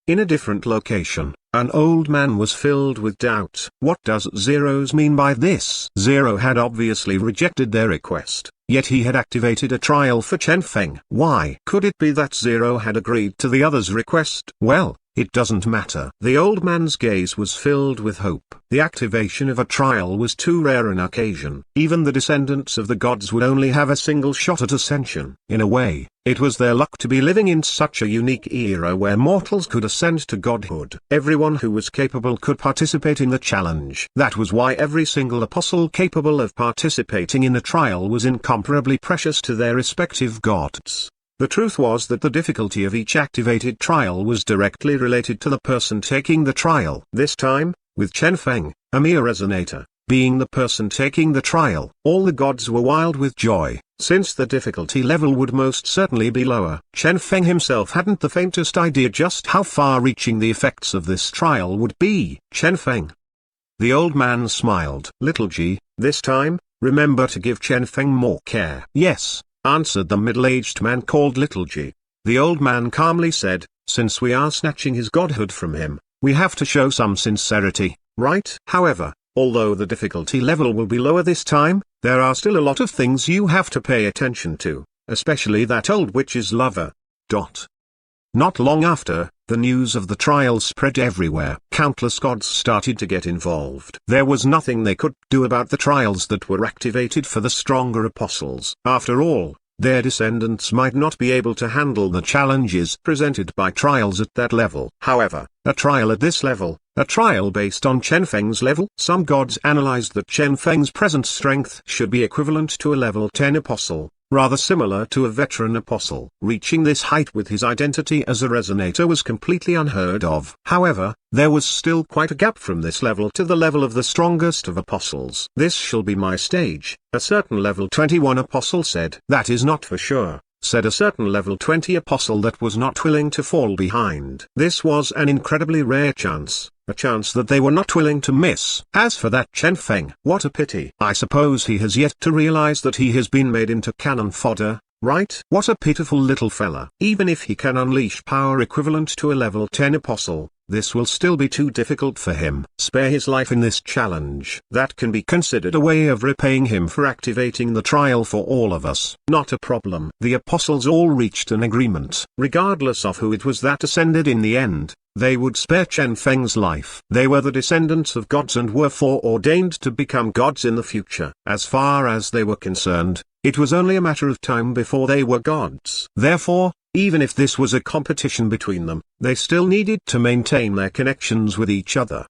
In a different location, an old man was filled with doubt. What does Zeros mean by this? Zero had obviously rejected their request, yet he had activated a trial for Chen Feng. Why could it be that Zero had agreed to the other's request? Well, it doesn't matter. The old man's gaze was filled with hope. The activation of a trial was too rare an occasion. Even the descendants of the gods would only have a single shot at ascension. In a way, it was their luck to be living in such a unique era where mortals could ascend to godhood. Everyone who was capable could participate in the challenge. That was why every single apostle capable of participating in the trial was incomparably precious to their respective gods. The truth was that the difficulty of each activated trial was directly related to the person taking the trial. This time, with Chen Feng, a mere resonator, being the person taking the trial, all the gods were wild with joy, since the difficulty level would most certainly be lower. Chen Feng himself hadn't the faintest idea just how far-reaching the effects of this trial would be. Chen Feng. The old man smiled. Little G, this time, remember to give Chen Feng more care. Yes, answered the middle-aged man called Little G. The old man calmly said, since we are snatching his godhood from him, we have to show some sincerity, right? However, although the difficulty level will be lower this time, there are still a lot of things you have to pay attention to, especially that old witch's lover. Not long after, the news of the trial spread everywhere. Countless gods started to get involved. There was nothing they could do about the trials that were activated for the stronger apostles. After all, their descendants might not be able to handle the challenges presented by trials at that level. However, a trial at this level, a trial based on Chen Feng's level, some gods analyzed that Chen Feng's present strength should be equivalent to a level 10 apostle, rather similar to a veteran apostle. Reaching this height with his identity as a resonator was completely unheard of. However, there was still quite a gap from this level to the level of the strongest of apostles. This shall be my stage, a certain level 21 apostle said. That is not for sure. said a certain level 20 apostle that was not willing to fall behind. This was an incredibly rare chance, a chance that they were not willing to miss. As for that Chen Feng, what a pity. I suppose he has yet to realize that he has been made into cannon fodder, right? What a pitiful little fella. Even if he can unleash power equivalent to a level 10 apostle, this will still be too difficult for him. Spare his life in this challenge. That can be considered a way of repaying him for activating the trial for all of us. Not a problem. The apostles all reached an agreement. Regardless of who it was that ascended in the end, they would spare Chen Feng's life. They were the descendants of gods and were foreordained to become gods in the future. As far as they were concerned, it was only a matter of time before they were gods. Therefore, even if this was a competition between them, they still needed to maintain their connections with each other.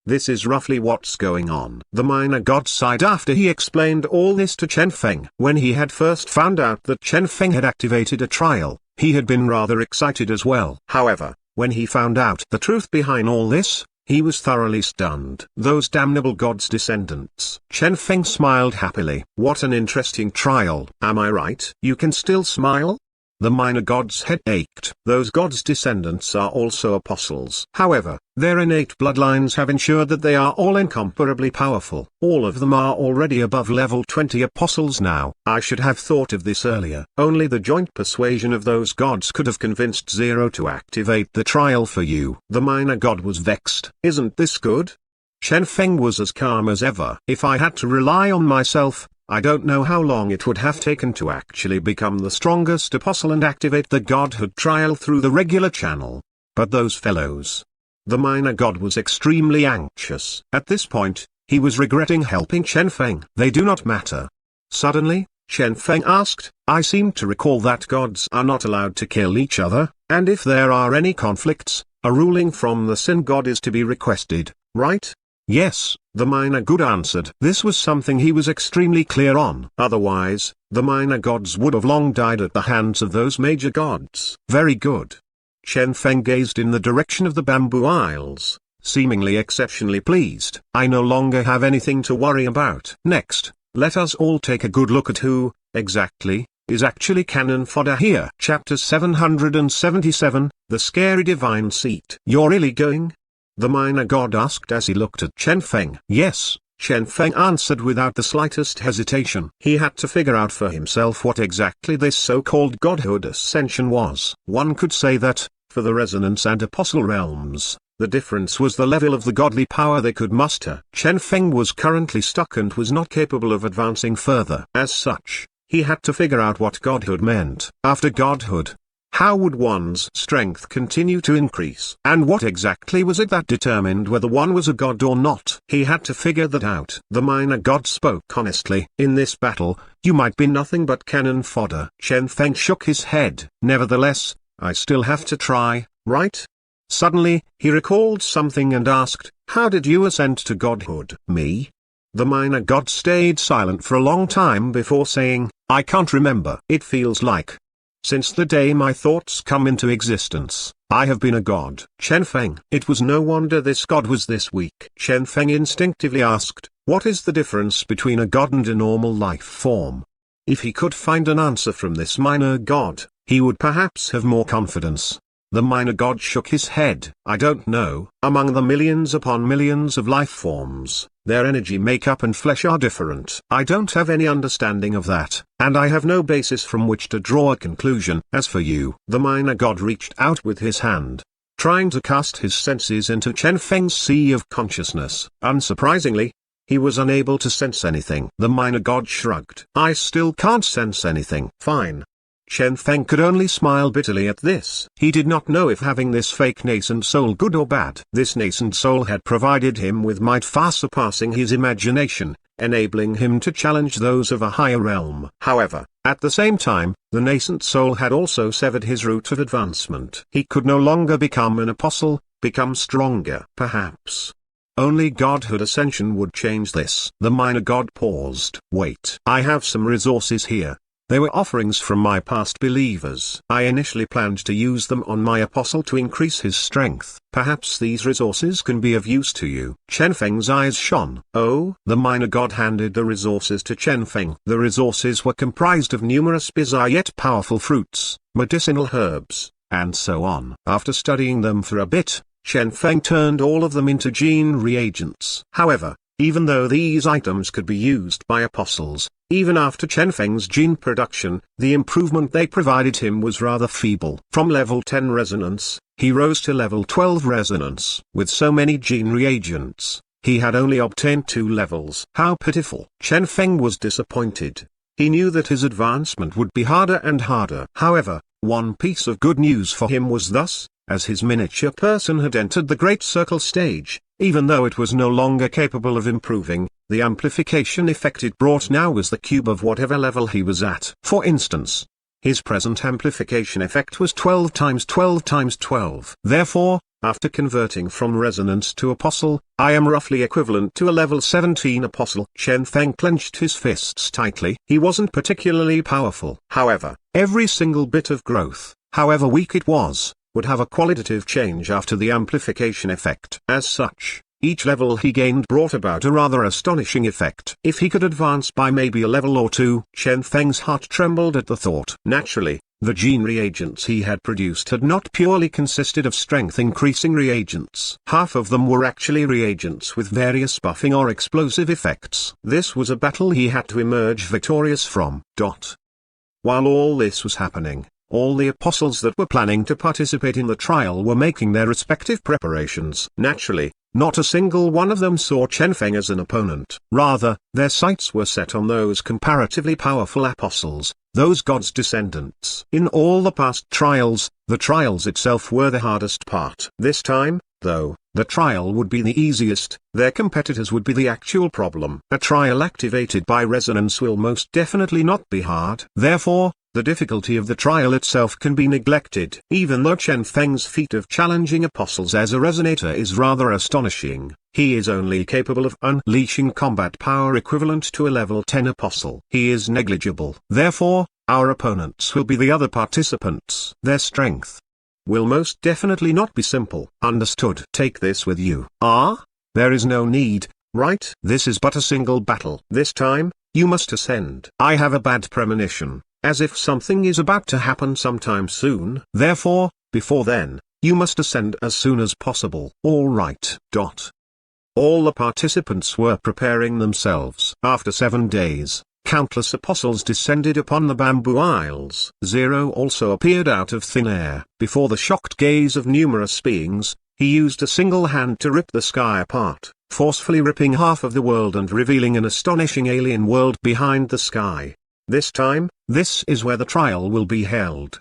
This is roughly what's going on. The minor god sighed after he explained all this to Chen Feng. When he had first found out that Chen Feng had activated a trial, he had been rather excited as well. However, when he found out the truth behind all this, he was thoroughly stunned. Those damnable gods' descendants. Chen Feng smiled happily. What an interesting trial. Am I right? You can still smile? The minor god's head ached. Those gods' descendants are also apostles. However, their innate bloodlines have ensured that they are all incomparably powerful. All of them are already above level 20 apostles now. I should have thought of this earlier. Only the joint persuasion of those gods could have convinced Zero to activate the trial for you. The minor god was vexed. Isn't this good? Chen Feng was as calm as ever. If I had to rely on myself, I don't know how long it would have taken to actually become the strongest apostle and activate the godhood trial through the regular channel. But those fellows. The minor god was extremely anxious. At this point, he was regretting helping Chen Feng. They do not matter. Suddenly, Chen Feng asked, I seem to recall that gods are not allowed to kill each other, and if there are any conflicts, a ruling from the Sin God is to be requested, right? Yes, the minor god answered. This was something he was extremely clear on. Otherwise, the minor gods would have long died at the hands of those major gods. Very good. Chen Feng gazed in the direction of the Bamboo Isles, seemingly exceptionally pleased. I no longer have anything to worry about. Next, let us all take a good look at who, exactly, is actually cannon fodder here. Chapter 777, The Scary Divine Seat. You're really going? The minor god asked as he looked at Chen Feng. Yes, Chen Feng answered without the slightest hesitation. He had to figure out for himself what exactly this so-called godhood ascension was. One could say that, for the resonance and apostle realms, the difference was the level of the godly power they could muster. Chen Feng was currently stuck and was not capable of advancing further. As such, he had to figure out what godhood meant. After godhood, how would one's strength continue to increase? And what exactly was it that determined whether one was a god or not? He had to figure that out. The minor god spoke honestly. In this battle, you might be nothing but cannon fodder. Chen Feng shook his head. Nevertheless, I still have to try, right? Suddenly, he recalled something and asked, how did you ascend to godhood? Me? The minor god stayed silent for a long time before saying, I can't remember. It feels like, since the day my thoughts come into existence, I have been a god. Chen Feng. It was no wonder this god was this weak. Chen Feng instinctively asked, what is the difference between a god and a normal life form? If he could find an answer from this minor god, he would perhaps have more confidence. The minor god shook his head. I don't know. Among the millions upon millions of life forms, their energy makeup and flesh are different. I don't have any understanding of that, and I have no basis from which to draw a conclusion. As for you, the minor god reached out with his hand, trying to cast his senses into Chen Feng's sea of consciousness. Unsurprisingly, he was unable to sense anything. The minor god shrugged. I still can't sense anything. Fine. Chen Feng could only smile bitterly at this. He did not know if having this fake nascent soul good or bad. This nascent soul had provided him with might far surpassing his imagination, enabling him to challenge those of a higher realm. However, at the same time, the nascent soul had also severed his route of advancement. He could no longer become an apostle, become stronger. Perhaps only godhood ascension would change this. The minor god paused. Wait. I have some resources here. They were offerings from my past believers. I initially planned to use them on my apostle to increase his strength. Perhaps these resources can be of use to you. Chen Feng's eyes shone. Oh, the minor god handed the resources to Chen Feng. The resources were comprised of numerous bizarre yet powerful fruits, medicinal herbs, and so on. After studying them for a bit, Chen Feng turned all of them into gene reagents. However, even though these items could be used by apostles, even after Chen Feng's gene production, the improvement they provided him was rather feeble. From level 10 resonance, he rose to level 12 resonance. With so many gene reagents, he had only obtained 2 levels. How pitiful! Chen Feng was disappointed. He knew that his advancement would be harder and harder. However, one piece of good news for him was thus, as his miniature person had entered the Great Circle stage, even though it was no longer capable of improving, the amplification effect it brought now was the cube of whatever level he was at. For instance, his present amplification effect was 12 times 12 times 12. Therefore, after converting from resonance to apostle, I am roughly equivalent to a level 17 apostle. Chen Feng clenched his fists tightly. He wasn't particularly powerful. However, every single bit of growth, however weak it was, would have a qualitative change after the amplification effect. As such, each level he gained brought about a rather astonishing effect. If he could advance by maybe a level or 2, Chen Feng's heart trembled at the thought. Naturally, the gene reagents he had produced had not purely consisted of strength-increasing reagents. Half of them were actually reagents with various buffing or explosive effects. This was a battle he had to emerge victorious from. While all this was happening, all the apostles that were planning to participate in the trial were making their respective preparations. Naturally, not a single one of them saw Chen Feng as an opponent. Rather, their sights were set on those comparatively powerful apostles, those gods' descendants. In all the past trials, the trials itself were the hardest part. This time, though, the trial would be the easiest, their competitors would be the actual problem. A trial activated by resonance will most definitely not be hard. Therefore, the difficulty of the trial itself can be neglected. Even though Chen Feng's feat of challenging apostles as a resonator is rather astonishing, he is only capable of unleashing combat power equivalent to a level 10 apostle. He is negligible. Therefore, our opponents will be the other participants. Their strength will most definitely not be simple. Understood? Take this with you. There is no need, right? This is but a single battle. This time, you must ascend. I have a bad premonition, as if something is about to happen sometime soon. Therefore, before then, you must ascend as soon as possible. All right. All the participants were preparing themselves. After 7 days, countless apostles descended upon the bamboo isles. Zero also appeared out of thin air. Before the shocked gaze of numerous beings, he used a single hand to rip the sky apart, forcefully ripping half of the world and revealing an astonishing alien world behind the sky. This time, this is where the trial will be held.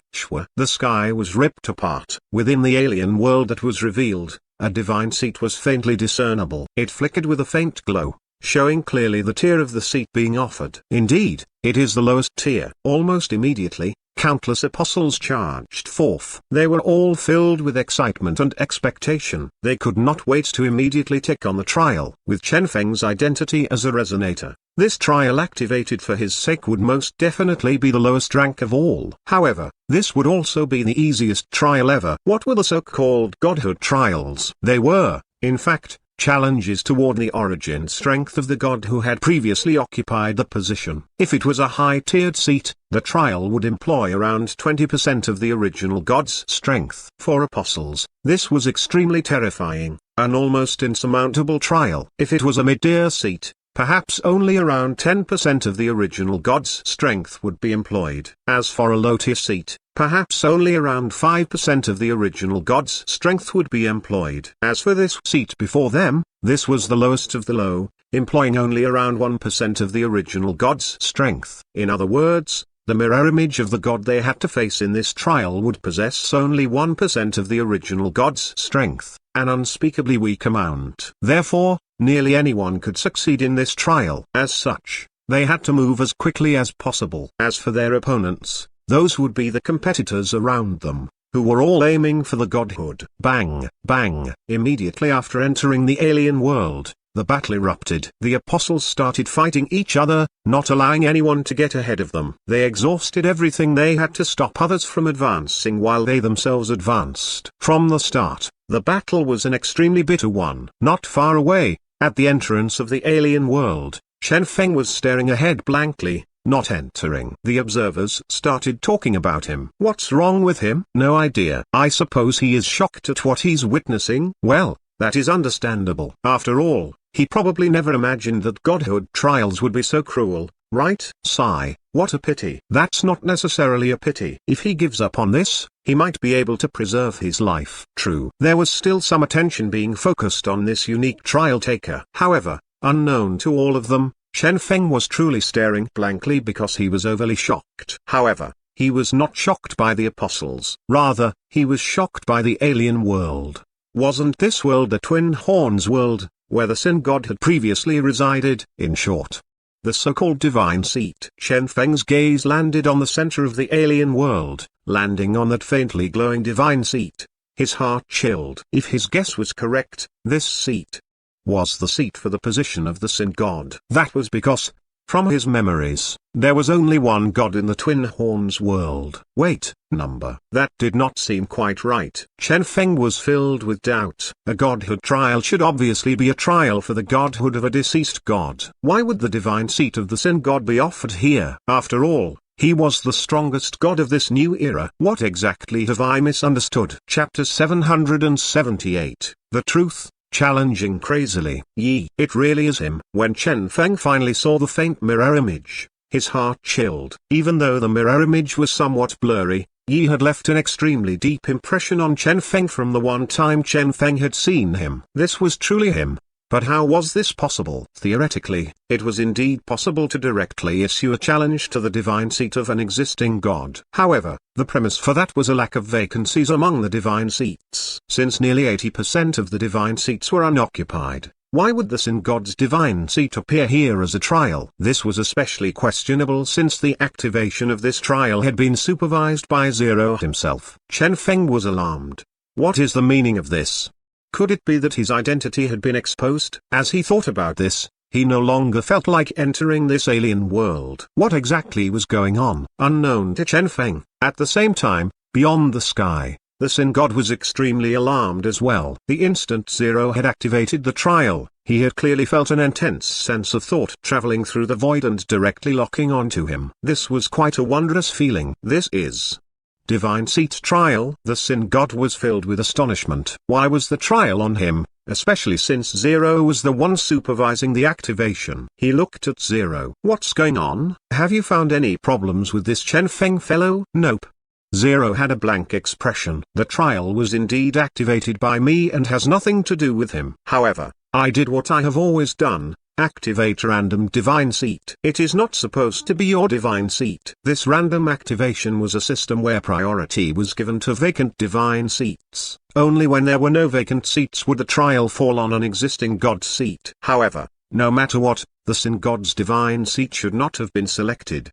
The sky was ripped apart. Within the alien world that was revealed, a divine seat was faintly discernible. It flickered with a faint glow, showing clearly the tier of the seat being offered. Indeed, it is the lowest tier. Almost immediately, countless apostles charged forth. They were all filled with excitement and expectation. They could not wait to immediately take on the trial. With Chen Feng's identity as a resonator, this trial activated for his sake would most definitely be the lowest rank of all. However, this would also be the easiest trial ever. What were the so-called godhood trials? They were, in fact, challenges toward the origin strength of the god who had previously occupied the position. If it was a high-tiered seat, the trial would employ around 20% of the original god's strength. For apostles, this was extremely terrifying, an almost insurmountable trial. If it was a mid-tier seat, perhaps only around 10% of the original god's strength would be employed. As for a low-tier seat, perhaps only around 5% of the original god's strength would be employed. As for this seat before them, this was the lowest of the low, employing only around 1% of the original god's strength. In other words, the mirror image of the god they had to face in this trial would possess only 1% of the original god's strength, an unspeakably weak amount. Therefore, nearly anyone could succeed in this trial. As such, they had to move as quickly as possible. As for their opponents, those would be the competitors around them, who were all aiming for the godhood. Bang, bang. Immediately after entering the alien world, the battle erupted. The apostles started fighting each other, not allowing anyone to get ahead of them. They exhausted everything they had to stop others from advancing while they themselves advanced. From the start, the battle was an extremely bitter one. Not far away, at the entrance of the alien world, Chen Feng was staring ahead blankly, not entering. The observers started talking about him. What's wrong with him? No idea. I suppose he is shocked at what he's witnessing. Well, that is understandable. After all, he probably never imagined that godhood trials would be so cruel, right? Sigh, what a pity. That's not necessarily a pity. If he gives up on this, he might be able to preserve his life. True. There was still some attention being focused on this unique trial taker. However, unknown to all of them, Chen Feng was truly staring blankly because he was overly shocked. However, he was not shocked by the apostles. Rather, he was shocked by the alien world. Wasn't this world the Twin Horns world, where the Sin God had previously resided? In short, the so-called divine seat. Chen Feng's gaze landed on the center of the alien world, landing on that faintly glowing divine seat. His heart chilled. If his guess was correct, this seat was the seat for the position of the Sin God. That was because, from his memories, there was only one God in the Twin Horns world. Wait, number. That did not seem quite right. Chen Feng was filled with doubt. A godhood trial should obviously be a trial for the godhood of a deceased god. Why would the divine seat of the Sin God be offered here? After all, he was the strongest god of this new era. What exactly have I misunderstood? Chapter 778. The Truth. Challenging crazily. Yi. It really is him. When Chen Feng finally saw the faint mirror image, his heart chilled. Even though the mirror image was somewhat blurry, Yi had left an extremely deep impression on Chen Feng from the one time Chen Feng had seen him. This was truly him. But how was this possible? Theoretically, it was indeed possible to directly issue a challenge to the divine seat of an existing god. However, the premise for that was a lack of vacancies among the divine seats. Since nearly 80% of the divine seats were unoccupied, why would the Sin God's divine seat appear here as a trial? This was especially questionable since the activation of this trial had been supervised by Zero himself. Chen Feng was alarmed. What is the meaning of this? Could it be that his identity had been exposed? As he thought about this, he no longer felt like entering this alien world. What exactly was going on? Unknown to Chen Feng. At the same time, beyond the sky, the Sin God was extremely alarmed as well. The instant Zero had activated the trial, he had clearly felt an intense sense of thought traveling through the void and directly locking onto him. This was quite a wondrous feeling. This is divine seat trial. The Sin God was filled with astonishment. Why was the trial on him, especially since Zero was the one supervising the activation? He looked at Zero. What's going on? Have you found any problems with this Chen Feng fellow? Nope. Zero had a blank expression. The trial was indeed activated by me and has nothing to do with him. However, I did what I have always done. Activate random divine seat. It is not supposed to be your divine seat. This random activation was a system where priority was given to vacant divine seats. Only when there were no vacant seats would the trial fall on an existing god seat. However, no matter what, the Sin God's divine seat should not have been selected.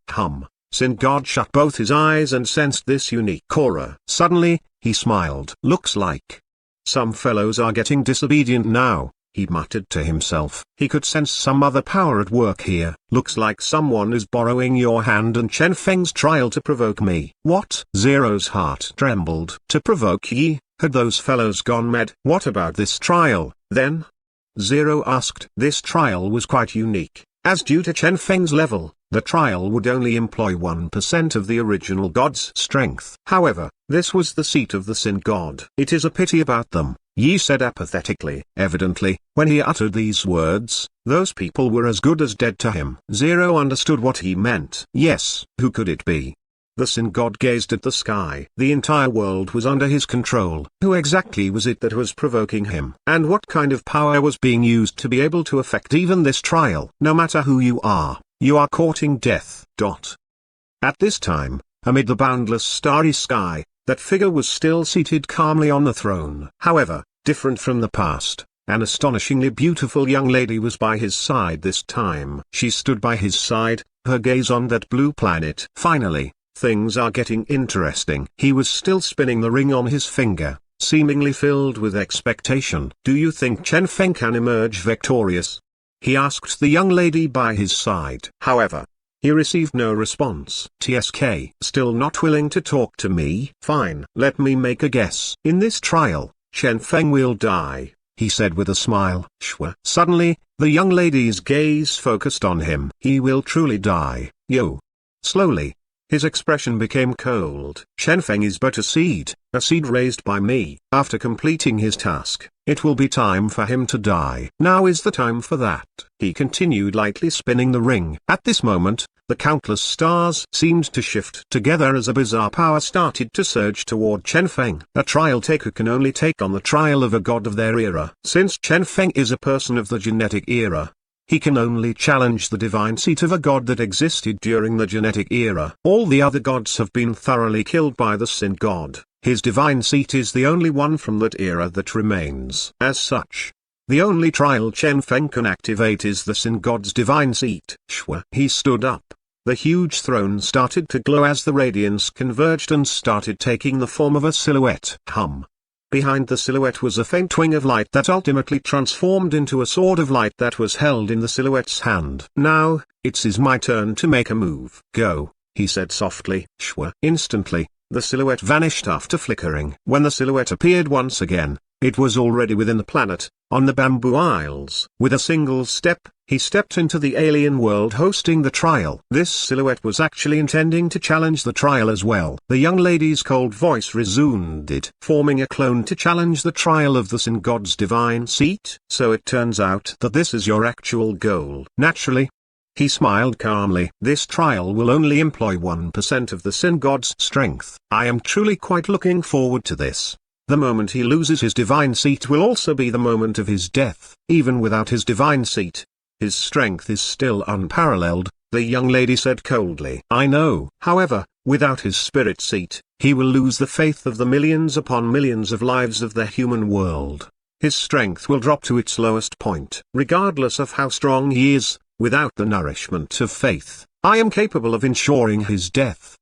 Sin God shut both his eyes and sensed this unique aura. Suddenly, he smiled. Looks like some fellows are getting disobedient now, he muttered to himself. He could sense some other power at work here. Looks like someone is borrowing your hand and Chen Feng's trial to provoke me. What? Zero's heart trembled. To provoke Yi? Had those fellows gone mad? What about this trial, then? Zero asked. This trial was quite unique, as due to Chen Feng's level, the trial would only employ 1% of the original god's strength. However, this was the seat of the Sin God. It is a pity about them, Yi said apathetically. Evidently, when he uttered these words, those people were as good as dead to him. Zero understood what he meant. Yes, who could it be? The Sin God gazed at the sky. The entire world was under his control. Who exactly was it that was provoking him? And what kind of power was being used to be able to affect even this trial? No matter who you are courting death. At this time, amid the boundless starry sky, that figure was still seated calmly on the throne. However, different from the past, an astonishingly beautiful young lady was by his side this time. She stood by his side, her gaze on that blue planet. Finally, things are getting interesting. He was still spinning the ring on his finger. seemingly filled with expectation. "Do you think Chen Feng can emerge victorious?" he asked the young lady by his side. However, he received no response. "TSK, still not willing to talk to me? Fine. Let me make a guess. In this trial, Chen Feng will die," he said with a smile. "Shwa." Suddenly, the young lady's gaze focused on him. "He will truly die, yo." Slowly, his expression became cold. "Chen Feng is but a seed raised by me. After completing his task, it will be time for him to die. Now is the time for that." He continued lightly spinning the ring. At this moment, the countless stars seemed to shift together as a bizarre power started to surge toward Chen Feng. A trial taker can only take on the trial of a god of their era. Since Chen Feng is a person of the genetic era, he can only challenge the divine seat of a god that existed during the genetic era. All the other gods have been thoroughly killed by the Sin God. His divine seat is the only one from that era that remains. As such, the only trial Chen Feng can activate is the Sin God's divine seat. Shwa. He stood up. The huge throne started to glow as the radiance converged and started taking the form of a silhouette. Behind the silhouette was a faint wing of light that ultimately transformed into a sword of light that was held in the silhouette's hand. "Now, it's my turn to make a move." "Go," he said softly. Shwa. Instantly, the silhouette vanished after flickering. When the silhouette appeared once again, it was already within the planet, on the Bamboo Isles. With a single step, he stepped into the alien world hosting the trial. This silhouette was actually intending to challenge the trial as well. The young lady's cold voice resounded, "Forming a clone to challenge the trial of the Sin God's divine seat? So it turns out that this is your actual goal." Naturally, he smiled calmly. "This trial will only employ 1% of the Sin God's strength. I am truly quite looking forward to this. The moment he loses his divine seat will also be the moment of his death. Even without his divine seat, his strength is still unparalleled," the young lady said coldly. "I know. However, without his spirit seat, he will lose the faith of the millions upon millions of lives of the human world. His strength will drop to its lowest point. Regardless of how strong he is, without the nourishment of faith, I am capable of ensuring his death."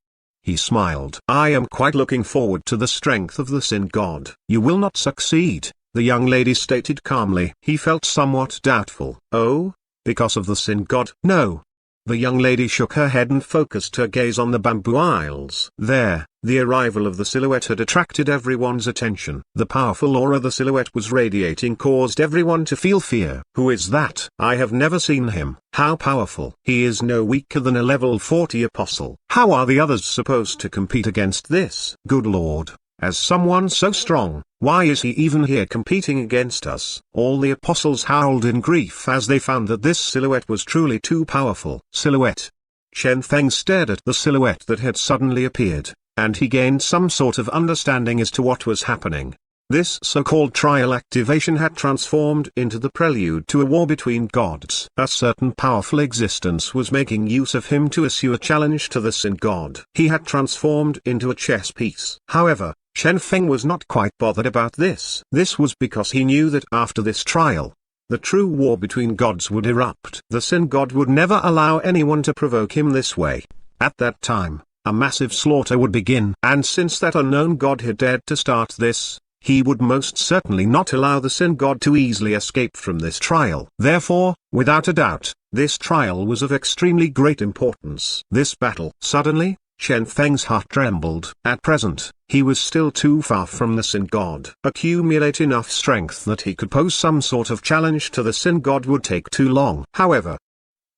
He smiled. "I am quite looking forward to the strength of the Sin God." "You will not succeed," the young lady stated calmly. He felt somewhat doubtful. "Oh? Because of the Sin God?" "No." The young lady shook her head and focused her gaze on the Bamboo Isles. There, the arrival of the silhouette had attracted everyone's attention. The powerful aura the silhouette was radiating caused everyone to feel fear. "Who is that? I have never seen him. How powerful." "He is no weaker than a level 40 apostle. How are the others supposed to compete against this?" "Good Lord. As someone so strong, why is he even here competing against us?" All the apostles howled in grief as they found that this silhouette was truly too powerful. "Silhouette." Chen Feng stared at the silhouette that had suddenly appeared, and he gained some sort of understanding as to what was happening. This so-called trial activation had transformed into the prelude to a war between gods. A certain powerful existence was making use of him to issue a challenge to the Sin God. He had transformed into a chess piece. However, Chen Feng was not quite bothered about this. This was because he knew that after this trial, the true war between gods would erupt. The Sin God would never allow anyone to provoke him this way. At that time, a massive slaughter would begin. And since that unknown god had dared to start this, he would most certainly not allow the Sin God to easily escape from this trial. Therefore, without a doubt, this trial was of extremely great importance. This battle. Suddenly, Chen Feng's heart trembled. At present, he was still too far from the Sin God. Accumulate enough strength that he could pose some sort of challenge to the Sin God would take too long. However,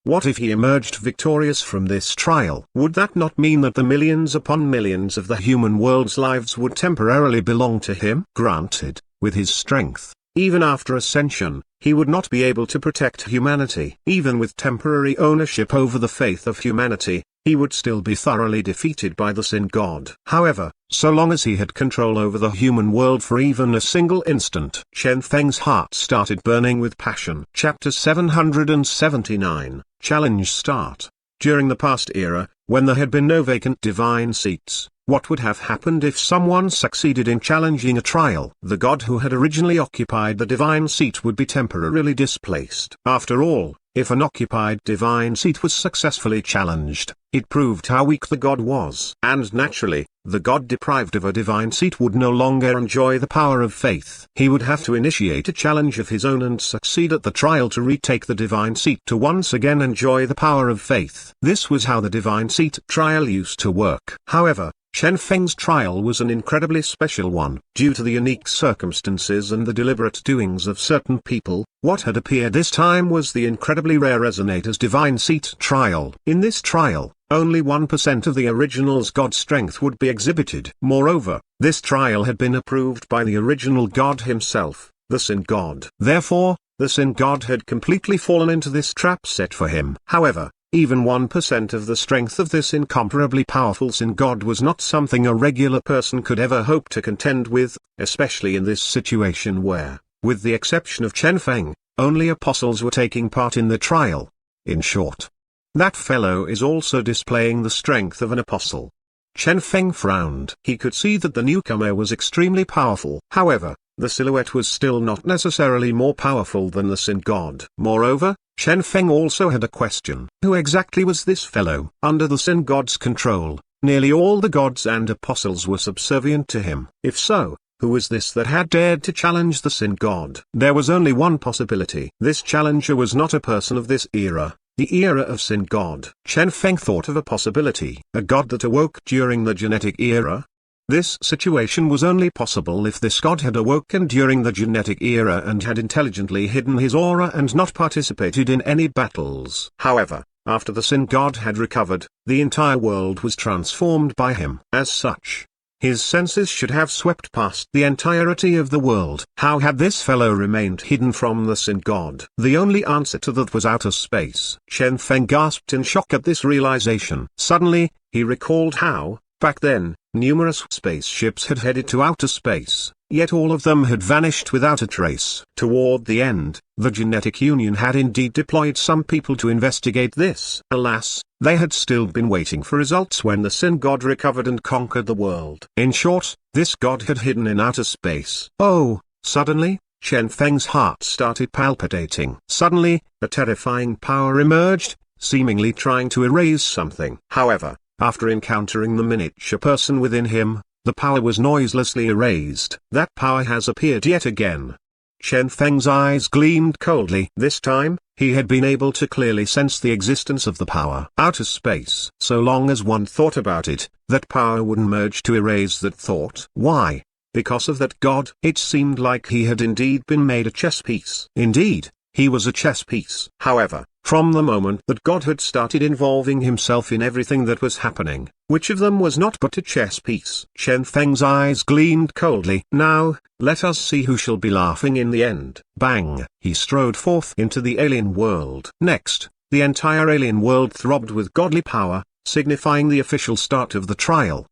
what if he emerged victorious from this trial? Would that not mean that the millions upon millions of the human world's lives would temporarily belong to him? Granted, with his strength, even after ascension, he would not be able to protect humanity. Even with temporary ownership over the faith of humanity, he would still be thoroughly defeated by the Sin God. However, so long as he had control over the human world for even a single instant, Chen Feng's heart started burning with passion. Chapter 779, Challenge Start. During the past era, when there had been no vacant divine seats, what would have happened if someone succeeded in challenging a trial? The god who had originally occupied the divine seat would be temporarily displaced. After all, If an occupied divine seat was successfully challenged, it proved how weak the god was. And naturally, the god deprived of a divine seat would no longer enjoy the power of faith. He would have to initiate a challenge of his own and succeed at the trial to retake the divine seat to once again enjoy the power of faith. This was how the divine seat trial used to work. However, Chen Feng's trial was an incredibly special one. Due to the unique circumstances and the deliberate doings of certain people, what had appeared this time was the incredibly rare Resonator's divine seat trial. In this trial, only 1% of the original's god strength would be exhibited. Moreover, this trial had been approved by the original god himself, the Sin God. Therefore, the Sin God had completely fallen into this trap set for him. However, even 1% of the strength of this incomparably powerful Sin God was not something a regular person could ever hope to contend with, especially in this situation where, with the exception of Chen Feng, only apostles were taking part in the trial. In short, that fellow is also displaying the strength of an apostle. Chen Feng frowned. He could see that the newcomer was extremely powerful. However, the silhouette was still not necessarily more powerful than the Sin God. Moreover, Chen Feng also had a question. Who exactly was this fellow? Under the Sin God's control, nearly all the gods and apostles were subservient to him. If so, who was this that had dared to challenge the Sin God? There was only one possibility. This challenger was not a person of this era, the era of Sin God. Chen Feng thought of a possibility. A god that awoke during the genetic era? This situation was only possible if this god had awoken during the genetic era and had intelligently hidden his aura and not participated in any battles. However, after the Sin God had recovered, the entire world was transformed by him. As such, his senses should have swept past the entirety of the world. How had this fellow remained hidden from the Sin God? The only answer to that was outer space. Chen Feng gasped in shock at this realization. Suddenly, he recalled how, back then, numerous spaceships had headed to outer space, yet all of them had vanished without a trace. Toward the end, the Genetic Union had indeed deployed some people to investigate this. Alas, they had still been waiting for results when the Sin God recovered and conquered the world. In short, this god had hidden in outer space. Oh, suddenly, Chen Feng's heart started palpitating. Suddenly, a terrifying power emerged, seemingly trying to erase something. However, after encountering the miniature person within him, the power was noiselessly erased. That power has appeared yet again. Chen Feng's eyes gleamed coldly. This time, he had been able to clearly sense the existence of the power. Outer space. So long as one thought about it, that power would merge to erase that thought. Why? Because of that god. It seemed like he had indeed been made a chess piece. Indeed, he was a chess piece. However, from the moment that God had started involving himself in everything that was happening, which of them was not but a chess piece? Chen Feng's eyes gleamed coldly. Now, let us see who shall be laughing in the end. Bang! He strode forth into the alien world. Next, the entire alien world throbbed with godly power, signifying the official start of the trial.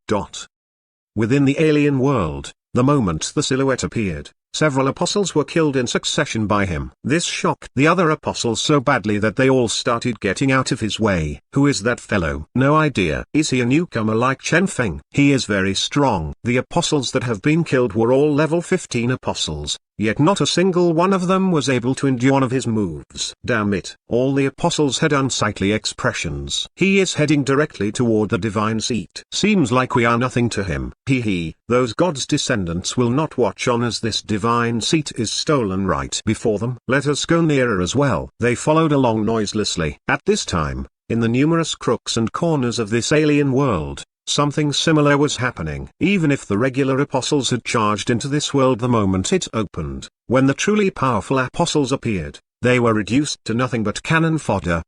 Within the alien world, the moment the silhouette appeared, several apostles were killed in succession by him. This shocked the other apostles so badly that they all started getting out of his way. Who is that fellow? No idea. Is he a newcomer like Chen Feng? He is very strong. The apostles that have been killed were all level 15 apostles, yet not a single one of them was able to endure one of his moves. Damn it. All the apostles had unsightly expressions. He is heading directly toward the divine seat. Seems like we are nothing to him. Those gods' descendants will not watch on as this divine seat is stolen right before them. Let us go nearer as well. They followed along noiselessly. At this time, in the numerous crooks and corners of this alien world, something similar was happening. Even if the regular apostles had charged into this world the moment it opened, when the truly powerful apostles appeared, they were reduced to nothing but cannon fodder.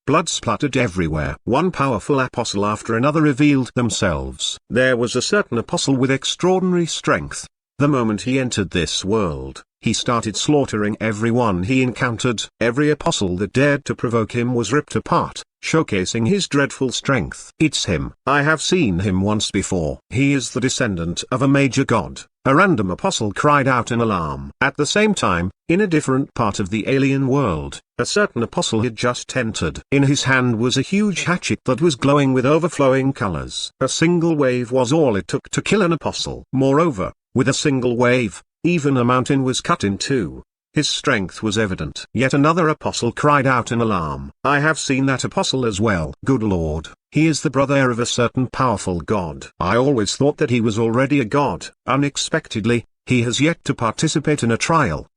Blood spluttered everywhere. One powerful apostle after another revealed themselves. There was a certain apostle with extraordinary strength. The moment he entered this world, he started slaughtering everyone he encountered. Every apostle that dared to provoke him was ripped apart, showcasing his dreadful strength. It's him. I have seen him once before. He is the descendant of a major god. A random apostle cried out in alarm. At the same time, in a different part of the alien world, a certain apostle had just entered. In his hand was a huge hatchet that was glowing with overflowing colors. A single wave was all it took to kill an apostle. Moreover, with a single wave, even a mountain was cut in two. His strength was evident. Yet another apostle cried out in alarm, "I have seen that apostle as well. Good Lord, he is the brother of a certain powerful god. I always thought that he was already a god. Unexpectedly, he has yet to participate in a trial."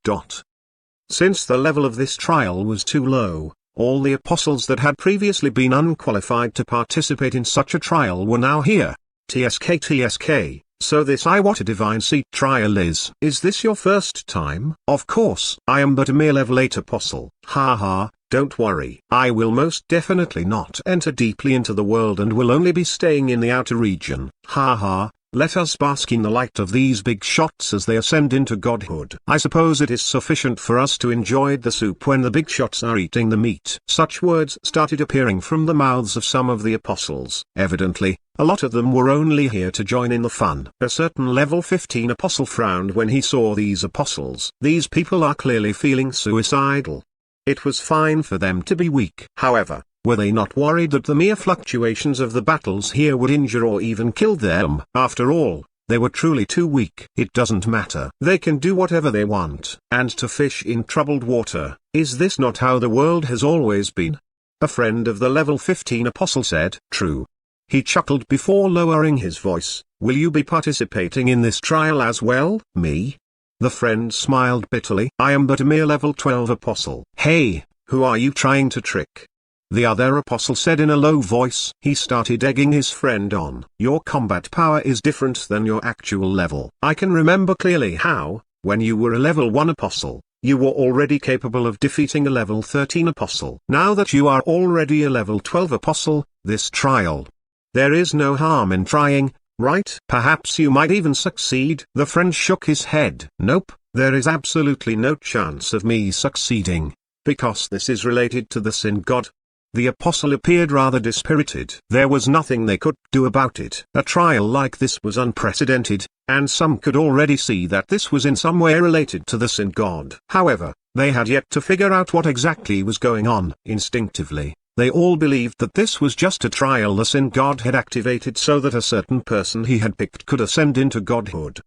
Since the level of this trial was too low, all the apostles that had previously been unqualified to participate in such a trial were now here. TSK. So this what a divine seat trial is. Is this your first time? Of course. I am but a mere level 8 apostle. Haha, don't worry. I will most definitely not enter deeply into the world and will only be staying in the outer region. Haha. Let us bask in the light of these big shots as they ascend into godhood. I suppose it is sufficient for us to enjoy the soup when the big shots are eating the meat. Such words started appearing from the mouths of some of the apostles. Evidently, a lot of them were only here to join in the fun. A certain level 15 apostle frowned when he saw these apostles. These people are clearly feeling suicidal. It was fine for them to be weak. However, were they not worried that the mere fluctuations of the battles here would injure or even kill them? After all, they were truly too weak. It doesn't matter. They can do whatever they want. And to fish in troubled water, is this not how the world has always been? A friend of the level 15 apostle said, "True." He chuckled before lowering his voice. "Will you be participating in this trial as well?" "Me?" The friend smiled bitterly. "I am but a mere level 12 apostle." "Hey, who are you trying to trick?" the other apostle said in a low voice. He started egging his friend on. "Your combat power is different than your actual level. I can remember clearly how, when you were a level 1 apostle, you were already capable of defeating a level 13 apostle. Now that you are already a level 12 apostle, this trial. There is no harm in trying, right? Perhaps you might even succeed." The friend shook his head. "Nope, there is absolutely no chance of me succeeding, because this is related to the sin god." The apostle appeared rather dispirited. There was nothing they could do about it. A trial like this was unprecedented, and some could already see that this was in some way related to the sin god. However, they had yet to figure out what exactly was going on. Instinctively, they all believed that this was just a trial the sin god had activated so that a certain person he had picked could ascend into godhood.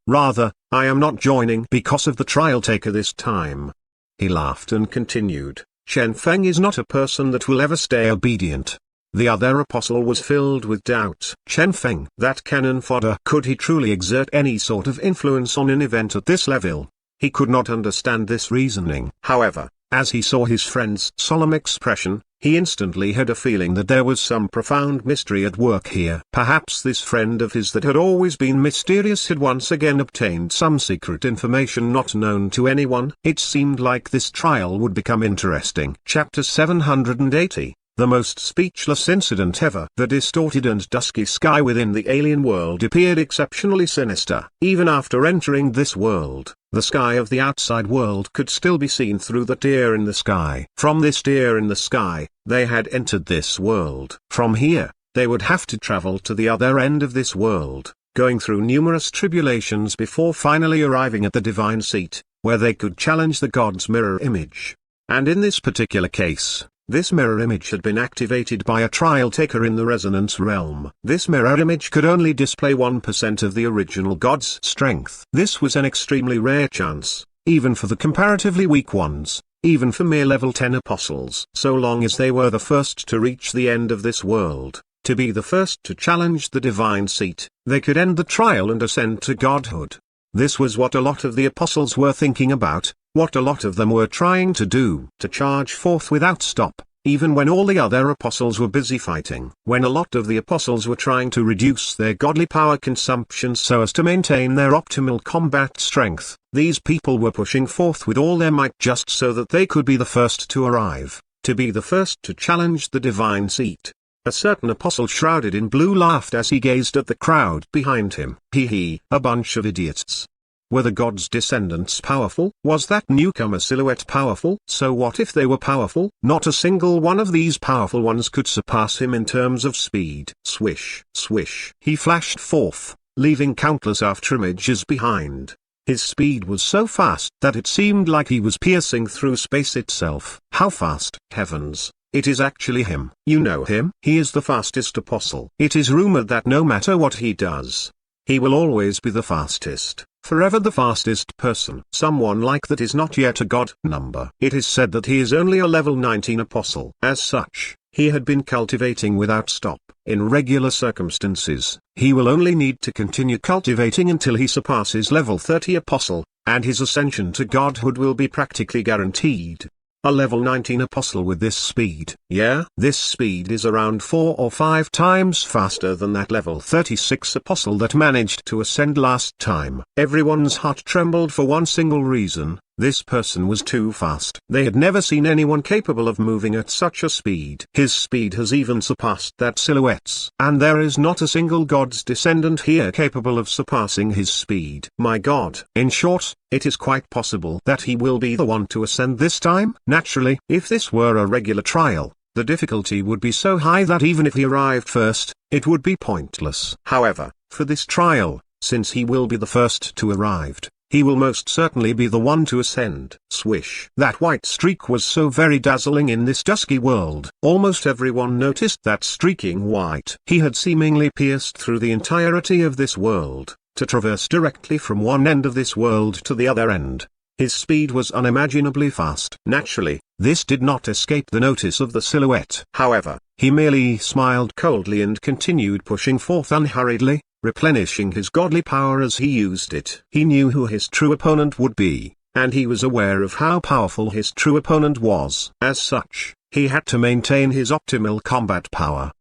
Rather, I am not joining because of the trial taker this time. He laughed and continued. Chen Feng is not a person that will ever stay obedient. The other apostle was filled with doubt. Chen Feng, that cannon fodder. Could he truly exert any sort of influence on an event at this level? He could not understand this reasoning. However, as he saw his friend's solemn expression, he instantly had a feeling that there was some profound mystery at work here. Perhaps this friend of his that had always been mysterious had once again obtained some secret information not known to anyone. It seemed like this trial would become interesting. Chapter 780. The most speechless incident ever. The distorted and dusky sky within the alien world appeared exceptionally sinister. Even after entering this world, the sky of the outside world could still be seen through the tear in the sky. From this tear in the sky, they had entered this world. From here, they would have to travel to the other end of this world, going through numerous tribulations before finally arriving at the divine seat, where they could challenge the god's mirror image. And in this particular case, this mirror image had been activated by a trial taker in the resonance realm. This mirror image could only display 1% of the original god's strength. This was an extremely rare chance, even for the comparatively weak ones, even for mere level 10 apostles. So long as they were the first to reach the end of this world, to be the first to challenge the divine seat, they could end the trial and ascend to godhood. This was what a lot of the apostles were thinking about, what a lot of them were trying to do. To charge forth without stop, even when all the other apostles were busy fighting. When a lot of the apostles were trying to reduce their godly power consumption so as to maintain their optimal combat strength, these people were pushing forth with all their might just so that they could be the first to arrive, to be the first to challenge the divine seat. A certain apostle shrouded in blue laughed as he gazed at the crowd behind him. Hee, a bunch of idiots. Were the god's descendants powerful? Was that newcomer silhouette powerful? So what if they were powerful? Not a single one of these powerful ones could surpass him in terms of speed. Swish, swish. He flashed forth, leaving countless afterimages behind. His speed was so fast that it seemed like he was piercing through space itself. How fast? Heavens! It is actually him. You know him? He is the fastest apostle. It is rumored that no matter what he does, he will always be the fastest, forever the fastest person. Someone like that is not yet a god number. It is said that he is only a level 19 apostle. As such, he had been cultivating without stop. In regular circumstances, he will only need to continue cultivating until he surpasses level 30 apostle, and his ascension to godhood will be practically guaranteed. A level 19 apostle with this speed. Yeah, this speed is around 4 or 5 times faster than that level 36 apostle that managed to ascend last time. Everyone's heart trembled for one single reason: this person was too fast. They had never seen anyone capable of moving at such a speed. His speed has even surpassed that silhouette's. And there is not a single god's descendant here capable of surpassing his speed. My god. In short, it is quite possible that he will be the one to ascend this time. Naturally, if this were a regular trial, the difficulty would be so high that even if he arrived first, it would be pointless. However, for this trial, since he will be the first to arrive, he will most certainly be the one to ascend. Swish. That white streak was so very dazzling in this dusky world. Almost everyone noticed that streaking white. He had seemingly pierced through the entirety of this world, to traverse directly from one end of this world to the other end. His speed was unimaginably fast. Naturally, this did not escape the notice of the silhouette. However, he merely smiled coldly and continued pushing forth unhurriedly, replenishing his godly power as he used it. He knew who his true opponent would be, and he was aware of how powerful his true opponent was. As such, he had to maintain his optimal combat power.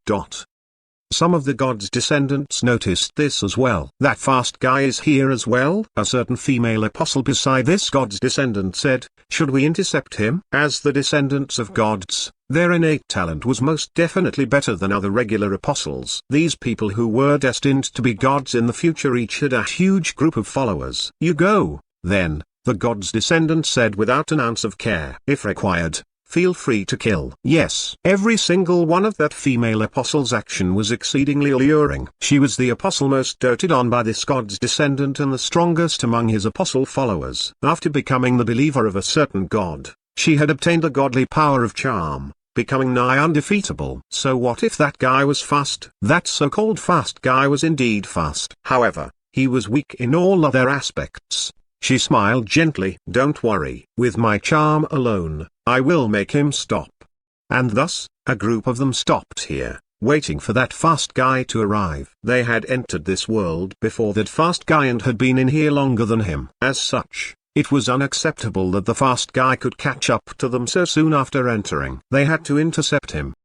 Some of the god's descendants noticed this as well. That fast guy is here as well. A certain female apostle beside this god's descendant said, "Should we intercept him?" As the descendants of gods, their innate talent was most definitely better than other regular apostles. These people who were destined to be gods in the future each had a huge group of followers. "You go, then," the god's descendant said without an ounce of care. "If required, feel free to kill." Yes, every single one of that female apostle's action was exceedingly alluring. She was the apostle most doted on by this god's descendant and the strongest among his apostle followers. After becoming the believer of a certain god, she had obtained the godly power of charm, becoming nigh undefeatable. So what if that guy was fast? That so-called fast guy was indeed fast. However, he was weak in all other aspects. She smiled gently. "Don't worry. With my charm alone, I will make him stop." And thus, a group of them stopped here, waiting for that fast guy to arrive. They had entered this world before that fast guy and had been in here longer than him. As such, it was unacceptable that the fast guy could catch up to them so soon after entering. They had to intercept him.